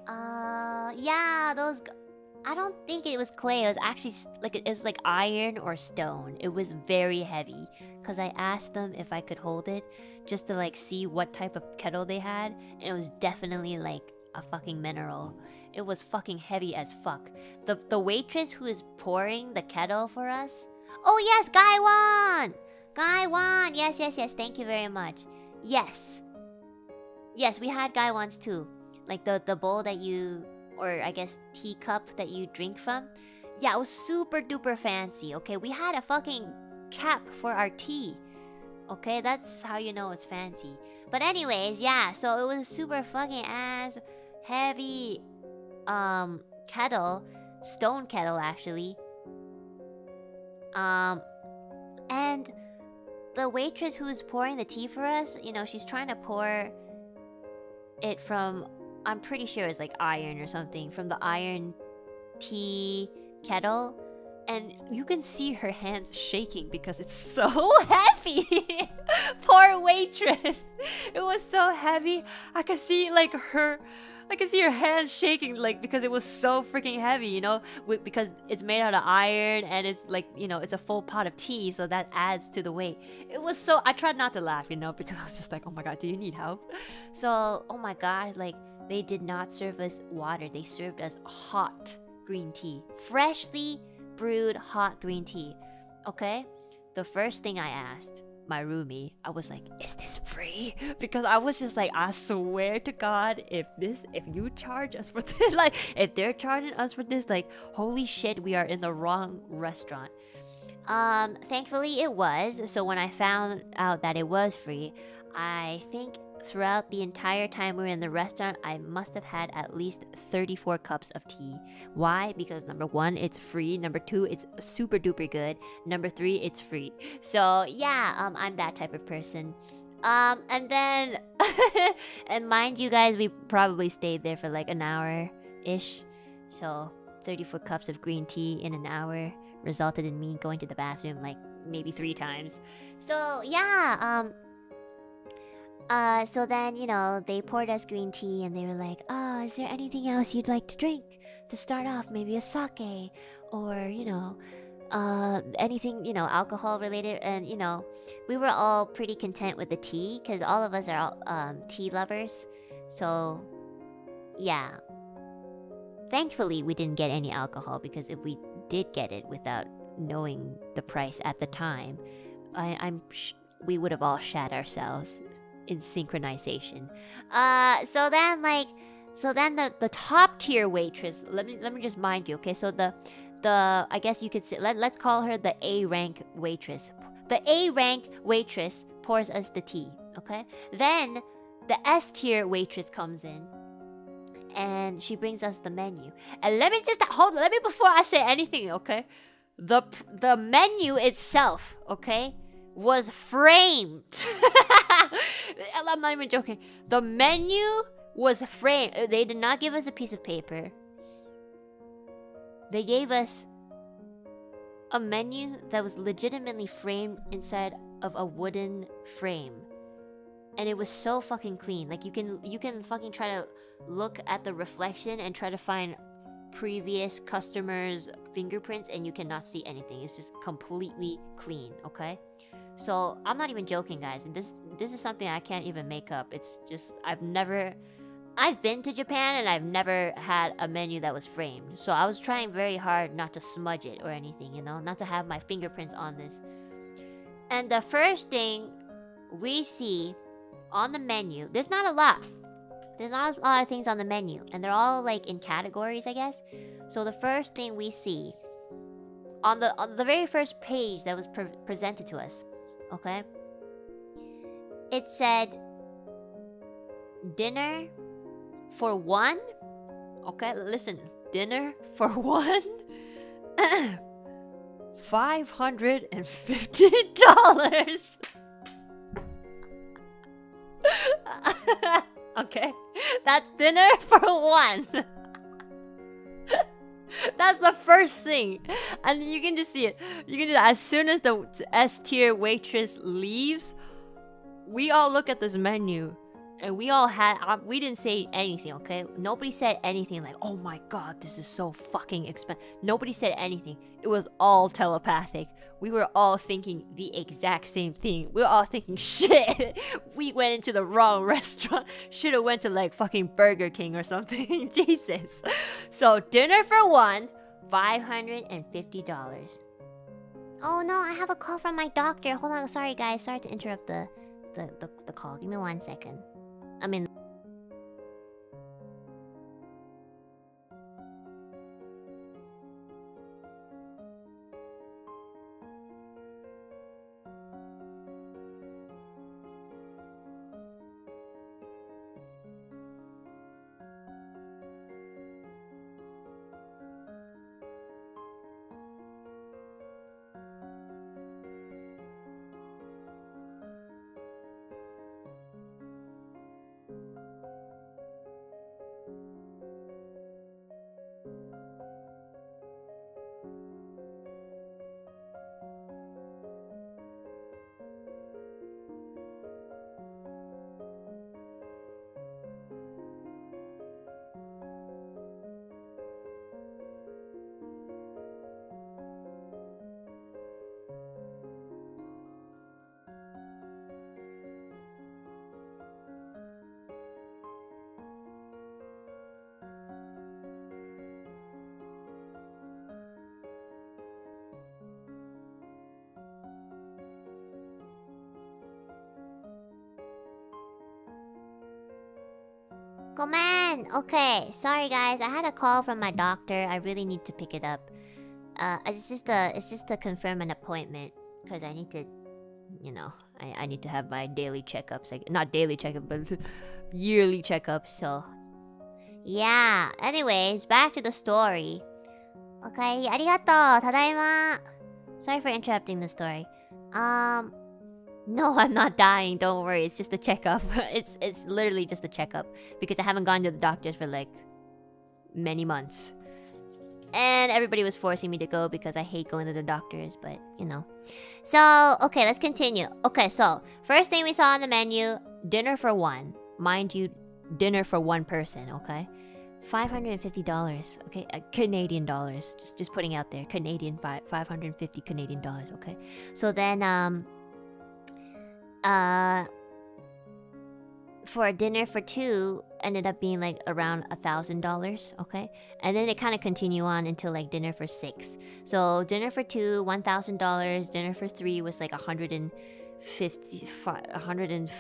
Yeah, those... I don't think it was clay. It was actually like iron or stone. It was very heavy. Because I asked them if I could hold it. Just to like see what type of kettle they had. And it was definitely like a fucking mineral. It was fucking heavy as fuck. The waitress who is pouring the kettle for us. Oh yes, Gaiwan! Gaiwan! Yes. Thank you very much. Yes, we had Gaiwans too. Like the bowl that you... Or I guess teacup that you drink from. Yeah, it was super duper fancy, okay? We had a fucking cap for our tea. Okay, that's how you know it's fancy. But anyways, yeah, so it was super fucking ass heavy kettle. Stone kettle, actually. And the waitress who's pouring the tea for us, you know, she's trying to pour it from... I'm pretty sure it's like iron or something. From the iron tea kettle. And you can see her hands shaking because it's so heavy. Poor waitress. It was so heavy. I could see her hands shaking, like, because it was so freaking heavy, you know, because it's made out of iron and it's like, you know, it's a full pot of tea, so that adds to the weight. It was so... I tried not to laugh, you know, because I was just like, oh my god, do you need help? So, oh my god, like, they did not serve us water. They served us hot green tea. Freshly brewed hot green tea. Okay? The first thing I asked my roomie, I was like, is this free? Because I was just like, I swear to God, if you charge us for this, like, if they're charging us for this, like, holy shit, we are in the wrong restaurant. Thankfully it was. So when I found out that it was free, I think throughout the entire time we were in the restaurant, I must have had at least 34 cups of tea. Why? Because number one, it's free. Number two, it's super duper good. Number three, it's free. So yeah, I'm that type of person. And then, and mind you guys, we probably stayed there for like an hour-ish. So 34 cups of green tea in an hour resulted in me going to the bathroom like maybe 3 times. So yeah, so then, you know, they poured us green tea and they were like, oh, is there anything else you'd like to drink? To start off, maybe a sake or, you know, anything, you know, alcohol related. And, you know, we were all pretty content with the tea because all of us are tea lovers. So, yeah. Thankfully, we didn't get any alcohol because if we did get it without knowing the price at the time, we would have all shat ourselves in synchronization. So then, like, So then the top tier waitress, let me just mind you, okay? So the I guess you could say, let's call her the A rank waitress. The A rank waitress pours us the tea, okay? Then the S tier waitress comes in and she brings us the menu. And let me before I say anything, okay? The menu itself, okay, was framed. I'm not even joking. The menu was framed. They did not give us a piece of paper. They gave us a menu that was legitimately framed inside of a wooden frame. And it was so fucking clean. Like you can fucking try to look at the reflection and try to find previous customers' fingerprints and you cannot see anything. It's just completely clean, okay? So I'm not even joking, guys. And this is something I can't even make up. It's just I've been to Japan and I've never had a menu that was framed. So I was trying very hard not to smudge it or anything, you know, not to have my fingerprints on this. And the first thing we see on the menu, there's not a lot. There's not a lot of things on the menu, and they're all like in categories, I guess. So the first thing we see on the very first page that was presented to us, okay? It said dinner for one. Okay, listen, dinner for one. $550. Okay, that's dinner for one. That's the first thing, and you can just see it. You can just, as soon as the S tier waitress leaves, we all look at this menu, and we all had. We didn't say anything. Okay, nobody said anything like, "Oh my god, this is so fucking expensive." Nobody said anything. It was all telepathic. We were all thinking the exact same thing. We were all thinking, shit, we went into the wrong restaurant. Should have went to like fucking Burger King or something. Jesus. So dinner for one, $550. Oh no, I have a call from my doctor. Hold on, sorry guys. Sorry to interrupt the call. Give me 1 second. I'm in. Gomen! Okay, sorry guys. I had a call from my doctor. I really need to pick it up. It's just to confirm an appointment because I need to, you know, I need to have my daily checkups. Like not daily checkup, but yearly checkups. So yeah. Anyways, back to the story. Okay, arigato, tadaima. Sorry for interrupting the story. No, I'm not dying. Don't worry. It's just a checkup. It's literally just a checkup because I haven't gone to the doctors for like many months. And everybody was forcing me to go because I hate going to the doctors, but you know. So, okay, let's continue. Okay, so first thing we saw on the menu, dinner for one. Mind you, dinner for one person, okay? $550, okay? Canadian dollars. Just putting out there. Canadian 550 Canadian dollars, okay? So then for a dinner for two ended up being like around $1,000, okay? And then it kind of continue on until like dinner for six. So dinner for two, $1,000. Dinner for three was like 155, 100 and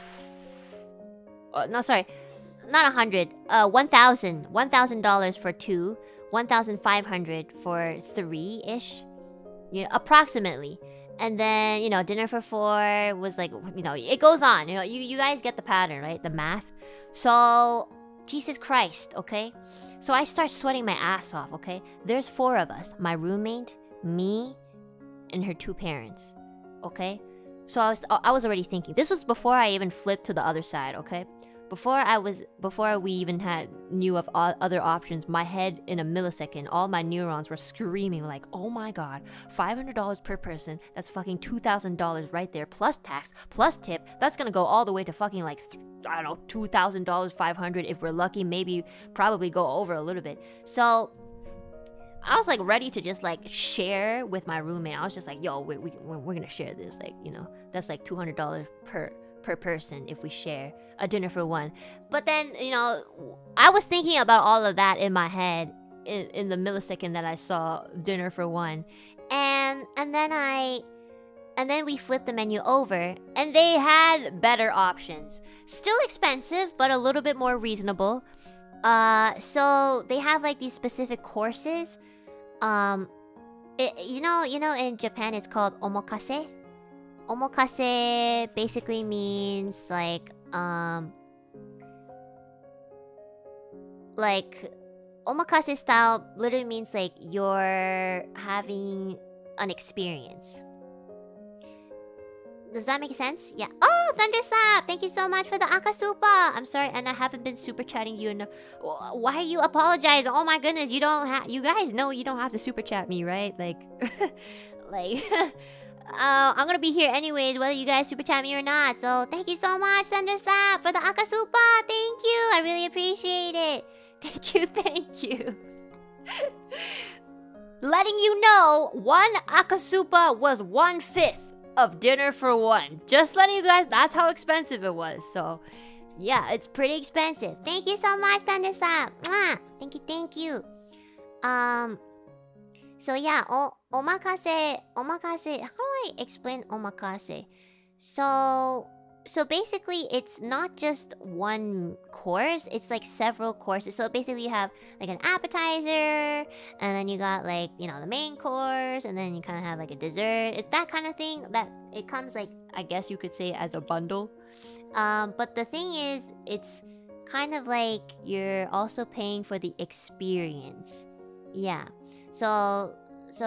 no, sorry, not 100. $1,000 for 2, 1,500 for 3-ish. Approximately. And then, dinner for 4 was like, it goes on. You guys get the pattern, right? The math. So, Jesus Christ, okay? So I start sweating my ass off, okay? There's 4 of us. My roommate, me, and her 2 parents, okay? So I was already thinking. This was before I even flipped to the other side, okay? Before we even knew of other options, my head in a millisecond, all my neurons were screaming like, oh my god, $500 per person, that's fucking $2,000 right there, plus tax, plus tip, that's gonna go all the way to fucking like, I don't know, $2,000, $500 if we're lucky, maybe probably go over a little bit. So I was like ready to just like share with my roommate. I was just like, yo, we're gonna share this, like, that's like $200 per person if we share a dinner for 1. But then, I was thinking about all of that in my head in the millisecond that I saw dinner for 1. And then we flipped the menu over and they had better options. Still expensive, but a little bit more reasonable. So they have like these specific courses. In Japan it's called omakase. Omakase basically means like omakase style literally means like you're having an experience. Does that make sense? Yeah. Oh, Thunderslap! Thank you so much for the Akasupa! I'm sorry, and I haven't been super chatting you enough. Why you apologize? Oh my goodness, you guys know you don't have to super chat me, right? Like, I'm gonna be here anyways, whether you guys super chat me or not. So thank you so much, Thunderslap, for the Akasupa. Thank you. I really appreciate it. Thank you. Letting you know, 1 Akasupa was 1/5 of dinner for 1. Just letting you guys, that's how expensive it was. So yeah, it's pretty expensive. Thank you so much, Thunderslap. Mwah! Thank you. So yeah, omakase. How do I explain omakase? So basically, it's not just one course. It's like several courses. So basically, you have like an appetizer, and then you got like the main course, and then you kind of have like a dessert. It's that kind of thing that it comes like, I guess you could say, as a bundle. But the thing is, it's kind of like you're also paying for the experience. Yeah. So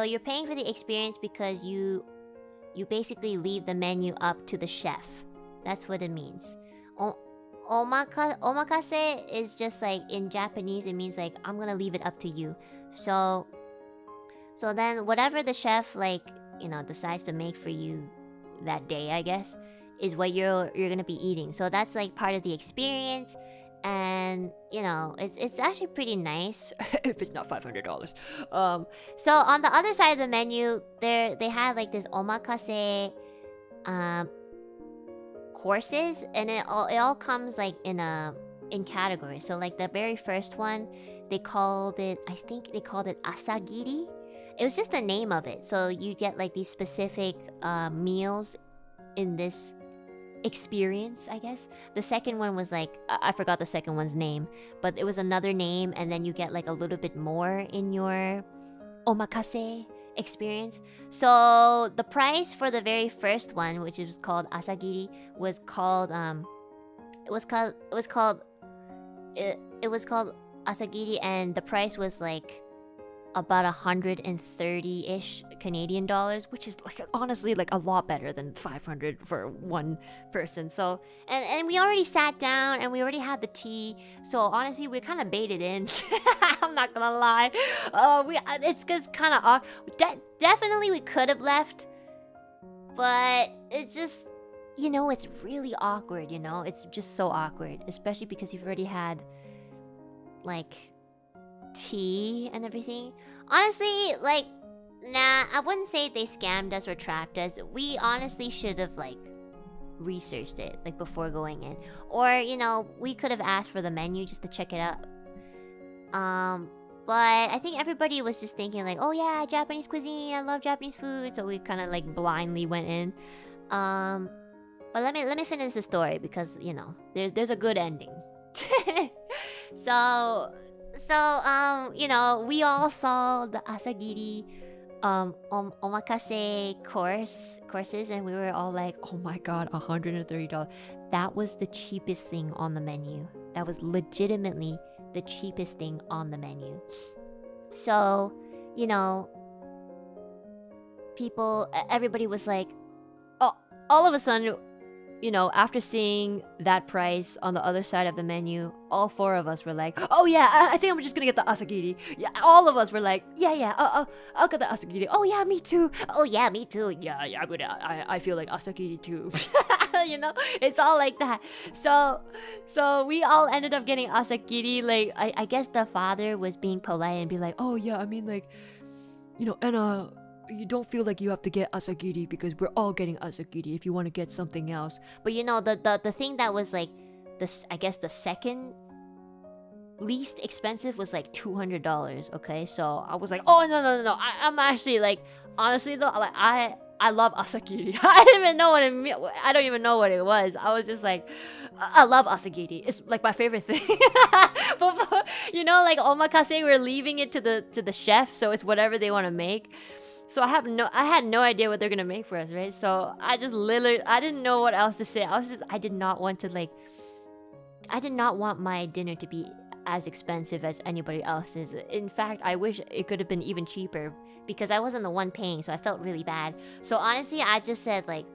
you're paying for the experience because you basically leave the menu up to the chef. That's what it means. Omakase is just like, in Japanese it means like, I'm gonna leave it up to you. So then whatever the chef decides to make for you that day, I guess, is what you're gonna be eating. So that's like part of the experience. And it's actually pretty nice if it's not $500. So on the other side of the menu, they had like this omakase courses, and it all comes like in categories. So like the very first one, I think they called it asagiri. It was just the name of it. So you get like these specific meals in this experience, I guess. The second one was like, I forgot the second one's name, but it was another name, and then you get like a little bit more in your omakase experience. So the price for the very first one, which was called asagiri, was called asagiri, and the price was like about 130-ish Canadian dollars, which is like honestly like a lot better than 500 for one person. So and we already sat down and we already had the tea, so honestly we're kind of baited in. I'm not gonna lie. It's just kind of definitely we could have left, but it's just, it's really awkward. It's just so awkward, especially because you've already had like tea and everything. Honestly, like, nah, I wouldn't say they scammed us or trapped us. We honestly should have like researched it like before going in, or we could have asked for the menu just to check it out. But I think everybody was just thinking like, oh yeah, Japanese cuisine, I love Japanese food, so we kind of like blindly went in. But let me finish the story, because there's a good ending. You know, we all saw the asagiri omakase courses, and we were all like, Oh my god, $130. that was the cheapest thing on the menu. That was legitimately the cheapest thing on the menu. So, you know, everybody was like, Oh, all of a sudden, you know, after seeing that price on the other side of the menu, all four of us were like, oh yeah, I think I'm just gonna get the asagiri. Yeah, all of us were like, yeah, I'll get the asagiri. Oh yeah, me too. oh yeah, me too. Yeah, I feel like asagiri too. You know, it's all like that. So we all ended up getting asagiri. Like, I guess the father was being polite and be like, oh yeah, I mean, like, you know, Enna, you don't feel like you have to get asagiri because we're all getting asagiri if you want to get something else. but you know, the thing that was like this, I guess the second least expensive was like $200. Okay, so I was like, oh no, I'm actually like, honestly though, like I love asagiri. I didn't even know what it meant. I don't even know what it was. I was just like, I love asagiri. It's like my favorite thing. But you know, like omakase, we're leaving it to the chef, so it's whatever they want to make. So I had no idea what they're gonna make for us, right? So I just literally, I didn't know what else to say. I did not want my dinner to be as expensive as anybody else's. In fact, I wish it could have been even cheaper because I wasn't the one paying, so I felt really bad. So honestly, I just said like,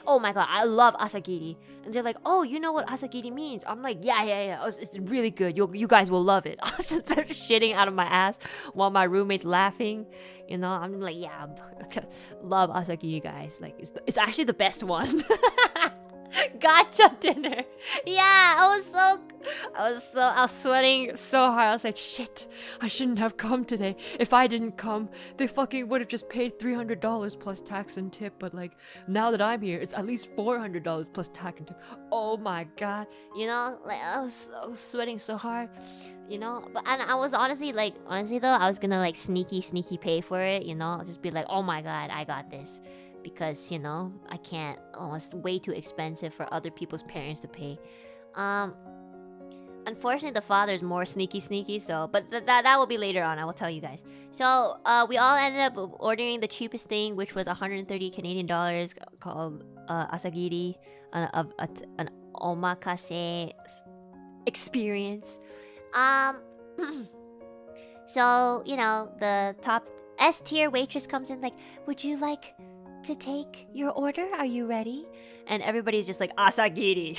oh my god, I love asagiri. And they're like, oh, you know what asagiri means? I'm like, yeah. It's really good. You guys will love it. I was just there shitting out of my ass while my roommate's laughing. You know, I'm like, yeah, love asagiri, guys. Like, it's actually the best one. Gotcha dinner. Yeah, I was sweating so hard. I was like, shit, I shouldn't have come today. If I didn't come, they fucking would have just paid $300 plus tax and tip. But like, now that I'm here, it's at least $400 plus tax and tip. Oh my god. You know, like I was sweating so hard. You know, and I was honestly though, I was gonna like sneaky pay for it. You know, just be like, oh my god, I got this. Because, you know, I can't. Oh, it's way too expensive for other people's parents to pay. Unfortunately, the father's more sneaky. So, but that will be later on. I will tell you guys. So, we all ended up ordering the cheapest thing, which was 130 Canadian dollars, called asagiri, an omakase experience. So, you know, the top S tier waitress comes in like, would you like to take your order? Are you ready? And everybody's just like, asagiri.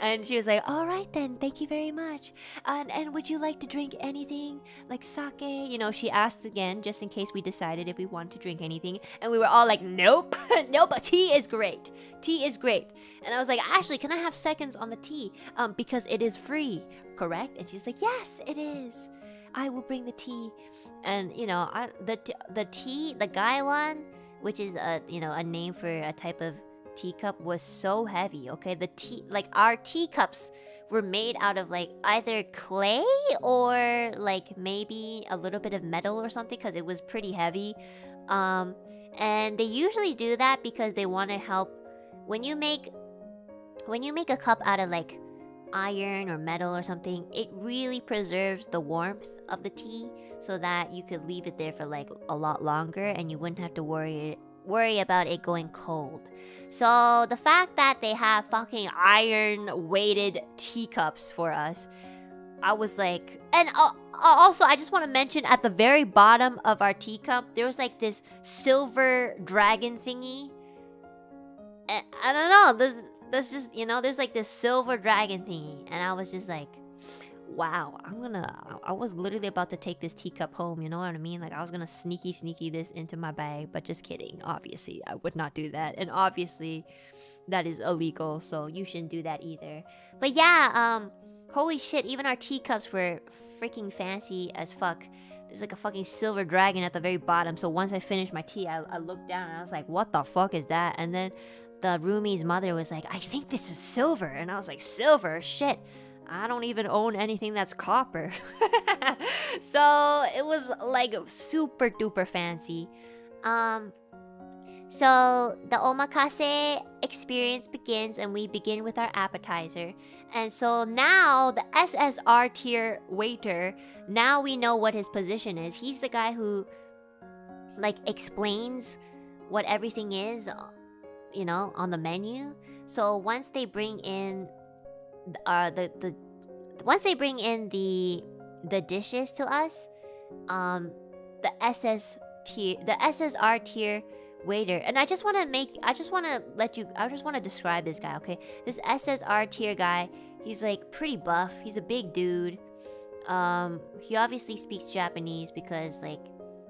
And she was like, all right then, thank you very much. And would you like to drink anything like sake? You know, she asked again just in case we decided if we wanted to drink anything. And we were all like, nope. Nope, tea is great. And I was like, Ashley, can I have seconds on the tea? Because it is free, correct? And she's like, yes, it is. I will bring the tea. And, you know, the tea, the guy one, which is a name for a type of teacup, was so heavy. Okay, the tea, like our teacups were made out of like either clay or like maybe a little bit of metal or something, because it was pretty heavy. And they usually do that because they want to help when you make a cup out of like iron or metal or something. It really preserves the warmth of the tea so that you could leave it there for like a lot longer and you wouldn't have to worry about it going cold. So the fact that they have fucking iron weighted teacups for us, I was like, and also I just want to mention at the very bottom of our teacup there was like this silver dragon thingy, and I don't know, there's just, you know, there's like this silver dragon thingy, and I was just like, wow, I was literally about to take this teacup home, you know what I mean? Like I was gonna sneaky this into my bag, but just kidding. Obviously, I would not do that. And obviously, that is illegal, so you shouldn't do that either. But yeah, holy shit, even our teacups were freaking fancy as fuck. There's like a fucking silver dragon at the very bottom, so once I finished my tea, I looked down and I was like, what the fuck is that? And then the roomie's mother was like, I think this is silver. And I was like, silver? Shit. I don't even own anything that's copper. So it was like super duper fancy. So the omakase experience begins, and we begin with our appetizer. And so now the SSR tier waiter, now we know what his position is. He's the guy who like explains what everything is, you know, on the menu. So once they bring in the dishes to us, the SSR tier waiter, and I just want to describe this guy, okay? This SSR tier guy, he's like pretty buff. He's a big dude. He obviously speaks Japanese because like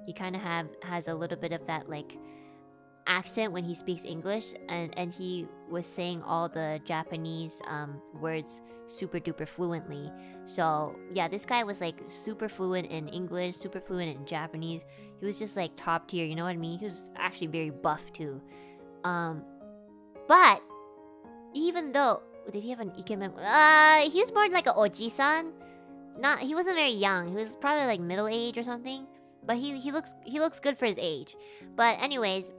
he kind of has a little bit of that like accent when he speaks English, and he was saying all the Japanese words super duper fluently. So yeah, this guy was like super fluent in English, super fluent in Japanese. He was just like top tier, you know what I mean? He was actually very buff too. But even though, did he have an ikemen? He was more like a oji-san. He wasn't very young. He was probably like middle age or something. But he looks good for his age. But anyways,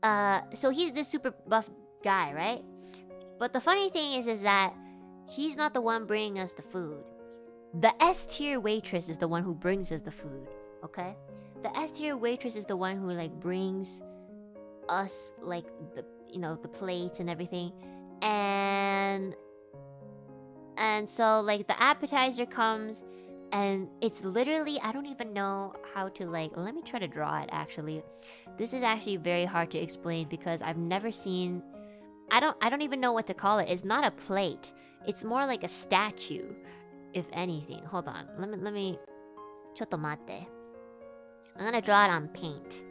so he's this super buff guy, right? But the funny thing is that he's not the one bringing us the food. The S tier waitress is the one who brings us the food, okay? The S tier waitress is the one who like brings us like the, you know, the plates and everything. And so like the appetizer comes, and it's literally, I don't even know how to like, let me try to draw it actually. This is actually very hard to explain because I've never seen, I don't even know what to call it. It's not a plate. It's more like a statue, if anything. Hold on. Let me Chotto mate. I'm gonna draw it on paint.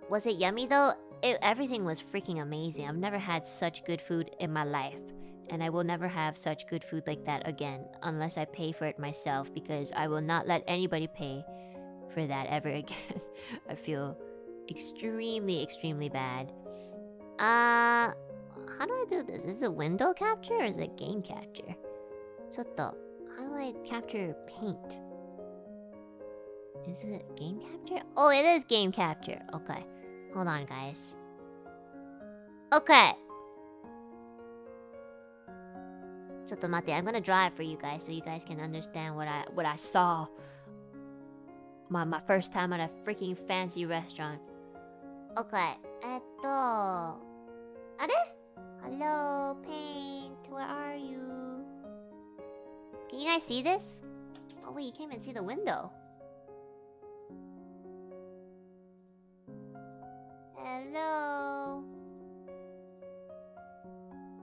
Was it yummy though? Everything was freaking amazing. I've never had such good food in my life. And I will never have such good food like that again unless I pay for it myself, because I will not let anybody pay for that ever again. I feel extremely, extremely bad. How do I do this? Is it window capture or is it game capture? Chotto, how do I capture paint? Is it game capture? Oh, it is game capture. Okay. Hold on, guys. Okay. Chotto mate, I'm gonna draw it for you guys so you guys can understand what I saw. My first time at a freaking fancy restaurant. Okay. Are? Hello, paint. Where are you? Can you guys see this? Oh wait, you can't even see the window. Hello.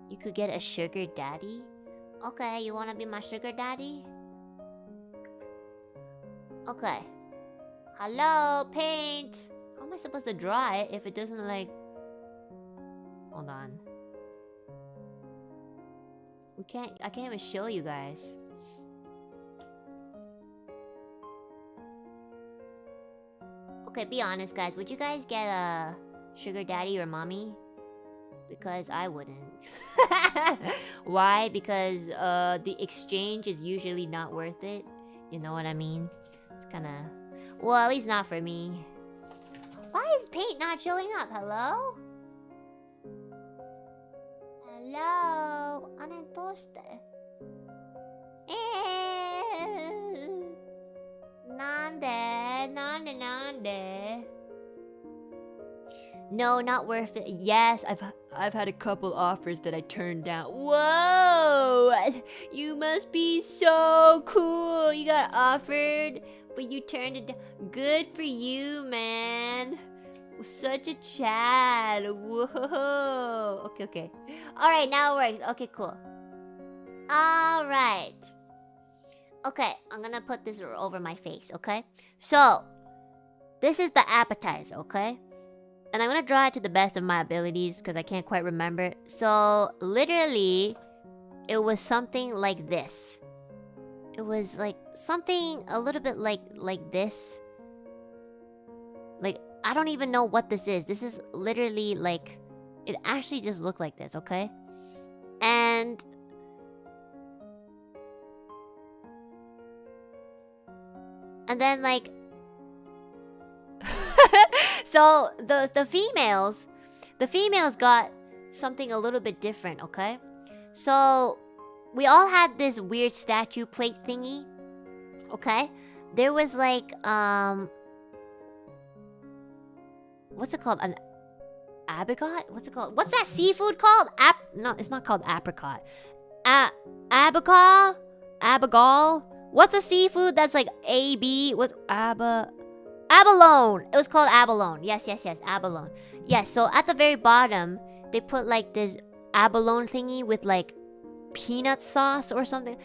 You could get a sugar daddy? Okay, you wanna be my sugar daddy? Okay. Hello, paint. How am I supposed to draw it if it doesn't like... Hold on. I can't even show you guys. Okay, be honest guys. Would you guys get a sugar daddy or mommy? Because I wouldn't. Why? Because the exchange is usually not worth it. You know what I mean? It's kinda... Well, at least not for me. Why is paint not showing up? Hello? Hello? Anetoshite? Nande? No, not worth it. Yes, I've had a couple offers that I turned down. Whoa! You must be so cool. You got offered, but you turned it down. Good for you, man. Such a Chad. Whoa. Okay. Alright, now it works. Okay, cool. Alright. Okay, I'm gonna put this over my face, okay? So, this is the appetizer, okay? And I'm gonna draw it to the best of my abilities because I can't quite remember. So, literally, it was something like this. It was like something a little bit like this. Like, I don't even know what this is. This is literally like... It actually just looked like this, okay? And... And then like... So the females got something a little bit different, okay? So we all had this weird statue plate thingy, okay? There was like what's it called? An abagot? What's it called? What's that seafood called? No, it's not called apricot. Abagal? Abagal? What's a seafood that's like AB? What's abalone. It was called abalone. Yes, abalone. Yes, so at the very bottom, they put like this abalone thingy with like peanut sauce or something.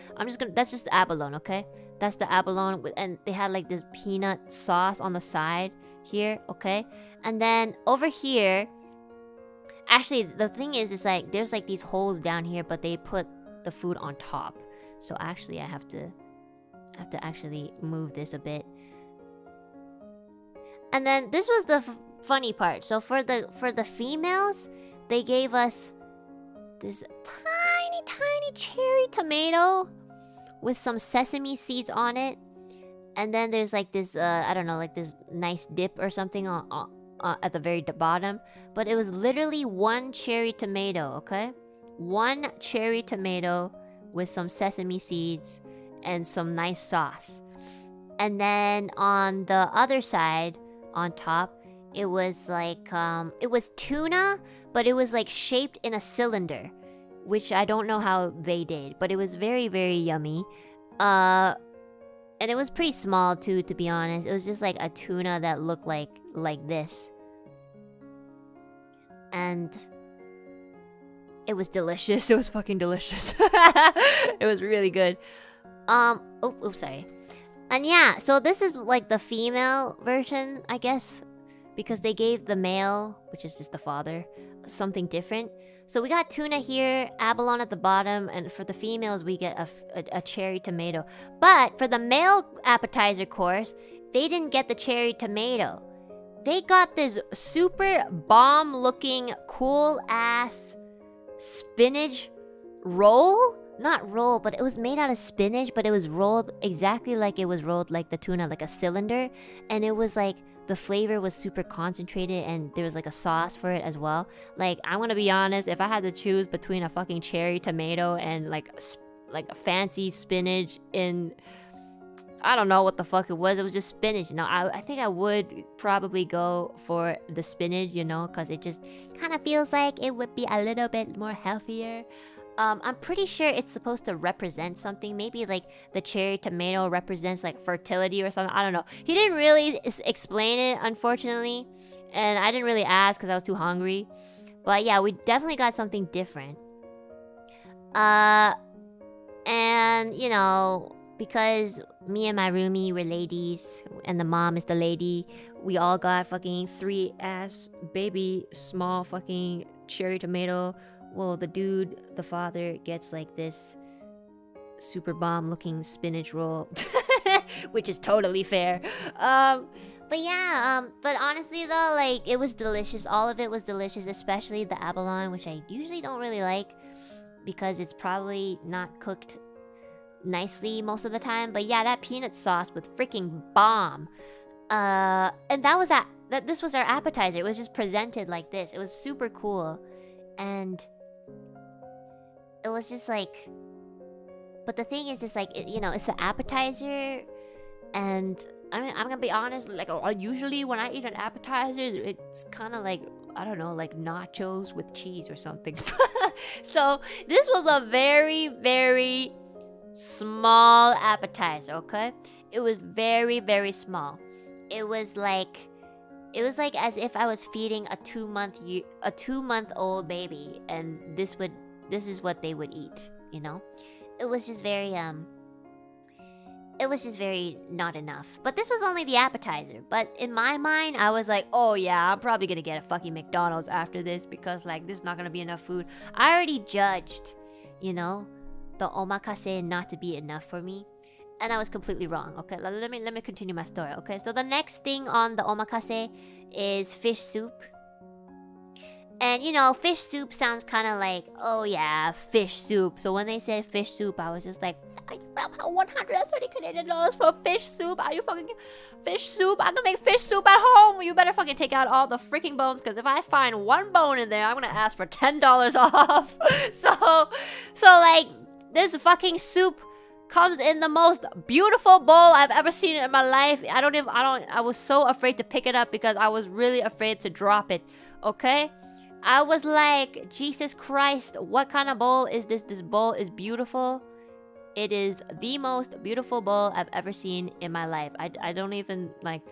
That's just abalone, okay? That's the abalone, and they had like this peanut sauce on the side here, okay? And then over here, actually, the thing is like there's like these holes down here, but they put the food on top. So actually, I have to actually move this a bit. And then this was the funny part. So for the females, they gave us this tiny cherry tomato with some sesame seeds on it. And then there's like this I don't know, like this nice dip or something on at the very bottom. But it was literally one cherry tomato, okay? One cherry tomato with some sesame seeds and some nice sauce. And then on the other side, on top, it was like it was tuna, but it was like shaped in a cylinder, which I don't know how they did, but it was very, very yummy. And it was pretty small too, to be honest. It was just like a tuna that looked like this. And it was delicious. It was fucking delicious. It was really good. Sorry. And yeah, so this is like the female version, I guess, because they gave the male, which is just the father, something different. So we got tuna here, abalone at the bottom, and for the females we get a cherry tomato. But for the male appetizer course, they didn't get the cherry tomato. They got this super bomb-looking, cool-ass spinach roll. Not roll, but it was made out of spinach, but it was rolled exactly like it was rolled like the tuna, like a cylinder. And it was like, the flavor was super concentrated, and there was like a sauce for it as well. Like, I'm gonna be honest, if I had to choose between a fucking cherry tomato and like a fancy spinach in, I don't know what the fuck it was just spinach, you know, I think I would probably go for the spinach, you know, because it just kind of feels like it would be a little bit more healthier. I'm pretty sure it's supposed to represent something. Maybe like the cherry tomato represents like fertility or something. I don't know. He didn't really explain it, unfortunately. And I didn't really ask because I was too hungry. But yeah, we definitely got something different. And you know, because me and my roomie were ladies and the mom is the lady, we all got fucking 3-ass baby small fucking cherry tomato. Well, the dude, the father, gets like this super bomb looking spinach roll, which is totally fair. But yeah, but honestly though, like, it was delicious. All of it was delicious, especially the abalone, which I usually don't really like because it's probably not cooked nicely most of the time. But yeah, that peanut sauce was freaking bomb. And this was our appetizer. It was just presented like this. It was super cool. And it was just like, but the thing is, it's like, you know, it's an appetizer, and I mean, I'm gonna be honest, like, usually when I eat an appetizer, it's kind of like, I don't know, like nachos with cheese or something. So this was a very, very small appetizer, okay? It was very, very small. It was like as if I was feeding a 2-month-old baby, and this is what they would eat, you know? It was just very not enough. But this was only the appetizer. But in my mind, I was like, oh yeah, I'm probably gonna get a fucking McDonald's after this, because like there's not gonna be enough food. I already judged, you know, the omakase not to be enough for me. And I was completely wrong. Okay, let me continue my story. Okay, so the next thing on the omakase is fish soup. And you know, fish soup sounds kind of like, oh yeah, fish soup. So when they said fish soup, I was just like, 130 Canadian dollars for fish soup? Are you fucking fish soup? I can make fish soup at home. You better fucking take out all the freaking bones, because if I find one bone in there, I'm gonna ask for $10 off. So like, this fucking soup comes in the most beautiful bowl I've ever seen in my life. I was so afraid to pick it up because I was really afraid to drop it. Okay? I was like, Jesus Christ, what kind of bowl is this? This bowl is beautiful. It is the most beautiful bowl I've ever seen in my life. I don't even, like,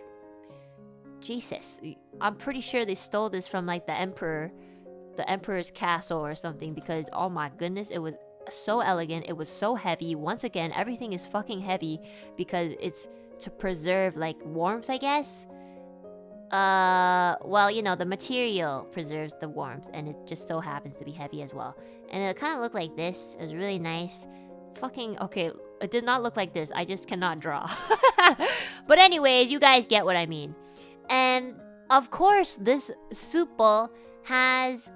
Jesus. I'm pretty sure they stole this from, like, the emperor's castle or something, because, oh my goodness, it was so elegant. It was so heavy. Once again, everything is fucking heavy because it's to preserve, like, warmth, I guess. Well, you know, the material preserves the warmth, and it just so happens to be heavy as well. And it kind of looked like this. It was really nice. Fucking, okay, it did not look like this. I just cannot draw. But anyways, you guys get what I mean. And, of course, this soup bowl has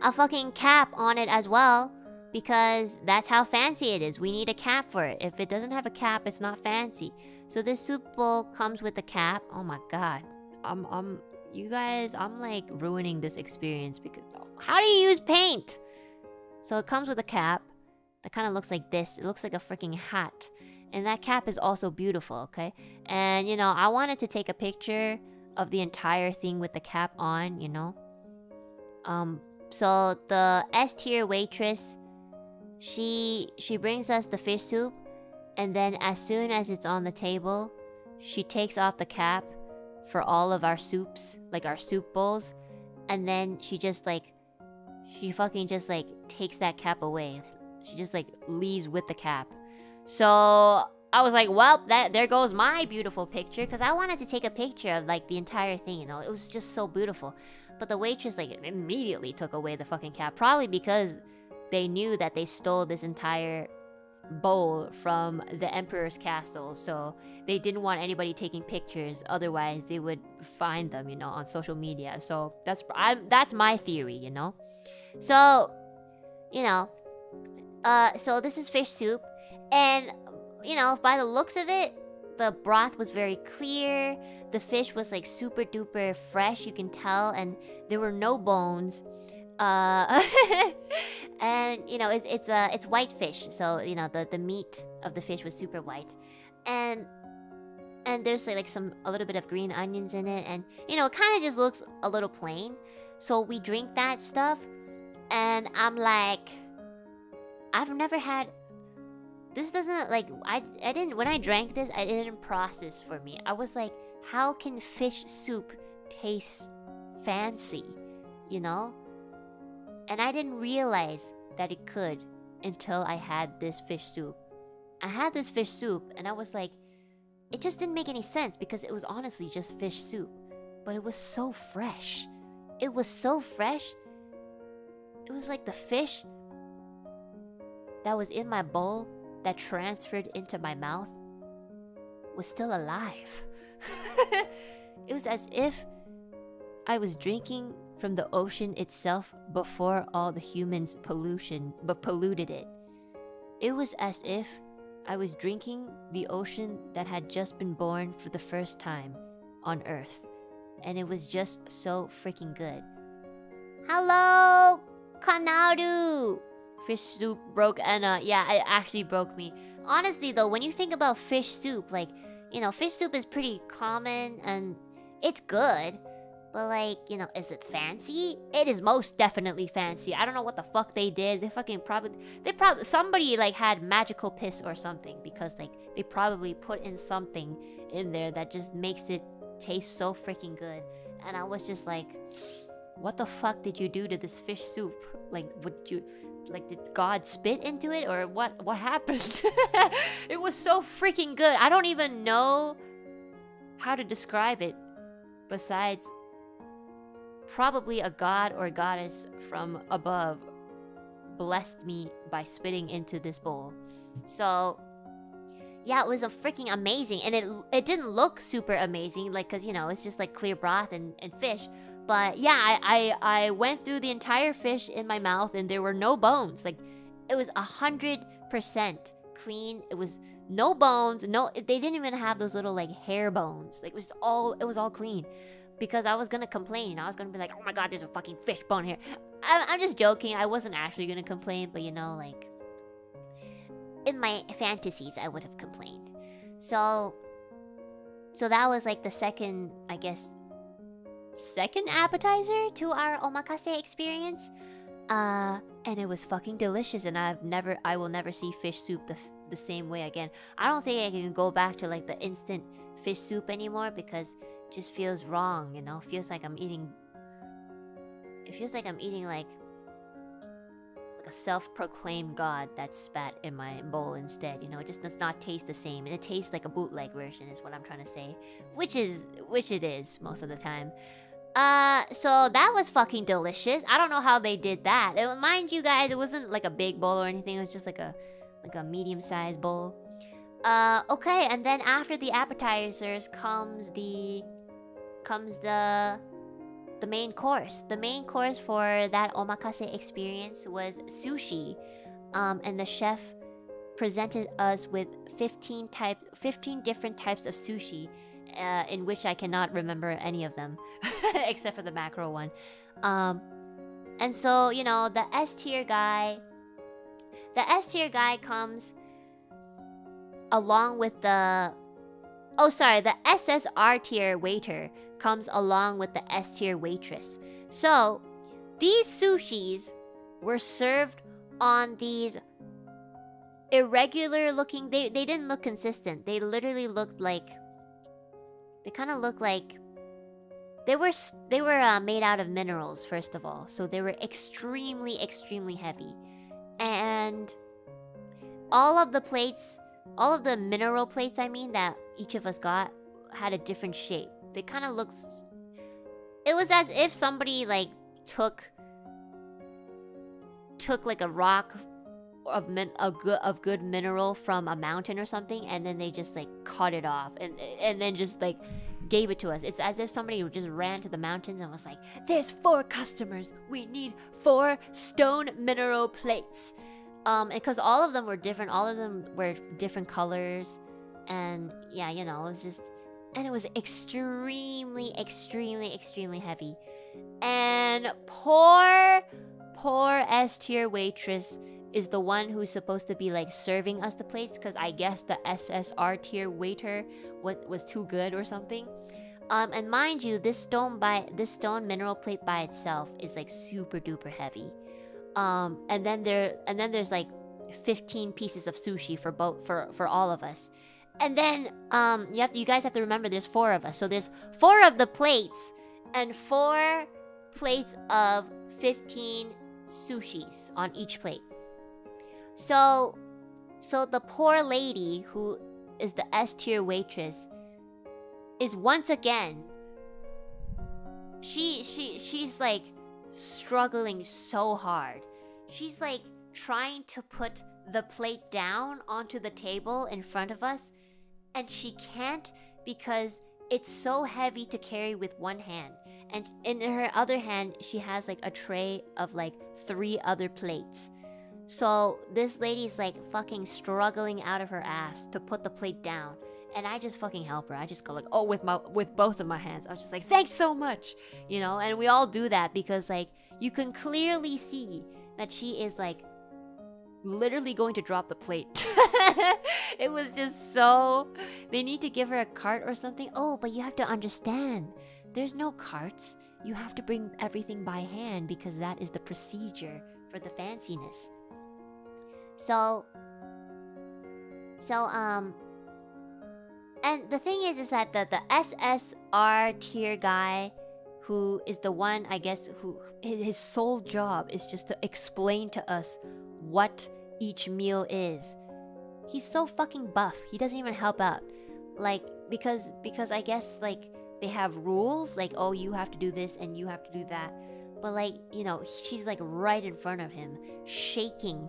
a fucking cap on it as well, because that's how fancy it is. We need a cap for it. If it doesn't have a cap, it's not fancy. So this soup bowl comes with a cap. Oh my god. You guys, I'm like ruining this experience because how do you use paint? So it comes with a cap that kind of looks like this. It looks like a freaking hat. And that cap is also beautiful, okay? And you know, I wanted to take a picture of the entire thing with the cap on, you know? So the S tier waitress, she brings us the fish soup, and then as soon as it's on the table, she takes off the cap for all of our soups, like our soup bowls, and then she fucking just like takes that cap away. She just like leaves with the cap. So I was like, well, there goes my beautiful picture, because I wanted to take a picture of like the entire thing, you know. It was just so beautiful. But the waitress like immediately took away the fucking cap, probably because they knew that they stole this entire bowl from the emperor's castle, so they didn't want anybody taking pictures, otherwise they would find them, you know, on social media. So that's my theory, you know. So, you know, so this is fish soup, and you know, by the looks of it, the broth was very clear. The fish was like super duper fresh, you can tell, and there were no bones. And you know, it's white fish, so you know the meat of the fish was super white, and there's like a little bit of green onions in it, and you know, it kind of just looks a little plain. So we drink that stuff, and I'm like, I've never had this. Doesn't like I didn't, when I drank this, I didn't process for me. I was like, how can fish soup taste fancy, you know? And I didn't realize that it could until I had this fish soup. I had this fish soup and I was like, it just didn't make any sense because it was honestly just fish soup. But it was so fresh. It was so fresh. It was like the fish that was in my bowl that transferred into my mouth was still alive. It was as if I was drinking from the ocean itself before all the humans polluted it. It was as if I was drinking the ocean that had just been born for the first time on Earth. And it was just so freaking good. Hello, Kanaru! Fish soup broke Enna. Yeah, it actually broke me. Honestly though, when you think about fish soup, like, you know, fish soup is pretty common and it's good. But like, you know, is it fancy? It is most definitely fancy. I don't know what the fuck they did. They probably somebody like had magical piss or something, because like they probably put in something in there that just makes it taste so freaking good. And I was just like, what the fuck did you do to this fish soup? Like, did God spit into it or what happened? It was so freaking good. I don't even know how to describe it besides probably a god or goddess from above blessed me by spitting into this bowl. So yeah, it was a freaking amazing, and it didn't look super amazing, like, cause you know, it's just like clear broth and fish. But yeah, I went through the entire fish in my mouth and there were no bones. Like, it was 100% clean. It was no bones. No, they didn't even have those little like hair bones. Like it was all clean. Because I was gonna complain. I was gonna be like, oh my god, there's a fucking fish bone here. I'm just joking. I wasn't actually gonna complain, but you know, like in my fantasies, I would have complained. So that was like the second, I guess, second appetizer to our omakase experience. And it was fucking delicious, and I will never see fish soup the same way again. I don't think I can go back to like the instant fish soup anymore because it just feels wrong, you know? It feels like I'm eating like a self-proclaimed god that spat in my bowl instead, you know? It just does not taste the same, and it tastes like a bootleg version is what I'm trying to say, which it is most of the time. So that was fucking delicious. I don't know how they did that. Mind you guys, it wasn't like a big bowl or anything. It was just like a medium-sized bowl. Okay, and then after the appetizers comes the main course. The main course for that omakase experience was sushi. And the chef presented us with 15 different types of sushi. In which I cannot remember any of them, except for the mackerel one. And so, you know, the S tier guy comes along with the SSR tier waiter comes along with the S tier waitress. So, these sushis were served on these irregular looking, they didn't look consistent. They literally looked like, they kind of look like they were made out of minerals, first of all. So they were extremely heavy. And all of the mineral plates, I mean, that each of us got had a different shape. They kind of looks, it was as if somebody like took like a rock of good mineral from a mountain or something, and then they just like cut it off and then just like gave it to us. It's as if somebody just ran to the mountains and was like, there's 4 customers, we need 4 stone mineral plates. And because all of them were different, all of them were different colors, and yeah, you know, it was just, and it was extremely heavy. And poor S tier waitress is the one who's supposed to be like serving us the plates, because I guess the SSR tier waiter was too good or something. And mind you, this stone mineral plate by itself is like super duper heavy. And then there's like 15 pieces of sushi for all of us. And then you guys have to remember there's 4 of us. So there's 4 of the plates and 4 plates of 15 sushis on each plate. So the poor lady who is the S tier waitress is once again, she's like struggling so hard. She's like trying to put the plate down onto the table in front of us, and she can't because it's so heavy to carry with one hand. And in her other hand, she has like a tray of like 3 other plates. So this lady's like fucking struggling out of her ass to put the plate down. And I just fucking help her. I just go like, oh, with both of my hands. I was just like, thanks so much, you know. And we all do that because like you can clearly see that she is like literally going to drop the plate. It was just so, they need to give her a cart or something. Oh, but you have to understand, there's no carts. You have to bring everything by hand because that is the procedure for the fanciness. So and the thing is that the SSR tier guy, who is the one, I guess, who his sole job is just to explain to us what each meal is. He's so fucking buff. He doesn't even help out. Like, because I guess, like, they have rules, like, oh, you have to do this and you have to do that. But, like, you know, she's, like, right in front of him, shaking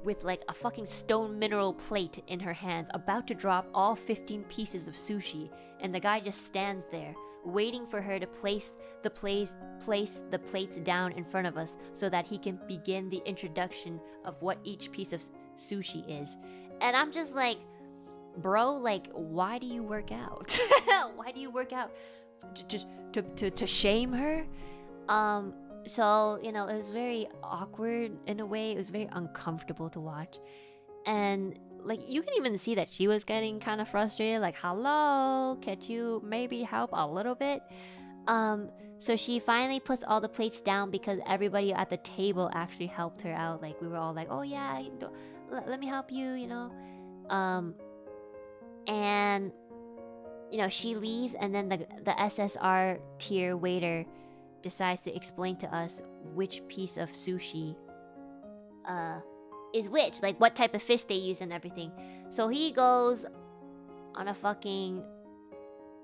with, like, a fucking stone mineral plate in her hands, about to drop all 15 pieces of sushi. And the guy just stands there, waiting for her to place the plates down in front of us so that he can begin the introduction of what each piece of sushi is. And I'm just like, bro, like, why do you work out? Why do you work out? Just to shame her? So, you know, it was very awkward in a way. It was very uncomfortable to watch. And like, you can even see that she was getting kind of frustrated, like, hello, could you maybe help a little bit? So she finally puts all the plates down because everybody at the table actually helped her out. Like, we were all like, oh yeah, let me help you, you know. And you know, she leaves, and then the SSR tier waiter decides to explain to us which piece of sushi is which, like what type of fish they use and everything. So he goes on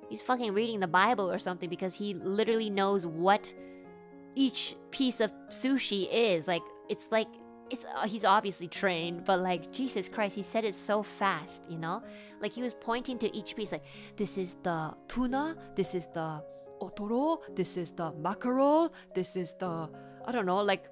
he's fucking reading the Bible or something, because he literally knows what each piece of sushi is. Like, it's he's obviously trained, but like, Jesus Christ, he said it so fast, you know? Like, he was pointing to each piece, like, this is the tuna, this is the otoro, this is the mackerel, this is the, I don't know, like,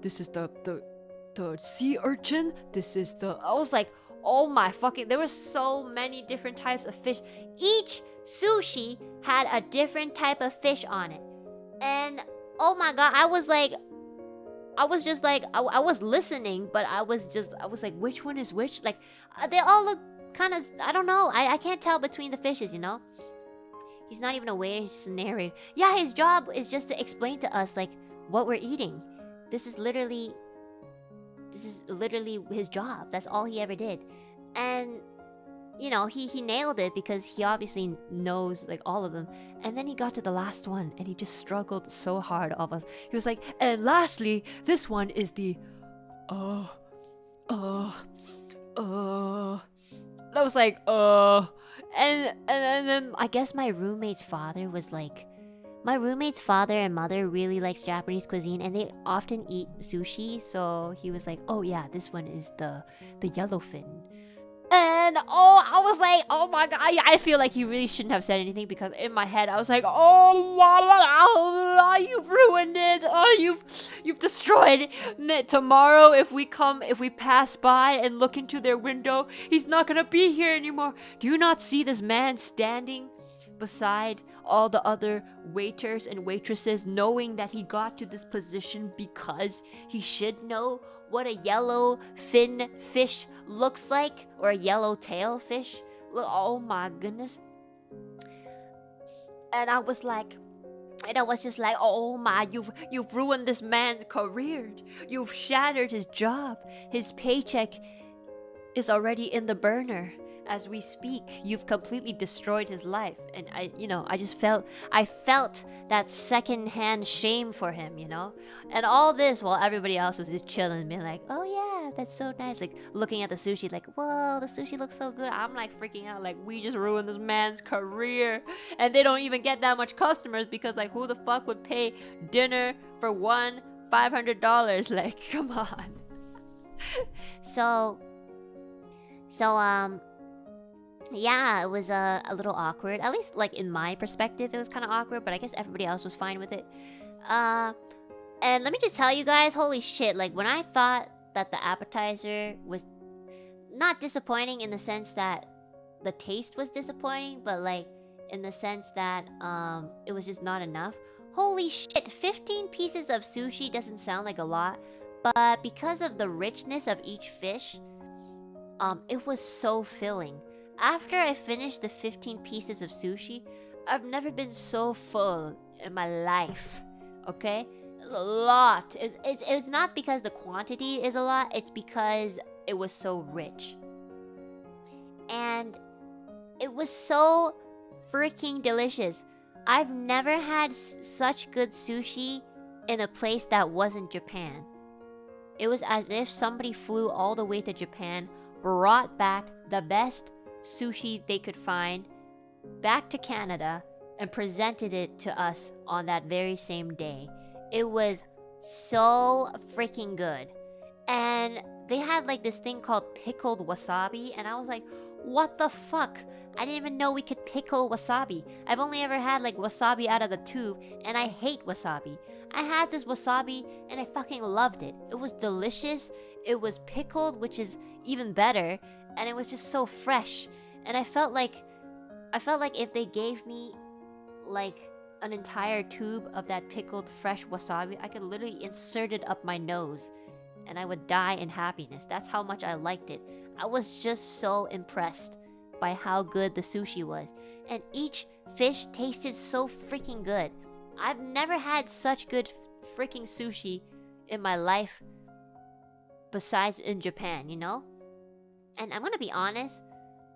this is the sea urchin, this is the, I was like, oh my fucking, there were so many different types of fish. Each sushi had a different type of fish on it. And oh my god, I was just like, I was listening, but I was like, which one is which? Like, they all look kind of, I don't know, I can't tell between the fishes, you know? He's not even a waiter, he's just a narrator. Yeah, his job is just to explain to us, like, what we're eating. This is literally his job. That's all he ever did. And you know, he nailed it because he obviously knows like all of them. And then he got to the last one and he just struggled so hard of us. He was like, and lastly, this one is the I was like, and then I guess my roommate's father was like, my roommate's father and mother really likes Japanese cuisine, and they often eat sushi. So he was like, oh yeah, this one is the yellowfin. And I was like, oh my god, I feel like he really shouldn't have said anything, because in my head I was like, oh, you've ruined it. Oh, you've destroyed it. Tomorrow, if we pass by and look into their window, he's not gonna be here anymore. Do you not see this man standing beside all the other waiters and waitresses, knowing that he got to this position because he should know what a yellow fin fish looks like, or a yellow tail fish? Oh my goodness. And I was just like, oh my, you've ruined this man's career. You've shattered his job. His paycheck is already in the burner. As we speak, you've completely destroyed his life. And I felt that secondhand shame for him, you know? And all this while everybody else was just chilling, being like, oh yeah, that's so nice. Like, looking at the sushi, like, whoa, the sushi looks so good. I'm like freaking out, like, we just ruined this man's career. And they don't even get that much customers, because like, who the fuck would pay dinner for $500? Like, come on. So yeah, it was a little awkward. At least, like, in my perspective, it was kind of awkward, but I guess everybody else was fine with it. And let me just tell you guys, holy shit, like, when I thought that the appetizer was not disappointing in the sense that the taste was disappointing, but, like, in the sense that, it was just not enough. Holy shit, 15 pieces of sushi doesn't sound like a lot, but because of the richness of each fish, it was so filling. After I finished the 15 pieces of sushi, I've never been so full in my life. Okay? It's a lot. It's not because the quantity is a lot, it's because it was so rich. And it was so freaking delicious. I've never had such good sushi in a place that wasn't Japan. It was as if somebody flew all the way to Japan, brought back the best sushi they could find back to Canada, and presented it to us on that very same day. It was so freaking good. And they had like this thing called pickled wasabi, and I was like, What the fuck? I didn't even know we could pickle wasabi. I've only ever had like wasabi out of the tube, and I hate wasabi. I had this wasabi and I fucking loved it. It was delicious. It was pickled, which is even better, and it was just so fresh. And I felt like if they gave me like an entire tube of that pickled fresh wasabi, I could literally insert it up my nose and I would die in happiness. That's how much I liked it. I was just so impressed by how good the sushi was. And each fish tasted so freaking good. I've never had such good freaking sushi in my life besides in Japan, you know? And I'm gonna be honest,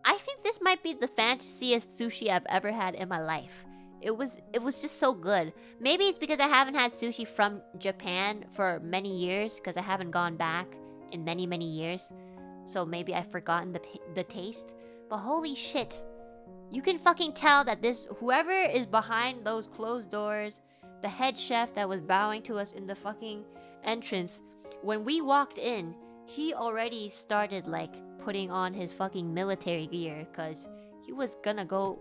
I think this might be the fanciest sushi I've ever had in my life. It was just so good. Maybe it's because I haven't had sushi from Japan for many years, because I haven't gone back in many, many years. So maybe I've forgotten the taste. But holy shit, you can fucking tell that this, whoever is behind those closed doors, the head chef that was bowing to us in the fucking entrance, when we walked in, he already started like putting on his fucking military gear, because he was gonna go.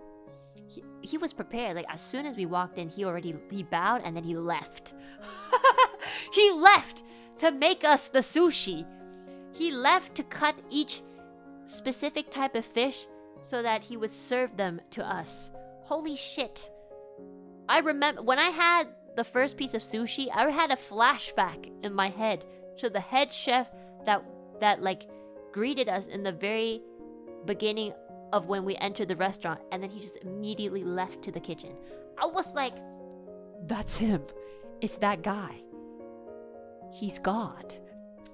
He was prepared. Like as soon as we walked in, he bowed and then he left. He left to make us the sushi. He left to cut each specific type of fish so that he would serve them to us. Holy shit. I remember when I had the first piece of sushi, I had a flashback in my head to the head chef that like greeted us in the very beginning of when we entered the restaurant, and then he just immediately left to the kitchen. I was like, that's him. It's that guy. He's God.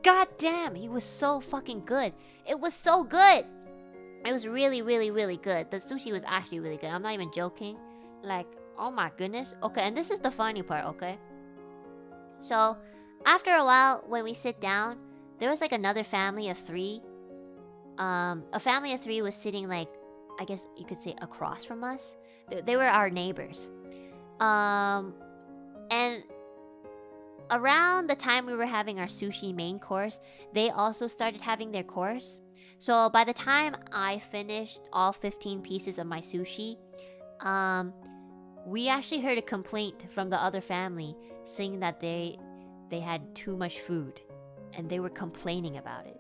God damn, he was so fucking good. It was so good. It was really, really, really good. The sushi was actually really good. I'm not even joking. Like, oh my goodness. Okay, and this is the funny part, okay? So, after a while, when we sit down, there was like another family of 3. A family of 3 was sitting like, I guess you could say across from us. They were our neighbors. And around the time we were having our sushi main course, they also started having their course. So by the time I finished all 15 pieces of my sushi, we actually heard a complaint from the other family saying that they had too much food, and they were complaining about it.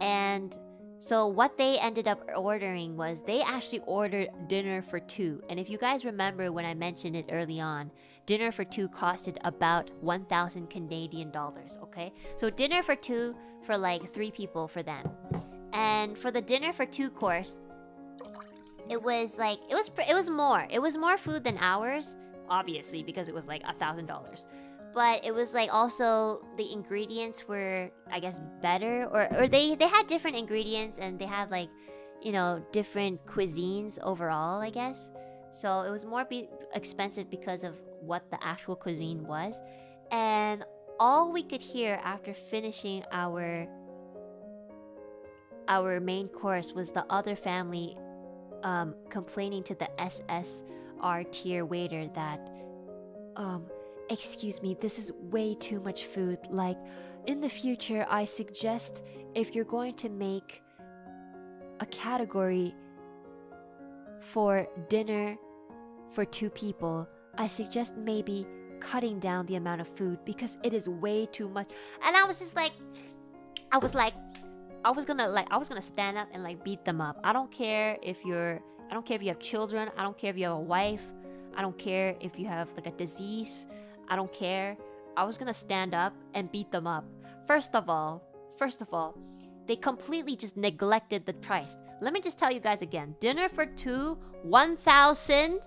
And so what they ended up ordering was they actually ordered dinner for 2. And if you guys remember when I mentioned it early on, dinner for 2 costed about 1,000 Canadian dollars, okay? So dinner for 2 for like 3 people for them. And for the dinner for 2 course, it was like, it was more. It was more food than ours, obviously, because it was like $1,000. But it was like also the ingredients were, I guess, better, or they had different ingredients, and they had like, you know, different cuisines overall, I guess. So it was more expensive because of what the actual cuisine was. And all we could hear after finishing our main course was the other family complaining to the SSR tier waiter that excuse me, this is way too much food. Like, in the future, I suggest if you're going to make a category for dinner for 2 people, I suggest maybe cutting down the amount of food because it is way too much. And I was just like, I was gonna stand up and like beat them up. I don't care if you have children. I don't care if you have a wife. I don't care if you have like a disease. I don't care. I was gonna stand up and beat them up. First of all, they completely just neglected the price. Let me just tell you guys again. Dinner for 2, 1,000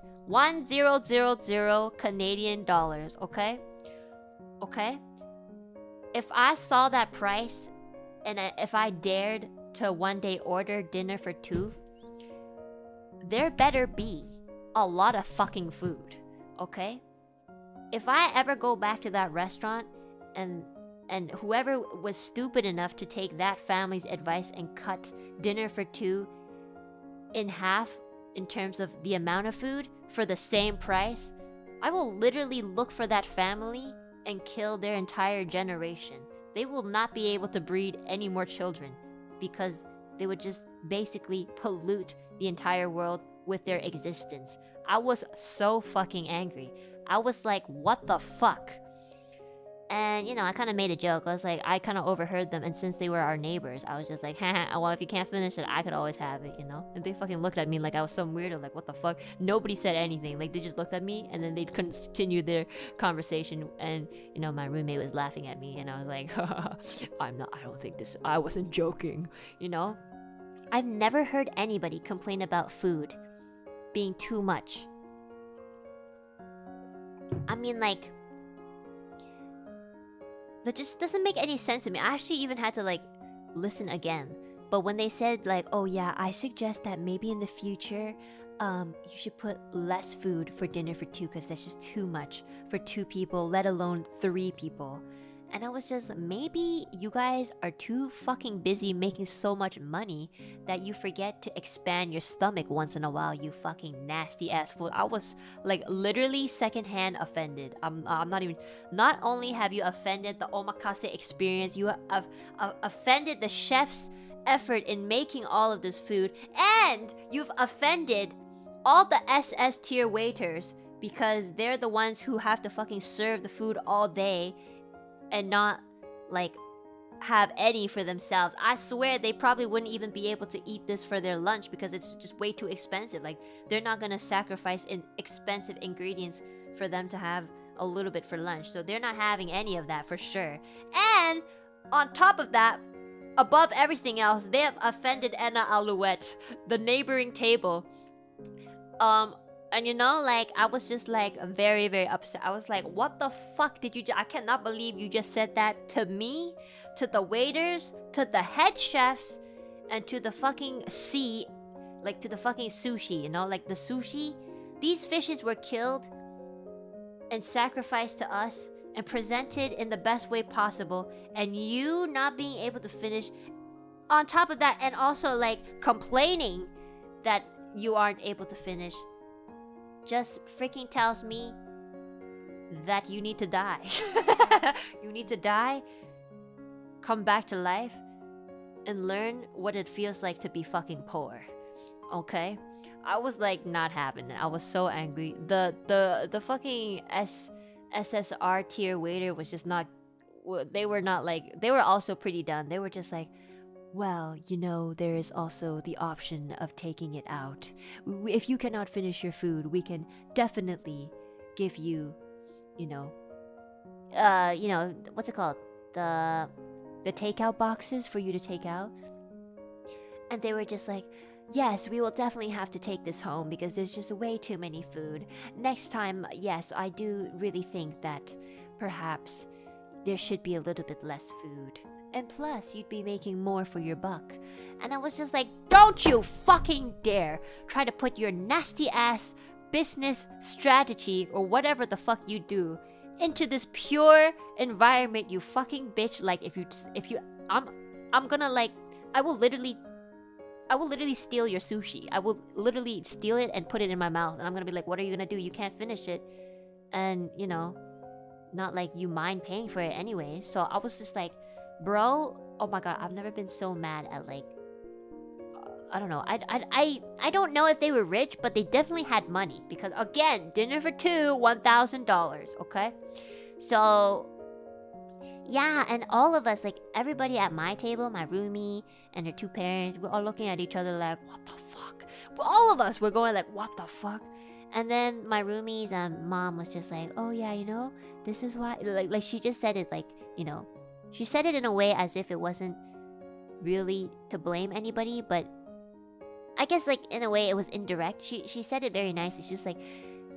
Canadian dollars, okay? Okay? If I saw that price and if I dared to one day order dinner for 2, there better be a lot of fucking food, okay? If I ever go back to that restaurant and whoever was stupid enough to take that family's advice and cut dinner for 2 in half in terms of the amount of food for the same price, I will literally look for that family and kill their entire generation. They will not be able to breed any more children because they would just basically pollute the entire world with their existence. I was so fucking angry. I was like, what the fuck? And, you know, I kind of made a joke. I was like, I kind of overheard them. And since they were our neighbors, I was just like, haha, well, if you can't finish it, I could always have it, you know? And they fucking looked at me like I was some weirdo. Like, what the fuck? Nobody said anything. Like, they just looked at me and then they'd continue their conversation. And, you know, my roommate was laughing at me. And I was like, I don't think this, I wasn't joking, you know? I've never heard anybody complain about food being too much. I mean, like, that just doesn't make any sense to me. I actually even had to like listen again. But when they said like, oh yeah, I suggest that maybe in the future, you should put less food for dinner for two, because that's just too much for 2 people, let alone 3 people. And I was just, maybe you guys are too fucking busy making so much money that you forget to expand your stomach once in a while, you fucking nasty ass fool. I was like literally secondhand offended. I'm not even, not only have you offended the omakase experience, you have offended the chef's effort in making all of this food, and you've offended all the SS tier waiters, because they're the ones who have to fucking serve the food all day and not like have any for themselves. I swear they probably wouldn't even be able to eat this for their lunch because it's just way too expensive. Like, they're not gonna sacrifice expensive ingredients for them to have a little bit for lunch, so they're not having any of that for sure. And on top of that, above everything else, they have offended Enna Alouette, the neighboring table. And you know, like, I was just like very, very upset. I was like, what the fuck did you I cannot believe you just said that to me, to the waiters, to the head chefs, and to the fucking like to the fucking sushi, you know, like the sushi. These fishes were killed and sacrificed to us and presented in the best way possible, and you not being able to finish on top of that, and also like complaining that you aren't able to finish, just freaking tells me that you need to die. You need to die, come back to life, and learn what it feels like to be fucking poor. Okay? I was like not having it. I was so angry. The fucking SSR tier waiter was just not, they were not like, they were also pretty done. They were just like, well, you know, there is also the option of taking it out. If you cannot finish your food, we can definitely give you, you know, what's it called? The takeout boxes for you to take out. And they were just like, yes, we will definitely have to take this home because there's just way too many food. Next time, yes, I do really think that perhaps there should be a little bit less food. And plus, you'd be making more for your buck. And I was just like, don't you fucking dare try to put your nasty ass business strategy or whatever the fuck you do into this pure environment, you fucking bitch. Like, if you, I'm gonna like, I will literally steal your sushi. I will literally steal it and put it in my mouth. And I'm gonna be like, what are you gonna do? You can't finish it. And, you know, not like you mind paying for it anyway. So I was just like, bro, oh my god, I've never been so mad at like, I don't know. I don't know if they were rich, but they definitely had money. Because again, dinner for 2, $1,000, okay? So, yeah, and all of us, like everybody at my table, my roomie and her 2 parents, we're all looking at each other like, what the fuck? All of us were going like, what the fuck? And then my roomie's mom was just like, oh yeah, you know, this is why, like she just said it like, you know, she said it in a way as if it wasn't really to blame anybody, but I guess like in a way it was indirect. She said it very nicely. She was like,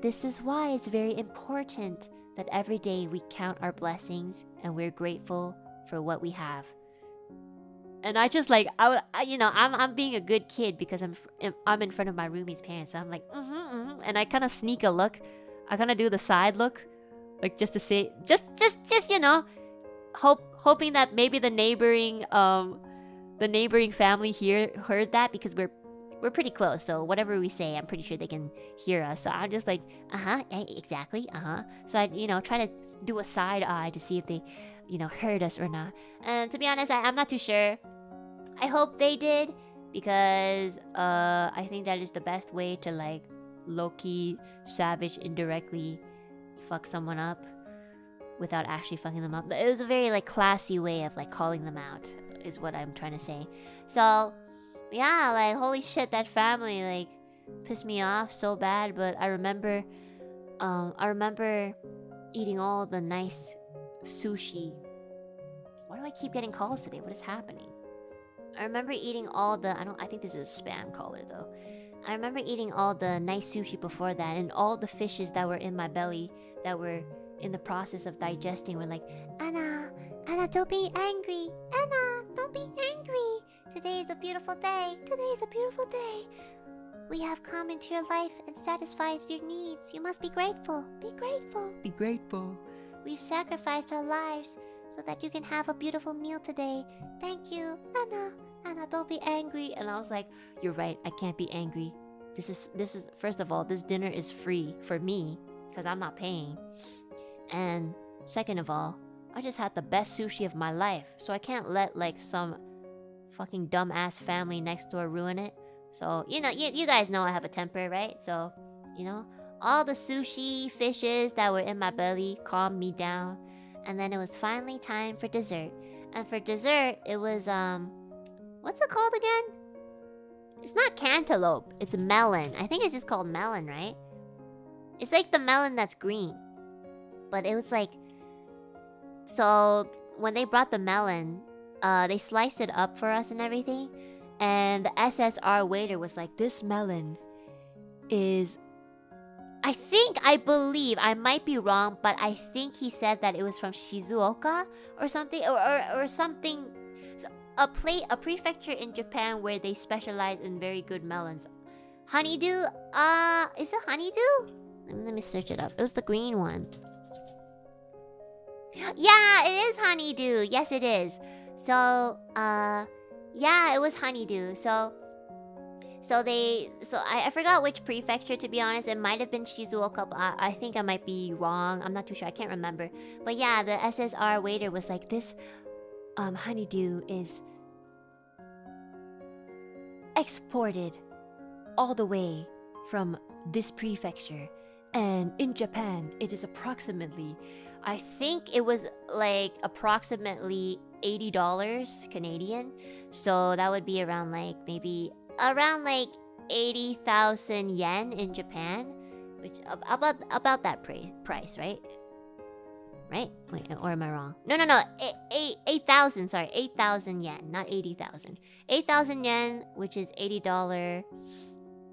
this is why it's very important that every day we count our blessings and we're grateful for what we have. And I just like, I'm being a good kid because I'm in front of my roomie's parents. So I'm like, and I kind of sneak a look. I kind of do the side look, like just to say, just you know, hoping that maybe the neighboring family here heard that, because we're pretty close. So whatever we say, I'm pretty sure they can hear us. So I'm just like, exactly, So I, try to do a side eye to see if they, heard us or not. And to be honest, I'm not too sure. I hope they did, because I think that is the best way to like low-key, savage, indirectly fuck someone up without actually fucking them up. It was a very like classy way of like calling them out, is what I'm trying to say. So yeah, like holy shit, that family like pissed me off so bad. But I remember eating all the nice sushi. Why do I keep getting calls today? What is happening? I remember eating all the I think this is a spam caller though. I remember eating all the nice sushi before that, and all the fishes that were in my belly that were in the process of digesting were like, Anna, don't be angry. Anna, don't be angry. Today is a beautiful day. Today is a beautiful day. We have come into your life and satisfied your needs. You must be grateful. Be grateful. Be grateful. We've sacrificed our lives so that you can have a beautiful meal today. Thank you, Anna. Anna, don't be angry. And I was like, you're right, I can't be angry. This is first of all, this dinner is free for me because I'm not paying. And second of all, I just had the best sushi of my life, so I can't let like some fucking dumbass family next door ruin it. So, you know, you guys know I have a temper, right? So, you know, all the sushi fishes that were in my belly calmed me down. And then it was finally time for dessert. And for dessert, it was what's it called again? It's not cantaloupe, it's melon. I think it's just called melon, right? It's like the melon that's green. But it was like, so when they brought the melon, they sliced it up for us and everything. And the SSR waiter was like, this melon is, I believe, I might be wrong, but I think he said that it was from Shizuoka or something, or something, a prefecture in Japan where they specialize in very good melons. Honeydew, is it honeydew? Let me search it up. It was the green one. Yeah, it is honeydew. Yes, it is. So, yeah, it was honeydew. So I forgot which prefecture, to be honest. It might have been Shizuoka, but I think I might be wrong. I'm not too sure. I can't remember. But yeah, the SSR waiter was like, this honeydew is exported all the way from this prefecture. And in Japan, it is approximately, I think it was like approximately $80 Canadian. So that would be around like maybe around like 80,000 yen in Japan, which about that price, right? Right? Wait, or am I wrong? No. 8,000. Sorry, 8,000 yen, not 80,000. 8,000 yen, which is $80.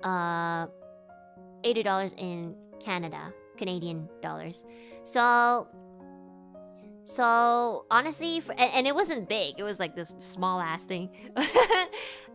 $80 in Canada, Canadian dollars. So honestly, and it wasn't big. It was like this small ass thing.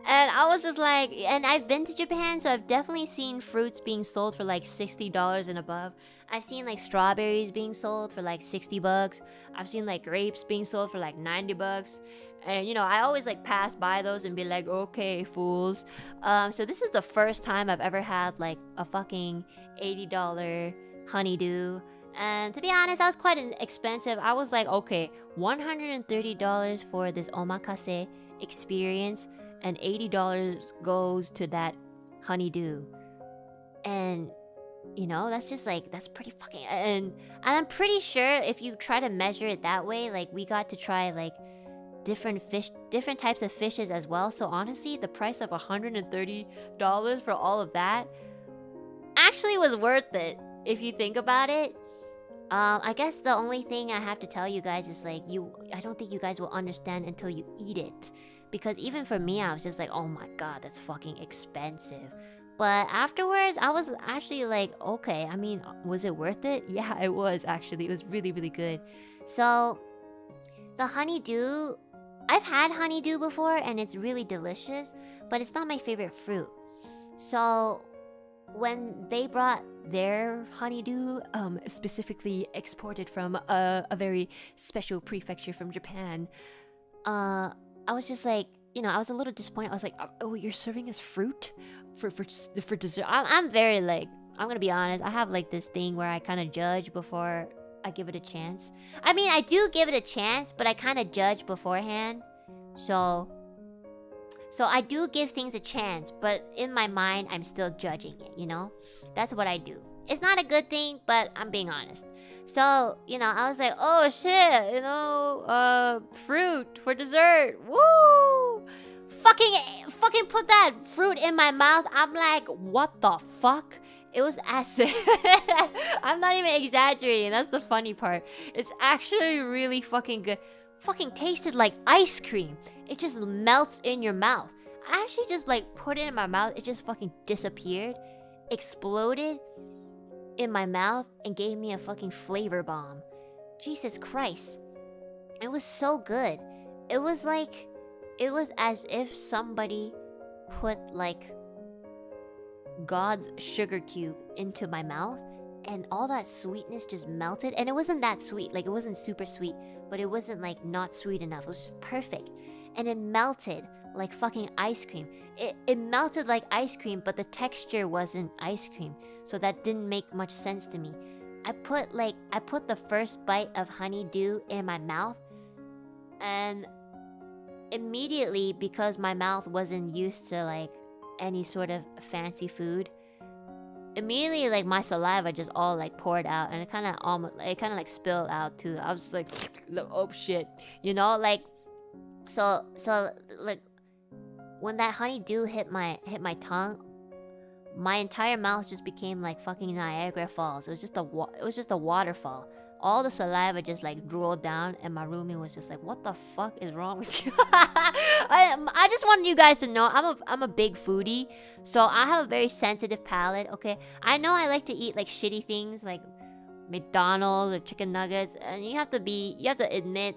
And I was just like, and I've been to Japan, so I've definitely seen fruits being sold for like $60 and above. I've seen like strawberries being sold for like $60. I've seen like grapes being sold for like $90. And you know, I always like pass by those and be like, okay, fools. So this is the first time I've ever had like a fucking $80 honeydew. And to be honest, that was quite expensive. I was like, okay, $130 for this omakase experience, and $80 goes to that honeydew. And you know, that's just like, that's pretty fucking, and I'm pretty sure if you try to measure it that way, like we got to try like different types of fishes as well. So honestly, the price of $130 for all of that actually was worth it if you think about it. I guess the only thing I have to tell you guys is like, I don't think you guys will understand until you eat it. Because even for me, I was just like, oh my god, that's fucking expensive. But afterwards, I was actually like, okay, I mean, was it worth it? Yeah, it was actually. It was really, really good. So, the honeydew, I've had honeydew before and it's really delicious, but it's not my favorite fruit. So, when they brought their honeydew, specifically exported from a very special prefecture from Japan, I was just like, you know, I was a little disappointed. I was like, oh, you're serving us fruit for dessert? I'm very like, I'm gonna be honest, I have like this thing where I kind of judge before I give it a chance. I mean, I do give it a chance, but I kind of judge beforehand. So So I do give things a chance, but in my mind, I'm still judging it, you know? That's what I do. It's not a good thing, but I'm being honest. So, you know, I was like, oh shit, you know, fruit for dessert. Woo! Fucking put that fruit in my mouth. I'm like, what the fuck? It was acid. I'm not even exaggerating. That's the funny part. It's actually really fucking good. Fucking tasted like ice cream. It just melts in your mouth. I actually just like put it in my mouth. It just fucking disappeared, exploded in my mouth, and gave me a fucking flavor bomb. Jesus Christ. It was so good. It was as if somebody put like God's sugar cube into my mouth, and all that sweetness just melted. And it wasn't that sweet. Like, it wasn't super sweet, but it wasn't like not sweet enough. It was just perfect. And it melted like fucking ice cream. It melted like ice cream, but the texture wasn't ice cream. So that didn't make much sense to me. I put the first bite of honeydew in my mouth, and immediately, because my mouth wasn't used to like any sort of fancy food, immediately like my saliva just all like poured out, and it kind of like spilled out too. I was just like, oh shit, you know, like so like when that honeydew hit my tongue, my entire mouth just became like fucking Niagara Falls. It was just a waterfall. All the saliva just like drooled down, and my roomie was just like, what the fuck is wrong with you? I just wanted you guys to know I'm a big foodie, so I have a very sensitive palate, okay? I know I like to eat like shitty things like McDonald's or chicken nuggets, and you have to admit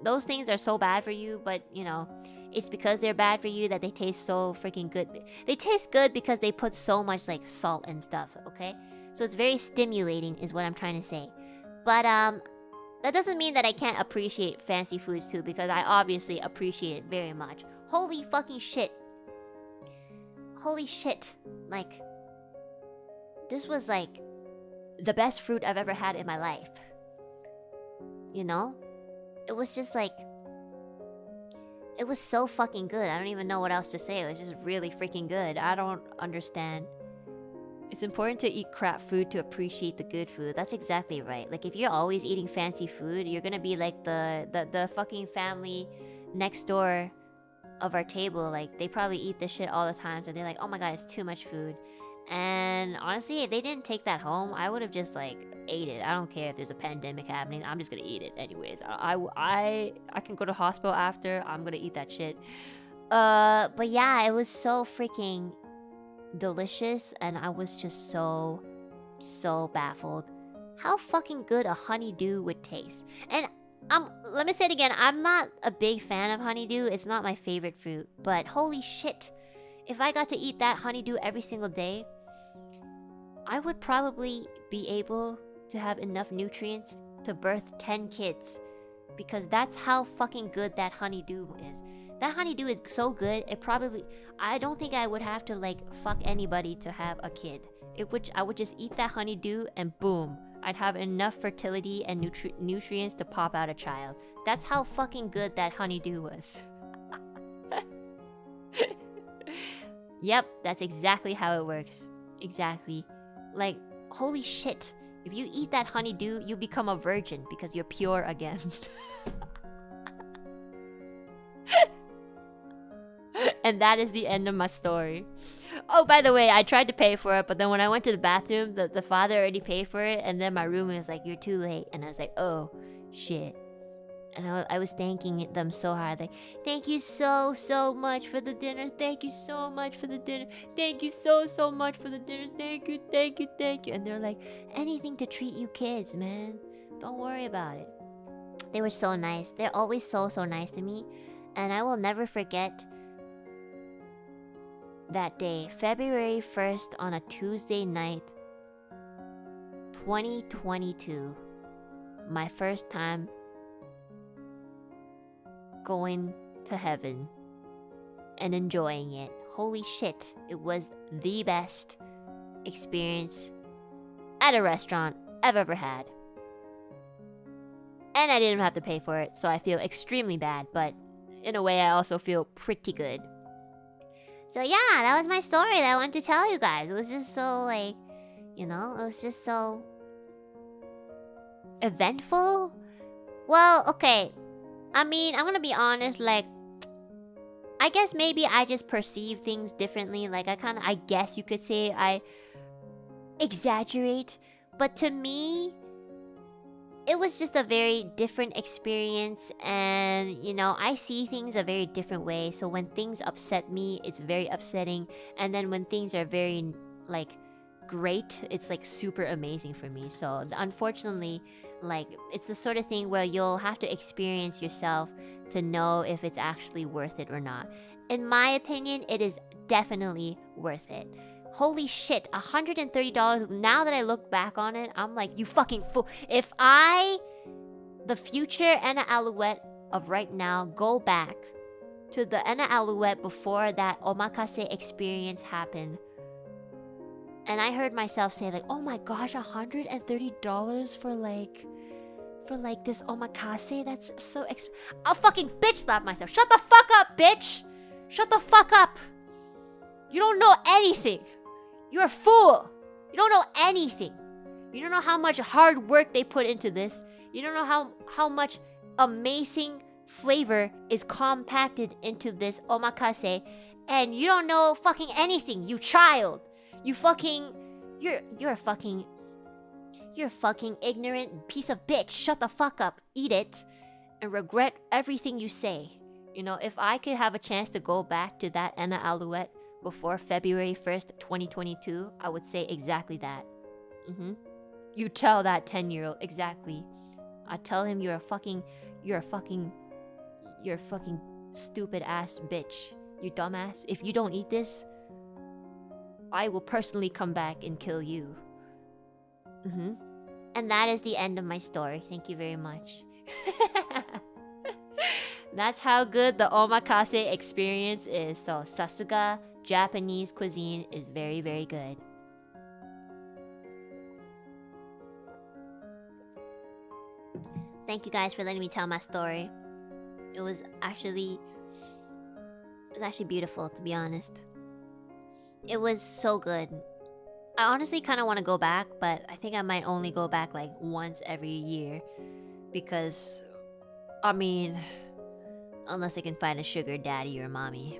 those things are so bad for you, but you know, it's because they're bad for you that they taste so freaking good. They taste good because they put so much like salt and stuff, okay? So it's very stimulating is what I'm trying to say. But that doesn't mean that I can't appreciate fancy foods too, because I obviously appreciate it very much. Holy fucking shit. Holy shit. Like, this was like the best fruit I've ever had in my life. You know? It was just like, it was so fucking good. I don't even know what else to say. It was just really freaking good. I don't understand. It's important to eat crap food to appreciate the good food. That's exactly right. Like, if you're always eating fancy food, you're gonna be like the fucking family next door of our table. Like, they probably eat this shit all the time, so they're like, oh my god, it's too much food. And honestly, if they didn't take that home, I would have just like ate it. I don't care if there's a pandemic happening. I'm just gonna eat it anyways. I can go to hospital after. I'm gonna eat that shit. But yeah, it was so freaking delicious, and I was just so baffled how fucking good a honeydew would taste. And let me say it again, I'm not a big fan of honeydew. It's not my favorite fruit, but holy shit, if I got to eat that honeydew every single day, I would probably be able to have enough nutrients to birth 10 kids, because that's how fucking good that honeydew is. That honeydew is so good, I don't think I would have to like fuck anybody to have a kid. I would just eat that honeydew and boom, I'd have enough fertility and nutrients to pop out a child. That's how fucking good that honeydew was. Yep, that's exactly how it works. Exactly. Like, holy shit. If you eat that honeydew, you become a virgin because you're pure again. And that is the end of my story. Oh, by the way, I tried to pay for it, but then when I went to the bathroom, the father already paid for it, and then my roommate was like, you're too late. And I was like, oh, shit. And I was thanking them so hard, like, thank you so much for the dinner. Thank you so much for the dinner. Thank you so much for the dinner. Thank you. And they're like, anything to treat you kids, man. Don't worry about it. They were so nice. They're always so nice to me. And I will never forget that day, February 1st, on a Tuesday night, 2022. My first time going to heaven and enjoying it. Holy shit, it was the best experience at a restaurant I've ever had. And I didn't have to pay for it, so I feel extremely bad, but in a way I also feel pretty good. So yeah, that was my story that I wanted to tell you guys. It was just so like, it was just so eventful. Well, okay. I mean, I'm gonna be honest, like, I guess maybe I just perceive things differently. Like, I guess you could say I exaggerate. But to me, it was just a very different experience. And, I see things a very different way. So when things upset me, it's very upsetting. And then when things are very, like, great, it's, like, super amazing for me. So, unfortunately, like, it's the sort of thing where you'll have to experience yourself to know if it's actually worth it or not. In my opinion, it is definitely worth it. Holy shit, $130. Now that I look back on it, I'm like, you fucking fool. If the future Enna Alouette of right now, go back to the Enna Alouette before that omakase experience happened, and I heard myself say like, oh my gosh, $130 for this omakase? That's so I'll fucking bitch slap myself. Shut the fuck up, bitch! Shut the fuck up! You don't know anything. You're a fool. You don't know anything. You don't know how much hard work they put into this. You don't know how much amazing flavor is compacted into this omakase. And you don't know fucking anything, you child. You're a fucking ignorant piece of bitch. Shut the fuck up, eat it, and regret everything you say. If I could have a chance to go back to that Enna Alouette before February 1st, 2022, I would say exactly that. You tell that 10-year-old exactly. I tell him you're a fucking stupid ass bitch. You dumbass. If you don't eat this, I will personally come back and kill you. And that is the end of my story. Thank you very much. That's how good the omakase experience is. So, Sasuga Japanese cuisine is very, very good. Thank you guys for letting me tell my story. It was actually beautiful, to be honest. It was so good. I honestly kind of want to go back, but I think I might only go back like once every year. Because, I mean, unless I can find a sugar daddy or mommy.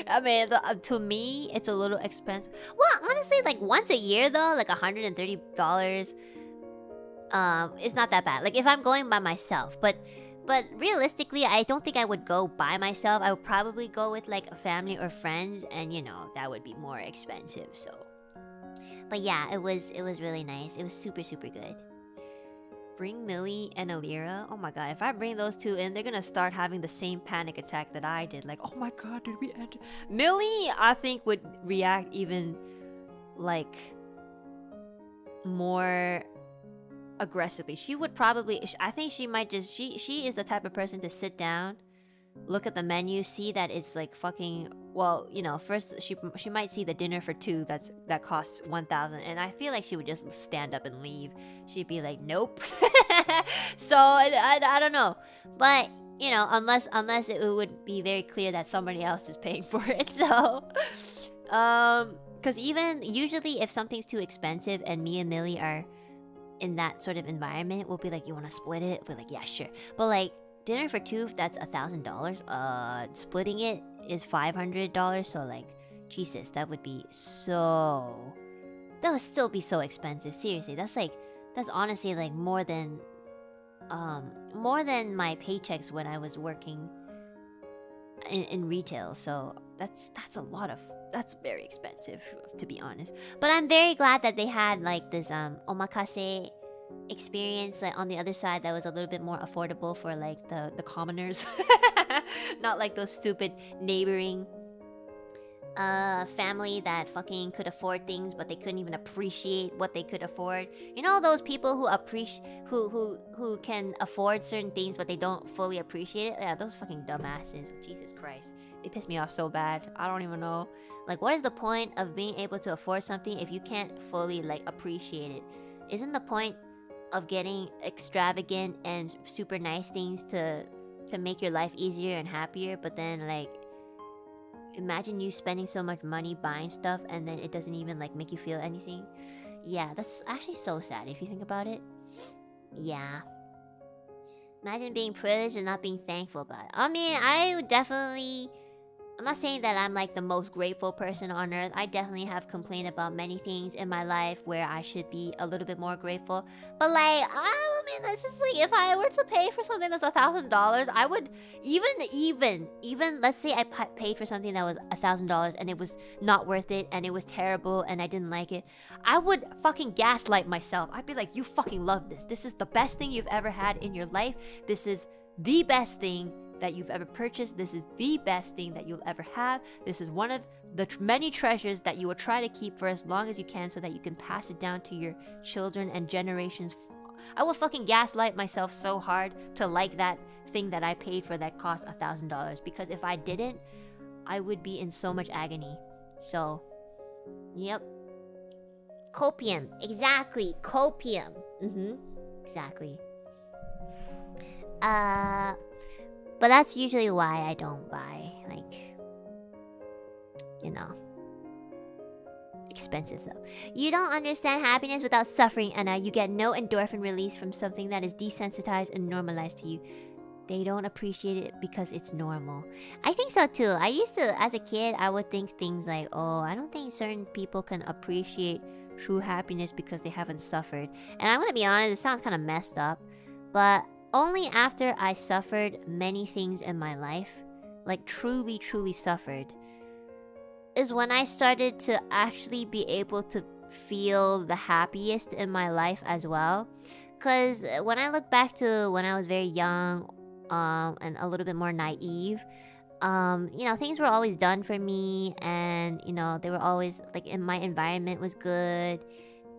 I mean, to me, it's a little expensive. Well, honestly, like once a year though, like $130, it's not that bad. Like if I'm going by myself, but realistically, I don't think I would go by myself. I would probably go with like a family or friends, and that would be more expensive. So, but yeah, it was really nice. It was super, super good. Bring Millie and Ethyria. Oh my god, if I bring those two in, they're gonna start having the same panic attack that I did. Like, oh my god, did we enter? Millie, I think, would react even like more aggressively. She would probably, I think she might just, she is the type of person to sit down, look at the menu, see that it's like fucking, well, first she might see the dinner for two that costs 1,000, and I feel like she would just stand up and leave. She'd be like, nope. So I don't know, but unless it would be very clear that somebody else is paying for it. So because even usually if something's too expensive and me and Millie are in that sort of environment, we'll be like, you want to split it? We're like, yeah, sure. But like dinner for two, that's $1,000. Splitting it is $500. So like, Jesus, that would still be so expensive. Seriously, that's honestly like more than my paychecks when I was working in retail. So that's very expensive, to be honest. But I'm very glad that they had like this omakase experience like on the other side that was a little bit more affordable for like the commoners. Not like those stupid neighboring family that fucking could afford things but they couldn't even appreciate what they could afford. Those people who can afford certain things but they don't fully appreciate it. Yeah, those fucking dumbasses. Jesus Christ, they piss me off so bad. I don't even know. Like, what is the point of being able to afford something if you can't fully like appreciate it? Isn't the point of getting extravagant and super nice things to make your life easier and happier, but then like Imagine you spending so much money buying stuff and then it doesn't even like make you feel anything. Yeah, that's actually so sad if you think about it. Yeah. Imagine being privileged and not being thankful about it. I mean, I would definitely... I'm not saying that I'm like the most grateful person on earth. I definitely have complained about many things in my life where I should be a little bit more grateful. But like, I mean, it's just like if I were to pay for something that's $1,000, I would even let's say I paid for something that was $1,000 and it was not worth it and it was terrible and I didn't like it. I would fucking gaslight myself. I'd be like, you fucking love this. This is the best thing you've ever had in your life. This is the best thing that you've ever purchased. This is the best thing that you'll ever have. This is one of the many treasures that you will try to keep for as long as you can so that you can pass it down to your children and generations. I will fucking gaslight myself so hard to like that thing that I paid for that cost $1,000, because if I didn't, I would be in so much agony. So, yep. Copium. Exactly. Copium. Exactly. But that's usually why I don't buy, like, you know, expensive stuff. You don't understand happiness without suffering, Enna. You get no endorphin release from something that is desensitized and normalized to you. They don't appreciate it because it's normal. I think so too. I used to, as a kid, I would think things like, oh, I don't think certain people can appreciate true happiness because they haven't suffered. And I'm gonna be honest, it sounds kind of messed up, but only after I suffered many things in my life, like truly suffered, is when I started to actually be able to feel the happiest in my life as well. Because when I look back to when I was very young and a little bit more naive, you know, things were always done for me, and, you know, they were always, like, in my environment was good.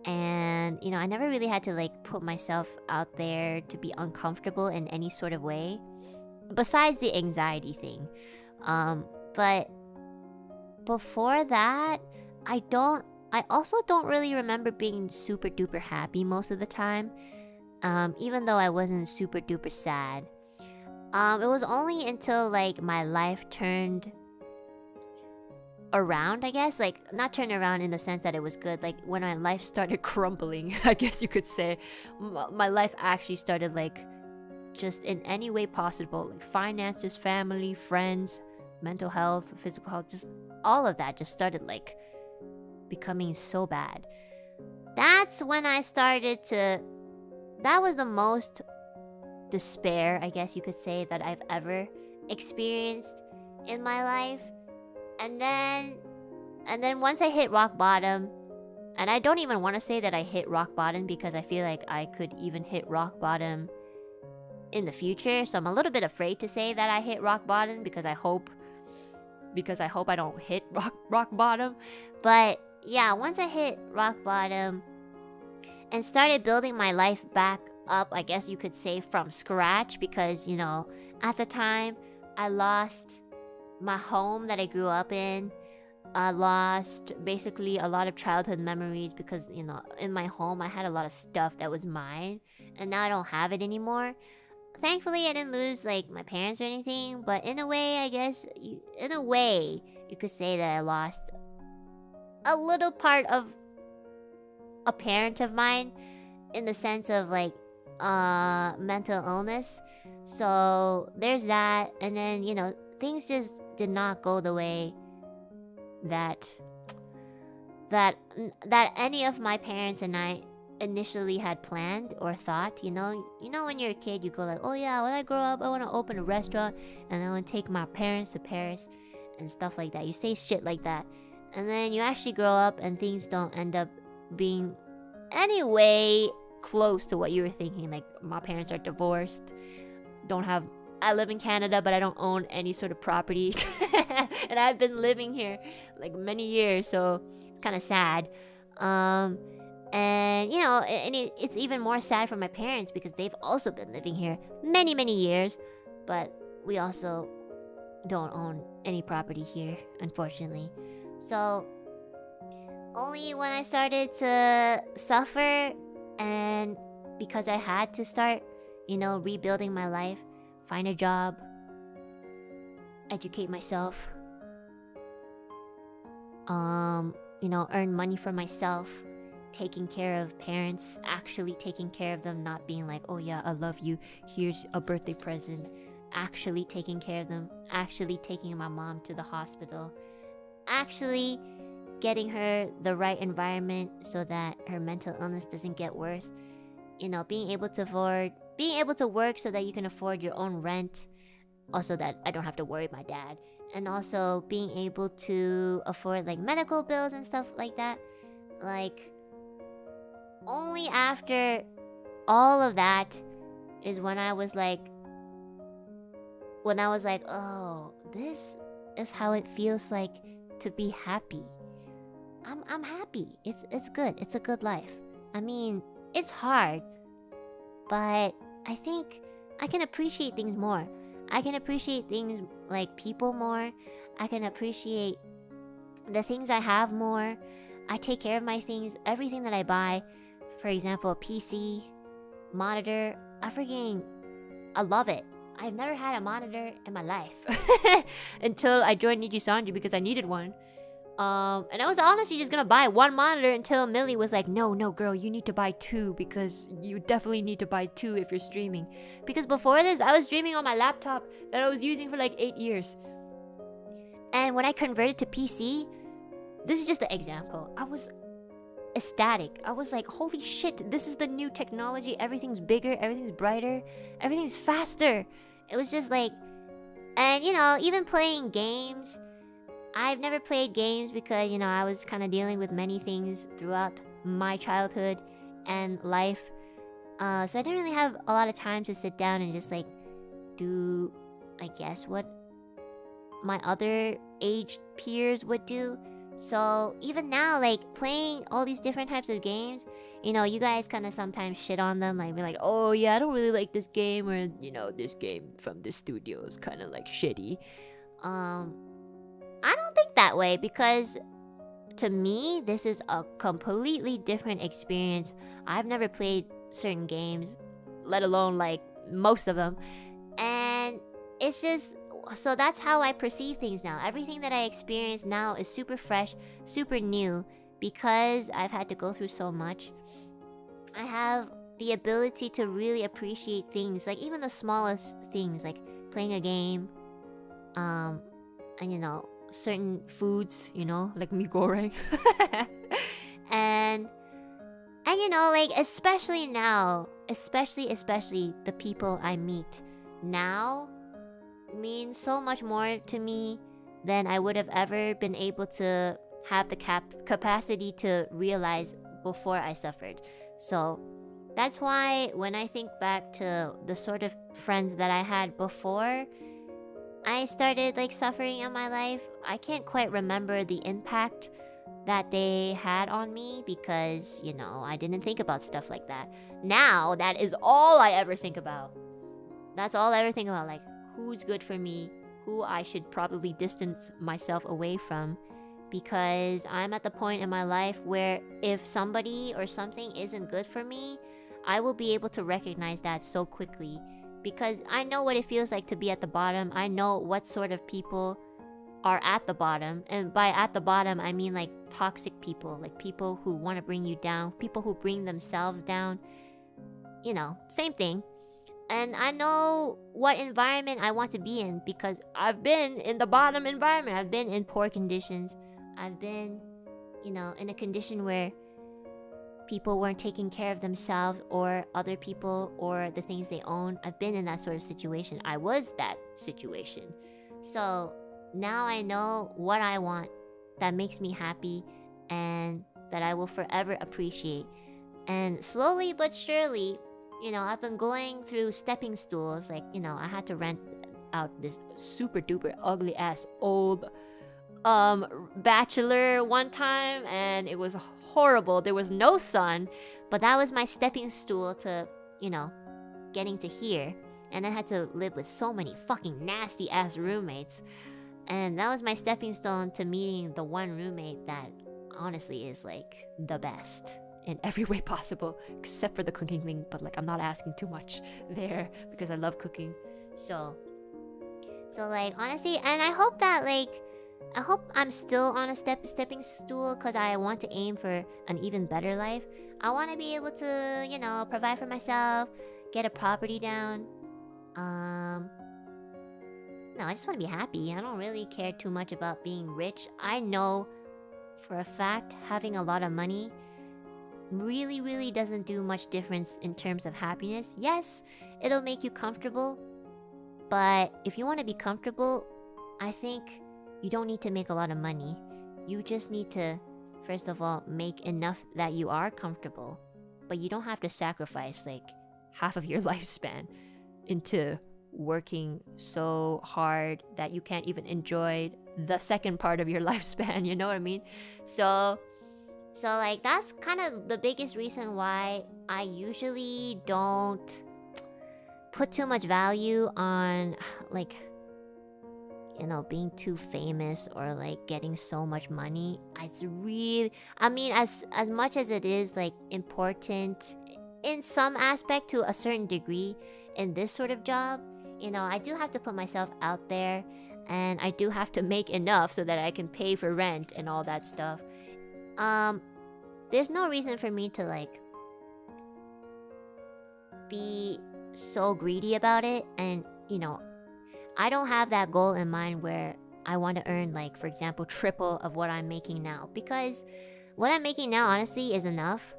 And, you know, I never really had to, like, put myself out there to be uncomfortable in any sort of way. Besides the anxiety thing. But before that, I also don't really remember being super duper happy most of the time. Even though I wasn't super duper sad. It was only until, like, my life turned around, I guess, like, not turn around in the sense that it was good, like when my life started crumbling, I guess you could say. My life actually started, like, just in any way possible, like finances, family, friends, mental health, physical health, just all of that just started, like, becoming so bad. That's when I started to... That was the most despair, I guess you could say, that I've ever experienced in my life. And then once I hit rock bottom, and I don't even want to say that I hit rock bottom because I feel like I could even hit rock bottom in the future. So I'm a little bit afraid to say that I hit rock bottom because I hope I don't hit rock bottom. But yeah, once I hit rock bottom and started building my life back up, I guess you could say, from scratch, because, you know, at the time I lost my home that I grew up in. I lost basically a lot of childhood memories because, you know, in my home I had a lot of stuff that was mine, and now I don't have it anymore. Thankfully, I didn't lose, like, my parents or anything, but in a way, I guess, you could say that I lost a little part of a parent of mine, in the sense of, like, mental illness. So there's that. And then, you know, things just did not go the way that any of my parents and I initially had planned or thought. You know when you're a kid, you go like, oh yeah, when I grow up I want to open a restaurant and I want to take my parents to Paris and stuff like that. You say shit like that, and then you actually grow up and things don't end up being anyway close to what you were thinking. Like, my parents are divorced, I live in Canada, but I don't own any sort of property. And I've been living here like many years, so it's kind of sad. And, you know, it's even more sad for my parents because they've also been living here many, many years, but we also don't own any property here, unfortunately. So only when I started to suffer, and because I had to start, you know, rebuilding my life, find a job, educate myself, earn money for myself, taking care of parents, actually taking care of them, not being like, oh yeah, I love you, here's a birthday present, actually taking care of them, actually taking my mom to the hospital, actually getting her the right environment so that her mental illness doesn't get worse, being able to work so that you can afford your own rent, also that I don't have to worry about my dad, and also being able to afford like medical bills and stuff like that. Like, only after all of that is when I was like, oh, this is how it feels like to be happy. I'm happy. It's good. It's a good life. I mean, it's hard, but I think I can appreciate things more. I can appreciate things like people more. I can appreciate the things I have more. I take care of my things, everything that I buy. For example, a PC, monitor. I love it. I've never had a monitor in my life until I joined NIJISANJI because I needed one. And I was honestly just gonna buy one monitor until Millie was like, no, girl, you need to buy two because you definitely need to buy two if you're streaming. Because before this, I was streaming on my laptop that I was using for like 8 years. And when I converted to PC, this is just an example. I was ecstatic. I was like, holy shit, this is the new technology. Everything's bigger, everything's brighter, everything's faster. It was just like, and even playing games. I've never played games because, I was kind of dealing with many things throughout my childhood and life. So I didn't really have a lot of time to sit down and just like do, I guess, what my other age peers would do. So even now, like playing all these different types of games, you guys kind of sometimes shit on them, like be like, oh yeah, I don't really like this game, or this game from this studio is kind of like shitty. I don't think that way because to me, this is a completely different experience. I've never played certain games, let alone like most of them. And it's just, so that's how I perceive things now. Everything that I experience now is super fresh, super new because I've had to go through so much. I have the ability to really appreciate things, like even the smallest things, like playing a game, and certain foods, like mi goreng. and like especially now, especially the people I meet now means so much more to me than I would have ever been able to have the capacity to realize before I suffered. So that's why when I think back to the sort of friends that I had before I started like suffering in my life, I can't quite remember the impact that they had on me because, I didn't think about stuff like that. Now, that is all I ever think about. That's all I ever think about, like, who's good for me, who I should probably distance myself away from, because I'm at the point in my life where if somebody or something isn't good for me, I will be able to recognize that so quickly. Because I know what it feels like to be at the bottom. I know what sort of people are at the bottom. And by at the bottom, I mean like toxic people. Like people who want to bring you down. People who bring themselves down. Same thing. And I know what environment I want to be in. Because I've been in the bottom environment. I've been in poor conditions. I've been, in a condition where people weren't taking care of themselves or other people or the things they own. I've been in that sort of situation. I was that situation. So now I know what I want that makes me happy and that I will forever appreciate. And slowly but surely, I've been going through stepping stools. Like, I had to rent out this super duper ugly ass old bachelor one time, and it was horrible. There was no sun, but that was my stepping stool to, getting to here. And I had to live with so many fucking nasty ass roommates. And that was my stepping stone to meeting the one roommate that honestly is like the best in every way possible, except for the cooking thing. But like, I'm not asking too much there because I love cooking. So like honestly, and I hope that like I hope I'm still on a stepping stool because I want to aim for an even better life. I want to be able to, you know, provide for myself, get a property down. No, I just want to be happy. I don't really care too much about being rich. I know for a fact having a lot of money really doesn't do much difference in terms of happiness. Yes, it'll make you comfortable, but if you want to be comfortable, I think you don't need to make a lot of money. You just need to, first of all, make enough that you are comfortable, but you don't have to sacrifice like half of your lifespan into working so hard that you can't even enjoy the second part of your lifespan, you know what I mean? So like that's kind of the biggest reason why I usually don't put too much value on like, you know, being too famous or like getting so much money. It's really, I mean, as much as it is like important in some aspect to a certain degree in this sort of job, you know, I do have to put myself out there, and I do have to make enough so that I can pay for rent and all that stuff. There's no reason for me to like be so greedy about it. And you know, I don't have that goal in mind where I want to earn like, for example, triple of what I'm making now, because what I'm making now honestly is enough.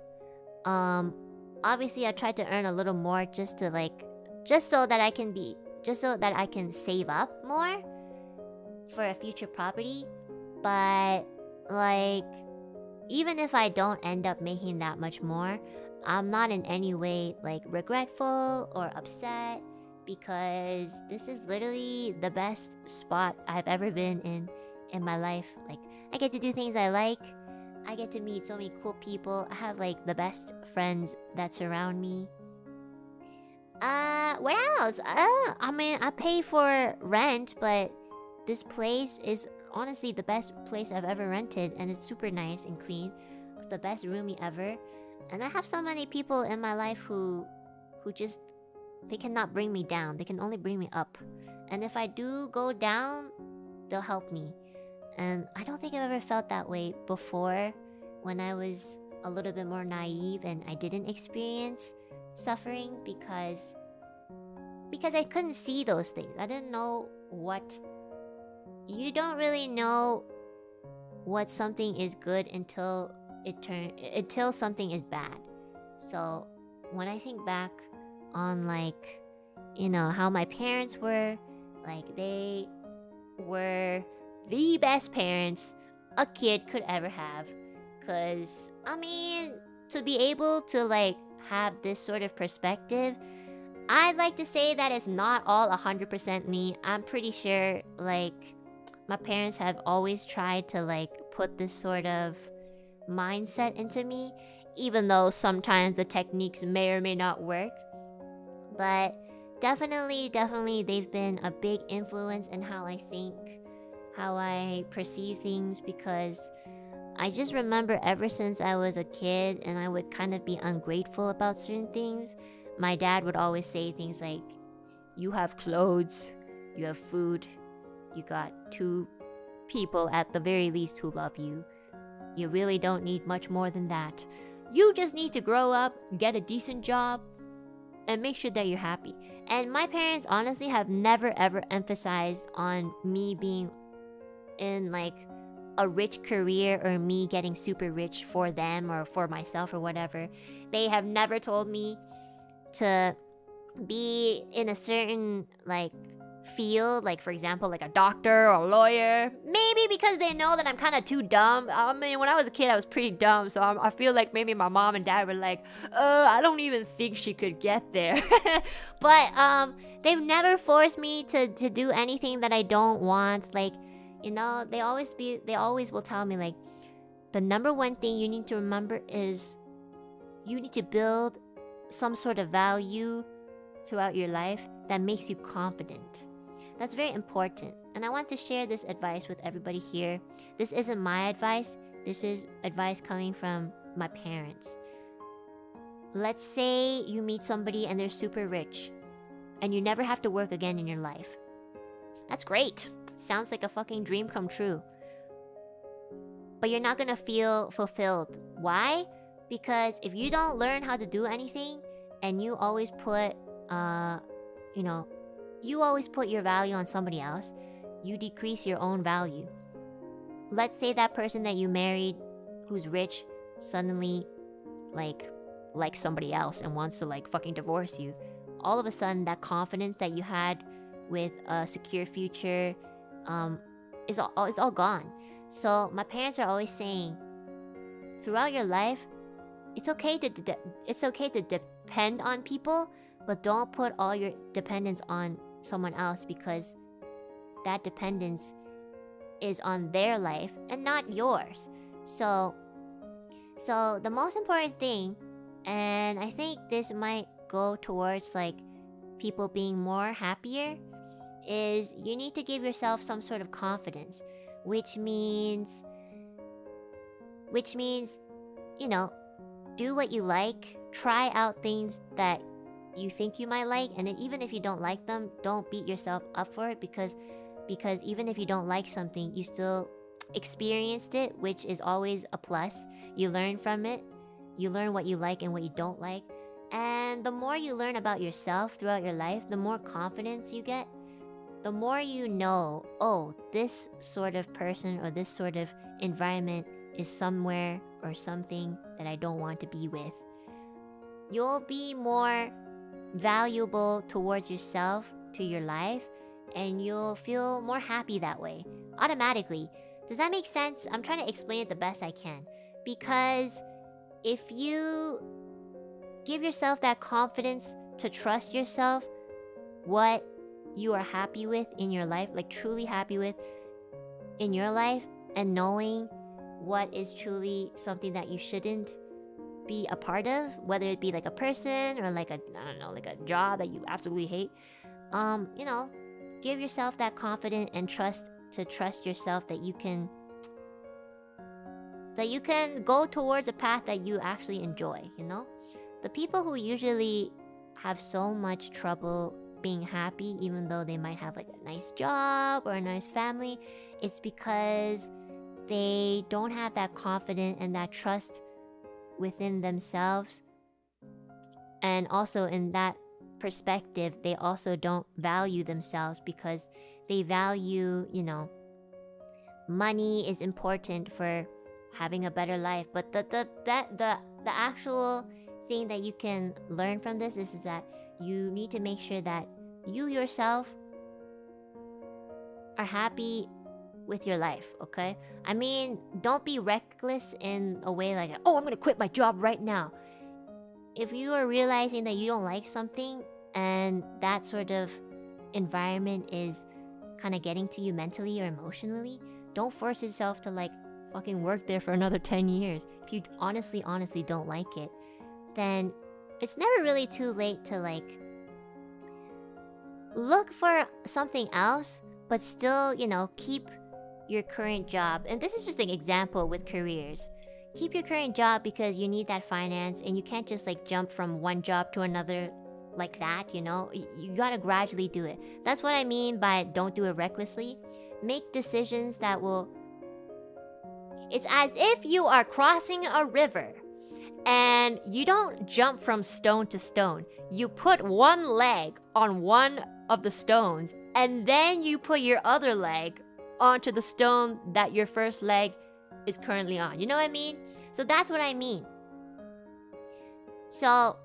Obviously I tried to earn a little more just so that I can save up more for a future property. But like, even if I don't end up making that much more, I'm not in any way like regretful or upset, because this is literally the best spot I've ever been in my life. Like, I get to do things I like. I get to meet so many cool people. I have like the best friends that surround me. What else? I mean, I pay for rent, but this place is honestly the best place I've ever rented, and it's super nice and clean. The best roomie ever. And I have so many people in my life who just, they cannot bring me down. They can only bring me up. And if I do go down, they'll help me. And I don't think I've ever felt that way before, when I was a little bit more naive and I didn't experience suffering, because I couldn't see those things. I didn't know what... You don't really know what something is good until something is bad. So when I think back on like, you know, how my parents were, like they were the best parents a kid could ever have. Cause I mean, to be able to like have this sort of perspective, I'd like to say that it's not all 100% me. I'm pretty sure like my parents have always tried to like put this sort of mindset into me, even though sometimes the techniques may or may not work. But definitely they've been a big influence in how I think, how I perceive things, because I just remember ever since I was a kid and I would kind of be ungrateful about certain things, my dad would always say things like, you have clothes, you have food, you got 2 people at the very least who love you. You really don't need much more than that. You just need to grow up, get a decent job, and make sure that you're happy. And my parents honestly have never ever emphasized on me being in like a rich career or me getting super rich for them or for myself or whatever. They have never told me to be in a certain like field, like for example like a doctor or a lawyer. Maybe because they know that I'm kind of too dumb. I mean, when I was a kid I was pretty dumb, so I feel like maybe my mom and dad were like, I don't even think she could get there. But they've never forced me to do anything that I don't want. Like, you know, they always will tell me like, the number one thing you need to remember is you need to build some sort of value throughout your life that makes you confident. That's very important. And I want to share this advice with everybody here. This isn't my advice. This is advice coming from my parents. Let's say you meet somebody and they're super rich and you never have to work again in your life. That's great. sounds like a fucking dream come true. But you're not gonna feel fulfilled. Why? Because if you don't learn how to do anything and you always put you always put your value on somebody else, you decrease your own value. Let's say that person that you married who's rich suddenly like somebody else and wants to like fucking divorce you. All of a sudden that confidence that you had with a secure future is all gone. So my parents are always saying, throughout your life, it's okay to depend on people, but don't put all your dependence on someone else, because that dependence is on their life and not yours. So the most important thing, and I think this might go towards like people being more happier, is you need to give yourself some sort of confidence, which means do what you like, try out things that you think you might like, and then even if you don't like them, don't beat yourself up for it, because even if you don't like something, you still experienced it, which is always a plus. You learn from it. You learn what you like and what you don't like. And the more you learn about yourself throughout your life, the more confidence you get. The more you know, oh, this sort of person or this sort of environment is somewhere or something that I don't want to be with. You'll be more valuable towards yourself, to your life, and you'll feel more happy that way, automatically. Does that make sense? I'm trying to explain it the best I can. Because if you give yourself that confidence to trust yourself, what you are happy with in your life, like truly happy with in your life, and knowing what is truly something that you shouldn't be a part of, whether it be like a person or like a job that you absolutely hate, give yourself that confidence and trust yourself that you can go towards a path that you actually enjoy. The people who usually have so much trouble being happy, even though they might have like a nice job or a nice family, it's because they don't have that confidence and that trust within themselves. And also in that perspective, they also don't value themselves, because they value, money is important for having a better life. But the actual thing that you can learn from this is that you need to make sure that you yourself are happy with your life, okay? I mean, don't be reckless in a way like, oh, I'm gonna quit my job right now. If you are realizing that you don't like something and that sort of environment is kind of getting to you mentally or emotionally, don't force yourself to like fucking work there for another 10 years. If you honestly don't like it, then it's never really too late to like look for something else, but still, keep your current job. And this is just an example with careers. Keep your current job because you need that finance, and you can't just like jump from one job to another like that, you gotta gradually do it. That's what I mean by don't do it recklessly. Make decisions that will... It's as if you are crossing a river and you don't jump from stone to stone. You put one leg on one of the stones, and then you put your other leg onto the stone that your first leg is currently on. You know what I mean? So that's what I mean. So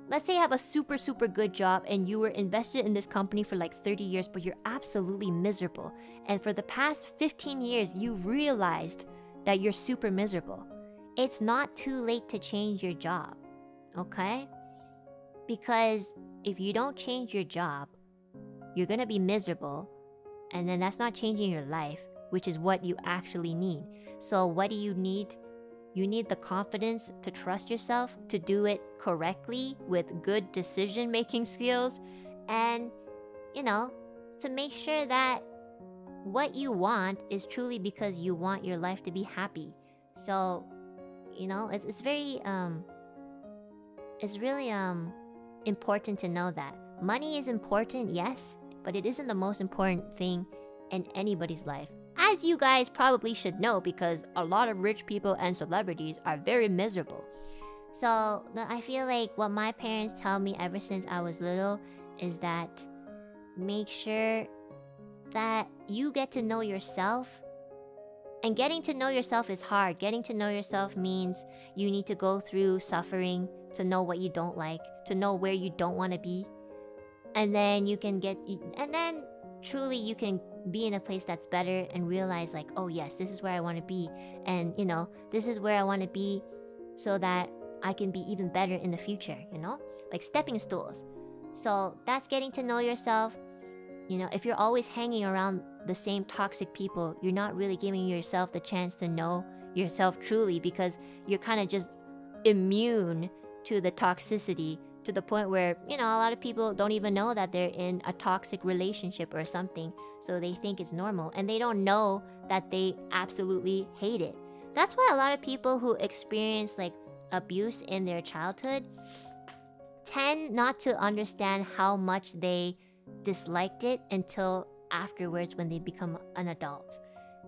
let's say you have a super good job and you were invested in this company for like 30 years, but you're absolutely miserable. And for the past 15 years, you realized that you're super miserable. It's not too late to change your job, okay? Because if you don't change your job, you're gonna be miserable, and then that's not changing your life, which is what you actually need. So what do you need? You need the confidence to trust yourself, to do it correctly with good decision-making skills, and, to make sure that what you want is truly because you want your life to be happy. So, it's really important to know that money is important, yes, but it isn't the most important thing in anybody's life. As you guys probably should know, because a lot of rich people and celebrities are very miserable. So I feel like what my parents tell me ever since I was little is that make sure that you get to know yourself. And getting to know yourself is hard. Getting to know yourself means you need to go through suffering to know what you don't like, to know where you don't want to be. And then truly you can be in a place that's better and realize like, oh yes, this is where I want to be. And this is where I want to be so that I can be even better in the future, like stepping stools. So that's getting to know yourself. If you're always hanging around the same toxic people, you're not really giving yourself the chance to know yourself truly, because you're kind of just immune to the toxicity to the point where, a lot of people don't even know that they're in a toxic relationship or something. So they think it's normal and they don't know that they absolutely hate it. That's why a lot of people who experience like abuse in their childhood tend not to understand how much they disliked it until afterwards when they become an adult.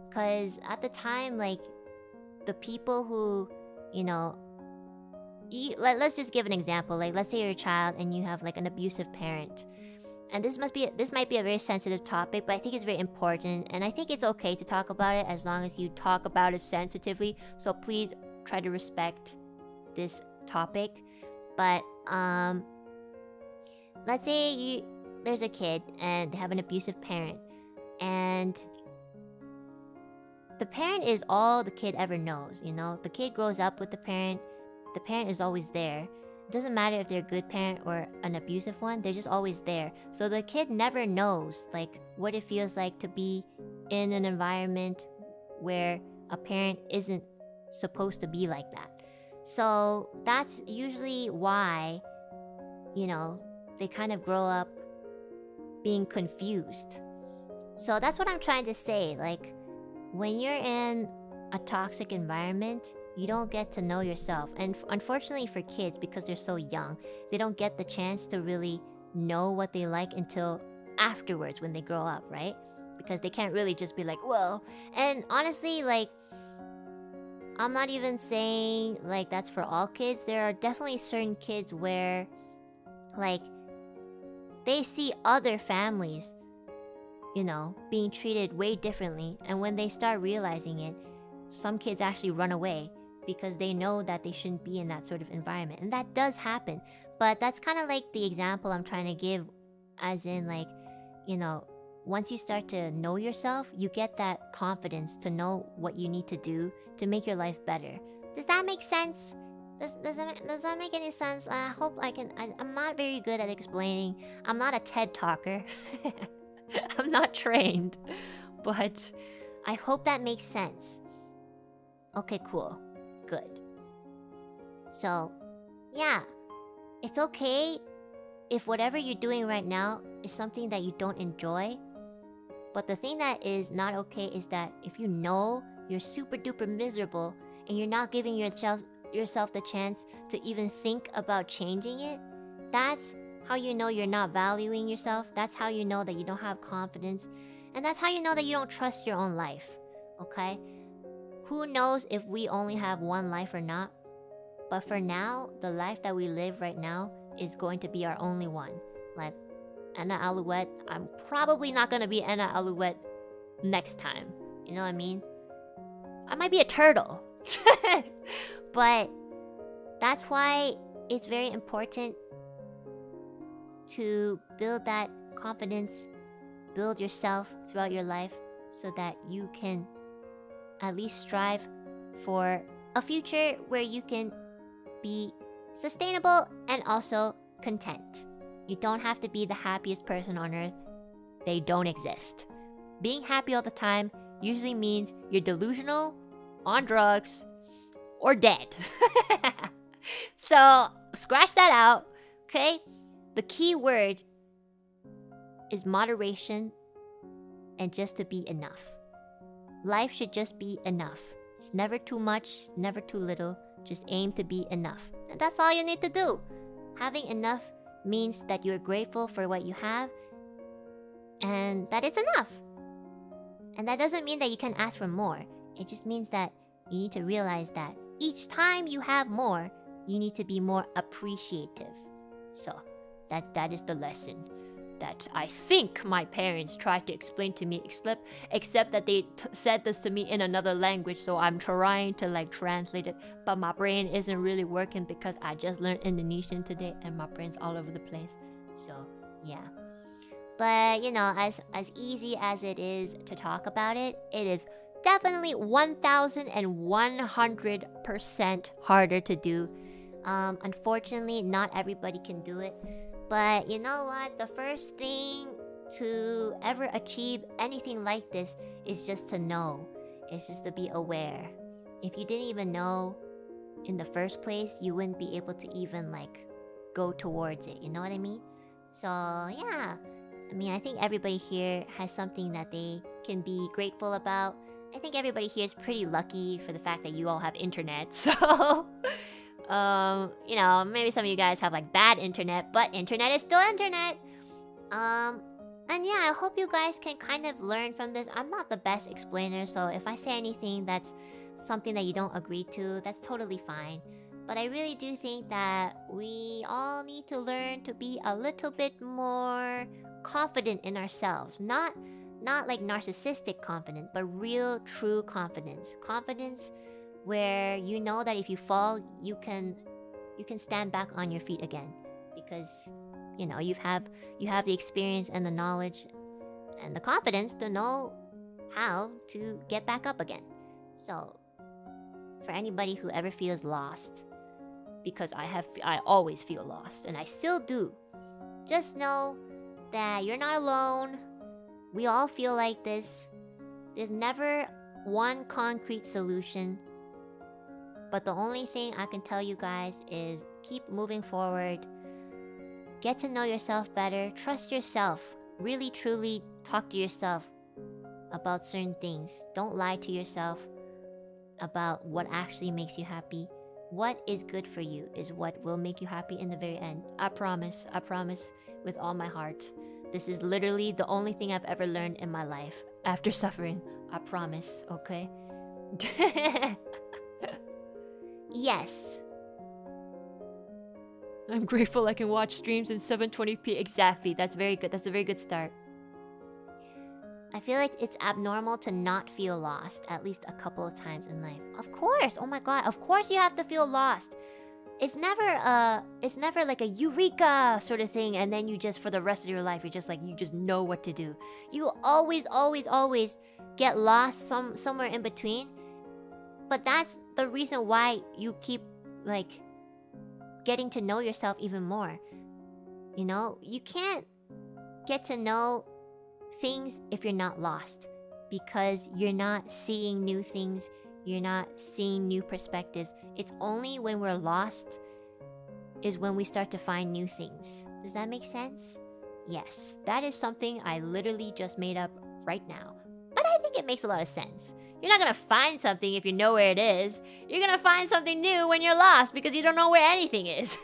Because at the time, like, the people who, let's just give an example. Like, let's say you're a child and you have like an abusive parent. And this might be a very sensitive topic, but I think it's very important. And I think it's okay to talk about it as long as you talk about it sensitively. So please try to respect this topic. But let's say there's a kid and they have an abusive parent, and the parent is all the kid ever knows. The kid grows up with the parent is always there. It doesn't matter if they're a good parent or an abusive one, they're just always there. So the kid never knows like what it feels like to be in an environment where a parent isn't supposed to be like that. So that's usually why, they kind of grow up being confused. So that's what I'm trying to say. Like, when you're in a toxic environment, you don't get to know yourself. And unfortunately for kids, because they're so young, they don't get the chance to really know what they like until afterwards when they grow up, right? Because they can't really just be like, well. And honestly, like, I'm not even saying like that's for all kids. There are definitely certain kids where like they see other families, being treated way differently. And when they start realizing it, some kids actually run away because they know that they shouldn't be in that sort of environment. And that does happen. But that's kind of like the example I'm trying to give, as in like, once you start to know yourself, you get that confidence to know what you need to do to make your life better. Does that make sense? Does that make any sense? I hope I can. I'm not very good at explaining. I'm not a TED talker. I'm not trained. But I hope that makes sense. Okay, cool. Good. So, yeah. It's okay if whatever you're doing right now is something that you don't enjoy. But the thing that is not okay is that if you know you're super duper miserable and you're not giving yourself the chance to even think about changing it, that's how you know you're not valuing yourself. That's how you know that you don't have confidence. And that's how you know that you don't trust your own life. Okay? Who knows if we only have one life or not? But for now, the life that we live right now is going to be our only one. Like Enna Alouette, I'm probably not going to be Enna Alouette next time. You know what I mean? I might be a turtle. But that's why it's very important to build that confidence, build yourself throughout your life so that you can at least strive for a future where you can be sustainable and also content. You don't have to be the happiest person on earth. They don't exist. Being happy all the time usually means you're delusional, on drugs, or dead. So, scratch that out, okay? The key word is moderation and just to be enough. Life should just be enough. It's never too much, never too little. Just aim to be enough. And that's all you need to do. Having enough means that you're grateful for what you have and that it's enough. And that doesn't mean that you can ask for more. It just means that you need to realize that each time you have more, you need to be more appreciative. So, that is the lesson that I think my parents tried to explain to me, except that they said this to me in another language, so I'm trying to like translate it, but my brain isn't really working because I just learned Indonesian today and my brain's all over the place. So, yeah. But, you know, as easy as it is to talk about it, it is definitely 1,100% harder to do. Unfortunately, not everybody can do it. But you know what? The first thing to ever achieve anything like this is just to know. It's just to be aware. If you didn't even know in the first place, you wouldn't be able to even like go towards it. You know what I mean? So yeah. I mean, I think everybody here has something that they can be grateful about. I think everybody here is pretty lucky for the fact that you all have internet. So you know, maybe some of you guys have like bad internet, but internet is still internet. And yeah, I hope you guys can kind of learn from this. I'm not the best explainer, so if I say anything that's something that you don't agree to, that's totally fine. But I really do think that we all need to learn to be a little bit more confident in ourselves. Not like narcissistic confidence, but real, true confidence. Confidence where you know that if you fall, you can stand back on your feet again, because you know you have the experience and the knowledge and the confidence to know how to get back up again. So for anybody who ever feels lost, because I always feel lost and I still do, just know that you're not alone. We all feel like this. There's never one concrete solution. But the only thing I can tell you guys is keep moving forward. Get to know yourself better. Trust yourself. Really, truly talk to yourself about certain things. Don't lie to yourself about what actually makes you happy. What is good for you is what will make you happy in the very end. I promise with all my heart. This is literally the only thing I've ever learned in my life after suffering. I promise, okay? Yes. I'm grateful I can watch streams in 720p. Exactly. That's very good. That's a very good start. I feel like it's abnormal to not feel lost at least a couple of times in life. Of course. Oh my god. Of course you have to feel lost. It's never like a eureka sort of thing and then you just for the rest of your life you're just like you just know what to do. You always get lost somewhere in between. But that's the reason why you keep like getting to know yourself even more. You know, you can't get to know things if you're not lost, because you're not seeing new things, you're not seeing new perspectives. It's only when we're lost is when we start to find new things. Does that make sense? Yes, that is something I literally just made up right now. But I think it makes a lot of sense. You're not gonna find something if you know where it is. You're gonna find something new when you're lost because you don't know where anything is.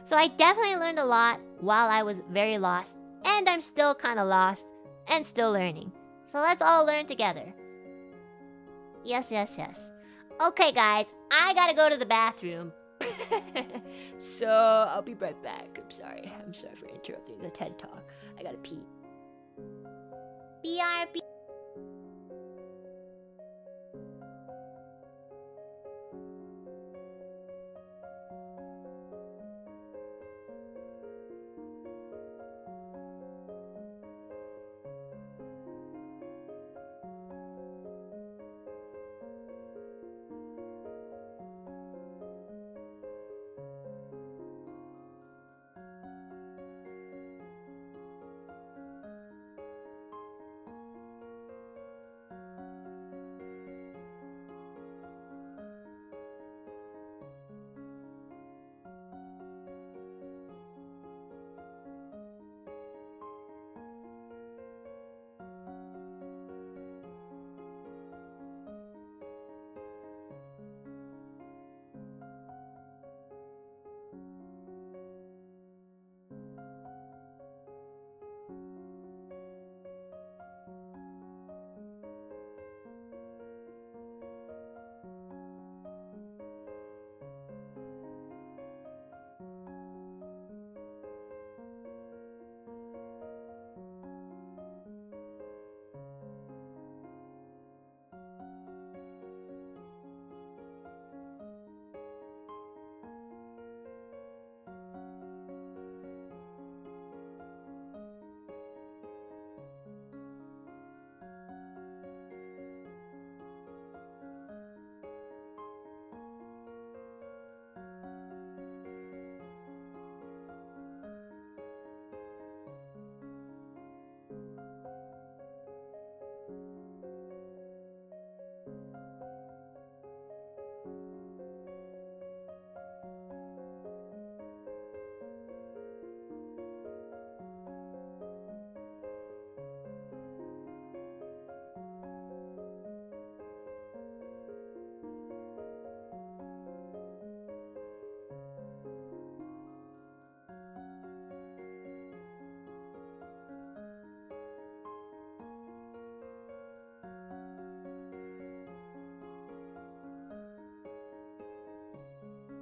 So I definitely learned a lot while I was very lost. And I'm still kind of lost and still learning. So let's all learn together. Yes. Okay, guys, I gotta go to the bathroom. So I'll be right back. I'm sorry for interrupting the TED Talk. I gotta pee. BRB.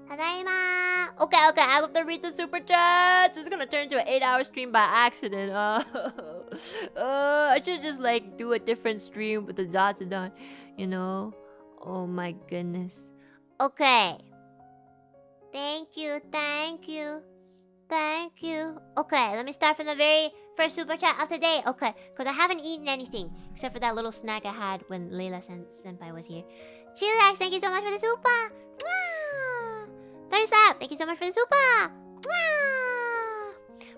Tadaima. Okay, I have to read the super chats. It's gonna turn into an 8-hour stream by accident. I should just like do a different stream with the Zatsudan, you know? Oh my goodness. Okay. Thank you. Okay, let me start from the very first super chat of the day. Okay, because I haven't eaten anything except for that little snack I had when Layla senpai was here. Chillax, thank you so much for the super. Thumbs up, thank you so much for the super.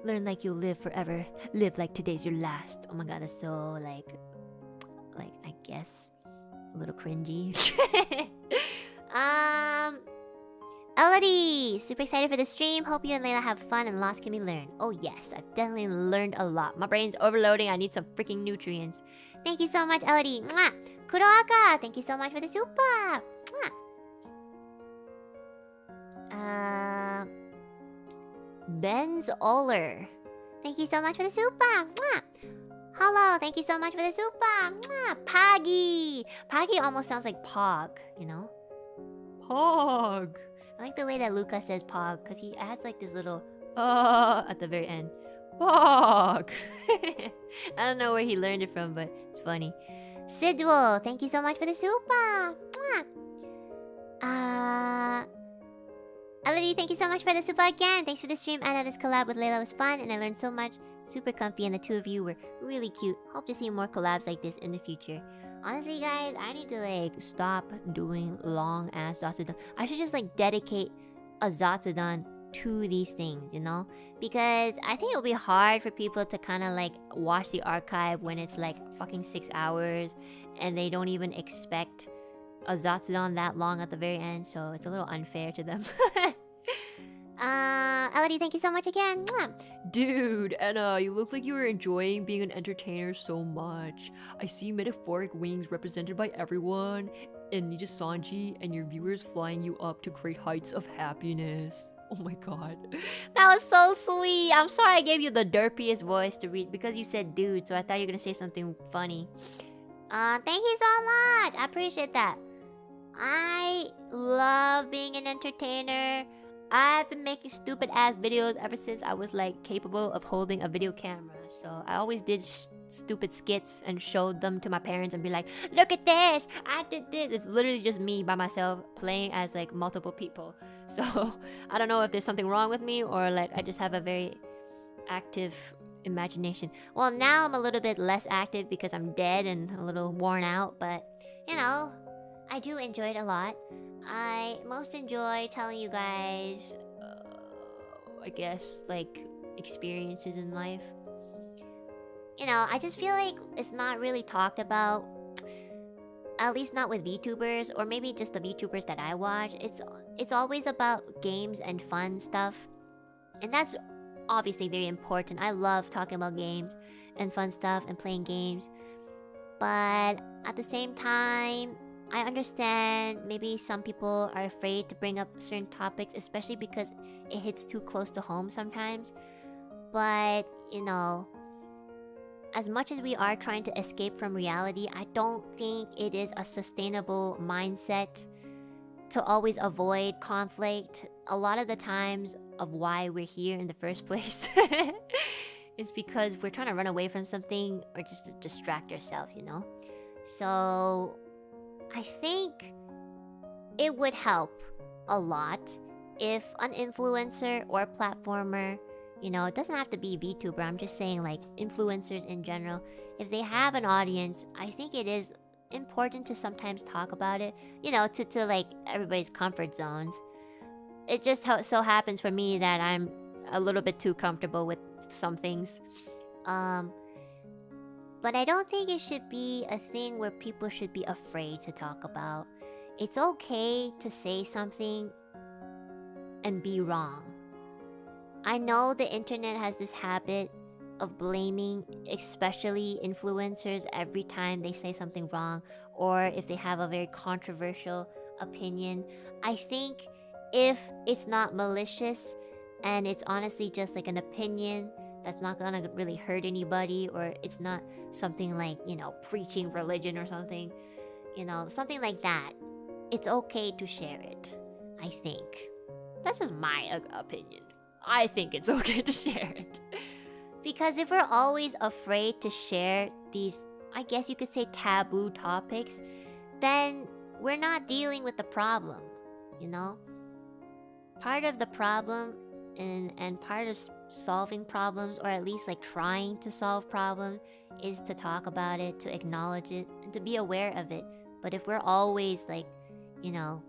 Learn like you'll live forever. Live like today's your last. Oh my god, that's so like I guess a little cringy. Elodie, super excited for the stream. Hope you and Layla have fun and lots can be learned. Oh yes, I've definitely learned a lot. My brain's overloading. I need some freaking nutrients. Thank you so much, Elodie. Mwah. Kuroaka, thank you so much for the super. Mwah. Ben's Oler, thank you so much for the super. Mwah. Hello, thank you so much for the super. Mwah. Poggy. Poggy almost sounds like Pog, you know? Pog. I like the way that Luca says Pog, because he adds like this little at the very end. Pog. I don't know where he learned it from, but it's funny. Sidwell, thank you so much for the super. Elodie, thank you so much for the super again. Thanks for the stream. I know this collab with Layla was fun, and I learned so much. Super comfy, and the two of you were really cute. Hope to see more collabs like this in the future. Honestly, guys, I need to like stop doing long ass Zatsudan. I should just like dedicate a Zatsudan to these things, you know? Because I think it'll be hard for people to kind of like watch the archive when it's like fucking 6 hours and they don't even expect a Zatsudan that long at the very end, so it's a little unfair to them. Elodie, thank you so much again. Mwah. Dude, Enna, you look like you were enjoying being an entertainer so much. I see metaphoric wings represented by everyone in NIJISANJI and your viewers flying you up to great heights of happiness. Oh my god. That was so sweet. I'm sorry I gave you the derpiest voice to read because you said dude, so I thought you were gonna say something funny. Thank you so much. I appreciate that. I love being an entertainer. I've been making stupid ass videos ever since I was like capable of holding a video camera. So I always did stupid skits and showed them to my parents and be like, look at this, I did this. It's literally just me by myself playing as like multiple people. So I don't know if there's something wrong with me or like I just have a very active imagination. Well, now I'm a little bit less active because I'm dead and a little worn out, but you know, I do enjoy it a lot. I most enjoy telling you guys, I guess, like, experiences in life. You know, I just feel like it's not really talked about, at least not with VTubers, or maybe just the VTubers that I watch. It's always about games and fun stuff. And that's obviously very important. I love talking about games and fun stuff and playing games. But at the same time, I understand maybe some people are afraid to bring up certain topics, especially because it hits too close to home sometimes. But, you know, as much as we are trying to escape from reality, I don't think it is a sustainable mindset to always avoid conflict. A lot of the times of why we're here in the first place is because we're trying to run away from something or just to distract ourselves, you know? So I think it would help a lot if an influencer or platformer, you know, it doesn't have to be VTuber, I'm just saying like influencers in general, if they have an audience, I think it is important to sometimes talk about it, you know, to like everybody's comfort zones. It just so happens for me that I'm a little bit too comfortable with some things. But I don't think it should be a thing where people should be afraid to talk about. It's okay to say something and be wrong. I know the internet has this habit of blaming, especially influencers, every time they say something wrong or if they have a very controversial opinion. I think if it's not malicious and it's honestly just like an opinion that's not gonna really hurt anybody, or it's not something like, you know, preaching religion or something, you know, something like that, it's okay to share it, I think. That's just my opinion. I think it's okay to share it. Because if we're always afraid to share these, I guess you could say taboo topics, then we're not dealing with the problem, you know? Part of the problem and part of solving problems, or at least like trying to solve problems, is to talk about it, to acknowledge it, and to be aware of it. But if we're always like, you know,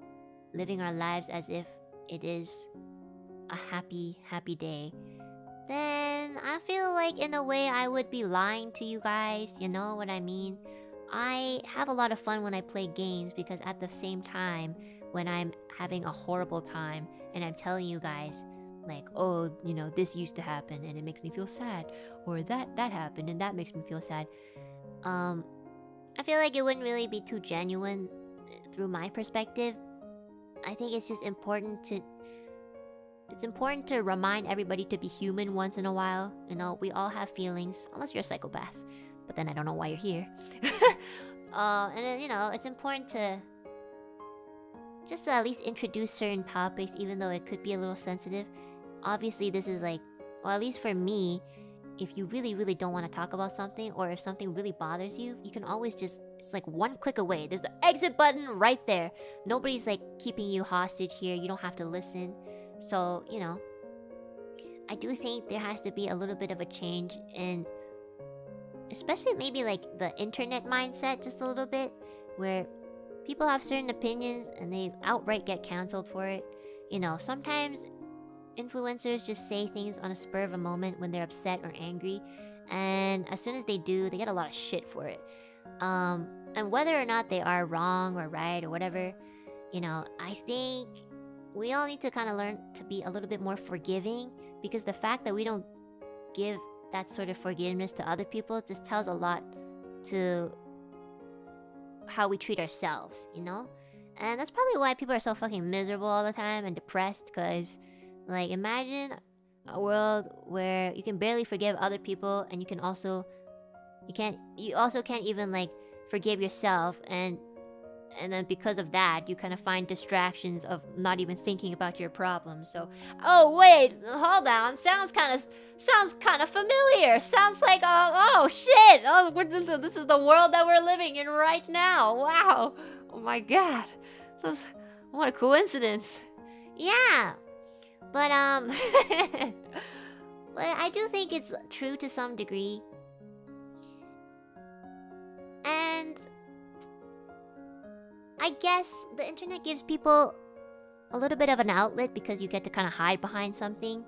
living our lives as if it is a happy day, then I feel like in a way I would be lying to you guys, you know what I mean? I have a lot of fun when I play games, because at the same time, when I'm having a horrible time and I'm telling you guys, like, oh, you know, this used to happen and it makes me feel sad, or that happened and that makes me feel sad, I feel like it wouldn't really be too genuine through my perspective. I think it's just important to remind everybody to be human once in a while. You know, we all have feelings, unless you're a psychopath. But then I don't know why you're here. And then, you know, it's important to just to at least introduce certain topics, even though it could be a little sensitive. Obviously, this is like, well, at least for me, if you really, really don't want to talk about something, or if something really bothers you, you can always just, it's like one click away. There's the exit button right there. Nobody's like keeping you hostage here. You don't have to listen. So, you know, I do think there has to be a little bit of a change in, especially maybe like the internet mindset, just a little bit, where people have certain opinions and they outright get canceled for it. You know, sometimes influencers just say things on a spur of a moment when they're upset or angry, and as soon as they do, they get a lot of shit for it. And whether or not they are wrong or right or whatever, you know, I think we all need to kind of learn to be a little bit more forgiving, because the fact that we don't give that sort of forgiveness to other people just tells a lot to how we treat ourselves, you know? And that's probably why people are so fucking miserable all the time and depressed, because, like, imagine a world where you can barely forgive other people, and you also can't even like forgive yourself, and then because of that, you kind of find distractions of not even thinking about your problems. So, oh wait, hold on, sounds kind of familiar. Sounds like oh shit, this is the world that we're living in right now. Wow, oh my god, what a coincidence. Yeah, but but I do think it's true to some degree, and I guess the internet gives people a little bit of an outlet, because you get to kind of hide behind something.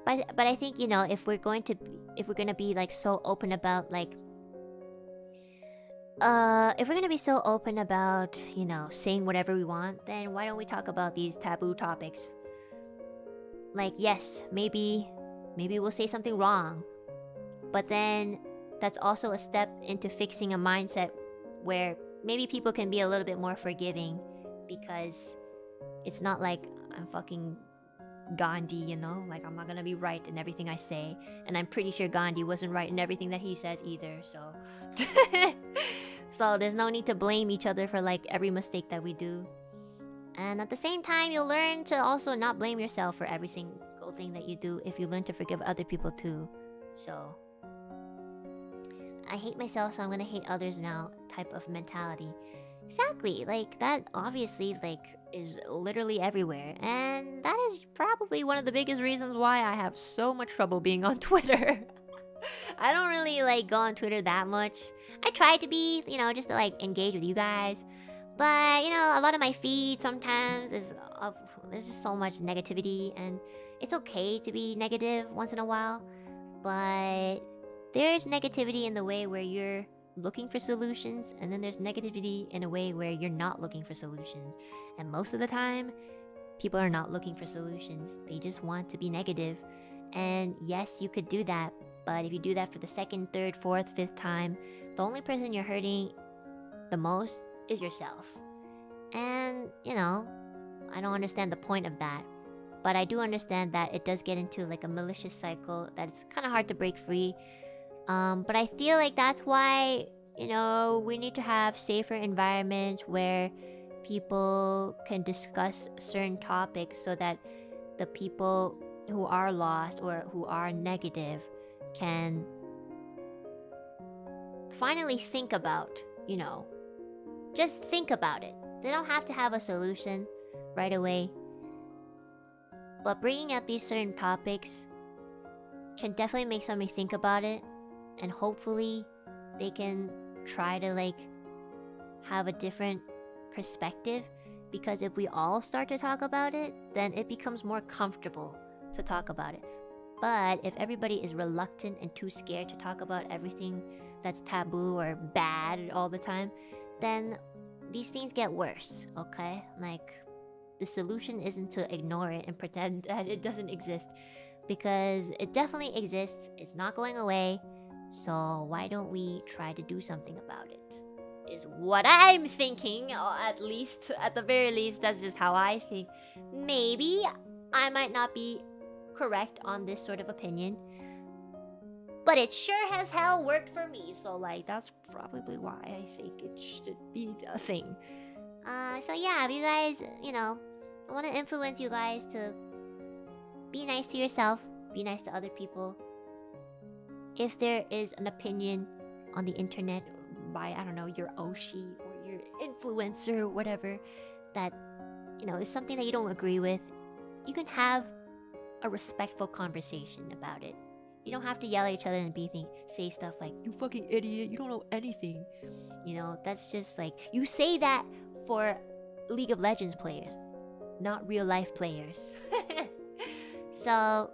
But I think, you know, if we're gonna be like so open about like if we're gonna be so open about, you know, saying whatever we want, then why don't we talk about these taboo topics? Like, yes, maybe we'll say something wrong, but then that's also a step into fixing a mindset where maybe people can be a little bit more forgiving, because it's not like I'm fucking Gandhi, you know? Like, I'm not gonna be right in everything I say, and I'm pretty sure Gandhi wasn't right in everything that he says either, so... So there's no need to blame each other for, like, every mistake that we do. And at the same time, you'll learn to also not blame yourself for every single thing that you do if you learn to forgive other people too. So... I hate myself, so I'm gonna hate others now type of mentality. Exactly, like, that obviously, like, is literally everywhere. And that is probably one of the biggest reasons why I have so much trouble being on Twitter. I don't really, like, go on Twitter that much. I try to be, you know, just to, like, engage with you guys. But, you know, a lot of my feed sometimes is... there's just so much negativity, and it's okay to be negative once in a while. But... there's negativity in the way where you're looking for solutions, and then there's negativity in a way where you're not looking for solutions. And most of the time, people are not looking for solutions. They just want to be negative. And yes, you could do that, but if you do that for the second, third, fourth, fifth time, the only person you're hurting the most is yourself. And, you know, I don't understand the point of that. But I do understand that it does get into like a malicious cycle that it's kind of hard to break free. But I feel like that's why, you know, we need to have safer environments where people can discuss certain topics so that the people who are lost or who are negative can finally think about, just think about it. They don't have to have a solution right away. But bringing up these certain topics can definitely make somebody think about it, and hopefully they can try to have a different perspective, because if we all start to talk about it, then it becomes more comfortable to talk about it. But if everybody is reluctant and too scared to talk about everything that's taboo or bad all the time, then these things get worse, okay? The solution isn't to ignore it and pretend that it doesn't exist, because it definitely exists. It's not going away. So why don't we try to do something about it? Is what I'm thinking, or at the very least, that's just how I think. Maybe I might not be correct on this sort of opinion, but it sure as hell worked for me. So that's probably why I think it should be a thing. So yeah, if you guys, I want to influence you guys to be nice to yourself, be nice to other people. If there is an opinion on the internet by, I don't know, your Oshi or your influencer or whatever, that, is something that you don't agree with, you can have a respectful conversation about it. You don't have to yell at each other and say stuff like, "You fucking idiot, you don't know anything." That's just you say that for League of Legends players, not real life players. So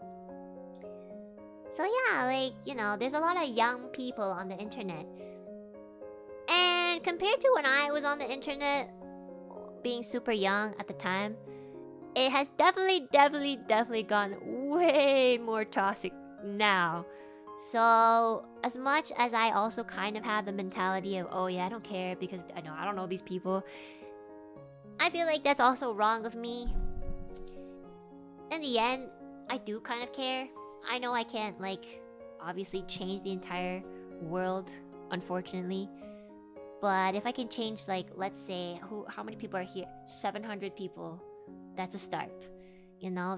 yeah, there's a lot of young people on the internet. And compared to when I was on the internet, being super young at the time, it has definitely gotten way more toxic now. So as much as I also kind of have the mentality of, oh yeah, I don't care because I don't know these people, I feel like that's also wrong of me. In the end, I do kind of care. I know I can't obviously change the entire world, unfortunately. But if I can change let's say how many people are here? 700 people. That's a start.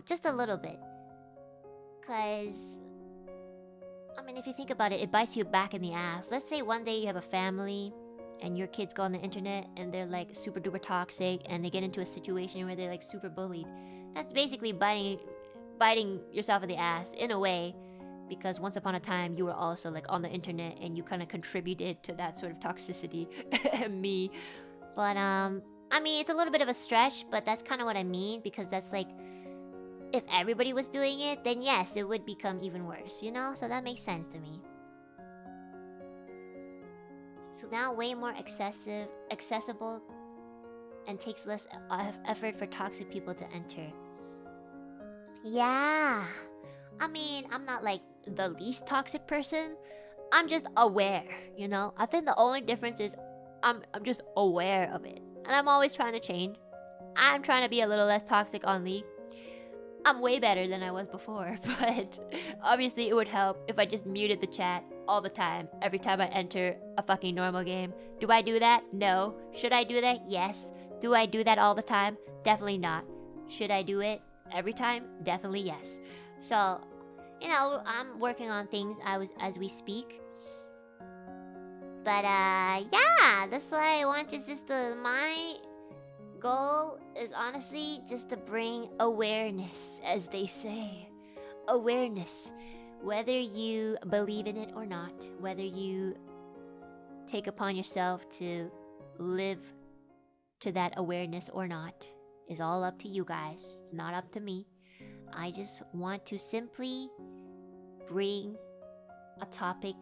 Just a little bit. Cause if you think about it, it bites you back in the ass. Let's say one day you have a family and your kids go on the internet and they're super duper toxic and they get into a situation where they're super bullied. That's basically biting yourself in the ass in a way, because once upon a time you were also on the internet and you kind of contributed to that sort of toxicity. Me. But it's a little bit of a stretch, but that's kind of what I mean, because that's if everybody was doing it, then yes, it would become even worse, so that makes sense to me. So now way more accessible and takes less effort for toxic people to enter. Yeah, I'm not the least toxic person. I'm just aware, I think the only difference is I'm just aware of it, and I'm always trying to change. I'm trying to be a little less toxic on League. I'm way better than I was before, but obviously it would help if I just muted the chat all the time, every time I enter a fucking normal game. Do I do that? No. Should I do that? Yes. Do I do that all the time? Definitely not. Should I do it every time? Definitely yes. So, I'm working on things as we speak. But yeah, that's why I want to my goal is honestly just to bring awareness, as they say. Awareness. Whether you believe in it or not, whether you take upon yourself to live to that awareness or not, is all up to you guys. It's not up to me. I just want to simply bring a topic,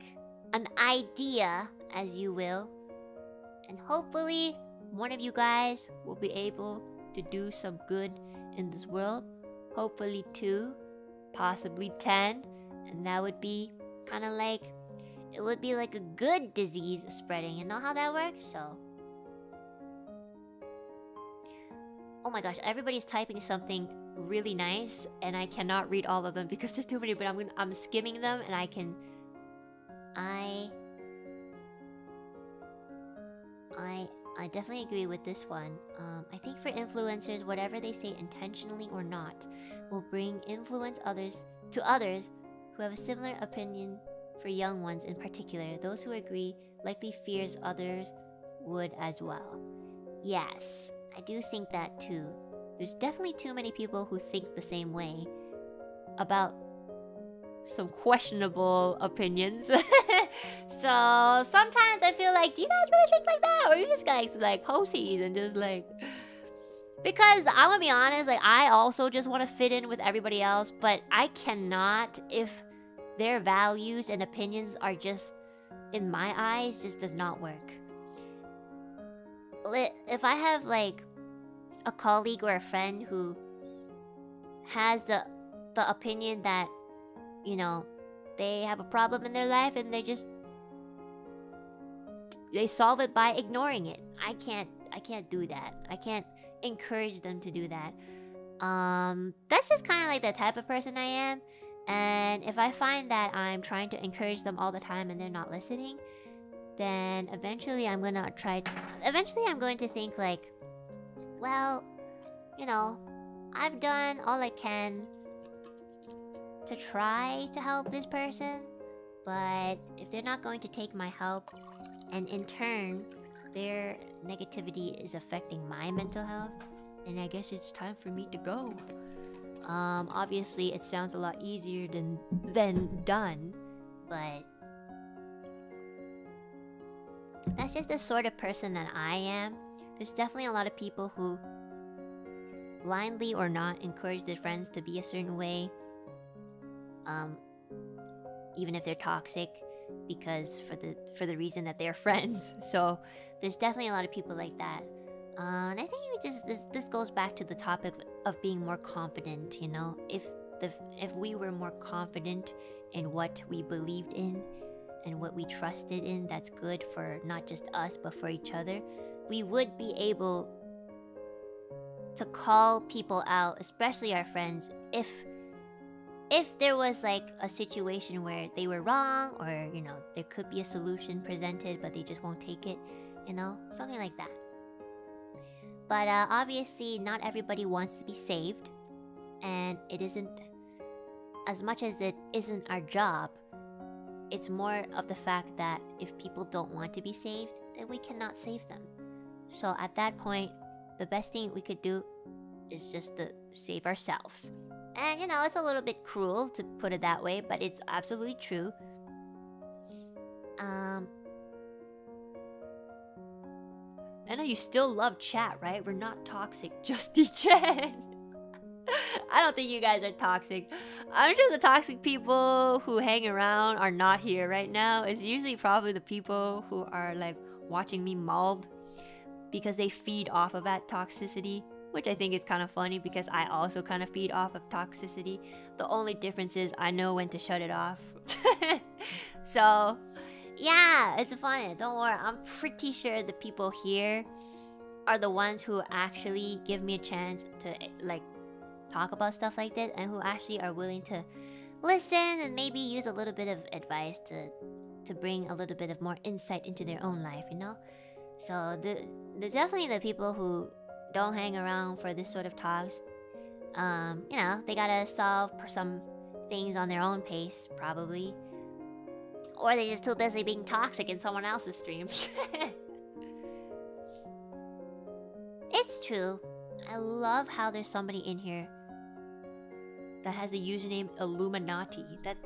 an idea, as you will, and hopefully one of you guys will be able to do some good in this world. Hopefully 2, possibly 10, and that would be kind of it would be a good disease spreading. You know how that works? So, oh my gosh, everybody's typing something really nice, and I cannot read all of them because there's too many. But I'm skimming them, and I I definitely agree with this one. I think for influencers, whatever they say intentionally or not will bring influence to others who have a similar opinion. For young ones in particular, those who agree likely fears others would as well. Yes, I do think that too. There's definitely too many people who think the same way about some questionable opinions. So sometimes I feel like, do you guys really think like that? Or you just guys like posies and just like... Because I'm gonna be honest, like I also just want to fit in with everybody else, but I cannot if their values and opinions are just, in my eyes, just does not work. If I have like a colleague or a friend who has the opinion that, you know, they have a problem in their life and they solve it by ignoring it. I can't do that. I can't encourage them to do that. That's just kind of like the type of person I am. And if I find that I'm trying to encourage them all the time and they're not listening, then eventually I'm going to think like, well, you know, I've done all I can to try to help this person, but if they're not going to take my help, and in turn, their negativity is affecting my mental health, then I guess it's time for me to go. Obviously it sounds a lot easier than done, but that's just the sort of person that I am. There's definitely a lot of people who blindly or not encourage their friends to be a certain way, even if they're toxic, because for the reason that they're friends. So there's definitely a lot of people like that. And I think this goes back to the topic of being more confident, you know? If we were more confident in what we believed in and what we trusted in, that's good for not just us but for each other, we would be able to call people out, especially our friends, if there was like a situation where they were wrong, or you know, there could be a solution presented but they just won't take it, you know, something like that. But obviously not everybody wants to be saved, and it isn't, as much as it isn't our job, it's more of the fact that if people don't want to be saved, then we cannot save them. So at that point, the best thing we could do is just to save ourselves. And you know, it's a little bit cruel to put it that way, but it's absolutely true. I know you still love chat, right? We're not toxic, just Jen. I don't think you guys are toxic. I'm sure the toxic people who hang around are not here right now. It's usually probably the people who are like watching me mauled because they feed off of that toxicity, which I think is kind of funny because I also kind of feed off of toxicity. The only difference is I know when to shut it off. So yeah, it's fun. Don't worry. I'm pretty sure the people here are the ones who actually give me a chance to like talk about stuff like this, and who actually are willing to listen and maybe use a little bit of advice to bring a little bit of more insight into their own life, you know? So they're definitely the people who don't hang around for this sort of talks. You know, they gotta solve some things on their own pace, probably. Or they're just too busy being toxic in someone else's streams. It's true. I love how there's somebody in here that has the username Illuminati. That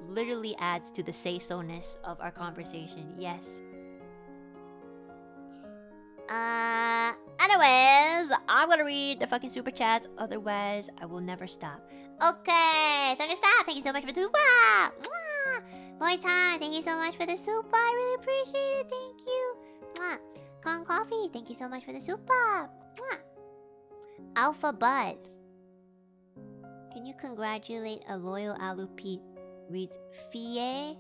literally adds to the say-so-ness of our conversation. Yes. Anyways, I'm gonna read the fucking super chats. Otherwise, I will never stop. Okay, Thunderstop, thank you so much for the super. Mwah! Boy-chan, thank you so much for the super. I really appreciate it. Thank you. Mwah. Kong Coffee, thank you so much for the super. Mwah. Alpha Bud, can you congratulate a loyal Alu Pete? Reads Faye,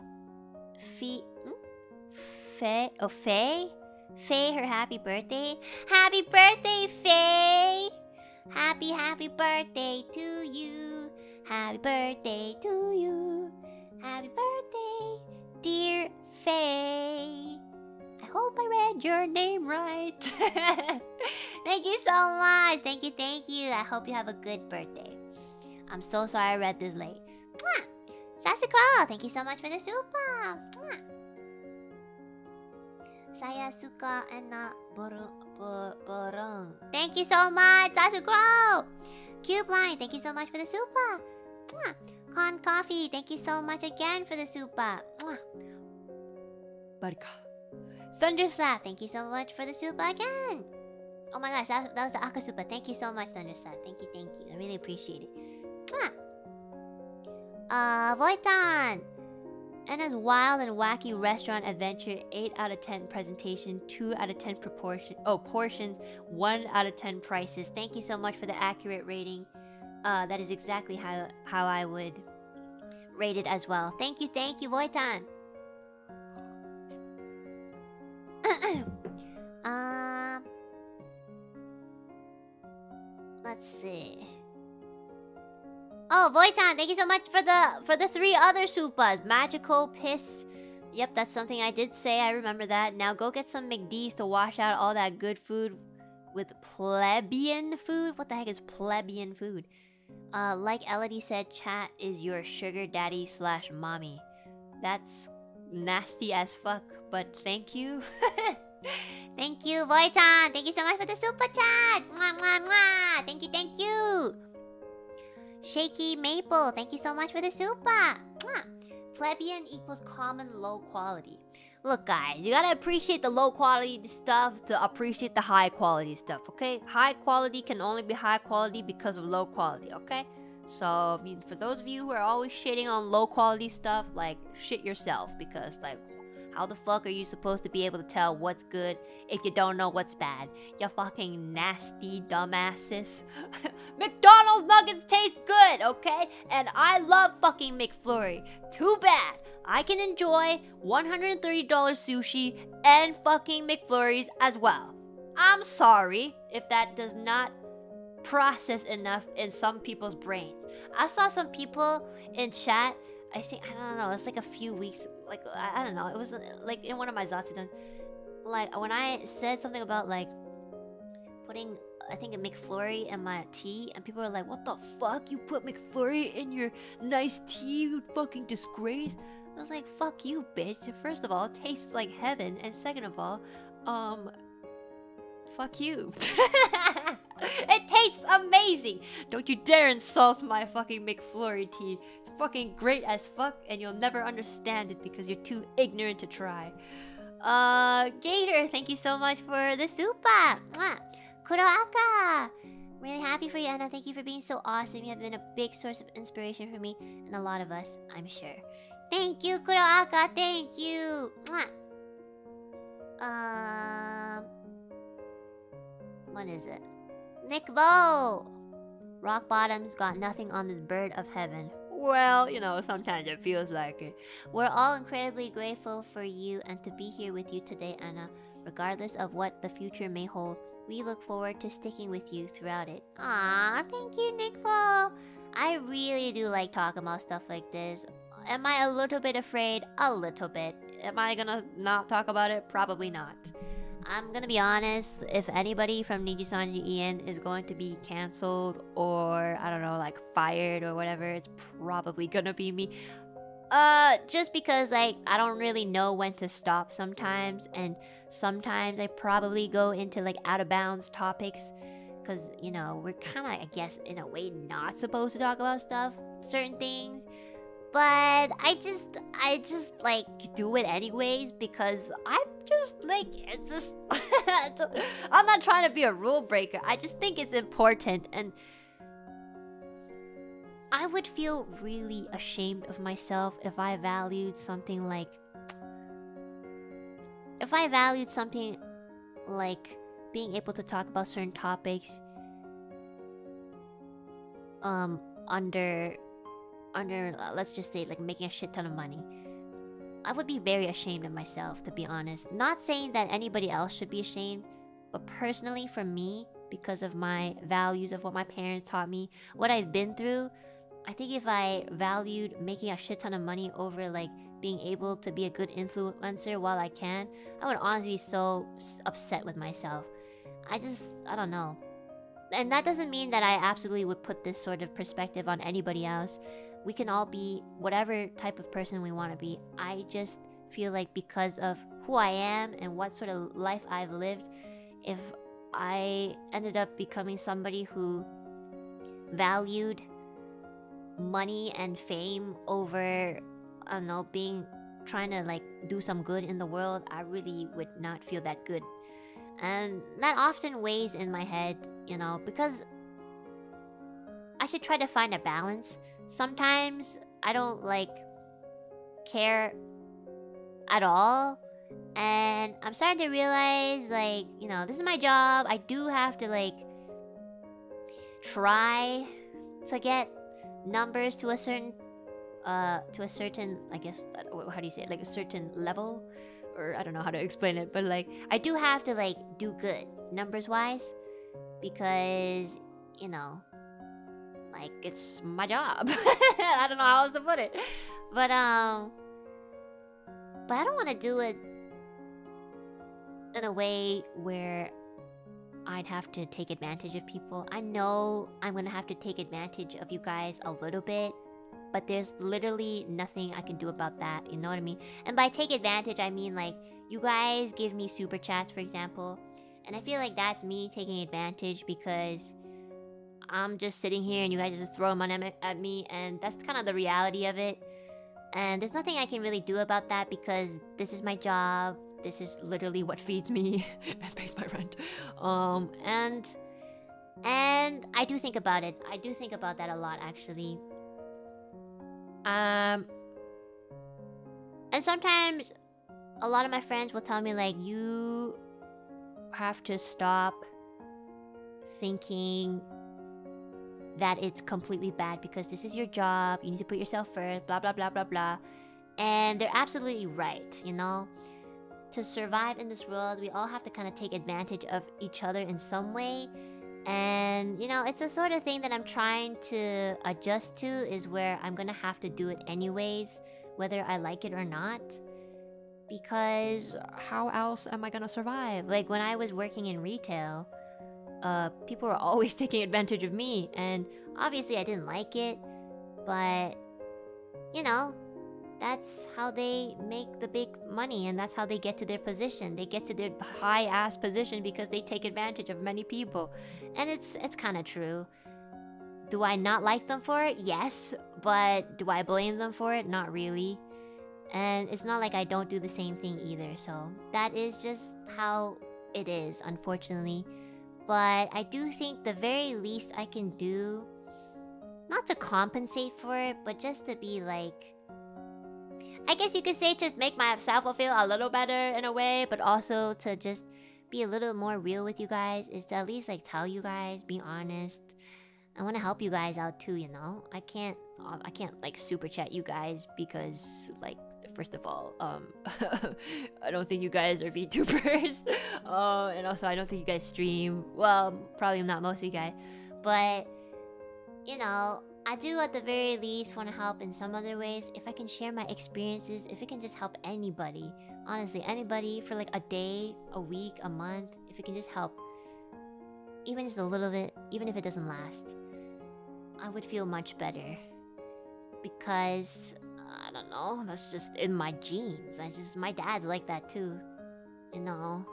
her happy birthday. Happy birthday, Faye! Happy birthday to you. Happy birthday to you. Happy birthday, dear Faye. I hope I read your name right. Thank you so much. Thank you. I hope you have a good birthday. I'm so sorry I read this late. Mwah! Sasukro, thank you so much for the super. Mwah! Saya suka Enna Borong. Thank you so much, Sasukro. Cube Line, thank you so much for the super. Mwah! Con Coffee, thank you so much again for the super. Mwah! Barika. Thunderslap, thank you so much for the super again. Oh my gosh, that was the Aka super. Thank you so much, Thunderslap. Thank you. I really appreciate it. Mwah! Voitan! Enna's wild and wacky restaurant adventure, 8 out of 10 presentation, 2 out of 10 portions, 1 out of 10 prices. Thank you so much for the accurate rating. That is exactly how I would rate it as well. Thank you, Voitan. Let's see. Oh, Voitan, thank you so much for the 3 other supas. Magical piss. Yep, that's something I did say. I remember that. Now go get some McD's to wash out all that good food with plebeian food. What the heck is plebeian food? Like Elodie said, chat is your sugar daddy / mommy. That's nasty as fuck, but thank you. Thank you, Voitan. Thank you so much for the super chat. Mwah, mwah, mwah. Thank you. Shaky Maple, thank you so much for the super. Mwah. Plebeian equals common low quality. Look, guys, you gotta appreciate the low quality stuff to appreciate the high quality stuff, okay? High quality can only be high quality because of low quality, okay? So, I mean, for those of you who are always shitting on low quality stuff, like, shit yourself, because, like, how the fuck are you supposed to be able to tell what's good if you don't know what's bad? You fucking nasty dumbasses. McDonald's nuggets taste good, okay? And I love fucking McFlurry. Too bad I can enjoy $130 sushi and fucking McFlurries as well. I'm sorry if that does not process enough in some people's brains. I saw some people in chat, I don't know, it's like a few weeks, like, I don't know, it was like in one of my Zatsudan, like when I said something about like putting, I think, a McFlurry in my tea, and people were like, what the fuck, you put McFlurry in your nice tea, you fucking disgrace. I was like, fuck you, bitch. First of all, it tastes like heaven, and second of all, fuck you. It tastes amazing. Don't you dare insult my fucking McFlurry tea. It's fucking great as fuck, and you'll never understand it because you're too ignorant to try. Gator, thank you so much for the super. Mwah. Kuroaka. Really happy for you, Enna. Thank you for being so awesome. You have been a big source of inspiration for me and a lot of us, I'm sure. Thank you, Kuroaka. Thank you. Mwah. What is it? Nick Bo! Rock Bottom's got nothing on this bird of heaven. Well, you know, sometimes it feels like it. We're all incredibly grateful for you and to be here with you today, Enna. Regardless of what the future may hold, we look forward to sticking with you throughout it. Aww, thank you, Nick Bo! I really do like talking about stuff like this. Am I a little bit afraid? A little bit. Am I gonna not talk about it? Probably not. I'm gonna be honest, if anybody from NIJISANJI Ian is going to be cancelled or, I don't know, like fired or whatever, it's probably gonna be me. Just because, like, I don't really know when to stop sometimes, and sometimes I probably go into, like, out-of-bounds topics, because, you know, we're kind of, I guess, in a way not supposed to talk about certain things. But I just like do it anyways because I'm just like, it's just I'm not trying to be a rule breaker. I just think it's important, and I would feel really ashamed of myself if I valued something like being able to talk about certain topics under let's just say, like, making a shit ton of money. I would be very ashamed of myself, to be honest. Not saying that anybody else should be ashamed, but personally for me, because of my values of what my parents taught me, what I've been through, I think if I valued making a shit ton of money over, like, being able to be a good influencer while I can, I would honestly be so upset with myself. I don't know. And that doesn't mean that I absolutely would put this sort of perspective on anybody else. We can all be whatever type of person we want to be. I just feel like because of who I am and what sort of life I've lived, if I ended up becoming somebody who valued money and fame over, I don't know, trying to like do some good in the world, I really would not feel that good. And that often weighs in my head, you know, because I should try to find a balance. Sometimes I don't like care at all, and I'm starting to realize, like, you know, this is my job. I do have to like try to get numbers to a certain I guess, how do you say it, like a certain level, or I don't know how to explain it, but like I do have to like do good numbers wise, because, you know, like it's my job. I don't know how else to put it, but I don't want to do it in a way where I'd have to take advantage of people. I know I'm gonna have to take advantage of you guys a little bit, but there's literally nothing I can do about that, you know what I mean? And by take advantage, I mean like you guys give me super chats, for example, and I feel like that's me taking advantage because I'm just sitting here and you guys just throw money at me, and that's kind of the reality of it. And there's nothing I can really do about that because this is my job. This is literally what feeds me and pays my rent. And I do think about it. I do think about that a lot, actually. And sometimes a lot of my friends will tell me like, you have to stop thinking that it's completely bad because this is your job. You need to put yourself first, blah, blah, blah, blah, blah. And they're absolutely right, you know? To survive in this world, we all have to kind of take advantage of each other in some way. And, you know, it's a sort of thing that I'm trying to adjust to, is where I'm gonna have to do it anyways, whether I like it or not. Because how else am I gonna survive? Like, when I was working in retail, people were always taking advantage of me, and obviously I didn't like it, but, you know, that's how they make the big money, and that's how they get to their position. They get to their high-ass position because they take advantage of many people. And it's kind of true. Do I not like them for it? Yes. But do I blame them for it? Not really. And it's not like I don't do the same thing either. So that is just how it is, unfortunately. But I do think the very least I can do, not to compensate for it, but just to be like, I guess you could say, just make myself feel a little better in a way, but also to just be a little more real with you guys, is to at least like tell you guys, be honest. I want to help you guys out too, you know? I can't like super chat you guys because, like, first of all, I don't think you guys are VTubers. And also I don't think you guys stream. Well, probably not most of you guys. But, you know, I do at the very least want to help in some other ways. If I can share my experiences, if it can just help anybody, honestly, anybody for like a day, a week, a month, if it can just help, even just a little bit, even if it doesn't last, I would feel much better. Because, I don't know, that's just in my genes. My dad's like that too, you know?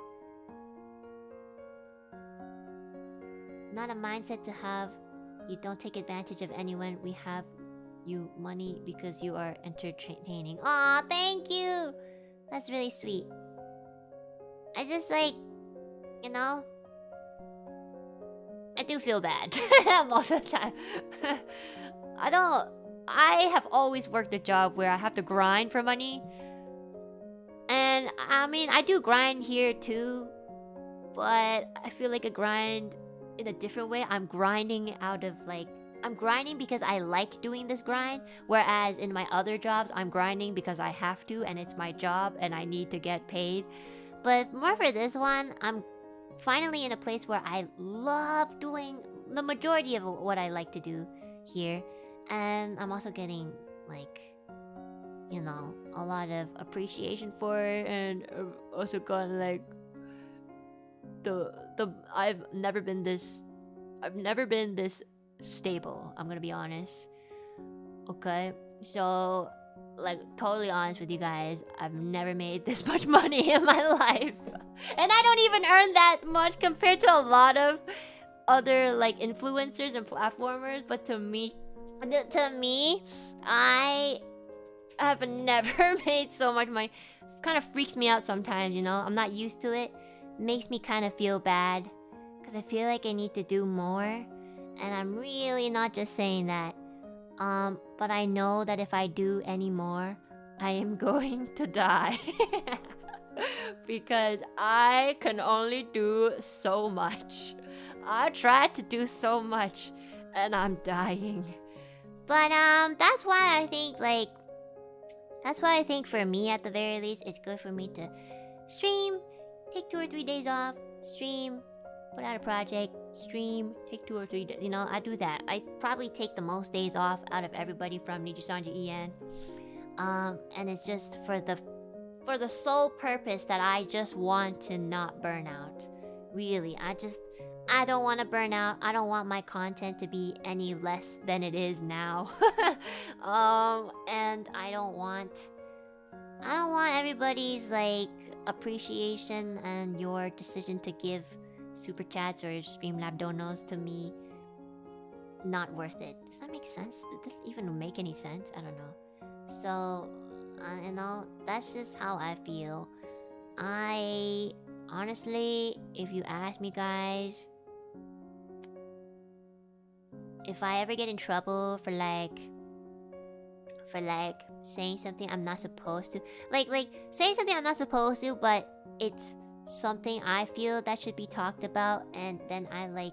Not a mindset to have. You don't take advantage of anyone. We have you money because you are entertaining. Aw, thank you! That's really sweet. I just like, you know, I do feel bad most of the time. I have always worked a job where I have to grind for money. And I mean, I do grind here too, but I feel like a grind in a different way. I'm grinding because I like doing this grind, whereas in my other jobs I'm grinding because I have to, and it's my job and I need to get paid. But more for this one, I'm finally in a place where I love doing the majority of what I like to do here, and I'm also getting like a lot of appreciation for it, and also got like the I've never been this stable. I'm gonna be honest. Okay, so like totally honest with you guys, I've never made this much money in my life, and I don't even earn that much compared to a lot of other like influencers and platformers. But to me, I have never made so much money. Kind of freaks me out sometimes, I'm not used to it. Makes me kind of feel bad because I feel like I need to do more, and I'm really not just saying that. But I know that if I do any more, I am going to die. Because I can only do so much. I tried to do so much, and I'm dying. But that's why I think for me at the very least, it's good for me to stream, take 2 or 3 days off, stream, put out a project, stream, take 2 or 3 days. I do that. I probably take the most days off out of everybody from Nijisanji EN. And it's just for the sole purpose that I just want to not burn out. Really, I don't want to burn out. I don't want my content to be any less than it is now. And I don't want everybody's like appreciation and your decision to give super chats or Streamlab donos to me not worth it. Does that make sense? Did that even make any sense? I don't know. So, that's just how I feel. I honestly, if you ask me, guys, if I ever get in trouble for saying something I'm not supposed to, like saying something I'm not supposed to, but it's something I feel that should be talked about, and then I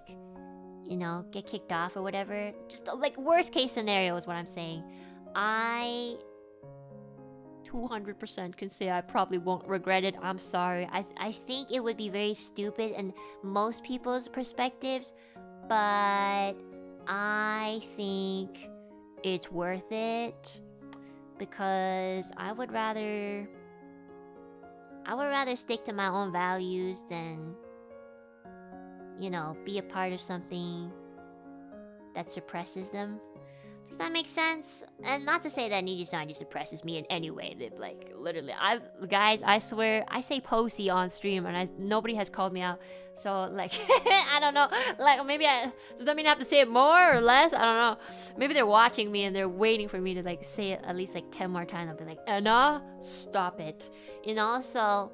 get kicked off or whatever. Just like worst case scenario is what I'm saying. I 200% can say I probably won't regret it. I'm sorry. I think it would be very stupid in most people's perspectives, but I think it's worth it because I would rather stick to my own values than be a part of something that suppresses them. Does that make sense? And not to say that NIJISANJI suppresses me in any way. That literally, I swear, I say posy on stream, and nobody has called me out. So I don't know. Maybe does that mean I have to say it more or less? I don't know. Maybe they're watching me and they're waiting for me to say it at least 10 more times. I'll be like, Enna, stop it. So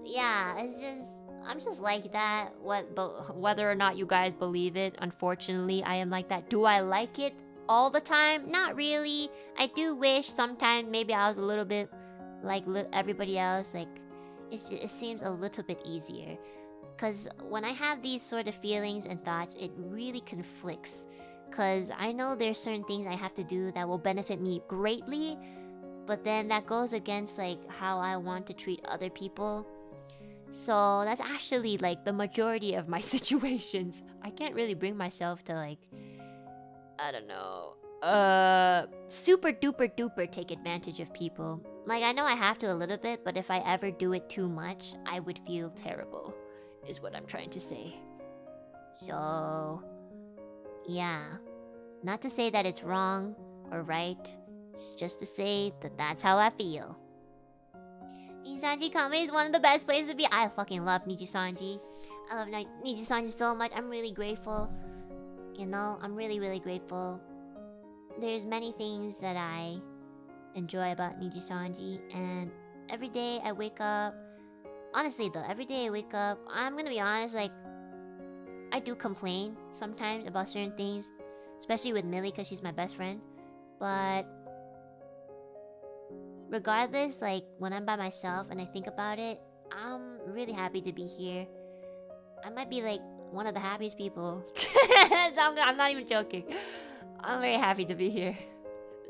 yeah, I'm just like that. Whether or not you guys believe it, unfortunately, I am like that. Do I like it all the time? Not really. I do wish sometimes maybe I was a little bit like everybody else. It seems a little bit easier. Because when I have these sort of feelings and thoughts, it really conflicts. Because I know there's certain things I have to do that will benefit me greatly, but then that goes against how I want to treat other people. So that's actually the majority of my situations. I can't really bring myself to I don't know, super duper duper take advantage of people. I know I have to a little bit, but if I ever do it too much, I would feel terrible, is what I'm trying to say. So, yeah. Not to say that it's wrong or right, it's just to say that that's how I feel. Nijisanji comedy is one of the best places to be. I fucking love Nijisanji. I love Nijisanji so much. I'm really grateful. I'm really, really grateful. There's many things that I enjoy about Nijisanji, and every day I wake up... Honestly though, every day I wake up, I'm gonna be honest, I do complain sometimes about certain things, especially with Millie because she's my best friend. But regardless, when I'm by myself and I think about it, I'm really happy to be here. I might be one of the happiest people. I'm not even joking. I'm very happy to be here.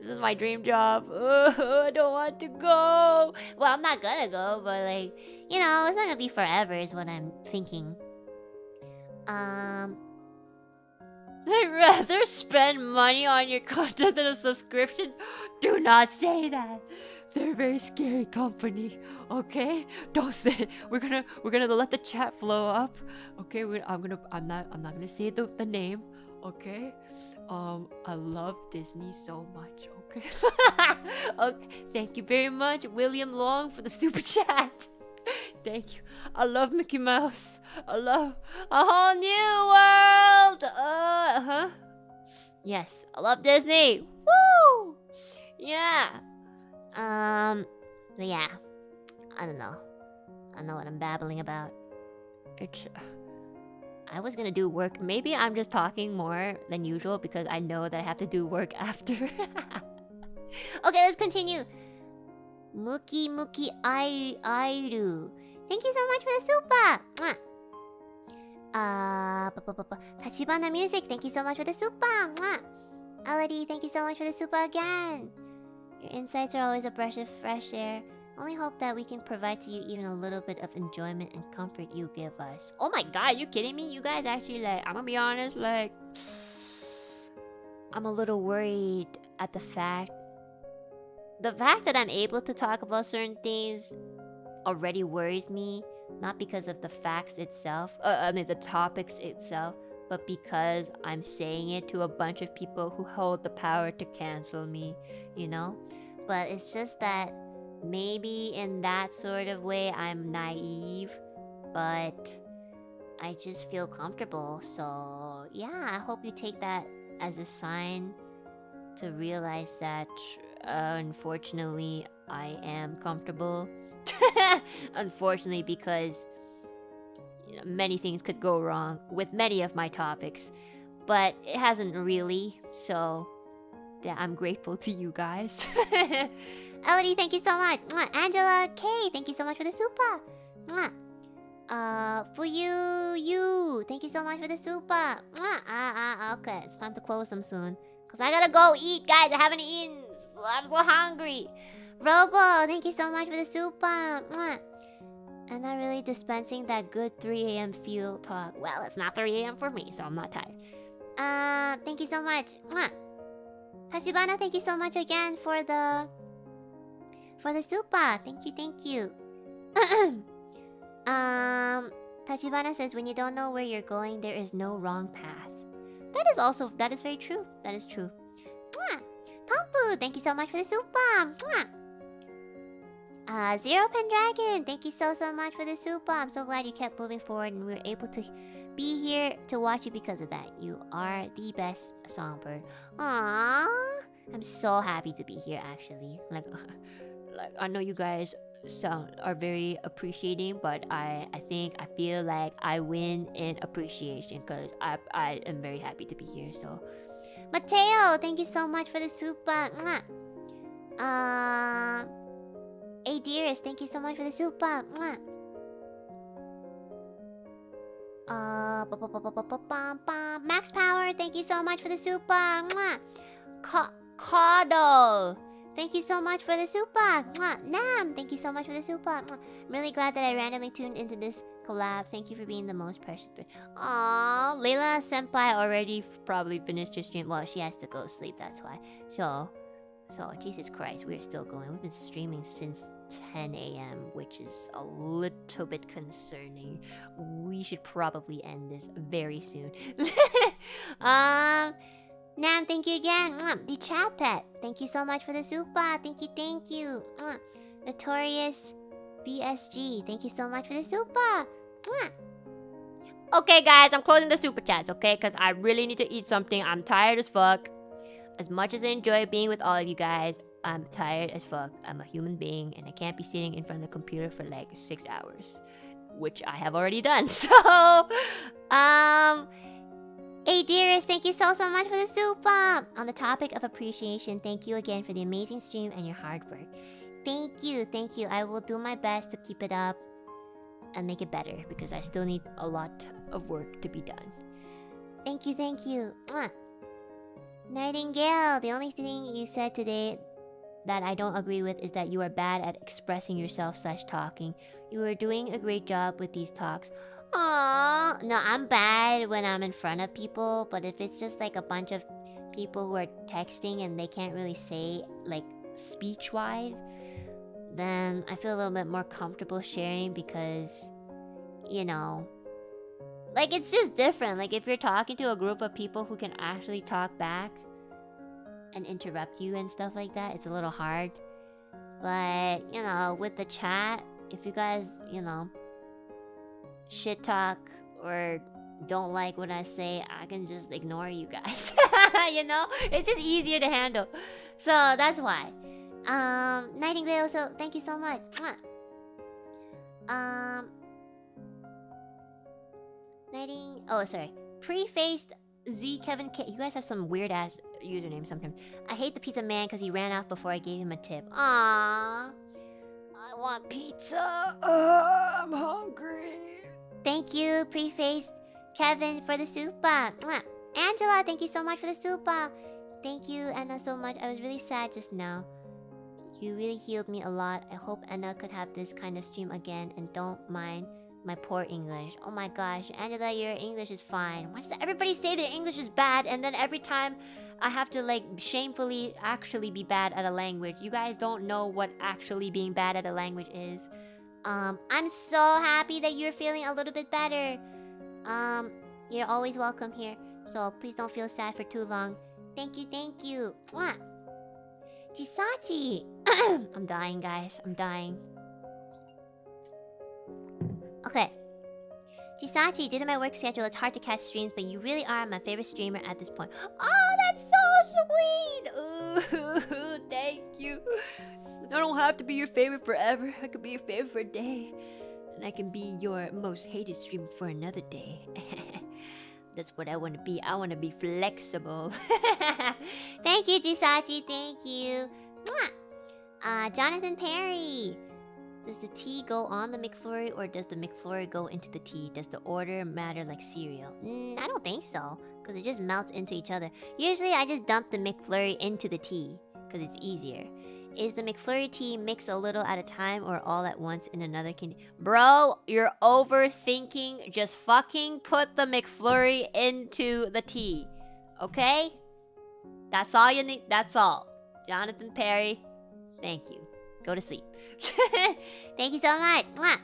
This is my dream job. I don't want to go. Well, I'm not gonna go, but it's not gonna be forever is what I'm thinking. I'd rather spend money on your content than a subscription. Do not say that. They're very scary company. Okay, don't say. We're gonna let the chat flow up. Okay, I'm not gonna say the name. Okay, I love Disney so much. Okay, okay. Thank you very much, William Long, for the super chat. Thank you. I love Mickey Mouse. I love a whole new world. Yes, I love Disney. Woo! Yeah. But yeah, I don't know what I'm babbling about. I was gonna do work. Maybe I'm just talking more than usual because I know that I have to do work after. Okay, let's continue. Muki Muki Airu. Thank you so much for the super. Tachibana Music, thank you so much for the super. Aladi, thank you so much for the super again. Your insights are always a breath of fresh air. Only hope that we can provide to you even a little bit of enjoyment and comfort you give us. Oh my god, you kidding me? You guys actually, like, I'm gonna be honest, like, I'm a little worried at the fact that I'm able to talk about certain things already worries me. Not because of the facts itself, the topics itself, but because I'm saying it to a bunch of people who hold the power to cancel me, you know? But it's just that maybe in that sort of way I'm naive, but I just feel comfortable. So yeah, I hope you take that as a sign to realize that unfortunately I am comfortable. Unfortunately, because many things could go wrong with many of my topics, but it hasn't really, so yeah, I'm grateful to you guys. Elodie, thank you so much. Angela K, thank you so much for the super. For you, thank you so much for the super. Okay, it's time to close them soon, cause I gotta go eat, guys. I haven't eaten. I'm so hungry. Robo, thank you so much for the super. And I'm really dispensing that good 3 a.m. feel talk. Well, it's not 3 a.m. for me, so I'm not tired. Thank you so much. Tachibana, thank you so much again for the super. Thank you. Tachibana says, when you don't know where you're going, there is no wrong path. That is very true. That is true. Pampu, thank you so much for the super. Zero Pendragon, thank you so much for the super. I'm so glad you kept moving forward and we were able to be here to watch you because of that. You are the best songbird. Aww. I'm so happy to be here, actually. Like I know you guys are very appreciating, but I feel like I win in appreciation because I am very happy to be here. So Mateo, thank you so much for the super. Hey dearest, thank you so much for the super. Max Power, thank you so much for the super. Caudal, thank you so much for the super. Nam, thank you so much for the super. I'm really glad that I randomly tuned into this collab. Thank you for being the most precious. Aww, Layla Senpai already probably finished her stream. Well, she has to go sleep, that's why. So Jesus Christ, we're still going. We've been streaming since 10 a.m., which is a little bit concerning. We should probably end this very soon. Nam, thank you again. The chat pet, thank you so much for the super. Thank you. Notorious BSG, thank you so much for the super. Okay, guys, I'm closing the super chats, okay? Because I really need to eat something. I'm tired as fuck. As much as I enjoy being with all of you guys, I'm tired as fuck. I'm a human being and I can't be sitting in front of the computer for like 6 hours, which I have already done. So, hey dearest, thank you so much for the super. On the topic of appreciation, thank you again for the amazing stream and your hard work. Thank you. I will do my best to keep it up and make it better because I still need a lot of work to be done. Thank you. Nightingale, the only thing you said today that I don't agree with is that you are bad at expressing yourself / talking. You are doing a great job with these talks. Aww. No, I'm bad when I'm in front of people, but if it's just like a bunch of people who are texting and they can't really say, like, speech-wise, then I feel a little bit more comfortable sharing because, you know, like it's just different. Like if you're talking to a group of people who can actually talk back and interrupt you and stuff like that, it's a little hard. But, you know, with the chat, if you guys, you know, shit talk or don't like what I say, I can just ignore you guys. You know? It's just easier to handle. So that's why. Nightingale, so thank you so much. Oh, sorry. Prefaced Z Kevin K. You guys have some weird ass usernames sometimes. I hate the pizza man because he ran off before I gave him a tip. Aww. I want pizza. I'm hungry. Thank you, Prefaced Kevin, for the super. Angela, thank you so much for the super. Thank you, Enna, so much. I was really sad just now. You really healed me a lot. I hope Enna could have this kind of stream again, and don't mind my poor English. Oh my gosh, Angela, your English is fine. Why does everybody say their English is bad, and then every time I have to like shamefully actually be bad at a language? You guys don't know what actually being bad at a language is. I'm so happy that you're feeling a little bit better. You're always welcome here, so please don't feel sad for too long. Thank you, thank you. Mwah. Jisachi! I'm dying, guys. I'm dying. Okay. Jisachi, due to my work schedule, it's hard to catch streams, but you really are my favorite streamer at this point. Oh, that's so sweet! Ooh, thank you. I don't have to be your favorite forever. I could be your favorite for a day. And I can be your most hated streamer for another day. That's what I want to be. I want to be flexible. Thank you, Jisachi. Thank you. Mwah. Jonathan Perry. Does the tea go on the McFlurry or does the McFlurry go into the tea? Does the order matter like cereal? I don't think so, because it just melts into each other. Usually I just dump the McFlurry into the tea, because it's easier. Is the McFlurry tea mixed a little at a time or all at once in another can? Bro, you're overthinking. Just fucking put the McFlurry into the tea. Okay? That's all you need. That's all. Jonathan Perry, thank you. Go to sleep. Thank you so much. Mwah.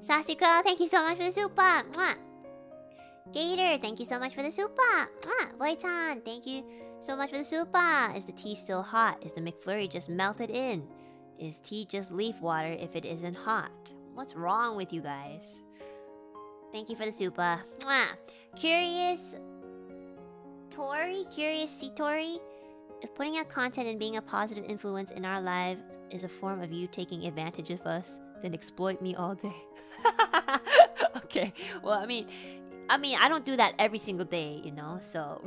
Sassy Crow, thank you so much for the super. Mwah. Gator, thank you so much for the super. Mwah. Voitan, thank you so much for the super. Is the tea still hot? Is the McFlurry just melted in? Is tea just leaf water if it isn't hot? What's wrong with you guys? Thank you for the super. Mwah. Curious Tori? If putting out content and being a positive influence in our lives is a form of you taking advantage of us, then exploit me all day. Okay, well, I mean, I don't do that every single day, you know, so...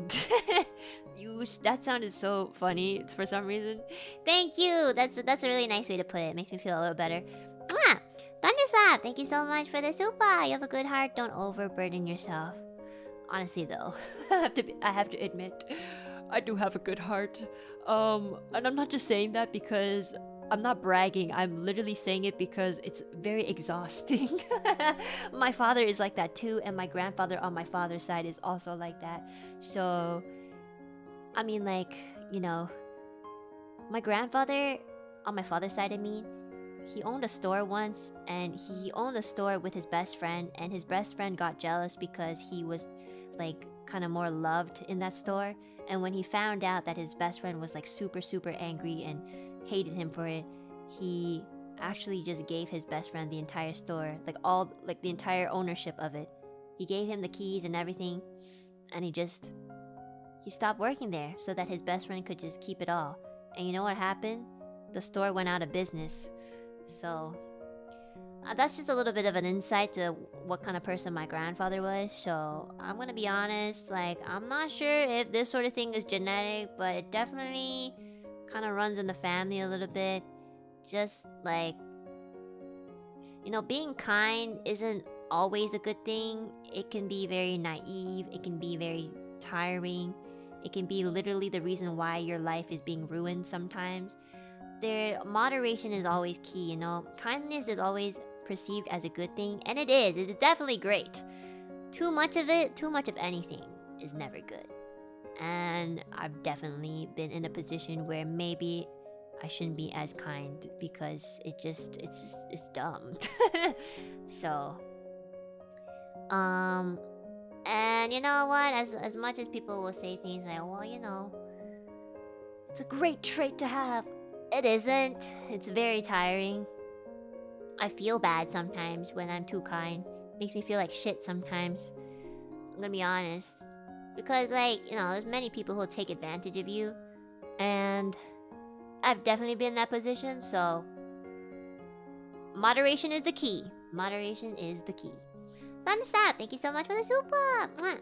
that sounded so funny for some reason. Thank you! That's a really nice way to put it. It makes me feel a little better. Mwah! Thunderslap, thank you so much for the super! You have a good heart, don't overburden yourself. Honestly, though, I have to admit, I do have a good heart. And I'm not just saying that because I'm not bragging. I'm literally saying it because it's very exhausting. My father is like that too, and my grandfather on my father's side is also like that. So, I mean, like, you know, my grandfather on my father's side, I mean, he owned a store once, and he owned a store with his best friend, and his best friend got jealous because he was, like, kind of more loved in that store. And when he found out that his best friend was like super angry and hated him for it, he actually just gave his best friend the entire store, like the entire ownership of it. He gave him the keys and everything, and he stopped working there so that his best friend could just keep it all. And you know what happened? The store went out of business. So that's just a little bit of an insight to what kind of person my grandfather was. So I'm gonna be honest, like, I'm not sure if this sort of thing is genetic, but it definitely kind of runs in the family a little bit. Just like, you know, being kind isn't always a good thing. It can be very naive, it can be very tiring, it can be literally the reason why your life is being ruined sometimes. Moderation is always key, you know. Kindness is always perceived as a good thing, and it is definitely great. Too much of anything is never good. And I've definitely been in a position where maybe I shouldn't be as kind because it's dumb. So, and you know what? As much as people will say things like, well, you know, it's a great trait to have. It isn't. It's very tiring. I feel bad sometimes when I'm too kind. Makes me feel like shit sometimes. I'm gonna be honest. Because, like, you know, there's many people who'll take advantage of you. And I've definitely been in that position, so moderation is the key. Moderation is the key. Thunderstop, thank you so much for the super. Mwah.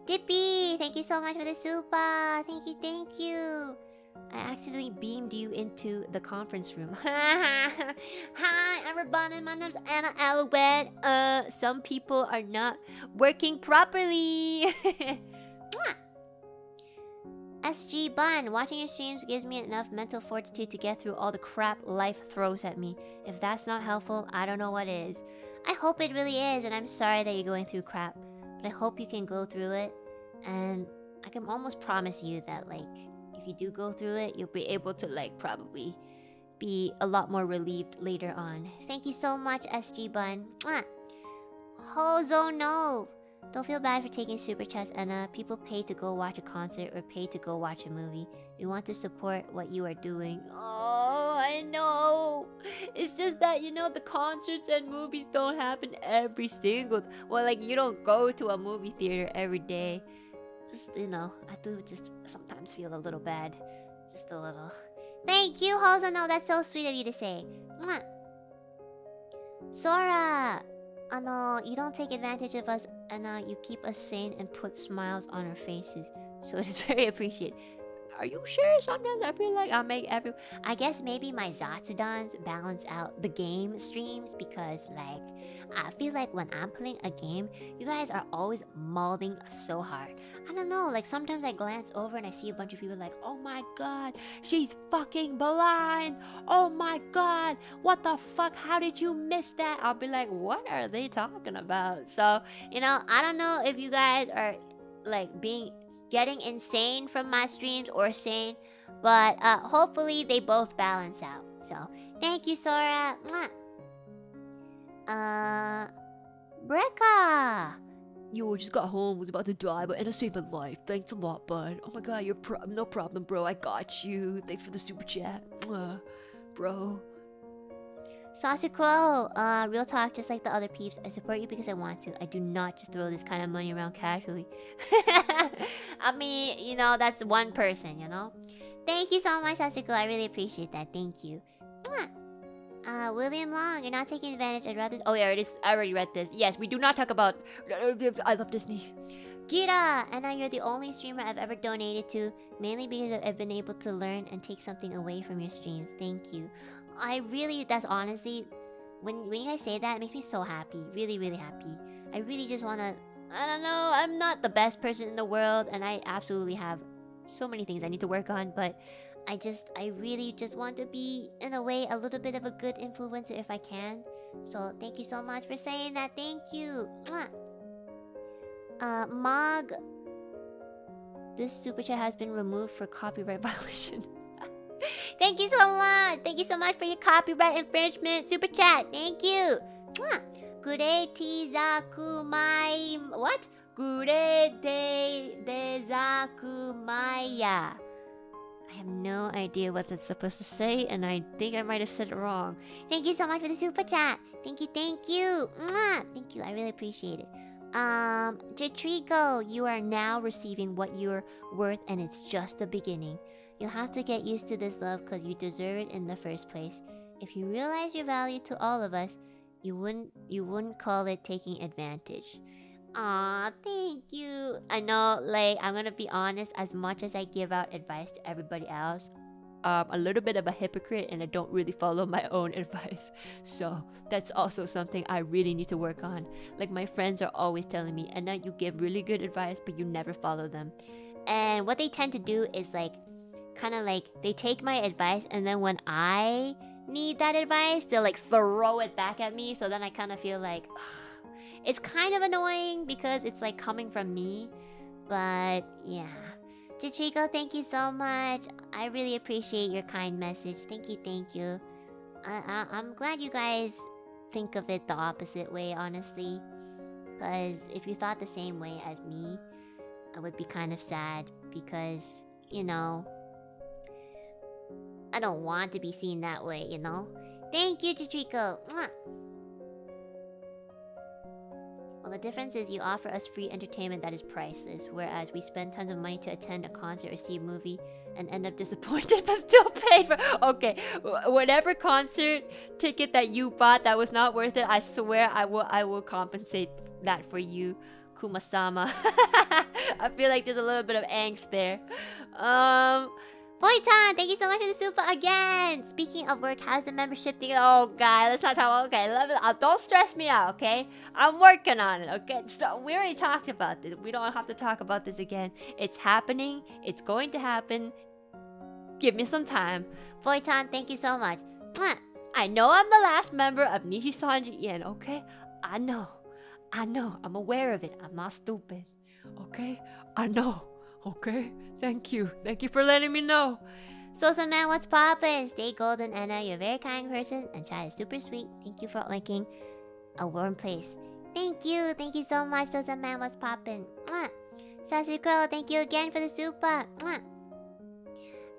Dippy, thank you so much for the super. Thank you, thank you. I accidentally beamed you into the conference room. Hi, everybody. My name's Enna Alouette. Some people are not working properly. SG Bun, watching your streams gives me enough mental fortitude to get through all the crap life throws at me. If that's not helpful, I don't know what is. I hope it really is, and I'm sorry that you're going through crap. But I hope you can go through it. And I can almost promise you that, like, if you do go through it, you'll be able to, like, probably be a lot more relieved later on. Thank you so much, SG Bun. Mwah. Hozo no. Don't feel bad for taking super chats, Enna. People pay to go watch a concert or pay to go watch a movie. We want to support what you are doing. Oh, I know. It's just that, you know, the concerts and movies don't happen every single... Well, like, you don't go to a movie theater every day. Just, you know, I do just sometimes feel a little bad. Just a little. Thank you, Hozo. No, that's so sweet of you to say. Mwah. Sora! You don't take advantage of us, and you keep us sane and put smiles on our faces. So it is very appreciated. Are you sure? Sometimes I feel like I guess maybe my Zatsudans balance out the game streams because, like, I feel like when I'm playing a game, you guys are always mauling so hard. I don't know, like, sometimes I glance over and I see a bunch of people like, oh my god, she's fucking blind! Oh my god, what the fuck? How did you miss that? I'll be like, what are they talking about? So, you know, I don't know if you guys are, like, getting insane from my streams or sane, but hopefully they both balance out. So thank you, Sora. Mwah. Brecca. Yo, I just got home, was about to die, but Enna saved my life. Thanks a lot, bud. Oh my god, no problem, bro. I got you. Thanks for the super chat. Mwah. Bro. Saucy Crow, real talk, just like the other peeps, I support you because I want to. I do not just throw this kind of money around casually. I mean, you know, that's one person, you know? Thank you so much, Saucy Crow. I really appreciate that. Thank you. Mwah. William Long, you're not taking advantage. I'd rather... Oh, yeah, I already read this. Yes, we do not talk about... I love Disney. Gira! And now you're the only streamer I've ever donated to, mainly because I've been able to learn and take something away from your streams. Thank you. I really, that's honestly, when you guys say that, it makes me so happy. Really, really happy. I really just want to, I don't know, I'm not the best person in the world, and I absolutely have so many things I need to work on, but I really just want to be, in a way, a little bit of a good influencer if I can. So, thank you so much for saying that. Thank you. Mwah. Mog, this super chat has been removed for copyright violation. Thank you so much. Thank you so much for your copyright infringement super chat. Thank you. Gure tizakumai. What? Gure de dezakumaya. I have no idea what that's supposed to say, and I think I might have said it wrong. Thank you so much for the super chat. Thank you, thank you. Mwah. Thank you. I really appreciate it. Jatrigo, you are now receiving what you're worth, and it's just the beginning. You'll have to get used to this love because you deserve it in the first place. If you realize your value to all of us, you wouldn't call it taking advantage. Aw, thank you. I know, like, I'm gonna be honest, as much as I give out advice to everybody else, a little bit of a hypocrite and I don't really follow my own advice. So that's also something I really need to work on. Like, my friends are always telling me, Enna, you give really good advice, but you never follow them. And what they tend to do is, like, kind of like, they take my advice and then when I need that advice, they'll, like, throw it back at me. So then I kind of feel like, ugh. It's kind of annoying because it's, like, coming from me. But, yeah. Chichico, thank you so much. I really appreciate your kind message. Thank you, thank you. I'm glad you guys think of it the opposite way, honestly. Because if you thought the same way as me, I would be kind of sad. Because, you know, I don't want to be seen that way, you know? Thank you, Chichico. Mwah. Well, the difference is you offer us free entertainment that is priceless, whereas we spend tons of money to attend a concert or see a movie and end up disappointed but still paid for. Okay, whatever concert ticket that you bought that was not worth it, I swear I will compensate that for you, Kumasama. I feel like there's a little bit of angst there. Boy-chan, thank you so much for the super again. Speaking of work, how's the membership thing? Oh, guy, let's not talk about. Okay, don't stress me out, okay? I'm working on it, okay? So we already talked about this. We don't have to talk about this again. It's happening. It's going to happen. Give me some time. Boy-chan, thank you so much. Mwah. I know I'm the last member of NIJISANJI, okay? I know. I'm aware of it. I'm not stupid, okay? I know. Okay, thank you for letting me know. Sosa man, what's poppin'? Stay golden, Enna. You're a very kind person, and chat is super sweet. Thank you for making a warm place. Thank you so much, Sosa man. What's poppin'? Sassy Crow, thank you again for the super. Mwah.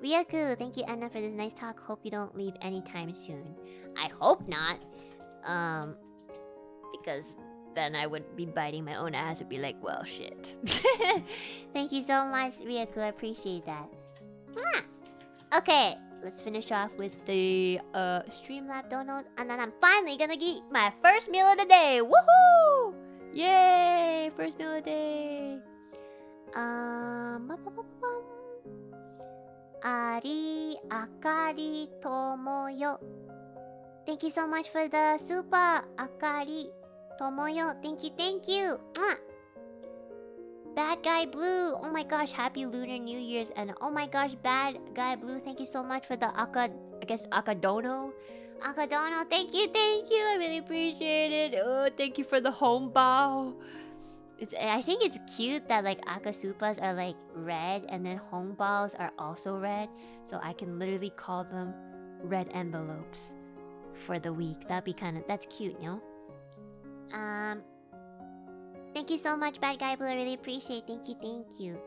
Ryaku, thank you, Enna, for this nice talk. Hope you don't leave anytime soon. I hope not. Because then I would be biting my own ass and be like, well, shit. Thank you so much, Ryaku. I appreciate that. Okay, let's finish off with the Streamlab donut. And then I'm finally gonna get my first meal of the day. Woohoo! Yay! First meal of the day. Ari Akari Tomoyo. Thank you so much for the super, Akari Tomoyo. Thank you. Mwah. Bad Guy Blue. Oh my gosh, happy Lunar New Year's. And oh my gosh, Bad Guy Blue, thank you so much for the Akadono. Akadono, thank you. I really appreciate it. Oh, thank you for the home bow. I think it's cute that like Akasupas are like red and then home balls are also red. So I can literally call them red envelopes for the week. That's cute, you know? Thank you so much, Bad Guy Blue. I really appreciate it. Thank you.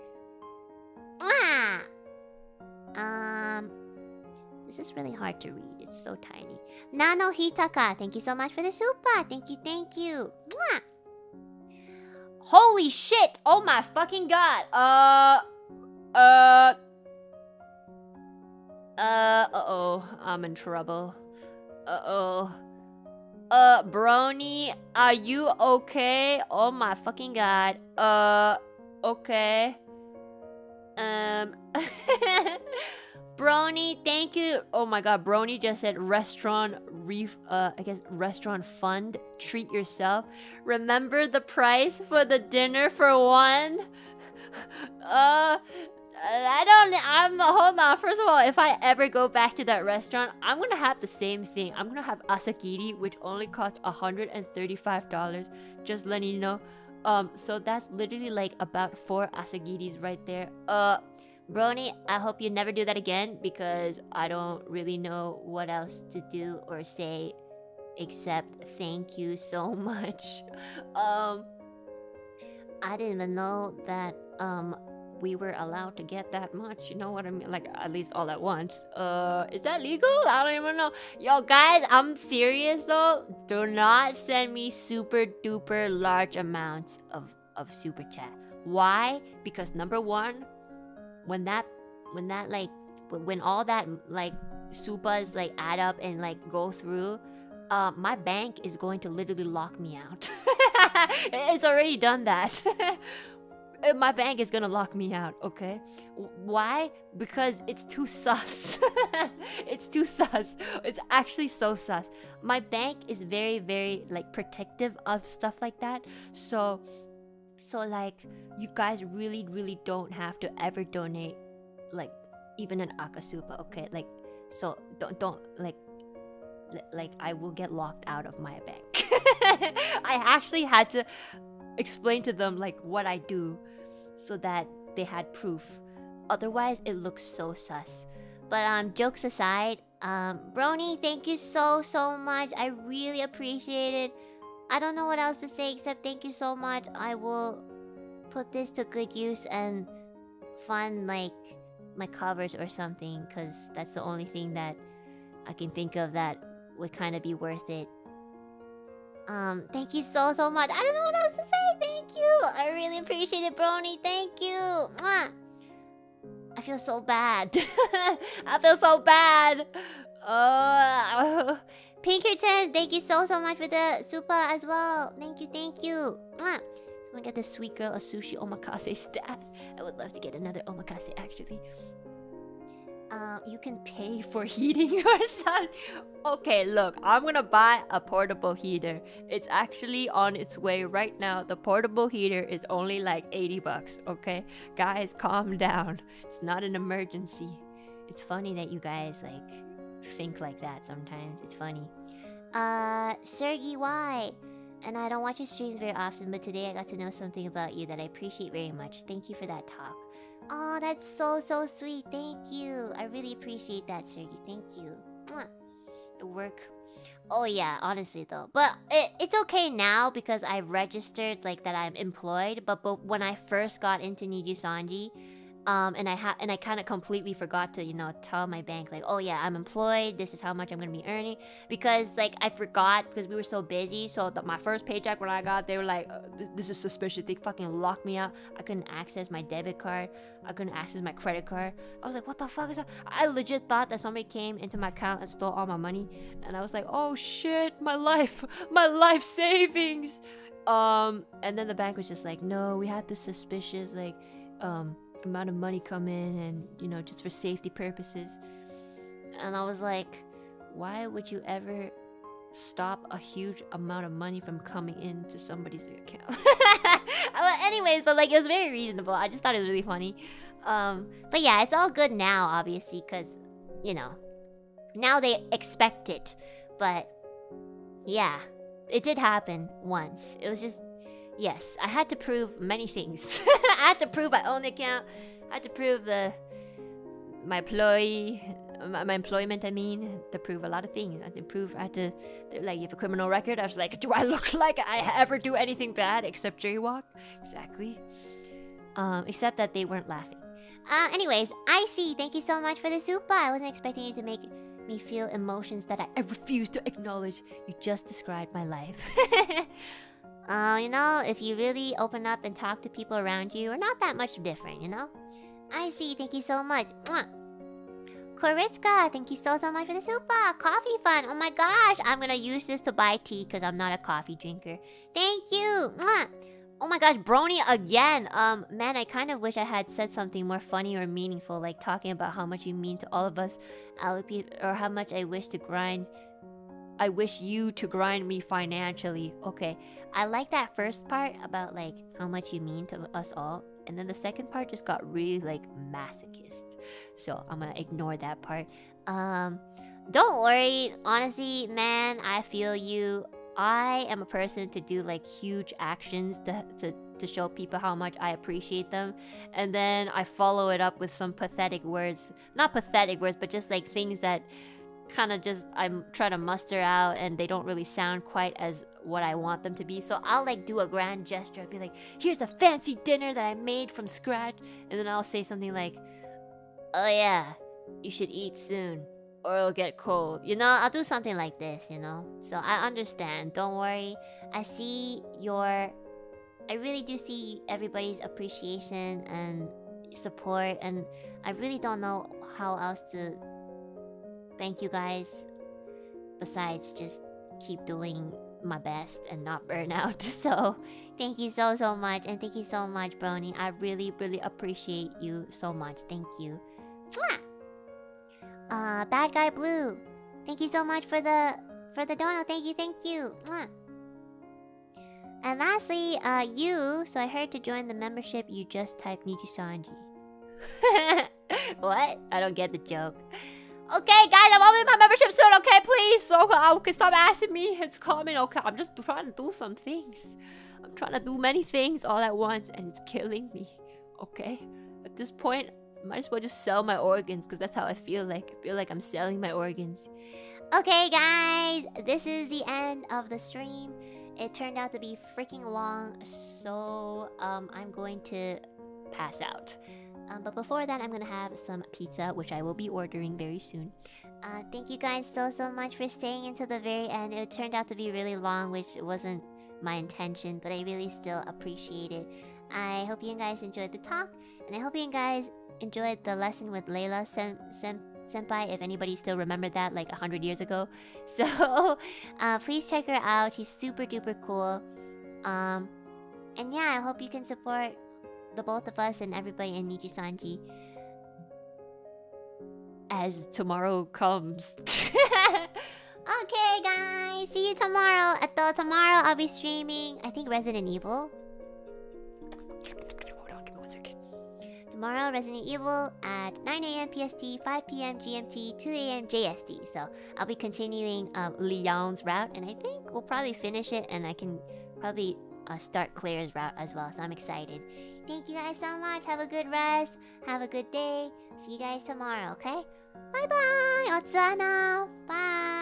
This is really hard to read. It's so tiny. Nano Hitaka, thank you so much for the super. Thank you. Mwah. Holy shit! Oh my fucking god. Uh-oh. I'm in trouble. Uh-oh. Brony, are you okay? Oh my fucking god. Okay. Brony, thank you. Oh my god, Brony just said restaurant fund. Treat yourself. Remember the price for the dinner for one? Hold on. First of all, if I ever go back to that restaurant, I'm gonna have the same thing. I'm gonna have asagiri, which only costs $135. Just letting you know. So that's literally like about 4 asagiris right there. Brony, I hope you never do that again because I don't really know what else to do or say except thank you so much. I didn't even know that we were allowed to get that much, you know what I mean? Like, at least all at once. Is that legal? I don't even know. Yo, guys, I'm serious though. Do not send me super duper large amounts of super chat. Why? Because number one, when all that like supas like add up and like go through, my bank is going to literally lock me out. It's already done that. My bank is gonna lock me out, okay? Why? Because it's too sus. It's too sus. It's actually so sus. My bank is very, very like protective of stuff like that. So like you guys really, really don't have to ever donate like even an akasupa, okay? Like so don't like I will get locked out of my bank. I actually had to explain to them like what I do so that they had proof otherwise it looks so sus. But jokes aside, Brony, thank you so much. I really appreciate it. I don't know what else to say except thank you so much. I will put this to good use and fund like my covers or something, because that's the only thing that I can think of that would kind of be worth it. Thank you so much. I don't know what else to say. Thank you. I really appreciate it, Brony. Thank you. Mwah. I feel so bad. I feel so bad. Pinkerton, thank you so much for the super as well. Thank you. Mwah. Someone get this sweet girl a sushi omakase stat. I would love to get another omakase actually. You can pay for heating your son. Okay, look, I'm gonna buy a portable heater. It's actually on its way right now. The portable heater is only like 80 bucks, okay? Guys, calm down. It's not an emergency. It's funny that you guys like think like that sometimes. It's funny. Sergey, why? And I don't watch your streams very often, but today I got to know something about you that I appreciate very much. Thank you for that talk. Oh, that's so sweet. Thank you. I really appreciate that, Sergey. Thank you. Mwah. Work. Oh yeah, honestly though. But it's okay now because I've registered like that I'm employed. But when I first got into NIJISANJI, and I kind of completely forgot to, you know, tell my bank like, oh yeah, I'm employed. This is how much I'm gonna be earning, because like I forgot because we were so busy. So my first paycheck when I got, they were like, this is suspicious. They fucking locked me out. I couldn't access my debit card. I couldn't access my credit card. I was like, what the fuck is that? I legit thought that somebody came into my account and stole all my money, and I was like, oh shit, my life savings. And then the bank was just like, no, we had this suspicious like amount of money come in, and you know, just for safety purposes. And I was like, why would you ever stop a huge amount of money from coming into somebody's account? Anyways, but like it was very reasonable. I just thought it was really funny. But yeah, it's all good now, obviously, because you know, now they expect it. But yeah, it did happen once. It was just, yes, I had to prove many things. I had to prove I own the account. I had to prove my employment, I mean, to prove a lot of things. I had to, like, you have a criminal record. I was like, do I look like I ever do anything bad except jaywalk? Exactly. Except that they weren't laughing. Anyways, Icy, thank you so much for the super. I wasn't expecting you to make me feel emotions that I refuse to acknowledge. You just described my life. You know, if you really open up and talk to people around you, we're not that much different, you know? I see, thank you so much. Mwah. Koritska, thank you so much for the super. Coffee fun, oh my gosh. I'm gonna use this to buy tea because I'm not a coffee drinker. Thank you. Mwah. Oh my gosh, Brony again. Man, I kind of wish I had said something more funny or meaningful, like talking about how much you mean to all of us, or how much I wish you to grind me financially. Okay, I like that first part about like how much you mean to us all, and then the second part just got really like masochist, so I'm gonna ignore that part. Don't worry, honestly, man, I feel you. I am a person to do like huge actions to show people how much I appreciate them, and then I follow it up with some pathetic words. Not pathetic words, but just like things that kind of just I'm trying to muster out, and they don't really sound quite as what I want them to be. So I'll like do a grand gesture. I'll be like, here's a fancy dinner that I made from scratch, and then I'll say something like, oh yeah, you should eat soon or it'll get cold. You know, I'll do something like this, you know? So I understand. Don't worry. I really do see everybody's appreciation and support, and I really don't know how else to thank you guys besides just keep doing my best and not burn out. So thank you so much, and thank you so much, Brony. I really appreciate you so much. Thank you. Mwah! Bad guy blue, thank you so much for the dono. Thank you. Mwah. And lastly, you, so I heard to join the membership you just typed NIJISANJI. What? I don't get the joke. Okay, guys, I'm opening my membership soon, okay, please? So you can stop asking me. It's coming, okay? I'm just trying to do some things. I'm trying to do many things all at once, and it's killing me, okay? At this point, might as well just sell my organs, because that's how I feel like. I feel like I'm selling my organs. Okay, guys, this is the end of the stream. It turned out to be freaking long, so I'm going to pass out. But before that, I'm gonna have some pizza, which I will be ordering very soon. Thank you guys so much for staying until the very end. It turned out to be really long, which wasn't my intention, but I really still appreciate it. I hope you guys enjoyed the talk, and I hope you guys enjoyed the lesson with Layla Senpai, if anybody still remembered that like 100 years ago. So please check her out. She's super duper cool. And yeah, I hope you can support the both of us and everybody in NIJISANJI as tomorrow comes. Okay, guys, see you tomorrow. Tomorrow I'll be streaming, I think, Resident Evil. Hold on, give me 1 second. Tomorrow, Resident Evil at 9 a.m. PST, 5 p.m. GMT, 2 a.m. JST. So I'll be continuing Leon's route, and I think we'll probably finish it, and I can probably start Claire's route as well. So I'm excited. Thank you guys so much. Have a good rest. Have a good day. See you guys tomorrow, okay? Bye bye. Otsuana. Bye.